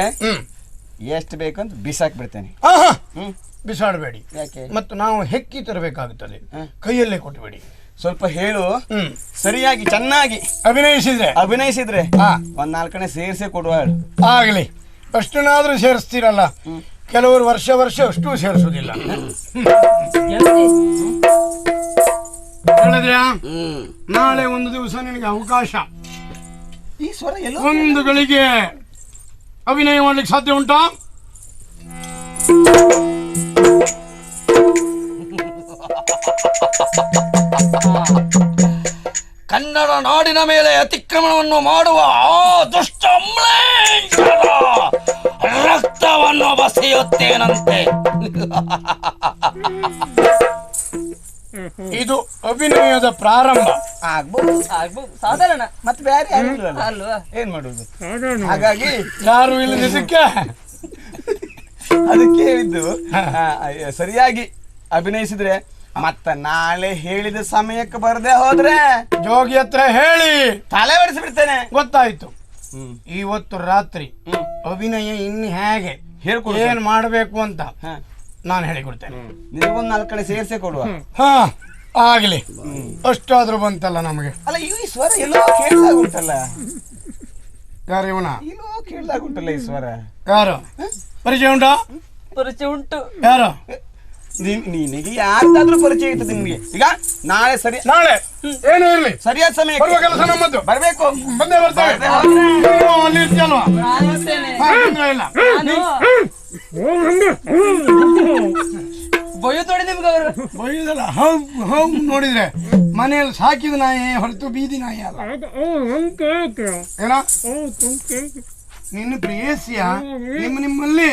ಎಷ್ಟು ಬೇಕಂತ ಬಿಸಾಕ್ ಬಿಡ್ತೇನೆ. ಬಿಸಾಡಬೇಡಿ, ಯಾಕೆ? ಮತ್ತು ನಾವು ಹೆಕ್ಕಿ ತರಬೇಕಾಗುತ್ತದೆ, ಕೈಯಲ್ಲೇ ಕೊಟ್ಟಬೇಡಿ. ಸ್ವಲ್ಪ ಹೇಳು, ಸರಿಯಾಗಿ ಚೆನ್ನಾಗಿ ಅಭಿನಯಿಸಿದ್ರೆ ಒಂದ್ 4 ಕಡೆ ಸೇರಿಸೇ ಕೊಡುವ. ಆಗಲಿ, ಅಷ್ಟನ್ನಾದ್ರೂ ಸೇರಿಸ್ತೀರಲ್ಲ, ಕೆಲವರು ವರ್ಷ ಅಷ್ಟು ಸೇರಿಸುವುದಿಲ್ಲ. ಹೇಳಿದ್ಯಾ? ನಾಳೆ ಒಂದು ದಿವಸ ನಿನಗೆ ಅವಕಾಶ. ಈ ಸ್ವರ ಒಂದು ಗಳಿಗೆ ಅಭಿನಯ ಮಾಡ್ಲಿಕ್ಕೆ ಸಾಧ್ಯ ಉಂಟಾ? ಕನ್ನಡ ನಾಡಿನ ಮೇಲೆ ಅತಿಕ್ರಮಣವನ್ನು ಮಾಡುವ ಆ ದುಷ್ಟ ರಕ್ತವನ್ನು ಬಸೆಯುತ್ತೇನಂತೆ. ಇದು ಅಭಿನಯದ ಪ್ರಾರಂಭ. ಆಗ್ಬಹುದು ಸಾಧಾರಣ, ಮತ್ತೆ ಬೇರೆ ಅಲ್ವಾ, ಏನ್ ಮಾಡುದು? ಹಾಗಾಗಿ ಯಾರು ಇಲ್ಲದಿದ್ದಕ್ಕೆ ಅದಕ್ಕೆ ಹೇಳಿದ್ದು, ಸರಿಯಾಗಿ ಅಭಿನಯಿಸಿದ್ರೆ ಮತ್ತ ನಾಳೆ ಹೇಳಿದ ಸಮಯಕ್ಕೆ ಬರದೆ ಹೋದ್ರೆ ಜೋಗಿ ಹತ್ರ ಹೇಳಿ ತಲೆ ಹೊಡಿಸಿಬಿಡ್ತೇನೆ. ಗೊತ್ತಾಯ್ತು. ಇವತ್ತು ರಾತ್ರಿ ಅಭಿನಯ ಇನ್ನು ಹೇಗೆ ಏನ್ ಮಾಡ್ಬೇಕು ಅಂತ ನಾನು ಹೇಳಿಕೊಡ್ತೇನೆ. ನೀವೊಂದು 4 ಕಡೆ ಸೇರ್ಸೆ ಕೊಡುವ. ಹಾ ಆಗ್ಲಿ, ಅಷ್ಟಾದ್ರೂ ಬಂತಲ್ಲ ನಮಗೆ. ಅಲ್ಲ, ಈ ಸ್ವರ ಎಲ್ಲೋ ಕೇಳಿದಾಗ ಉಂಟಲ್ಲ. ಯಾರು ಇವನ? ಎಲ್ಲೋ ಕೇಳಿದಾಗ ಉಂಟಲ್ಲ ಈ ಸ್ವರ. ಯಾರು? ಪರಿಚಯ ಉಂಟಾ? ಪರಿಚಯ ಉಂಟು. ಯಾರು? ನಿನಗೆ ಯಾರ್ದಾದ್ರೂ ಪರಿಚಯ ಇರ್ತದೆ ನಿಮ್ಗೆ. ಈಗ ನಾಳೆ ನಾಳೆ ಏನು ಇರ್ಲಿ, ಸರಿಯಾದ ಸಮಯ ಬರುವ ಕೆಲಸ ನಮ್ಮದು. ಬರ್ಬೇಕು, ಬಂದೇ ಬರ್ತೇವೆ. ಅಲ್ಲಿ ಇರ್ತೀಯಲ್ವಾ? ಇಲ್ಲ ಬೈಯೋತೋಡಿ ನಿಮ್ಗೆ ಅವರು ಬೈಯುದಲ್ಲ, ನೋಡಿದ್ರೆ ಮನೆಯಲ್ಲಿ ಸಾಕಿದ ನಾಯಿ ಹೊರತು ಬೀದಿ ನಾಯಿ ಅಲ್ಲ. ಏನೋ ನಿನ್ನ ಪ್ರೇಯಸಿಯ ನಿಮ್ಮಲ್ಲಿ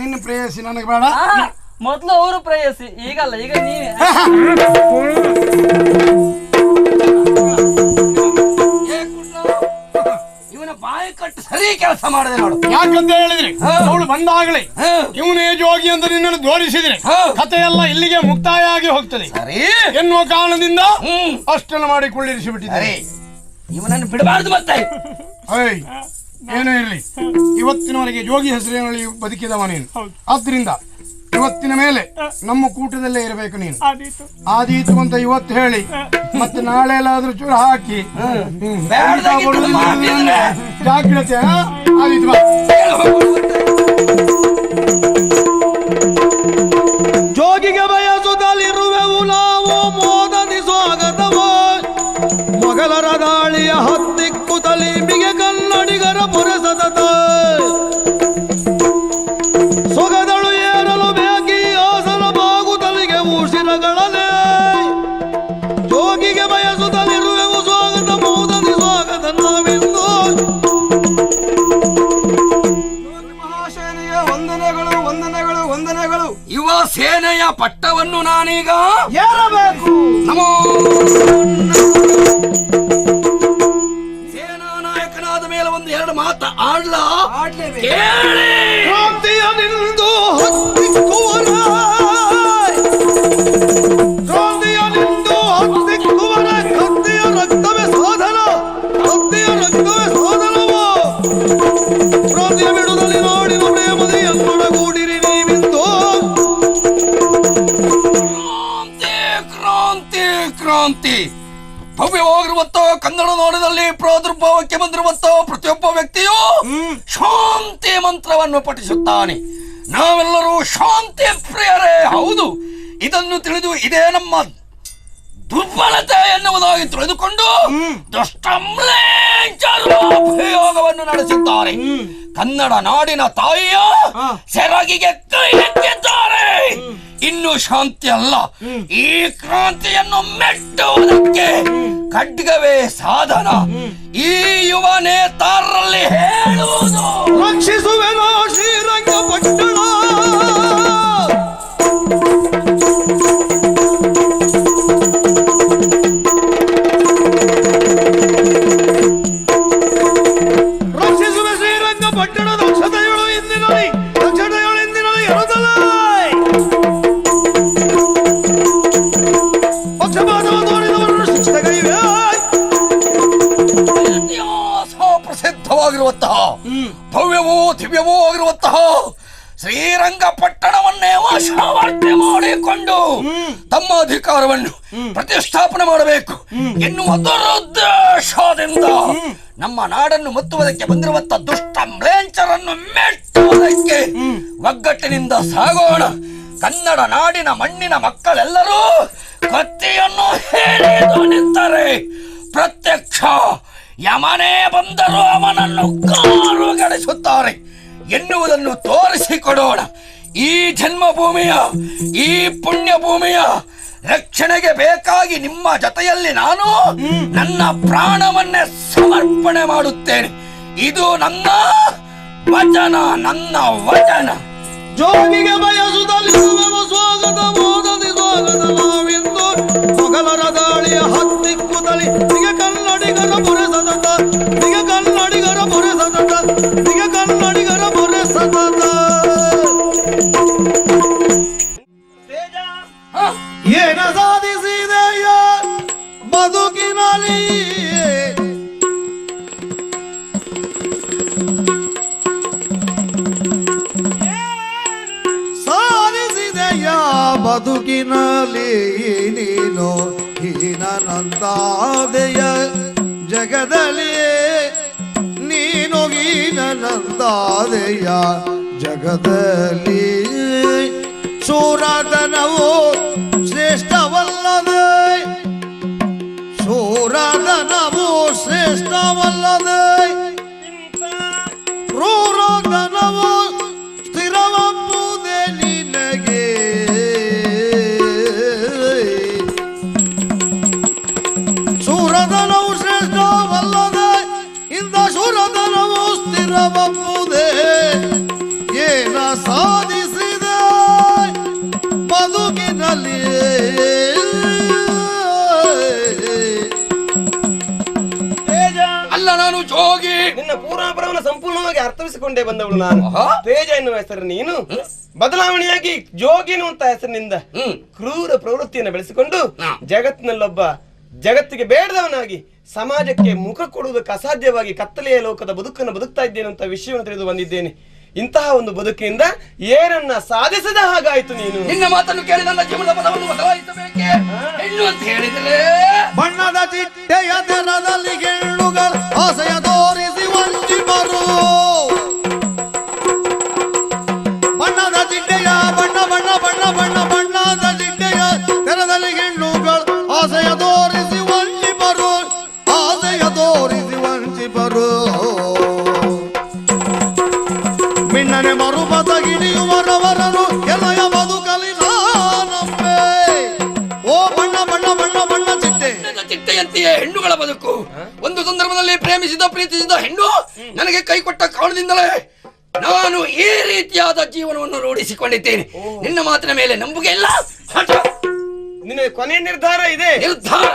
ನಿನ್ನ ಪ್ರೇಯಸಿ ನನಗೆ ಬೇಡ. ಮೊದ್ಲು ಅವರು ಪ್ರೇಯಸಿ, ಈಗಲ್ಲ, ಈಗ ನೀವೇ. ಇವನ ಬಾಯಿ ಕಟ್ಟು ಸರಿ ಕೆಲಸ ಮಾಡದೆ ನೋಡು. ಯಾಕಂತ ಹೇಳಿದ್ರಿ, ಅವಳು ಬಂದಾಗಲಿ ಇವನೇ ಜೋಗಿ ಅಂತ ನಿನ್ನನ್ನು ತೋರಿಸಿದ್ರೆ ಕಥೆಯೆಲ್ಲ ಇಲ್ಲಿಗೆ ಮುಕ್ತಾಯ ಆಗಿ ಹೋಗ್ತದೆ ಎನ್ನುವ ಕಾರಣದಿಂದ ಅಷ್ಟನ್ನು ಮಾಡಿ ಕೊಳ್ಳಿರಿಸಿಬಿಟ್ಟಿದ್ದಾರೆ. ಇವನನ್ನು ಬಿಡಬಾರದು. ಮತ್ತೆ ಏನೂ ಇರಲಿ, ಇವತ್ತಿನವರೆಗೆ ಜೋಗಿ ಹೆಸರಿನಲ್ಲಿ ಬದುಕಿದವ ನೀನು. ಆದ್ರಿಂದ ಇವತ್ತಿನ ಮೇಲೆ ನಮ್ಮ ಕೂಟದಲ್ಲೇ ಇರಬೇಕು ನೀನು. ಆದೀತು ಅಂತ ಇವತ್ತು ಹೇಳಿ ಮತ್ತೆ ನಾಳೆ ಎಲ್ಲಾದ್ರೂ ಚೂರು ಹಾಕಿ ಜಾಗ್ರತೆ. ಆದೀತು ಬಾ. ಜೋಗಿಗೆ ಬಯಸುತ್ತಲಿರುವೆವು ನಾವು ಮೋದದಿ ಸ್ವಾಗತವೋ. ಮೊಗಲರ ದಾಳಿಯ ಹತ್ತಿಕ್ಕುತ್ತಲಿ ಬಿಗೆ ಕನ್ನಡಿಗರ ಪುರಸತತ ಸೊಗದಳು ಏರಲು ಬೇಕಿ ಆಸನ ಬಾಗುತ್ತಲಿಗೆ ಉಸಿರಗಳೇ. ಜೋಗಿಗೆ ಬಯಸುತ್ತಲಿರುವೆವು ಸ್ವಾಗತ ಮೋದದಿ ಸ್ವಾಗತ ನಾವೆಂದು. ಮಹಾಸೇನೆಯ ವಂದನೆಗಳು ವಂದನೆಗಳು ವಂದನೆಗಳು. ಯುವ ಸೇನೆಯ ಪಟ್ಟವನ್ನು ನಾನೀಗ ಏರಬೇಕು. ನಮೋ ಸೇನಾ ನಾಯಕನಾದ ಮೇಲೆ 1-2 ಮಾತು ಆಡ್ಲಾ? ಕೇಳಿ. ಕ್ರಾಂತಿಯ ನಿಂದು ಹತ್ತಿಕ್ಕುವರ, ಕ್ರಾಂತಿಯ ನಿಂದು ಹತ್ತಿಕ್ಕುವರ, ಕತ್ತಿಯ ರಕ್ತವೇ ಸಾಧನ, ಕತ್ತಿಯ ರಕ್ತವೇ ಸಾಧನವೋ. ಕ್ರಾಂತಿಯ ಬಿಡುದಲ್ಲಿ ನಾಡಿನ ಪ್ರೇಮದಿ ಎನ್ನೊಡಗೂಡಿರಿ ನೀವಿಂದು. ಕ್ರಾಂತಿ ಕ್ರಾಂತಿ ಭವ್ಯವಾಗಿರುವಂತ ಕನ್ನಡ ನಾಡಿನಲ್ಲಿ ಪ್ರಾದುರ್ಭಾವಕ್ಕೆ ಬಂದಿರುವಂತ ಪ್ರತಿಯೊಬ್ಬ ವ್ಯಕ್ತಿಯು ಶಾಂತಿ ಮಂತ್ರವನ್ನು ಪಠಿಸುತ್ತಾನೆ. ನಾವೆಲ್ಲರೂ ಶಾಂತಿ ಪ್ರಿಯರೇ. ಹೌದು, ಇದನ್ನು ತಿಳಿದು ಇದೇ ನಮ್ಮ ದುರ್ಬಲತೆ ಎನ್ನುವುದಾಗಿ ತಿಳಿದುಕೊಂಡು ದುಷ್ಟಂಲೇಂಚರು ಅಭಿಯೋಗವನ್ನು ನಡೆಸಿದ್ದಾರೆ. ಕನ್ನಡ ನಾಡಿನ ತಾಯಿಯ ಸೆರಗಿಗೆ ಕೈ ಎತ್ತಿದ್ದಾರೆ. ಇನ್ನು ಶಾಂತಿ ಅಲ್ಲ, ಈ ಕ್ರಾಂತಿಯನ್ನು ಮೆಟ್ಟುವುದಕ್ಕೆ ಖಡ್ಗವೇ ಸಾಧನ. ಈ ಯುವ ನೇತಾರರಲ್ಲಿ ಹೇಳುವುದು ರಕ್ಷಿಸುವೆನೋ ಶ್ರೀರಂಗಪಟ್ಟಣ. ರಕ್ಷಿಸುವೆ ಶ್ರೀರಂಗಪಟ್ಟಣದ ಅಕ್ಷತೆಗಳು ಇಂದಿನಲ್ಲಿ ಎರದಲೈ ಪಕ್ಷಪಾತವ ತೋರಿದವರನ್ನು ಶಿಕ್ಷೆಗೈವೆ. ಪ್ರಸಿದ್ಧವಾಗಿರುವಂತಹ ಭವ್ಯವೋ ದಿವ್ಯವೋ ಆಗಿರುವಂತಹ ಶ್ರೀರಂಗಪಟ್ಟಣವನ್ನೇ ವಶವರ್ತಿ ಮಾಡಿಕೊಂಡು ತಮ್ಮ ಅಧಿಕಾರವನ್ನು ಪ್ರತಿಷ್ಠಾಪನೆ ಮಾಡಬೇಕು ಎನ್ನುವ ದುರುದ್ದೇಶದಿಂದ ನಮ್ಮ ನಾಡನ್ನು ಮುತ್ತುವುದಕ್ಕೆ ಬಂದಿರುವಂತಹ ದುಷ್ಟ ಮ್ಲೇಂಚರನ್ನು ಮೆಟ್ಟುವುದಕ್ಕೆ ಒಗ್ಗಟ್ಟಿನಿಂದ ಸಾಗೋಣ. ಕನ್ನಡ ನಾಡಿನ ಮಣ್ಣಿನ ಮಕ್ಕಳೆಲ್ಲರೂ ಕತ್ತಿಯನ್ನು ಹಿಡಿದು ನಿಂತರೆ ಪ್ರತ್ಯಕ್ಷ ಯಮನೇ ಬಂದರೂ ಅವನನ್ನು ಕಾರುಗಳಿಸುತ್ತಾರೆ ಎನ್ನುವುದನ್ನು ತೋರಿಸಿಕೊಡೋಣ. ಈ ಜನ್ಮಭೂಮಿಯ, ಈ ಪುಣ್ಯ ಭೂಮಿಯ ರಕ್ಷಣೆಗೆ ಬೇಕಾಗಿ ನಿಮ್ಮ ಜೊತೆಯಲ್ಲಿ ನಾನು ನನ್ನ ಪ್ರಾಣವನ್ನೇ ಸಮರ್ಪಣೆ ಮಾಡುತ್ತೇನೆ. ಇದು ನನ್ನ ವಚನ, ನನ್ನ ವಚನ. ಜೋಗಿಗೆ ಬಯಸುತ್ತಲಿರುವೆವು ಸ್ವಾಗತ ಮೋದದಿ ಸ್ವಾಗತ ನಾವಿಂದು ಮೊಘಲರ ದಾಳಿಯ ಹತ್ತಿಕ್ಕುತ್ತಲಿ ನಿಗ ಕನ್ನಡಿಗರ ಮೊರೆ ಸತತ, ನಿಗ ಕನ್ನಡಿಗರ ಮೊರೆ ಸತತ, ನಿಗ ಕನ್ನಡಿಗರ ಮೊರೆ ಸತತ. ಏನ ಸಾಧಿಸಿದೆಯ ಬದುಕಿನಲ್ಲಿ ಬದುಕಿನಲ್ಲಿ ನೀನು ಹೀನನಂದಾದೆಯ ಜಗದಲ್ಲಿ, ನೀನು ಹೀನನಂದಾದೆಯ ಜಗದಲ್ಲಿ. ಶೂರಧನವು ಶ್ರೇಷ್ಠವಲ್ಲದೆ, ಶೂರಧನವು ಶ್ರೇಷ್ಠವಲ್ಲದೆ, ಕ್ರೂರಧನವು ಸ್ಥಿರವೆಂಬುದೇ ನಿನಗೆ. ಶೂರಧನವು ಶ್ರೇಷ್ಠವಲ್ಲದೆ, ಇಂದ ಶೂರಧನವು ಸ್ಥಿರವೆಂಬುದೇ. ಏನ ಸಾಧಿಸಿದೆ ಬದುಕಿನಲ್ಲಿ. ಅಲ್ಲ, ನಾನು ಜೋಗಿ. ನಿನ್ನ ಪೂರ್ವಾಪರವನ್ನು ಸಂಪೂರ್ಣವಾಗಿ ಅರ್ಥವಿಸಿಕೊಂಡೇ ಬಂದವಳು ನಾನು. ತೇಜ ಎನ್ನುವ ಹೆಸರು ನೀನು ಬದಲಾವಣೆಯಾಗಿ ಜೋಗಿ ಎನ್ನುವಂತ ಹೆಸರಿನಿಂದ ಕ್ರೂರ ಪ್ರವೃತ್ತಿಯನ್ನು ಬೆಳೆಸಿಕೊಂಡು ಜಗತ್ತಿಗೆ ಬೇಡದವನಾಗಿ ಸಮಾಜಕ್ಕೆ ಮುಖ ಕೊಡುವುದಕ್ಕೆ ಅಸಾಧ್ಯವಾಗಿ ಕತ್ತಲೆಯ ಲೋಕದ ಬದುಕನ್ನು ಬದುಕ್ತಾ ಇದ್ದೇನೆ ಅಂತ ವಿಷಯವನ್ನು ತಿಳಿದು ಬಂದಿದ್ದೇನೆ. ಇಂತಹ ಒಂದು ಬದುಕಿನಿಂದ ಏನನ್ನ ಸಾಧಿಸದ ಹಾಗಾಯ್ತು ನೀನು. ನಿನ್ನ ಮಾತನ್ನು ಕೇಳಿ ನನ್ನ ಜೀವನದ ಪದವನ್ನು ಬದಲಾಯಿಸಬೇಕೆ ಹೆಣ್ಣು ಅಂತ ಹೇಳಿದರೆ ಬಣ್ಣದ ಚಿಟ್ಟೆಯ ತೆರದಲ್ಲಿ ಹೆಣ್ಣುಗಳ ಆಸೆಯ ತೋರಿಸಿ ವಂಚಿಪರು. ಬಣ್ಣದ ಚಿಟ್ಟೆಯ ಬಣ್ಣ ಬಣ್ಣ ಬಣ್ಣ ಬಣ್ಣ ಬಣ್ಣದ ಚಿಟ್ಟೆಯ ತೆರದಲ್ಲಿ ಹೆಣ್ಣುಗಳ ಆಸೆಯ ತೋರಿಸಿ ವಂಚಿಪರು, ಆಸೆಯ ತೋರಿಸಿ ವಂಚಿಪರು. ಮಿಣ್ಣನೆ ಮರುಪಥ ಗಿಡಿಯುವರವರನು ಎಲೆಯ ಬದುಕಲಿ ನಾನಂಬೆ. ಓ ಬಣ್ಣ ಬಣ್ಣ ಬಣ್ಣ ಬಣ್ಣ ಚಿಟ್ಟೆ, ಚಿಟ್ಟೆಯಂತೆಯೇ ಹೆಣ್ಣುಗಳ ಬದುಕು. ಒಂದು ಸಂದರ್ಭದಲ್ಲಿ ಪ್ರೀತಿಸಿದ ಹೆಣ್ಣು ನನಗೆ ಕೈ ಕೊಟ್ಟ ಕಾರಣದಿಂದಲೇ ನಾನು ಈ ರೀತಿಯಾದ ಜೀವನವನ್ನು ರೂಢಿಸಿಕೊಂಡಿದ್ದೇನೆ. ನಿನ್ನ ಮಾತಿನ ಮೇಲೆ ನಂಬಿಕೆ ಇಲ್ಲ. ನಿನ್ನ ಕೊನೆ ನಿರ್ಧಾರ ಇದೆ. ನಿರ್ಧಾರ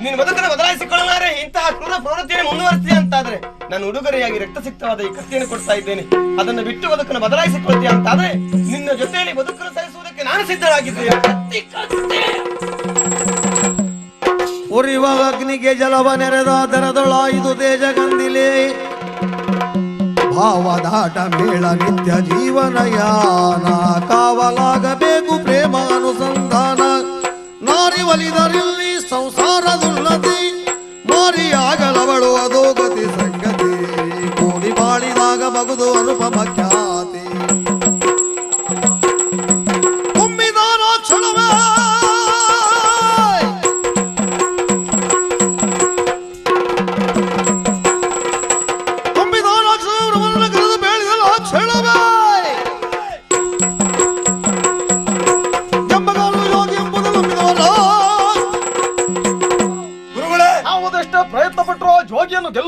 ನೀನು ಬದುಕನ್ನು ಬದಲಾಯಿಸಿಕೊಳ್ಳಲಾರೆ. ಇಂತಹ ಕ್ರೂರ ಪ್ರವೃತ್ತಿಯನ್ನು ಮುಂದುವರಿಸ್ತೀಯ ಅಂತಾದ್ರೆ ನಾನು ಉಡುಗೊರೆಯಾಗಿ ರಕ್ತಸಿಕ್ತವಾದ ಈ ಕತ್ತಿಯನ್ನು ಕೊಡ್ತಾ ಇದ್ದೇನೆ. ಅದನ್ನು ಬಿಟ್ಟು ಬದುಕನ್ನು ಬದಲಾಯಿಸಿಕೊಳ್ತೀಯ ಅಂತಾದ್ರೆ ನಿನ್ನ ಜೊತೆಯಲ್ಲಿ ಬದುಕನ್ನು ಸಹಿಸುವುದಕ್ಕೆ ನಾನು ಸಿದ್ಧರಾಗಿದ್ದೇನೆ. ಉರಿವ ಅಗ್ನಿಗೆ ಜಲವ ನೆರೆದ ದರದೊಳಾಯಿದು ತೇಜಗಂದಿಲೆ. ಭಾವದಾಟ ಮೇಳ ನಿತ್ಯ ಜೀವನಯಾನ, ಕಾವಲಾಗಬೇಕು ಪ್ರೇಮ ಅನುಸಂಧಾನ. ನಾರಿ ಒಲಿದರಿಲ್ಲಿ ಸಂಸಾರದುನ್ನತಿ, ಮಾರಿಯಾಗಲವಳು ಅದೋ ಗತಿ ಸಂಗತಿ. ಕೂಡಿ ಬಾಳಿದಾಗ ಮಗುದು ಅನುಪಮ ಖ್ಯಾತಿ. ತುಂಬಿದಾನ ಕ್ಷಣವೇ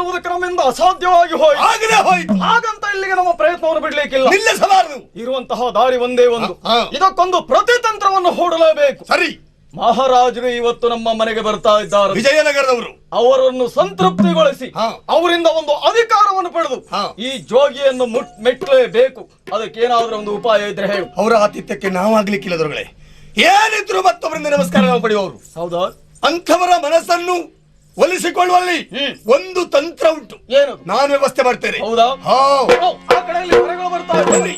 ಮಾಡುವುದಕ್ಕೆ ನಮ್ಮಿಂದ ಅಸಾಧ್ಯವಾಗಿ ಹೋಯಿತು. ಹಾಗಂತ ಇಲ್ಲಿಗೆ ನಮ್ಮ ಪ್ರಯತ್ನವನ್ನು ಬಿಡ್ಲಿಕ್ಕಿಲ್ಲ. ನಿಲ್ಲಿಸಬಾರದು. ಇರುವಂತಹ ದಾರಿ ಒಂದೇ ಒಂದು. ಇದಕ್ಕೊಂದು ಪ್ರತಿತಂತ್ರವನ್ನು ಹೂಡಲೇಬೇಕು. ಸರಿ. ಮಹಾರಾಜರು ಇವತ್ತು ನಮ್ಮ ಮನೆಗೆ ಬರ್ತಾ ಇದ್ದಾರೆ. ವಿಜಯನಗರದವರು. ಅವರನ್ನು ಸಂತೃಪ್ತಿಗೊಳಿಸಿ ಅವರಿಂದ ಒಂದು ಅಧಿಕಾರವನ್ನು ಪಡೆದು ಈ ಜೋಗಿಯನ್ನು ಮೆಟ್ಟಲೇಬೇಕು. ಅದಕ್ಕೇನಾದ್ರೂ ಒಂದು ಉಪಾಯ ಇದ್ರೆ ಹೇಳು. ಅವರ ಆತಿಥ್ಯಕ್ಕೆ ನಾವಾಗ್ಲಿಕ್ಕಿಲ್ಲ ದೊರೆಗಳೇ. ಏನಿದ್ರು ಮತ್ತೊಬ್ಬರಿಂದ ನಮಸ್ಕಾರ ನಾವು ಪಡೆಯುವವರು. ಹೌದಾ? ಅಂಥವರ ಮನಸ್ಸನ್ನು ಒಲಿಸಿಕೊಳ್ಳುವಲ್ಲಿ ಒಂದು ತಂತ್ರ ಉಂಟು. ಏನು? ನಾನು ವ್ಯವಸ್ಥೆ ಮಾಡ್ತೇನೆ. ಹೌದಾ? ಆ ಕಡೆಯಲ್ಲಿ ಹೊರಗಳು ಬರ್ತಾ ಇದ್ದೀನಿ.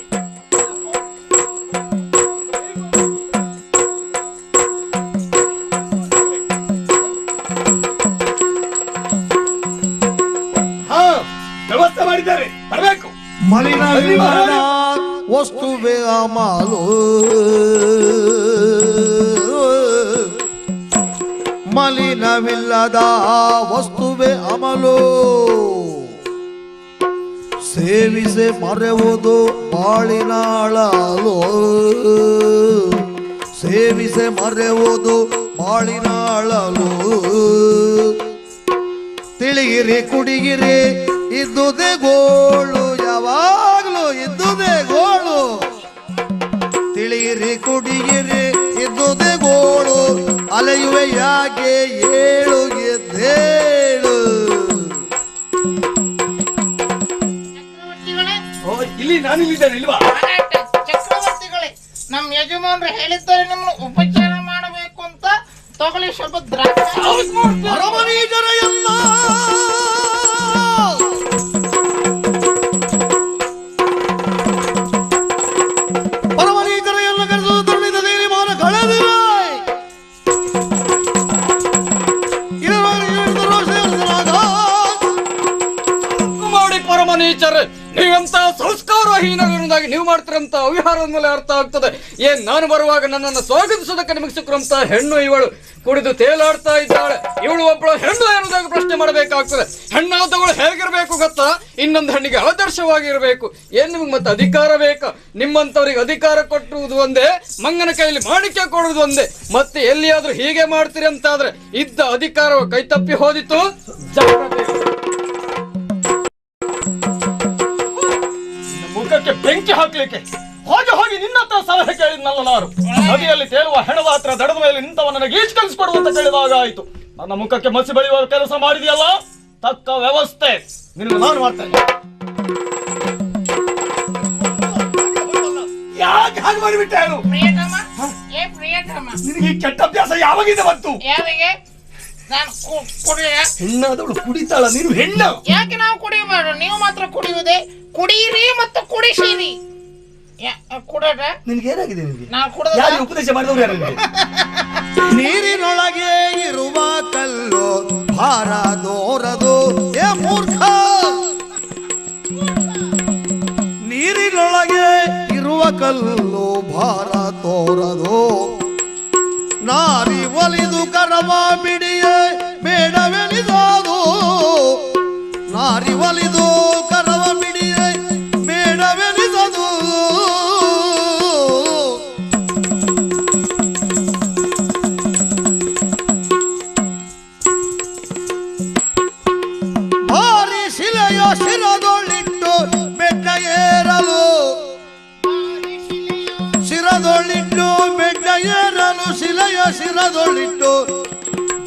ವ್ಯವಸ್ಥೆ ಮಾಡಿದ್ದಾರೆ, ಬರಬೇಕು. ಮಲಿನವಿಲ್ಲದ ವಸ್ತುವೇ ಅಮಲು, ಮಲಿನವಿಲ್ಲದ ವಸ್ತುವೇ ಅಮಲು, ಸೇವಿಸೆ ಮರೆಯುವುದು ಬಾಳಿನಾಳಲು, ಸೇವಿಸೆ ಮರೆಯುವುದು ಬಾಳಿನಾಳಲು. ತಿಳಿಯಿರಿ ಕುಡಿಯಿರಿ ಇದ್ದುದೇ ಗೋಳು, ಯಾವಾಗಲೂ ಇದ್ದುದೇ ಗೋಳು. ತಿಳಿಯಿರಿ ಕುಡಿಯಿರಿ ಇದ್ದುದೇ ಗೋಳು, ಅಲೆಯುವೆ ಯಾಕೆ ಏಳು ಎದ್ದೇಳು. ಇಲ್ಲಿ ನಾನು ಇಲ್ಲಿದ್ದೇನೆ ಇಲ್ವಾ? ಚಕ್ರವರ್ತಿಗಳೇ, ನಮ್ಮ ಯಜಮಾನರು ಹೇಳಿದ್ದಾರೆ ನಿಮ್ಮನ್ನು ಉಪಚಾರ ಮಾಡಬೇಕು ಅಂತ. ತಗೊಳ್ಳಿ ಸ್ವಲ್ಪ ದ್ರಾಕ್ಷಿ. ಅರಮನೀಜರ ಎಲ್ಲ ಪರಮನೀಜರ ಎಲ್ಲ ಕರೆದು ತರುಣಿದ ತೀರ್ಮಾನ ಕಳೆದಿರ ಮಾಡಿ ಪರಮನೀಚರ್. ನೀವೆಂತ ಸಂಸ್ಕಾರಹೀನರಾಗಿ ನೀವು ಮಾಡ್ತಿರಂತ ಅವಿಹಾರದ ಮೇಲೆ ಅರ್ಥ ಆಗ್ತದೆ. ಏನ್ ನಾನು ಬರುವಾಗ ನನ್ನನ್ನು ಸ್ವಾಗತಿಸೋದಕ್ಕೆ ನಿಮಗೆ ಸಿಕ್ಕರಂತ ಹೆಣ್ಣು ಇವಳು ಕುಡಿದು ತೇಲಾಡ್ತಾ ಇದ್ದಾಳೆ. ಇವಳು ಒಬ್ಬಳು ಹೆಣ್ಣು ಎನ್ನುವುದಾಗಿ ಪ್ರಶ್ನೆ ಮಾಡಬೇಕಾಗ್ತದೆ. ಹೆಣ್ಣಾದವಳು ಹೇಗಿರ್ಬೇಕು ಗೊತ್ತಾ? ಇನ್ನೊಂದು ಹೆಣ್ಣಿಗೆ ಆದರ್ಶವಾಗಿರ್ಬೇಕು. ಏನ್ ನಿಮ್ಗೆ ಮತ್ತೆ ಅಧಿಕಾರ ಬೇಕಾ? ನಿಮ್ಮಂತವ್ರಿಗೆ ಅಧಿಕಾರ ಕೊಟ್ಟುವುದು ಒಂದೇ, ಮಂಗನ ಕೈಯಲ್ಲಿ ಮಾಣಿಕ್ಯ ಕೊಡುವುದು ಒಂದೇ. ಮತ್ತೆ ಎಲ್ಲಿಯಾದ್ರೂ ಹೀಗೆ ಮಾಡ್ತೀರಿ ಅಂತಾದ್ರೆ ಇದ್ದ ಅಧಿಕಾರವು ಕೈತಪ್ಪಿ ಹೋದಿತ್ತು. ಜಾಗ್ರತೆ. ಮುಖಕ್ಕೆ ಬೆಂಕಿ ಹಾಕ್ಲಿಕ್ಕೆ ಹೋಗಿ ಹೋಗಿ ನಿನ್ನ ಹತ್ರ ಸಲಹೆ ಕೇಳಿದ್ನಲ್ಲ ನಾನು. ನದಿಯಲ್ಲಿ ತೇಲುವ ಹೆಣದ ಹತ್ರ ದಡದ ಮೇಲೆ ನಿಂತವ ನನಗೆ ಈಜು ಕಲಿಸಿಕೊಡುವಂತ ಕೇಳಿದಾಗ ಆಯ್ತು. ನನ್ನ ಮುಖಕ್ಕೆ ಮಸಿ ಬೆಳೆಯುವ ಕೆಲಸ ಮಾಡಿದೆಯಲ್ಲ, ತಕ್ಕ ವ್ಯವಸ್ಥೆ ನಿನ್ನ ನಾನು ಮಾಡ್ತೇನೆ. ಯಾಕೆ ಹಾಗೆ ಮಾಡಿಬಿಟ್ಟೆ? ನಿನಗೆ ಈ ಕೆಟ್ಟ ಅಭ್ಯಾಸ ಯಾವಾಗಿಂದ ಬಂತು? ನಾನು ಕುಡಿಯ ಹೆಣ್ಣಾದವಳು ಕುಡಿತಾಳ, ನೀನು ಹೆಣ್ಣ. ಯಾಕೆ ನಾವು ಕುಡಿಯಬಾರ್ದು? ನೀವು ಮಾತ್ರ ಕುಡಿಯುವುದೇ? ಕುಡಿಯಿರಿ ಮತ್ತು ಕುಡಿಸಿರಿ. ಕುಡದ ನಿನ್ಗೆ ಏನಾಗಿದೆ? ನಿನ್ಗೆ ನಾವು ಕುಡದ ಯಾರು ಉಪದೇಶ ಮಾಡಿದವ್ರು ಯಾರು? ನೀರಿನೊಳಗೆ ಇರುವ ಕಲ್ಲು ಭಾರ ದೋರದು ಏ ಮೂರ್ಖ. ನೀರಿನೊಳಗೆ ಇರುವ ಕಲ್ಲು ಭಾರ ತೋರದು, ನಾರಿ ಒಲಿದು ಕರವ ಬಿಡಿಯೇ ಬೇಡವೆನಿಸೋದು. ನಾರಿ ಒಲಿದು ಕರವ ಬಿಡಿಯೇ ಬೇಡವೆನಿಸದು. ಭಾರಿ ಶಿಲೆಯ ಶಿರದೊಳ್ಳಿಟ್ಟು ಬೆಟ್ಟ ಏರಲು, ಶಿರದೊಳ್ಳಿಟ್ಟು ಬೆಟ್ಟ ಏರಲು, ಶಿಲೆಯ ಶಿರದೊಳ್ಳಿಟ್ಟು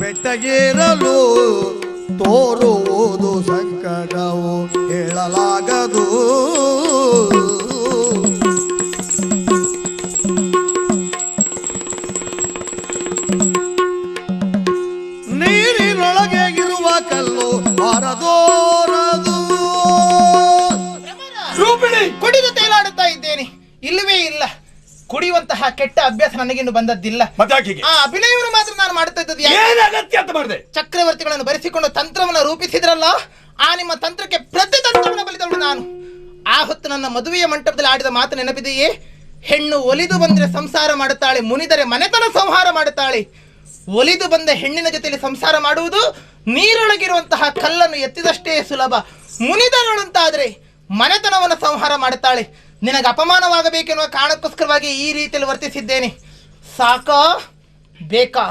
ಬೆಟ್ಟ ಏರಲು. ತೋರುವುದು ಸಂಕಟವು ಹೇಳಲಾಗದು. ನೀರಿನೊಳಗೆ ಇರುವ ಕಲ್ಲು ಬಾರದೋರದು. ಕುಡಿದು ತೇಲಾಡುತ್ತಾ ಇದ್ದೇನೆ. ಇಲ್ಲವೇ ಇಲ್ಲ. ಕುಡಿಯುವಂತಹ ಕೆಟ್ಟ ಅಭ್ಯಾಸ ನನಗಿನ್ನು ಬಂದದ್ದಿಲ್ಲ. ಆ ಅಭಿನಯವನ್ನು ಮಾತ್ರ ನಾನು ಮಾಡುತ್ತಾ ಇದ್ದದ್ದು. ಚಕ್ರವರ್ತಿಗಳನ್ನು ಬರೆಸಿಕೊಂಡು ತಂತ್ರವನ್ನು ರೂಪಿಸಿದ್ರಲ್ಲ, ಆ ನಿಮ್ಮ ತಂತ್ರಕ್ಕೆ ಪ್ರತಿತಂತ್ರವನ್ನು ಬಲಿದವಳು ನಾನು. ಆ ಹೊತ್ತು ನನ್ನ ಮದುವೆಯ ಮಂಟಪದಲ್ಲಿ ಆಡಿದ ಮಾತು ನೆನಪಿದೆಯೇ? ಹೆಣ್ಣು ಒಲಿದು ಬಂದರೆ ಸಂಸಾರ ಮಾಡುತ್ತಾಳೆ, ಮುನಿದರೆ ಮನೆತನ ಸಂಹಾರ ಮಾಡುತ್ತಾಳೆ. ಒಲಿದು ಬಂದ ಹೆಣ್ಣಿನ ಜೊತೆಯಲ್ಲಿ ಸಂಸಾರ ಮಾಡುವುದು ನೀರೊಳಗಿರುವಂತಹ ಕಲ್ಲನ್ನು ಎತ್ತಿದಷ್ಟೇ ಸುಲಭ. ಮುನಿದರಳಂತಾದರೆ ಮನೆತನವನ್ನು ಸಂಹಾರ ಮಾಡುತ್ತಾಳೆ. ನಿನಗೆ ಅಪಮಾನವಾಗಬೇಕೆನ್ನುವ ಕಾರಣಕ್ಕೋಸ್ಕರವಾಗಿ ಈ ರೀತಿಯಲ್ಲಿ ವರ್ತಿಸಿದ್ದೇನೆ. ಸಾಕಾ ಬೇಕಾ?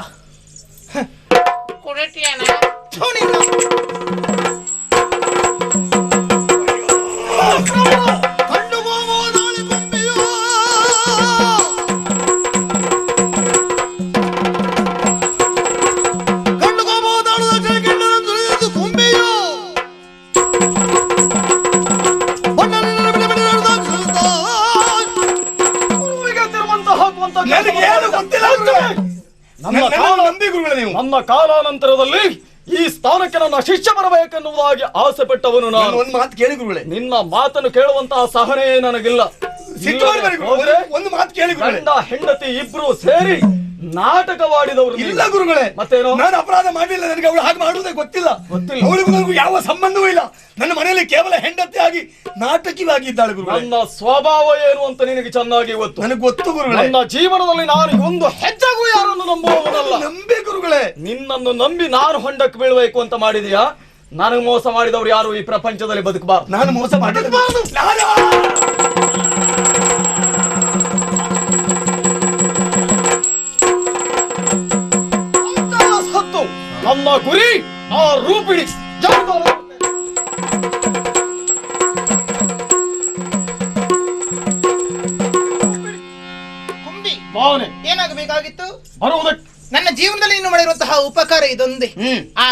ನನ್ನ ಕಾಲಾನಂತರದಲ್ಲಿ ಈ ಸ್ಥಾನಕ್ಕೆ ನನ್ನ ಶಿಷ್ಯ ಬರಬೇಕೆನ್ನುವುದಾಗಿ ಆಸೆ ಪಟ್ಟವನು ನಾನು. ಒಂದು ಮಾತು ಕೇಳಿ ಗುರುಗಳೇ, ನಿನ್ನ ಮಾತನ್ನು ಕೇಳುವಂತಹ ಸಹನೆ ನನಗಿಲ್ಲ. ಒಂದು ಮಾತು ಕೇಳಿ ಗಂಡ ಹೆಂಡತಿ ಇಬ್ರು ಸೇರಿ ನಾಟಕವಾಡಿದವರು ಇಲ್ಲ ಗುರುಗಳೇ. ಮತ್ತೇನೋ ನಾನು ಅಪರಾಧ ಮಾಡಲಿಲ್ಲ, ನನಗೆ ಅವಳು ಹಾಗೆ ಮಾಡುವುದೇ ಗೊತ್ತಿಲ್ಲ. ಅವಳಿಗೂ ನನಗೂ ಯಾವ ಸಂಬಂಧವೂ ಇಲ್ಲ. ನನ್ನ ಮನೆಯಲ್ಲಿ ಕೇವಲ ಹೆಂಡತಿಯಾಗಿ ನಾಟಕವಾಗಿ ಇದ್ದಾಳೆ ಗುರುಗಳೇ. ನನ್ನ ಸ್ವಭಾವ ಏನು ಅಂತ ನಿನಗೆ ಚೆನ್ನಾಗಿ ಗೊತ್ತು. ನನಗೆ ಗೊತ್ತು ಗುರುಗಳೇ. ನನ್ನ ಜೀವನದಲ್ಲಿ ನಾನು ಒಂದು ಹೆಜ್ಜೆಗೂ ಯಾರನ್ನು ನಂಬುವವನಲ್ಲ. ನಂಬಿ ಗುರುಗಳೇ. ನಿನ್ನನ್ನು ನಂಬಿ ನಾನು ಹೊಂಡಕ್ಕೆ ಬೀಳ್ಬೇಕು ಅಂತ ಮಾಡಿದೀಯಾ? ನನಗೆ ಮೋಸ ಮಾಡಿದವರು ಯಾರು ಈ ಪ್ರಪಂಚದಲ್ಲಿ ಬದುಕಬಾರದು. ನಾನು ಮೋಸ ಮಾಡಬಾರದು. ಸತ್ತು ನನ್ನ ಗುರಿ ಆ ರೂಪಿಣಿ ಕುಂಬಿ ಭಾವನೆ ಏನಾಗಬೇಕಾಗಿತ್ತು? ಬರುವುದಕ್ಕೆ ನನ್ನ ಜೀವನದಲ್ಲಿ ನೀನು ಮಾಡಿರುವಂತಹ ಉಪಕಾರ ಇದೊಂದೇ. ಆ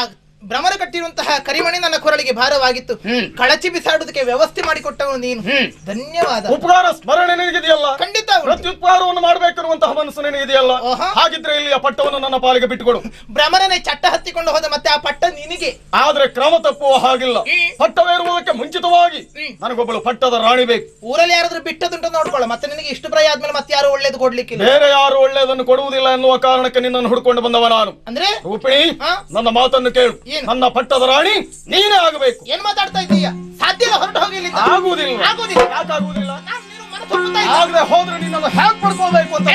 ಭ್ರಮರ ಕಟ್ಟಿರುವಂತಹ ಕರಿಮಣಿ ನನ್ನ ಕೊರಳಿಗೆ ಭಾರವಾಗಿತ್ತು. ಕಳಚಿ ಬಿಸಾಡುವುದಕ್ಕೆ ವ್ಯವಸ್ಥೆ ಮಾಡಿಕೊಟ್ಟವನು ನೀನು. ಧನ್ಯವಾದ. ಉಪಕಾರ ಸ್ಮರಣೆ ನಿನಗಿದೆಯಲ್ಲ, ಖಂಡಿತ ಪ್ರತ್ಯುಪಕಾರವನ್ನು ಮಾಡಬೇಕಿರುವಂತಹ ಮನಸ್ಸು ನಿನಗಿದೆಯಲ್ಲ. ಹಾಗಿದ್ರೆ ಇಲ್ಲಿ ಆ ಪಟ್ಟವನ್ನು ನನ್ನ ಪಾಲಿಗೆ ಬಿಟ್ಟುಕೊಡು. ಭ್ರಮರನೇ ಚಟ್ಟ ಹತ್ತಿಕೊಂಡು ಹೋದ, ಮತ್ತೆ ಆ ಪಟ್ಟ ನಿನಗೆ. ಆದ್ರೆ ಕ್ರಮ ತಪ್ಪುವ ಹಾಗಿಲ್ಲ. ಪಟ್ಟವೇರುವುದಕ್ಕೆ ಮುಂಚಿತವಾಗಿ ನನಗೊಬ್ಬಳು ಪಟ್ಟದ ರಾಣಿ ಬೇಕು. ಊರಲ್ಲಿ ಯಾರಾದ್ರೂ ಬಿಟ್ಟದುಂಟು ನೋಡ್ಕೊಳ್ಳ. ಮತ್ತೆ ನಿನಗೆ ಇಷ್ಟು ಪ್ರಾಯ ಆದ್ಮೇಲೆ ಮತ್ತೆ ಯಾರು ಒಳ್ಳೇದು ಕೊಡ್ಲಿಕ್ಕಿಲ್ಲ. ಬೇರೆ ಯಾರು ಒಳ್ಳೆಯದನ್ನು ಕೊಡುವುದಿಲ್ಲ ಎನ್ನುವ ಕಾರಣಕ್ಕೆ ನಿನ್ನನ್ನು ಹುಡ್ಕೊಂಡು ಬಂದವ ನಾನು. ಅಂದ್ರೆ ರೂಪಿಣಿ, ನನ್ನ ಮಾತನ್ನು ಕೇಳು. ನನ್ನ ಪಟ್ಟದ ರಾಣಿ ನೀನೇ ಆಗಬೇಕು. ಏನ್ ಮಾತಾಡ್ತಾ ಇದ್ದೀಯ? ಸಾಧ್ಯ ಇಲ್ಲ, ಹೊರಟು ಹೋಗಿ. ಆಗುವುದಿಲ್ಲ. ಆಗುವುದಿಲ್ಲ. ಯಾಕಾಗುವುದಿಲ್ಲ? ಆಗದೆ ಹೋದ್ರೆ ನಿನ್ನನ್ನು ಹ್ಯಾಕ್ ಪಡ್ಕೊಳ್ಬೇಕು ಅಂತ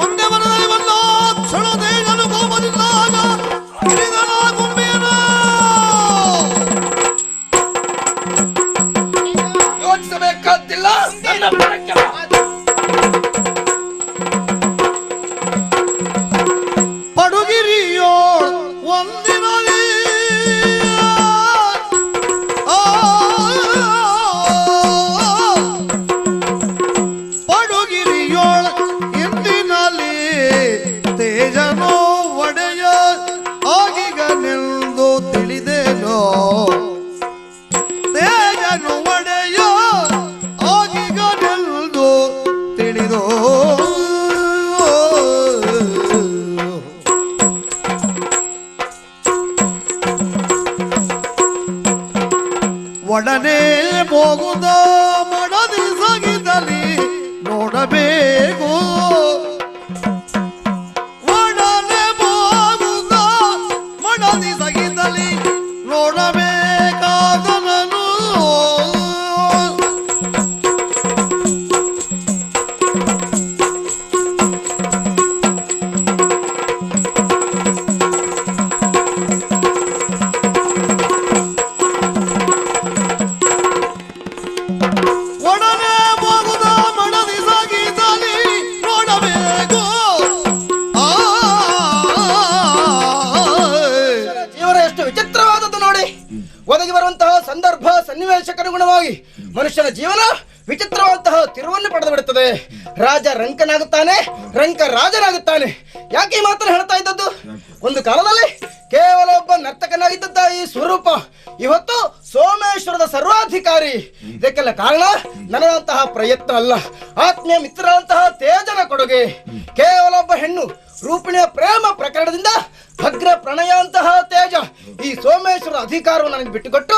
ಒಂದೇ ಮನದಲ್ಲಿ ಬಂದ ಕ್ಷಣದೇಗಲು ಗೋಮದಿಂದಾಗ ಹಿರಿದನ ಗುಂಬಿಯನು. ಯೋಚಿಸಬೇಕಾದಿಲ್ಲ. ಪಡುಗಿರಿಯೋ ಒಂದಿನಲ್ಲಿ ಪಡುಗಿರಿಯೋಳ ಇಂದಿನಲ್ಲಿ ತೇಜನೋ ಒಡೆಯ ಆಗೀಗ ನಿಲ್ದು ತಿಳಿದೇನೋ. ತೇಜನು ಒಡೆಯ ಆಗೀಗ ನಿಲ್ದು ತಿಳಿದೋ. ಒಡನೆ ಹೋಗುದ ಮಡದಿ ಸಗಿದಲ್ಲಿ ನೋಡಬೇಕು. ಒಡನೆ ಹೋಗುದ ಮಡದಿ ಸಗಿದಲ್ಲಿ ನೋಡಬೇಕಾದನನು. ಒಡನೆ ಹೋಗುದ ಮಡದಿ ಸಾಗಿದಲ್ಲಿ ನೋಡಬೇಕು. ಜೀವನ ಎಷ್ಟು ವಿಚಿತ್ರವಾದದ್ದು ನೋಡಿ. ಒದಗಿ ಬರುವಂತಹ ಸಂದರ್ಭ ಸನ್ನಿವೇಶಕ್ಕನುಗುಣವಾಗಿ ಮನುಷ್ಯನ ಜೀವನ ವಿಚಿತ್ರವಾದಂತಹ ತಿರುವನ್ನು ಪಡೆದು ಬಿಡುತ್ತದೆ. ರಾಜ ರಂಕನಾಗುತ್ತಾನೆ, ರಂಕ ರಾಜನಾಗುತ್ತಾನೆ. ಯಾಕೆ ಈ ಮಾತನ್ನು ಹೇಳ್ತಾ ಇದ್ದದ್ದು? ಒಂದು ಕಾಲದಲ್ಲಿ ಕೇವಲ ಒಬ್ಬ ನರ್ತಕನಾಗಿದ್ದ ಈ ಸ್ವರೂಪ ಇವತ್ತು ಸೋಮೇಶ್ವರದ ಸರ್ವಾಧಿಕಾರಿ. ಇದಕ್ಕೆಲ್ಲ ಕಾರಣ ನನ್ನಂತಹ ಪ್ರಯತ್ನ ಅಲ್ಲ, ಆತ್ಮೀಯ ಮಿತ್ರರಂತಹ ತೇಜನ ಕೊಡುಗೆ. ಕೇವಲ ಒಬ್ಬ ಹೆಣ್ಣು ರೂಪಿಣಿಯ ಪ್ರೇಮ ಪ್ರಕರಣದಿಂದ ಭಗ್ರ ಪ್ರಣಯ ಅಂತಹ ತೇಜ ಈ ಸೋಮೇಶ್ವರ ಅಧಿಕಾರವನ್ನು ನನಗೆ ಬಿಟ್ಟುಕೊಟ್ಟು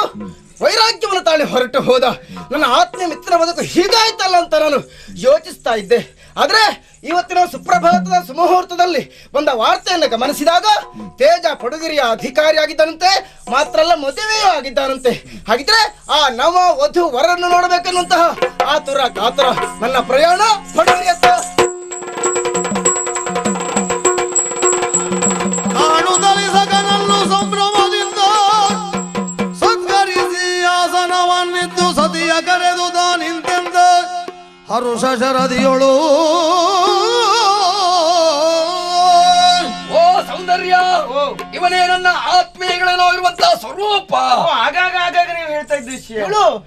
ವೈರಾಗ್ಯವನ್ನು ತಾಳಿ ಹೊರಟು ಹೋದ. ನನ್ನ ಆತ್ಮೀಯ ಮಿತ್ರನ ಬದುಕು ಹೀಗಾಯ್ತಲ್ಲ ಅಂತ ನಾನು ಯೋಚಿಸ್ತಾ ಇದ್ದೆ. ಆದ್ರೆ ಇವತ್ತಿನ ಸುಪ್ರಭಾತದ ಸುಮುಹೂರ್ತದಲ್ಲಿ ಬಂದ ವಾರ್ತೆಯನ್ನು ಗಮನಿಸಿದಾಗ ತೇಜ ಪಡುಗಿರಿಯ ಅಧಿಕಾರಿಯಾಗಿದ್ದಾನಂತೆ, ಮಾತ್ರ ಅಲ್ಲ ಮದುವೆಯೂ ಆಗಿದ್ದಾನಂತೆ. ಹಾಗಿದ್ರೆ ಆ ನವ ವಧು ವರನ್ನು ನೋಡಬೇಕನ್ನುವಂತಹ ಆತುರ ಕಾತುರ ನನ್ನ ಪ್ರಯಾಣ ಪಡುಗಿರಿಯತ್ತ. ಕಾಣುತ್ತಲೇ ಸಗನನ್ನು ಸಂಭ್ರಮದಿಂದ ಸತ್ಕರಿಸಿ ಆಸನವನ್ನಿದ್ದು ಸತಿಯ ಕರೆದು ನಿಂತೆಂದ ಹರುಷ ಶರದಿಯೊಳು. ಓ ಸೌಂದರ್ಯ, ಇವನೇ ನನ್ನ ಆತ್ಮೀಯಗಳೇನೋ ಇರುವಂತಹ ಸ್ವರೂಪ. ಆಗಾಗ ನೀವು ಹೇಳ್ತಾ ಇದ್ದ ವಿಷಯ.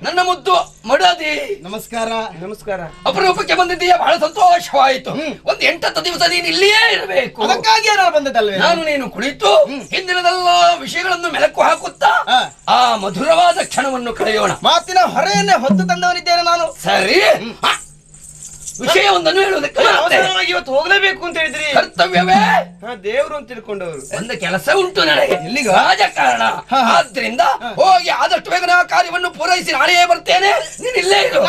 ನನ್ನ ಮುದ್ದು ಮಡದಿ, ನಮಸ್ಕಾರ. ನಮಸ್ಕಾರ. ಅಪರೂಪಕ್ಕೆ ಬಂದಿದ್ದೀಯ, ಬಹಳ ಸಂತೋಷವಾಯಿತು. ಒಂದು 8 ದಿವಸ ನೀನು ಇಲ್ಲಿಯೇ ಇರಬೇಕು. ಅದಕ್ಕಾಗಿ ನಾನು ಬಂದದಲ್ವೇ? ನಾನು ನೀನು ಕುಳಿತು ಹಿಂದಿನದೆಲ್ಲ ವಿಷಯಗಳನ್ನು ಮೆಲಕು ಹಾಕುತ್ತಾ ಆ ಮಧುರವಾದ ಕ್ಷಣವನ್ನು ಕಳೆಯೋಣ. ಮಾತಿನ ಹೊರೆಯನ್ನೇ ಹೊತ್ತು ತಂದವನಿದ್ದೇನೆ ನಾನು. ಸರಿ, ವಿಷಯವೊಂದನ್ನು ಹೇಳುವುದಕ್ಕೆ ಅವಸರವಾಗಿ ಇವತ್ತು ಹೋಗ್ಲೇಬೇಕು ಅಂತ ಹೇಳಿದ್ರಿ. ಕರ್ತವ್ಯವೇ ದೇವರು ಅಂತ ತಿಳ್ಕೊಂಡವರು. ಒಂದು ಕೆಲಸ ಉಂಟು ನನಗೆ, ರಾಜಕಾರಣ. ಆದ್ರಿಂದ ಹೋಗಿ ಆದಷ್ಟು ಬೇಗನೆ ಆ ಕಾರ್ಯವನ್ನು ಪೂರೈಸಿ ನಾಳೆಯೇ ಬರ್ತೇನೆ. ನೀನ್ ಇಲ್ಲೇ ಇರು,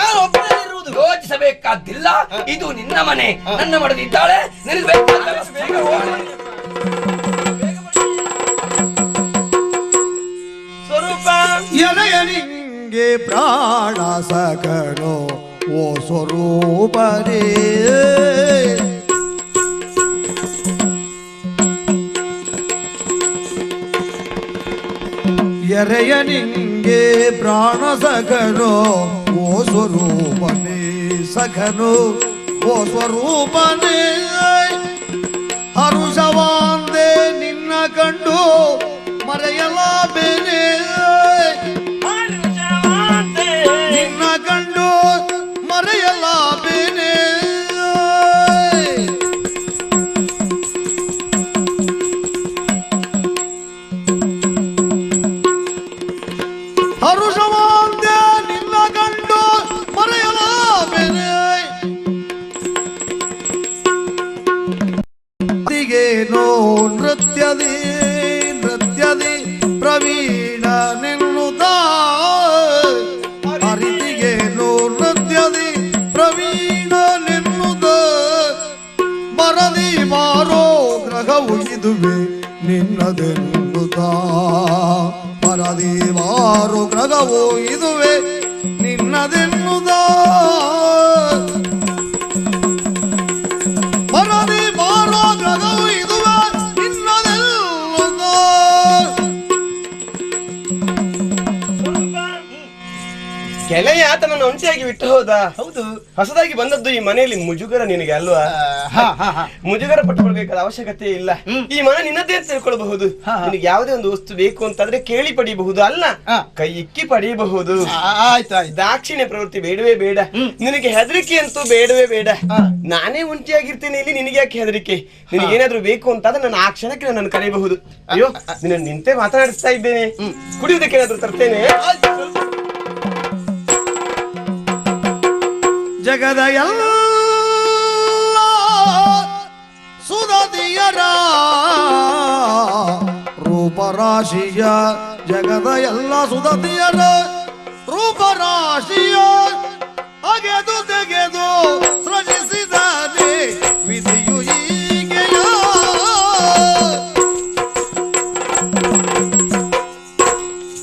ಯೋಚಿಸಬೇಕಾದಿಲ್ಲ. ಇದು ನಿನ್ನ ಮನೆ, ನನ್ನ ಮಡದಿದ್ದಾಳೆ. ನಿನಗೆ ಬೇಕಾದ ಸ್ವರೂಪ ಎಲೆಯ ನಿಂಗೆ ಪ್ರಾಣ ಸಕನೋ ಓ ಸ್ವರೂಪನೇ. ಎರೆಯ ನಿಂಗೆ ಪ್ರಾಣ ಸಖನೋ ಓ ಸ್ವರೂಪನೇ, ಸಖನೋ ಓ ಸ್ವರೂಪನೇ. ಹರುಷವಾಂದೆ ನಿನ್ನ ಕಂಡು ಮರೆಯಲಾಬೇನೆ, ನಿನ್ನ ಕಂಡು ಮರೆಯಲಾಬೇನೆ. ಹರುಷವಾಂದೆ ನಿನ್ನ ಕಂಡು ಮರೆಯಲಾಬೇನೆ. ತಿಗೇನೋ ನೃತ್ಯದಿ ಪ್ರವೀಣ ನಿನ್ನುದ, ಅರಿತಿಗೇನೋ ನೃತ್ಯದಿ ಪ್ರವೀಣ ನಿನ್ನುದ. ಮರದಿ ಮಾರೋ ಗ್ರಹವು ಇದುವೆ ನಿನ್ನದೆನ್ನುದ, ಮರದಿ ಮಾರೋ ಗ್ರಹವು ಇದುವೆ ನಿನ್ನದೆನ್ನುದ. ಮರದಿ ಮಾರೋ ಗ್ರಹವು ಇದುವೆ ನಿನ್ನದೆನ್ನುದ. ಗೆಳೆಯ ಆತನನ್ನು ಒಂಟಿಯಾಗಿ ಬಿಟ್ಟು ಹೋದ. ಹೌದು, ಹೊಸದಾಗಿ ಬಂದದ್ದು ಈ ಮನೆಯಲ್ಲಿ ಮುಜುಗರ ನಿನಗೆ ಅಲ್ವಾ? ಮುಜುಗರ ಪಟ್ಟುಕೊಳ್ಬೇಕಾದ ಅವಶ್ಯಕತೆ ಇಲ್ಲ. ಈ ಮನೆ ನಿನ್ನದೇ ಅಂತ ತಿಳ್ಕೊಳ್ಬಹುದು. ನಿನಗೆ ಯಾವುದೇ ಒಂದು ವಸ್ತು ಬೇಕು ಅಂತಾದ್ರೆ ಕೇಳಿ ಪಡೆಯಬಹುದು, ಅಲ್ಲ ಕೈ ಇಕ್ಕಿ ಪಡೆಯಬಹುದು. ದಾಕ್ಷಿಣ್ಯ ಪ್ರವೃತ್ತಿ ಬೇಡವೇ ಬೇಡ. ನಿನಗೆ ಹೆದರಿಕೆ ಅಂತೂ ಬೇಡವೇ ಬೇಡ. ನಾನೇ ಒಂಟಿಯಾಗಿರ್ತೇನೆ ಇಲ್ಲಿ, ನಿನಗೆ ಯಾಕೆ ಹೆದರಿಕೆ? ನಿನಗೇನಾದ್ರೂ ಬೇಕು ಅಂತಾದ್ರೆ ನಾನು ಆ ಕ್ಷಣಕ್ಕೆ ನನ್ನನ್ನು ಕರೆಯಬಹುದು. ಅಯ್ಯೋ, ನಿನ್ನ ನಿಂತೆ ಮಾತನಾಡಿಸ್ತಾ ಇದ್ದೇನೆ. ಕುಡಿಯುವುದಕ್ಕೆ ಏನಾದ್ರೂ ತರ್ತೇನೆ. ಜಗದ ಎಲ್ಲ ಸುಧದಿಯರ ರೂಪರಾಶಿಯ, ಜಗದ ಎಲ್ಲ ಸುಧದಿಯರ ರೂಪರಾಶಿಯ ಅಗೆದು ತೆಗೆದು ಸೃಜಿಸಿದಾನೆ ವಿಧಿಯು ಈಗೆಯ.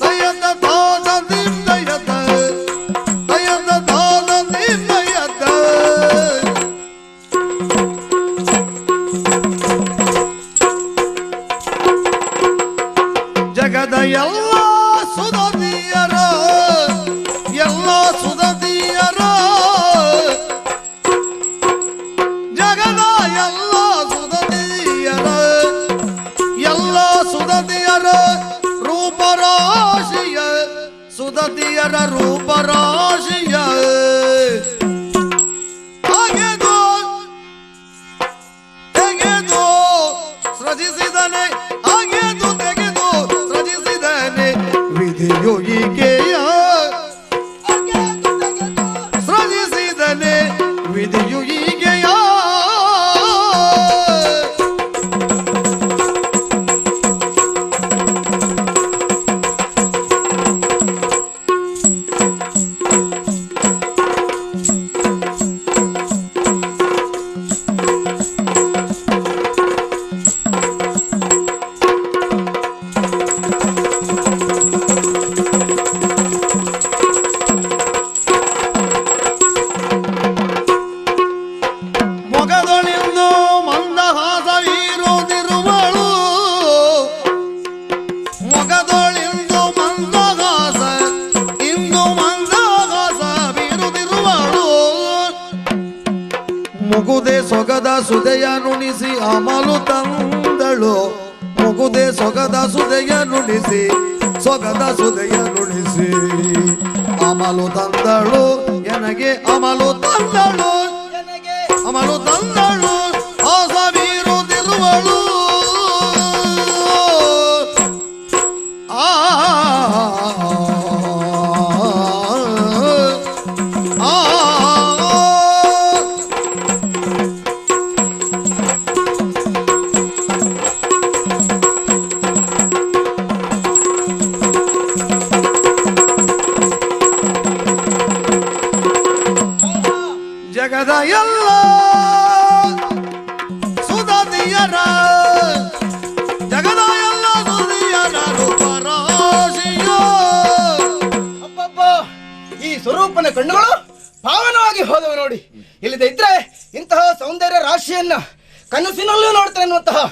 ದಯದ ದಾದ ದಯದ ದಯದ ದಾದ ಜಗದ ಎಲ್ಲ ಸುಧದಿಯರ, ಎಲ್ಲ ಸುಧದಿಯರ, ಜಗದ ಎಲ್ಲ ಸುಧದಿಯರ, ಎಲ್ಲ ಸುಧದಿಯರ ರೂಪರಾಶಿಯ, ಸುಧದಿಯರ ರೂಪರಾಶಿಯ ಹಾಗೆದು ತೆಗೆದು ಸೃಜಿಸಿದನೆ, ಹಾಗೆದು ತೆಗೆದು ಸೃಜಿಸಿದನೆ ವಿಧಿಯು ಈಕೆಯ. ಸೃಜಿಸಿದನೆ ವಿಧಿಯು ಈಗೆಯ. ಮೊಗದೊಳಿಂದು ಮಂದಹಾಸವಿರುವುದಿರುವಳು, ಮೊಗದೊಳಿಂದು ಮಂದಹಾಸ ಇಂದು ಮಂದಹಾಸವಿರುವುದಿರುವಳು. ಮುಗುದೆ ಸೊಗದ ಸುದೆಯ ನುಣಿಸಿ ಅಮಲು ತಂದಳು, ಮುಗುದೆ ಸೊಗದ ಸುದೆಯ ನುಣಿಸಿ, ಸೊಗದ ಸುದೆಯ ನುಣಿಸಿ ಅಮಲು ತಂದಳು ಎನಗೆ, ಅಮಲು ತಂದಳು ಅಮಲು ತಂದಳು ಆಸವಿರುವುದಿರುವಳು. ಆ ಜಗದ ಎಲ್ಲ ಸುಧತಿಯರ ಜಗದ ಎಲ್ಲ ಸುಧಿಯರ ರೂಪರಾಶಿಯೋ. ಅಪ್ಪಪ್ಪ, ಈ ಸ್ವರೂಪನ ಕಣ್ಣುಗಳು ಪಾವನವಾಗಿ ಹೋದವು ನೋಡಿ. ಇಲ್ಲದೆ ಇದ್ರೆ ಇಂತಹ ಸೌಂದರ್ಯ ರಾಶಿಯನ್ನ ಕನಸಿನಲ್ಲೂ ನೋಡ್ತೇನೆ ಅನ್ನುವಂತಹ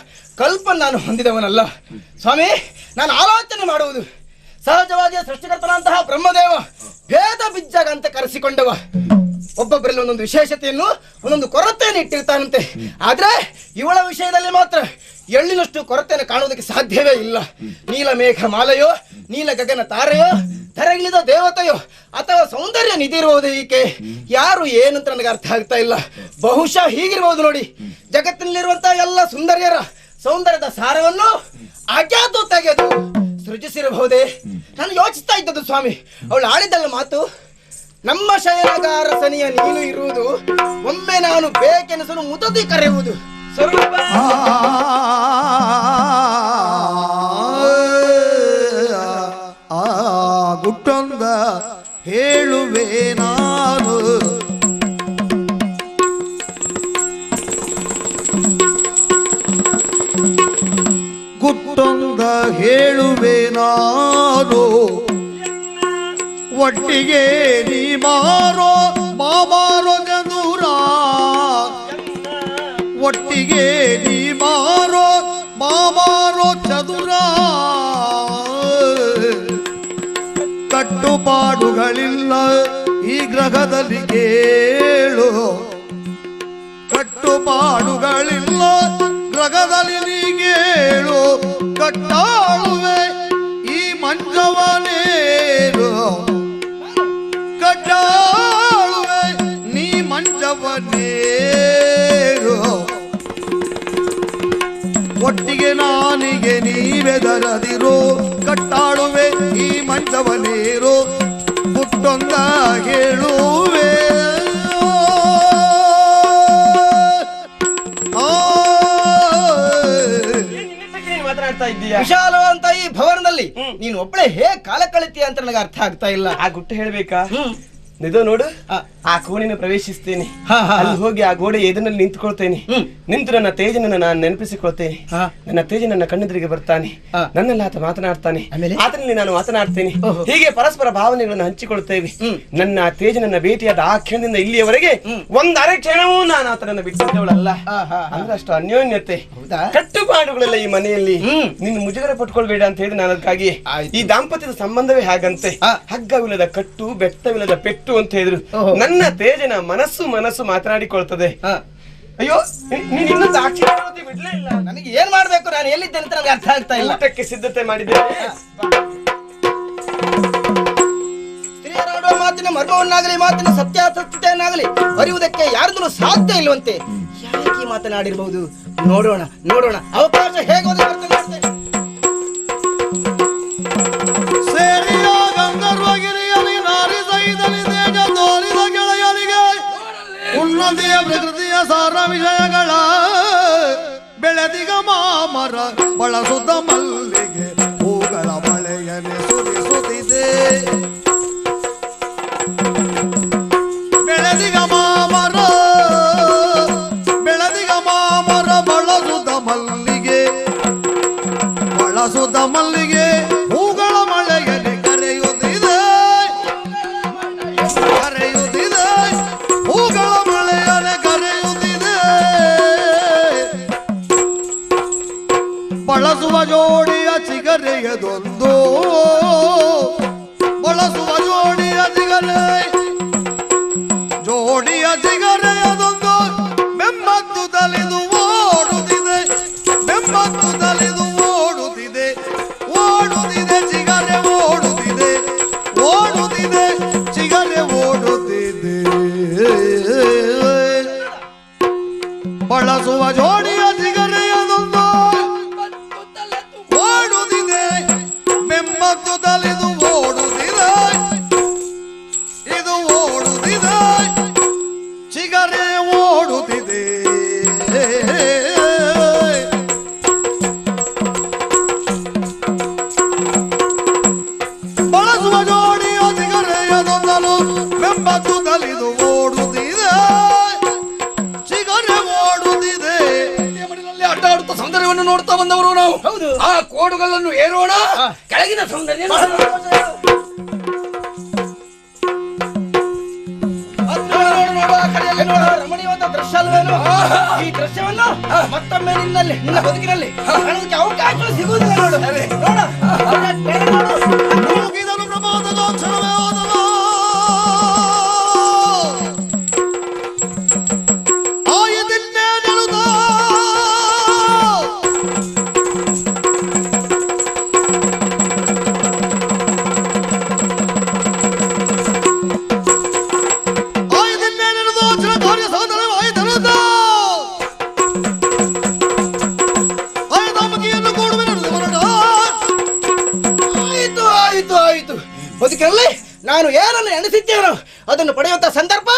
ಕಲ್ಪನೆ ನಾನು ಹೊಂದಿದವನಲ್ಲ ಸ್ವಾಮಿ. ನಾನು ಆಲೋಚನೆ ಮಾಡುವುದು ಸಹಜವಾಗಿ ಸೃಷ್ಟಿಕರ್ತನಂತಹ ಬ್ರಹ್ಮದೇವ ಭೇದ ಬಿಜ್ಜಾಗ ಅಂತ ಕರೆಸಿಕೊಂಡವ. ಒಬ್ಬೊಬ್ಬರಲ್ಲಿ ಒಂದೊಂದು ವಿಶೇಷತೆಯನ್ನು ಒಂದೊಂದು ಕೊರತೆಯನ್ನು ಇಟ್ಟಿರ್ತಾನಂತೆ. ಆದ್ರೆ ಇವಳ ವಿಷಯದಲ್ಲಿ ಮಾತ್ರ ಎಳ್ಳಿನಷ್ಟು ಕೊರತೆಯನ್ನು ಕಾಣುವುದಕ್ಕೆ ಸಾಧ್ಯವೇ ಇಲ್ಲ. ನೀಲ ಮೇಘ ಮಾಲೆಯೋ, ನೀಲ ಗಗನ ತಾರೆಯೋ, ಧರೆಗಿಳಿದ ದೇವತೆಯೋ ಅಥವಾ ಸೌಂದರ್ಯ ನಿಧಿ ಇರುವುದು ಈಕೆ. ಯಾರು ಏನಂತ ನನಗೆ ಅರ್ಥ ಆಗ್ತಾ ಇಲ್ಲ. ಬಹುಶಃ ಹೀಗಿರ್ಬೋದು ನೋಡಿ, ಜಗತ್ತಿನಲ್ಲಿರುವಂತಹ ಎಲ್ಲ ಸುಂದರಿಯರ ಸೌಂದರ್ಯದ ಸಾರವನ್ನು ಅಜ್ಞಾತ ತೆಗೆದು ಸೃಜಿಸಿರಬಹುದೇ. ನಾನು ಯೋಚಿಸ್ತಾ ಇದ್ದದ್ದು ಸ್ವಾಮಿ, ಅವಳು ಆಡಿದಲ್ಲ ಮಾತು, ನಮ್ಮ ಶಯನಗಾರ ಸನಿಯ ನೀನು ಇರುವುದು, ಒಮ್ಮೆ ನಾನು ಬೇಕೆನಿಸಲು ಮುದದಿ ಕರೆಯುವುದು. ಸ್ವರೂಪ ಗುಟ್ಟೊಂದ ಹೇಳುವೆ ನಾನು, ಗುಟ್ಟೊಂದ ಹೇಳುವೆ ನಾನು, ಒಟ್ಟಿಗೆ ನೀ ಮಾರೋ ಮಾಮಾರೋ ಚದುರ, ಒಟ್ಟಿಗೆ ನೀ ಮಾರೋ ಮಾಮಾರೋ ಚದುರ, ಕಟ್ಟುಪಾಡುಗಳಿಲ್ಲ ಈ ಗ್ರಹದಲ್ಲಿ ಕೇಳು, ಕಟ್ಟುಪಾಡುಗಳಿಲ್ಲ ಗ್ರಹದಲ್ಲಿ ನೀ ಕೇಳು, ಕಟ್ಟಾಳುವೆ ಈ ಮಂಚವನೇರು, ಕಟ್ಟಾಳುವೆ ನೀ ಮಂಚವನೇರು, ಒಟ್ಟಿಗೆ ನಾನಿಗೆ ನೀವೆದರದಿರೋ, ಕಟ್ಟಾಳುವೆ ಈ ಮಂಚವನೇರು, ಪುಟ್ಟೊಂದ ಹೇಳುವೆ. ಮಾತನಾಡ್ತಾ ಇದ್ದೀಯಾ? ವಿಶಾಲವಂತ ಈ ಭವನದಲ್ಲಿ ನೀನು ಒಬ್ಬಳೆ ಹೇಗೆ ಕಾಲ ಕಳಿತೀಯ ಅಂತ ನನಗೆ ಅರ್ಥ ಆಗ್ತಾ ಇಲ್ಲ. ಆ ಗುಟ್ಟು ಹೇಳ್ಬೇಕಾ? ಇದು ನೋಡು, ಆ ಕೋಣೆಯನ್ನು ಪ್ರವೇಶಿಸ್ತೇನೆ, ಅಲ್ಲಿ ಹೋಗಿ ಆ ಗೋಡೆ ಎದುರಿನಲ್ಲಿ ನಿಂತುಕೊಳ್ತೇನೆ, ನಿಂತು ನನ್ನ ತೇಜನನ್ನ ನಾನು ನೆನಪಿಸಿಕೊಳ್ತೇನೆ. ನನ್ನ ತೇಜ ನನ್ನ ಕಣ್ಣೆದುರಿಗೆ ಬರ್ತಾನೆ, ನನ್ನೆಲ್ಲ ಆತ ಮಾತನಾಡ್ತಾನೆ, ಆತನಲ್ಲಿ ನಾನು ಮಾತನಾಡ್ತೇನೆ. ಹೀಗೆ ಪರಸ್ಪರ ಭಾವನೆಗಳನ್ನು ಹಂಚಿಕೊಳ್ತೇವೆ. ನನ್ನ ತೇಜ ನನ್ನ ಭೇಟಿಯಾದ ಆ ಕ್ಷಣದಿಂದ ಇಲ್ಲಿಯವರೆಗೆ ಒಂದರೆ ಕ್ಷಣವೂ ನಾನು ಆತನನ್ನು ಬಿಟ್ಟಿದ್ದವಳಲ್ಲ. ಅಂದ್ರೆ ಅಷ್ಟು ಅನ್ಯೋನ್ಯತೆ, ಕಟ್ಟುಪಾಡುಗಳೆಲ್ಲ ಈ ಮನೆಯಲ್ಲಿ. ನಿನ್ನ ಮುಜುಗರ ಪಟ್ಕೊಳ್ಬೇಡ ಅಂತ ಹೇಳಿ ನಾನು ಅದಕ್ಕಾಗಿ ಈ ದಾಂಪತ್ಯದ ಸಂಬಂಧವೇ ಹಾಗಂತೆ. ಹಗ್ಗವಿಲ್ಲದ ಕಟ್ಟು, ಬೆಟ್ಟವಿಲ್ಲದ ಪೆಟ್ಟು ಅಂತ ಹೇಳಿದ್ರು. ನನ್ನ ತೇಜನ ಮನಸ್ಸು ಮಾತನಾಡಿಕೊಳ್ತದೆ. ಅಯ್ಯೋ, ನೀನ್ ಇನ್ನೂ ಸಾಕ್ಷಿ ಬಿಡ್ಲೇ ಇಲ್ಲ. ನನಗೆ ಏನ್ ಮಾಡ್ಬೇಕು, ನಾನು ಎಲ್ಲಿದ್ದೇನೆ ಅಂತ ನನಗೆ ಅರ್ಥ ಆಗ್ತಾ ಇಲ್ಲ. ಊಟಕ್ಕೆ ಸಿದ್ಧತೆ ಮಾಡಿದ್ದೇನೆ. ಸ್ತ್ರೀಯರಾಡುವ ಮಾತಿನ ಮರ್ಮವನ್ನಾಗಲಿ, ಮಾತಿನ ಸತ್ಯಾಸತ್ಯತೆಯನ್ನಾಗಲಿ ಅರಿಯುವುದಕ್ಕೆ ಯಾರಿಂದಲೂ ಸಾಧ್ಯ ಇಲ್ಲವಂತೆ. ಯಾಕೆ ಮಾತನಾಡಿರಬಹುದು? ನೋಡೋಣ ನೋಡೋಣ, ಅವಕಾಶ ಹೇಗೆ ಬರ್ತದೆ. ಉನ್ನತಿಯ ಪ್ರಕೃತಿಯ ಸಾರ ವಿಷಯಗಳ ಬೆಳೆದಿಗ ಮಾಮರ ಬಳಸುತ್ತ ಮಲ್ಲಿಗೆ ಹೂಗಳ ಮಳೆಯನೆ ಸುರಿಸುತ್ತಿದೆ. ಬೆಳೆದಿಗ ಮಾಮರ ಬಳಸುತ್ತ ಮಲ್ಲಿಗೆ ಹೂಗಳ ಮಳೆಯನೆ ಕರೆಯುತ್ತಿದೆ, ಹೂಗಳ ಮಳೆಯನೆ ಕರೆಯುತ್ತಿದೆ. ಬಳಸುವ ಜೋಡಿಯ ಚಿಗರೆಯದೊಂದು, ಬಳಸುವ ಜೋಡಿಯ ಚಿಗರೆಯದೊಂದು ಬೆಮ್ಮತ್ತು ತಲೆದು ಓಡುತ್ತಿದೆ, ಬೆಮ್ಮತ್ತು ತಲೆದು ಓಡುತ್ತಿದೆ, ಚಿಗರೆ ಓಡುತ್ತಿದೆ, ಚಿಗರೆ ಓಡುತ್ತಿದೆ. ಬಳಸುವ ಜೋಡಿಯ ಚಿಗರೆಯದೊಂದು ಓಡುತ್ತಿದೆ, ಬೆಮ್ಮತ್ತು ತಲೆದು ಓಡುತ್ತಿದೆ, ಇದು ಓಡುತ್ತಿದೆ, ಚಿಗರೆ ಓಡುತ್ತಿದೆ. ಬಳಸುವ ಜೋಡಿಯ ಚಿಗರೆಯದೊಂದಲು ಬೆಂಬತ್ತು ತಲಿದು ಓಡುತ್ತಿದೆ. ನಡೆಸುತ್ತಾ ಬಂದವರು ನಾವು. ಆ ಕೋಡುಗಳನ್ನು ಏರೋಣ, ಕೆಳಗಿನ ಸೌಂದರ್ಯ ರಮಣೀಯವಾದ ದೃಶ್ಯ ಅಲ್ವೇನು? ಈ ದೃಶ್ಯವನ್ನು ಮತ್ತೊಮ್ಮೆ ನಿನ್ನ ಬದುಕಿನಲ್ಲಿ ಕಾಣೋದಕ್ಕೆ ಅವಕಾಶ ಸಿಗುವುದಿಲ್ಲ. ನೋಡು ಬದುಕಿನಲ್ಲಿ ನಾನು ಏನನ್ನು ಎಣಿಸಿದ್ದೇನೋ ಅದನ್ನು ಪಡೆಯುವಂತ ಸಂದರ್ಭ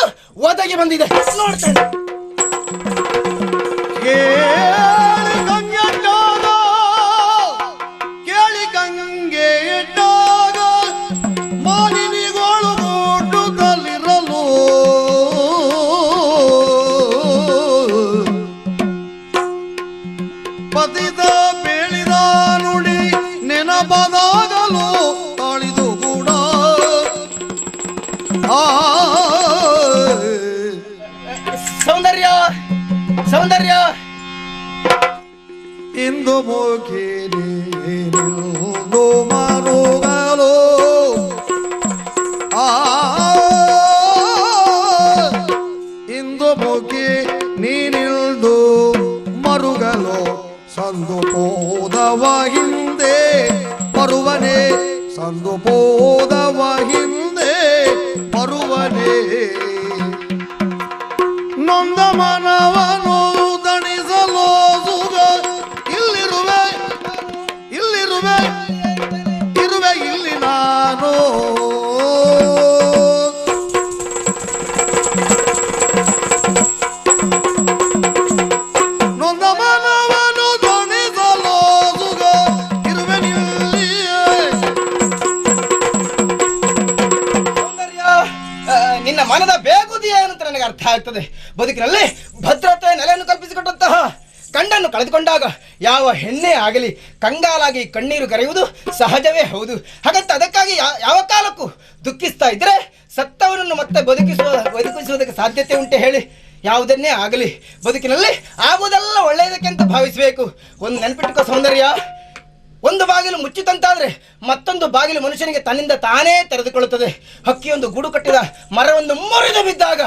ಒದಗಿ ಬಂದಿದೆ. ನೋಡ್ತೇನೆ. ಕೇಳಿ ಗಂಗೆ ಇಟ್ಟಾಗ ಮಾಲಿನಿಗಳು ಗೂಡುತ್ತಲಿರಲು ಪತಿತ ಬೇಳಿದ ನುಡಿ ನೆನಪದಾಗಲು ತಾಳಿದು ಕೂಡ ಸೌಂದರ್ಯ ಸೌಂದರ್ಯ ಇಂದು ಮುಖಿನಿ ನಿಲ್ದು ಮರುಗಲು ಇಂದು ಮುಖಿ ನೀನಿಲ್ದು ಮರುಗಲು ಸಂದು ಪೋದವ ಹಿಂದೆ ಬರುವನೆ ಸಂದು ಪೋದವ ಹಿಂದೆ ಬರುವನೆ ನೊಂದ ಮನವನು ದಣಿಸಲು ಸುಗ ಇಲ್ಲಿರುವೆ ಇಲ್ಲಿರುವೆ ಇರುವೆ ಇಲ್ಲಿ ನಾನು ನೊಂದ ಮನವನು ದಣಿಸಲು ಸುಗ ಇರುವೆ ನಿನ್ನ ಮನದ ಬೇಗುದಿ ಏನಂತ ನನಗೆ ಅರ್ಥ ಆಗ್ತದೆ. ಬದುಕಿನಲ್ಲಿ ಭದ್ರತೆ ನೆಲೆಯನ್ನು ಕಲ್ಪಿಸಿಕೊಟ್ಟಂತಹ ಗಂಡನ್ನು ಕಳೆದುಕೊಂಡಾಗ ಯಾವ ಹೆಣ್ಣೆ ಆಗಲಿ ಕಂಗಾಲಾಗಿ ಕಣ್ಣೀರು ಕರೆಯುವುದು ಸಹಜವೇ ಹೌದು. ಹಾಗಂತ ಅದಕ್ಕಾಗಿ ಯಾವ ಕಾಲಕ್ಕೂ ದುಃಖಿಸ್ತಾ ಇದ್ರೆ ಸತ್ತವರನ್ನು ಮತ್ತೆ ಬದುಕಿಸುವುದಕ್ಕೆ ಸಾಧ್ಯತೆ ಉಂಟೆ ಹೇಳಿ? ಯಾವುದನ್ನೇ ಆಗಲಿ ಬದುಕಿನಲ್ಲಿ ಆಗುವುದೆಲ್ಲ ಒಳ್ಳೆಯದಕ್ಕೆ ಅಂತ ಭಾವಿಸಬೇಕು. ಒಂದು ನೆನಪಿಟ್ಟುಕೋ ಸೌಂದರ್ಯ, ಒಂದು ಬಾಗಿಲು ಮುಚ್ಚಿತಂತಾದ್ರೆ ಮತ್ತೊಂದು ಬಾಗಿಲು ಮನುಷ್ಯನಿಗೆ ತನ್ನಿಂದ ತಾನೇ ತೆರೆದುಕೊಳ್ಳುತ್ತದೆ. ಹಕ್ಕಿಯೊಂದು ಗೂಡು ಕಟ್ಟಿದ ಮರವೊಂದು ಮುರಿದು ಬಿದ್ದಾಗ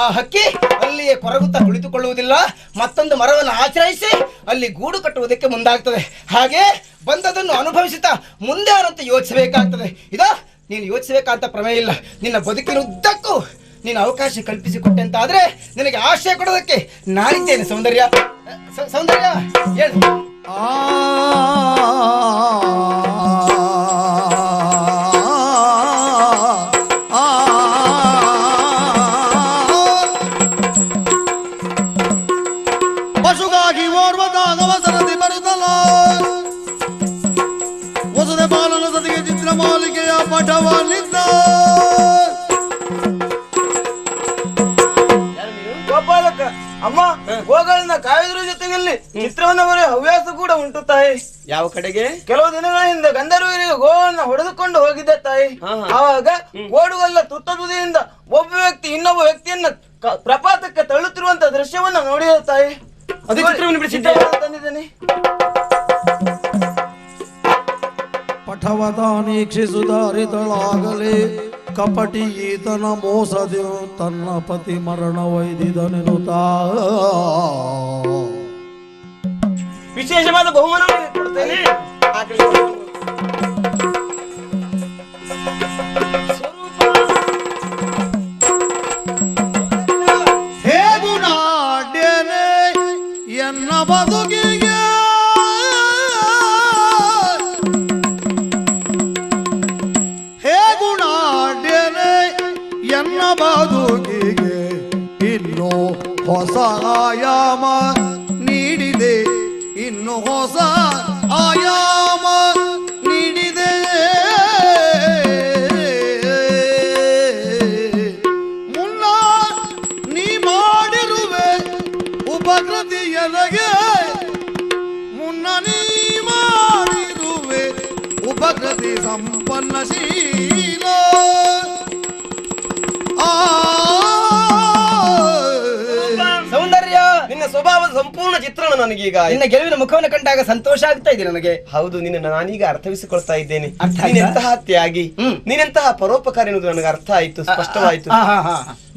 ಆ ಹಕ್ಕಿ ಅಲ್ಲಿಯೇ ಕೊರಗುತ್ತಾ ಕುಳಿತುಕೊಳ್ಳುವುದಿಲ್ಲ, ಮತ್ತೊಂದು ಮರವನ್ನು ಆಶ್ರಯಿಸಿ ಅಲ್ಲಿ ಗೂಡು ಕಟ್ಟುವುದಕ್ಕೆ ಮುಂದಾಗ್ತದೆ. ಹಾಗೆ ಬಂದದನ್ನು ಅನುಭವಿಸುತ್ತಾ ಮುಂದೆ ಅನ್ನಂತ ಯೋಚಿಸಬೇಕಾಗ್ತದೆ. ಇದಾ ನೀನು ಯೋಚಿಸಬೇಕಂತ ಪ್ರಮೇಯ ಇಲ್ಲ. ನಿನ್ನ ಬದುಕಿನ ಉದ್ದಕ್ಕೂ ನೀನು ಅವಕಾಶ ಕಲ್ಪಿಸಿಕೊಟ್ಟೆ ಅಂತ ಆದ್ರೆ ನಿನಗೆ ಆಶಯ ಕೊಡೋದಕ್ಕೆ ನಾನಿದ್ದೇನೆ. ಸೌಂದರ್ಯ ಸೌಂದರ್ಯ ಹೇಳು. ಪಶುಗಾಗಿ ಓರ್ವದಾಗ ಅವಸರದಿ ಬರುತ್ತಲ್ಲ ಹೊಸದೆ ಬಾಲನ ಸತಿಗೆ ಚಿತ್ರ ಮಾಲಿಕೆಯ ಪಟವಲ್ಲಿದ್ದ ಗೋಪಾಲಕ ಅಮ್ಮ ಗೋಗಳಿಂದ ಕಾಯುವುದರ ಜೊತೆಯಲ್ಲಿ ಚಿತ್ರವನ್ನ ಬರೆಯುವ ಹವ್ಯಾಸ ಕೂಡ ಉಂಟು ತಾಯಿ. ಯಾವ ಕಡೆಗೆ? ಕೆಲವು ದಿನಗಳ ಹಿಂದೆ ಗಂಧರ್ವರಿಗೆ ಗೋವನ್ನು ಹೊಡೆದುಕೊಂಡು ಹೋಗಿದ್ದೆ ತಾಯಿ. ಆವಾಗ ಗೋಡುಗಲ್ಲ ತುತ್ತ ತುದಿಯಿಂದ ಒಬ್ಬ ವ್ಯಕ್ತಿ ಇನ್ನೊಬ್ಬ ವ್ಯಕ್ತಿಯನ್ನ ಪ್ರಪಾತಕ್ಕೆ ತಳ್ಳುತ್ತಿರುವಂತ ದೃಶ್ಯವನ್ನ ನೋಡಿದ ತಾಯಿ. ಅದೇ ಚಿತ್ರವನ್ನು ಬಿಡಿಸಿದ್ದೇನೆ ತಂದಿದ್ದೇನೆ. ಪಠವದಾನೀಕ್ಷಿಸುಧಾರಿತಳಾಗಲೇ ಕಪಟಿ ಈತನ ಮೋಸದೆ ತನ್ನ ಪತಿ ಮರಣ ವೈದಿದನೆನುತ್ತಾ ವಿಶೇಷವಾದ ಬಹುಮಾನವನ್ನು ಕೊಡ್ತೇನೆ. ಹೇಗೂ ನಾಡ್ಯನೆ ಎನ್ನ ಬದುಕಿಗೆ ಹೇಗೂ ನಾಡ್ಯನೆ ಎನ್ನ ಬದುಕಿಗೆ ಇನ್ನು ಹೊಸ ಆಯಾಮ ನೀಡಿದೆ, ಇನ್ನು ಹೊಸ ಆಯಾಮ ನೀಡಿದೆ. ಮುನ್ನ ನೀ ಮಾಡಿರುವೆ ಉಪಕೃತಿಯೊಳಗೆ ಮುನ್ನ ಸಂಪೂರ್ಣ ಚಿತ್ರಣ ನನಗೀಗ ನಿನ್ನ ಗೆಲುವಿನ ಮುಖವನ್ನು ಕಂಡಾಗ ಸಂತೋಷ ಆಗ್ತಾ ಇದೆ ನನಗೆ. ಹೌದು, ನಿನ್ನ ನಾನೀಗ ಅರ್ಥವಿಸಿಕೊಳ್ತಾ ಇದ್ದೇನೆ. ನೀನೆಂತಹ ತ್ಯಾಗಿ, ನೀನೆಂತಹ ಪರೋಪಕಾರಿ ಎನ್ನುವುದು ನನಗೆ ಅರ್ಥ ಆಯ್ತು, ಸ್ಪಷ್ಟವಾಯ್ತು.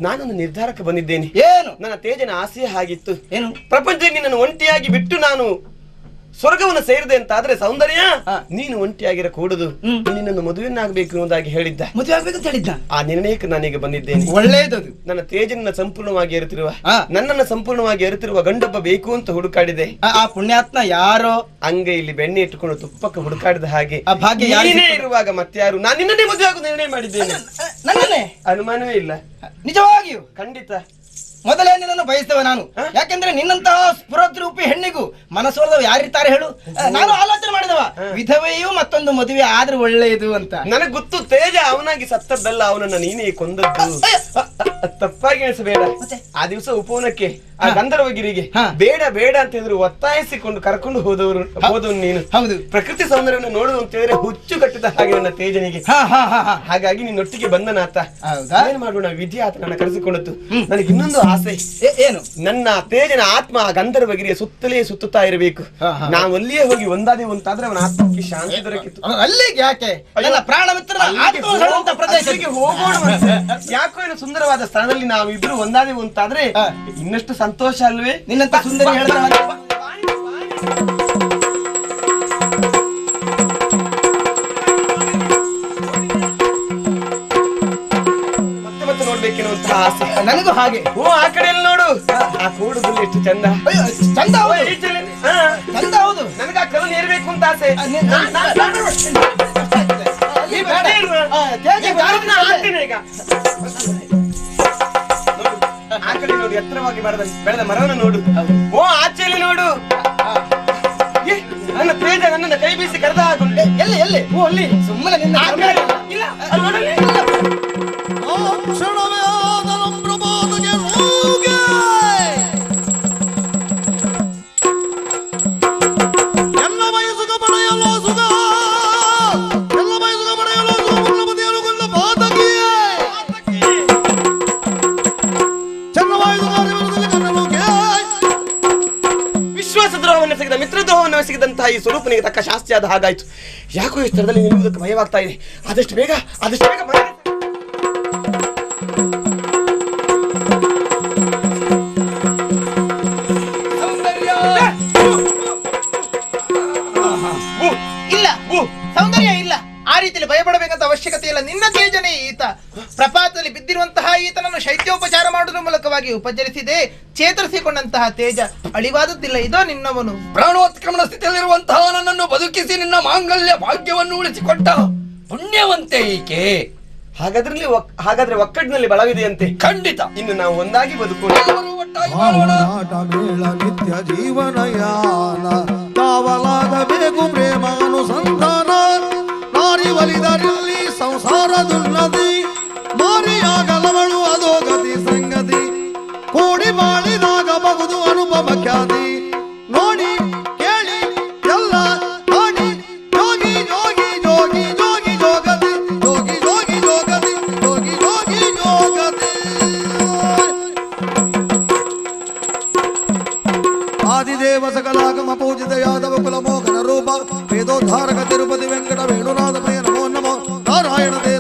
ನಾನೊಂದು ನಿರ್ಧಾರಕ್ಕೆ ಬಂದಿದ್ದೇನೆ. ಏನು? ನನ್ನ ತೇಜನ ಆಸೆ ಹಾಗಿತ್ತು. ಏನು? ಪ್ರಪಂಚದಲ್ಲಿ ನಿನ್ನನ್ನು ಒಂಟಿಯಾಗಿ ಬಿಟ್ಟು ನಾನು ಸ್ವರ್ಗವನ್ನು ಸೇರಿದೆ ಅಂತ ಆದ್ರೆ ಸೌಂದರ್ಯ ನೀನು ಒಂಟಿಯಾಗಿರ ಕೂಡುದು, ನಿನ್ನನ್ನು ಮದುವೆಯನ್ನಾಗಬೇಕು ಅನ್ನೋದಾಗಿ ಹೇಳಿದ್ದ. ಮದುವೆ ಆಗ್ಬೇಕು ಅಂತ ಹೇಳಿದ್ದ. ಆ ನಿರ್ಣಯಕ್ಕೆ ನಾನೀಗ ಬಂದಿದ್ದೇನೆ. ಒಳ್ಳೆಯದು. ನನ್ನ ತೇಜನ್ನ ಸಂಪೂರ್ಣವಾಗಿ ಎರುತ್ತಿರುವ, ನನ್ನನ್ನು ಸಂಪೂರ್ಣವಾಗಿ ಎರುತ್ತಿರುವ ಗಂಡೊಬ್ಬ ಬೇಕು ಅಂತ ಹುಡುಕಾಡಿದೆ. ಆ ಪುಣ್ಯಾತ್ಮ ಯಾರೋ ಅಂಗೈಯಲ್ಲಿ ಬೆಣ್ಣೆ ಇಟ್ಟುಕೊಂಡು ತುಪ್ಪಕ್ಕೆ ಹುಡುಕಾಡಿದ ಹಾಗೆ ಆ ಭಾಗ್ಯ ನೀನೇ ಇರುವಾಗ ಮತ್ಯಾರು? ನಾನು ನಿನ್ನನ್ನೇ ಮದುವೆ ಆಗುದು ನಿರ್ಣಯ ಮಾಡಿದ್ದೇನೆ. ನನ್ನನ್ನೇ? ಅನುಮಾನವೇ ಇಲ್ಲ. ನಿಜವಾಗಿಯೂ? ಖಂಡಿತ. ಮೊದಲೇ ನಿನ್ನನ್ನು ಬಯಸ್ತೇವೆ ನಾನು. ಯಾಕೆಂದ್ರೆ ನಿನ್ನಂತಹ ಸ್ಫುರದ್ರೂಪಿ ಹೆಣ್ಣಿಗೂ ಮನಸ್ಸೋರ್ದವ ಯಾರಿರ್ತಾರೆ ಹೇಳು? ನಾನು ಆಲೋಚನೆ ಮಾಡಿದವ, ವಿಧವೆಯೂ ಮತ್ತೊಂದು ಮದುವೆ ಆದ್ರೆ ಒಳ್ಳೆಯದು ಅಂತ. ನನಗ್ ಗೊತ್ತು, ತೇಜ ಅವನಾಗಿ ಸತ್ತದ್ದಲ್ಲ, ಅವನನ್ನ ನೀನೇ ಕೊಂದದ್ದು. ತಪ್ಪಾಗಿ ಎಣಿಸಬೇಡ. ಆ ದಿವಸ ಉಪವನಕ್ಕೆ ಆ ಗಂಧರ್ವಗಿರಿಗೆ ಬೇಡ ಬೇಡ ಅಂತ ಹೇಳಿದ್ರು ಒತ್ತಾಯಿಸಿಕೊಂಡು ಕರ್ಕೊಂಡು ಹೋದವನು ನೀನು. ಹೌದು. ಪ್ರಕೃತಿ ಸೌಂದರ್ಯವನ್ನು ನೋಡುದು ಅಂತ ಹೇಳಿದ್ರೆ ಹುಚ್ಚು ಕಟ್ಟಿದ ಹಾಗೆ ನನ್ನ ತೇಜನಿಗೆ. ಹಾಗಾಗಿ ನಿನ್ನೊಟ್ಟಿಗೆ ಬಂದನಾತ. ಏನ್ ಮಾಡೋಣ, ವಿಧಿ ಆತ ನನ್ನ ಕರೆಸಿಕೊಂಡದ್ದು. ನನಗೆ ಇನ್ನೊಂದು ಆಸೆ. ಏನು? ನನ್ನ ತೇಜನ ಆತ್ಮ ಆ ಗಂಧರ್ವಗಿರಿಯ ಸುತ್ತಲೇ ಸುತ್ತುತ್ತಾ ಇರಬೇಕು. ನಾವು ಅಲ್ಲಿಯೇ ಹೋಗಿ ಒಂದಾದೆ ಅಂತಾದ್ರೆ ಅವನ ಆತ್ಮಕ್ಕೆ ಶಾಂತಿ ದೊರಕಿತ್ತು. ಅಲ್ಲಿಗೆ ಯಾಕೆ? ನನ್ನ ಪ್ರಾಣ ಮಿತ್ರನ ಪ್ರದೇಶಕ್ಕೆ ಹೋಗೋಣ. ಯಾಕೋ ಏನು ಸುಂದರವಾದ ಸ್ಥಳದಲ್ಲಿ ನಾವು ಇಬ್ರು ಒಂದಾದೆವು ಅಂತಾದ್ರೆ ಇನ್ನಷ್ಟು ಸಂತೋಷ ಅಲ್ವೇ? ನಿನ್ನಂತ ಸುಂದರಿ ಹೇಳಿದ್ರೆ ಮತ್ತೆ ನೋಡ್ಬೇಕೆನ್ನುವಂತ ಆಸೆ ನನಗೂ ಹಾಗೆ. ಓ, ಆ ಕಡೆಯಲ್ಲಿ ನೋಡು, ಆ ಕೂಡುದಲ್ಲಿ ಎಷ್ಟು ಚಂದ. ಚಂದ ಚಂದ. ಹೌದು, ನನಗೆ ಆ ಕಲ್ಲು ನೇರ್ಬೇಕು ಅಂತ ಆಸೆ. ಆ ಕಡೆ ನೋಡು, ಎತ್ತರವಾಗಿ ಬೆಳೆದ ಮರವನ್ನು ನೋಡು. ಓ, ಆಚೆಯಲ್ಲಿ ನೋಡು, ನನ್ನ ತೇಜ ನನ್ನನ್ನು ಕೈ ಬೀಸಿ ಕರೆದ ಹಾಕೊಂಡು. ಎಲ್ಲಿ ಎಲ್ಲಿ? ಓ, ಅಲ್ಲಿ ಸುಮ್ಮನೆ ನಿನ್ನ ಇಲ್ಲ, ಅಲ್ಲಿ ನೋಡಲಿ. ಮಿತ್ರದ್ರೋಹವನ್ನು ಸಿಗದಂತಹ ಈ ಸ್ವರೂಪನಿಗೆ ತಕ್ಕ ಶಾಸ್ತ್ರಿಯಾದ ಹಾಗಾಯ್ತು. ಯಾಕೋ ಈ ಸ್ಥಳದಲ್ಲಿ ನಿಲ್ಲುವುದಕ್ಕೆ ಭಯವಾಗ್ತಾ ಇದೆ. ಆದಷ್ಟು ಬೇಗ ಇಲ್ಲ ಸೌಂದರ್ಯ ಇಲ್ಲ. ಆ ರೀತಿಯಲ್ಲಿ ಭಯಪಡಬೇಕಂತ ಅವಶ್ಯಕತೆ ಇಲ್ಲ. ನಿನ್ನ ತೇಜನೇ ಈತ. ಪ್ರಪಾತದಲ್ಲಿ ಬಿದ್ದಿರುವಂತಹ ಈತನನ್ನು ಶೈತ್ಯೋಪಚಾರ ಮಾಡುವುದರ ಮೂಲಕವಾಗಿ ಉಪಚರಿಸಿದೆ. ಚೇತರಿಸಿಕೊಂಡಂತಹ ತೇಜ ಅಳಿವಾದದ್ದಿಲ್ಲ. ಇದೋ ನಿನ್ನವನು. ಪ್ರಾಣೋತ್ಕ್ರಮಣ ಸ್ಥಿತಿಯಲ್ಲಿರುವಂತಹ ನನ್ನನ್ನು ಬದುಕಿಸಿ ನಿನ್ನ ಮಾಂಗಲ್ಯ ಭಾಗ್ಯವನ್ನು ಉಳಿಸಿಕೊಟ್ಟ ಪುಣ್ಯವಂತೆ ಈಕೆ. ಹಾಗಾದ್ರೆ ಒಕ್ಕಟ್ಟಿನಲ್ಲಿ ಬಲವಿದೆಯಂತೆ. ಖಂಡಿತ. ಇನ್ನು ನಾವು ಒಂದಾಗಿ ಬದುಕೋಣ. ಮೇಳ ನಿತ್ಯ ಜೀವನಯಾನ ಕಾವಲಾಗಬೇಕು ಪ್ರೇಮಾನುಸಂಧಾನ. ನಾರಿ ಒಲಿದರಲ್ಲಿ ಸಂಸಾರದುನ್ನತಿ ಮಾರಿಯಾಗಲವಳು ಅಧೋಗತಿ ಸಂಗತಿ. ಕೂಡಿ ಬಾಳಿದಾಗಬಹುದು ಅನುಪಮ ಖ್ಯಾತಿ. ನೋಡಿ ಕೇಳಿ ಎಲ್ಲ ನೋಡಿ ಯೋಗಿ ಯೋಗಿ ಯೋಗಿ ಯೋಗಿ ಜೋಗತಿ ಯೋಗಿ ಯೋಗಿ ಜೋಗತಿ ಯೋಗಿ ಯೋಗಿ ಜೋಗತಿ. ಆದಿದೇವ ಸಕಲಾಗಮ ಪೂಜಿತ ಯಾದವ ಕುಲ ಮೋಹನ ರೂಪ ವೇದೋದ್ಧಾರಕ ತಿರುಪತಿ ವೆಂಕಟ ವೇಣುನಾಥ ಪ್ರಿಯ ನಮೋ ನಮೋ ನಾರಾಯಣ ದೇವ.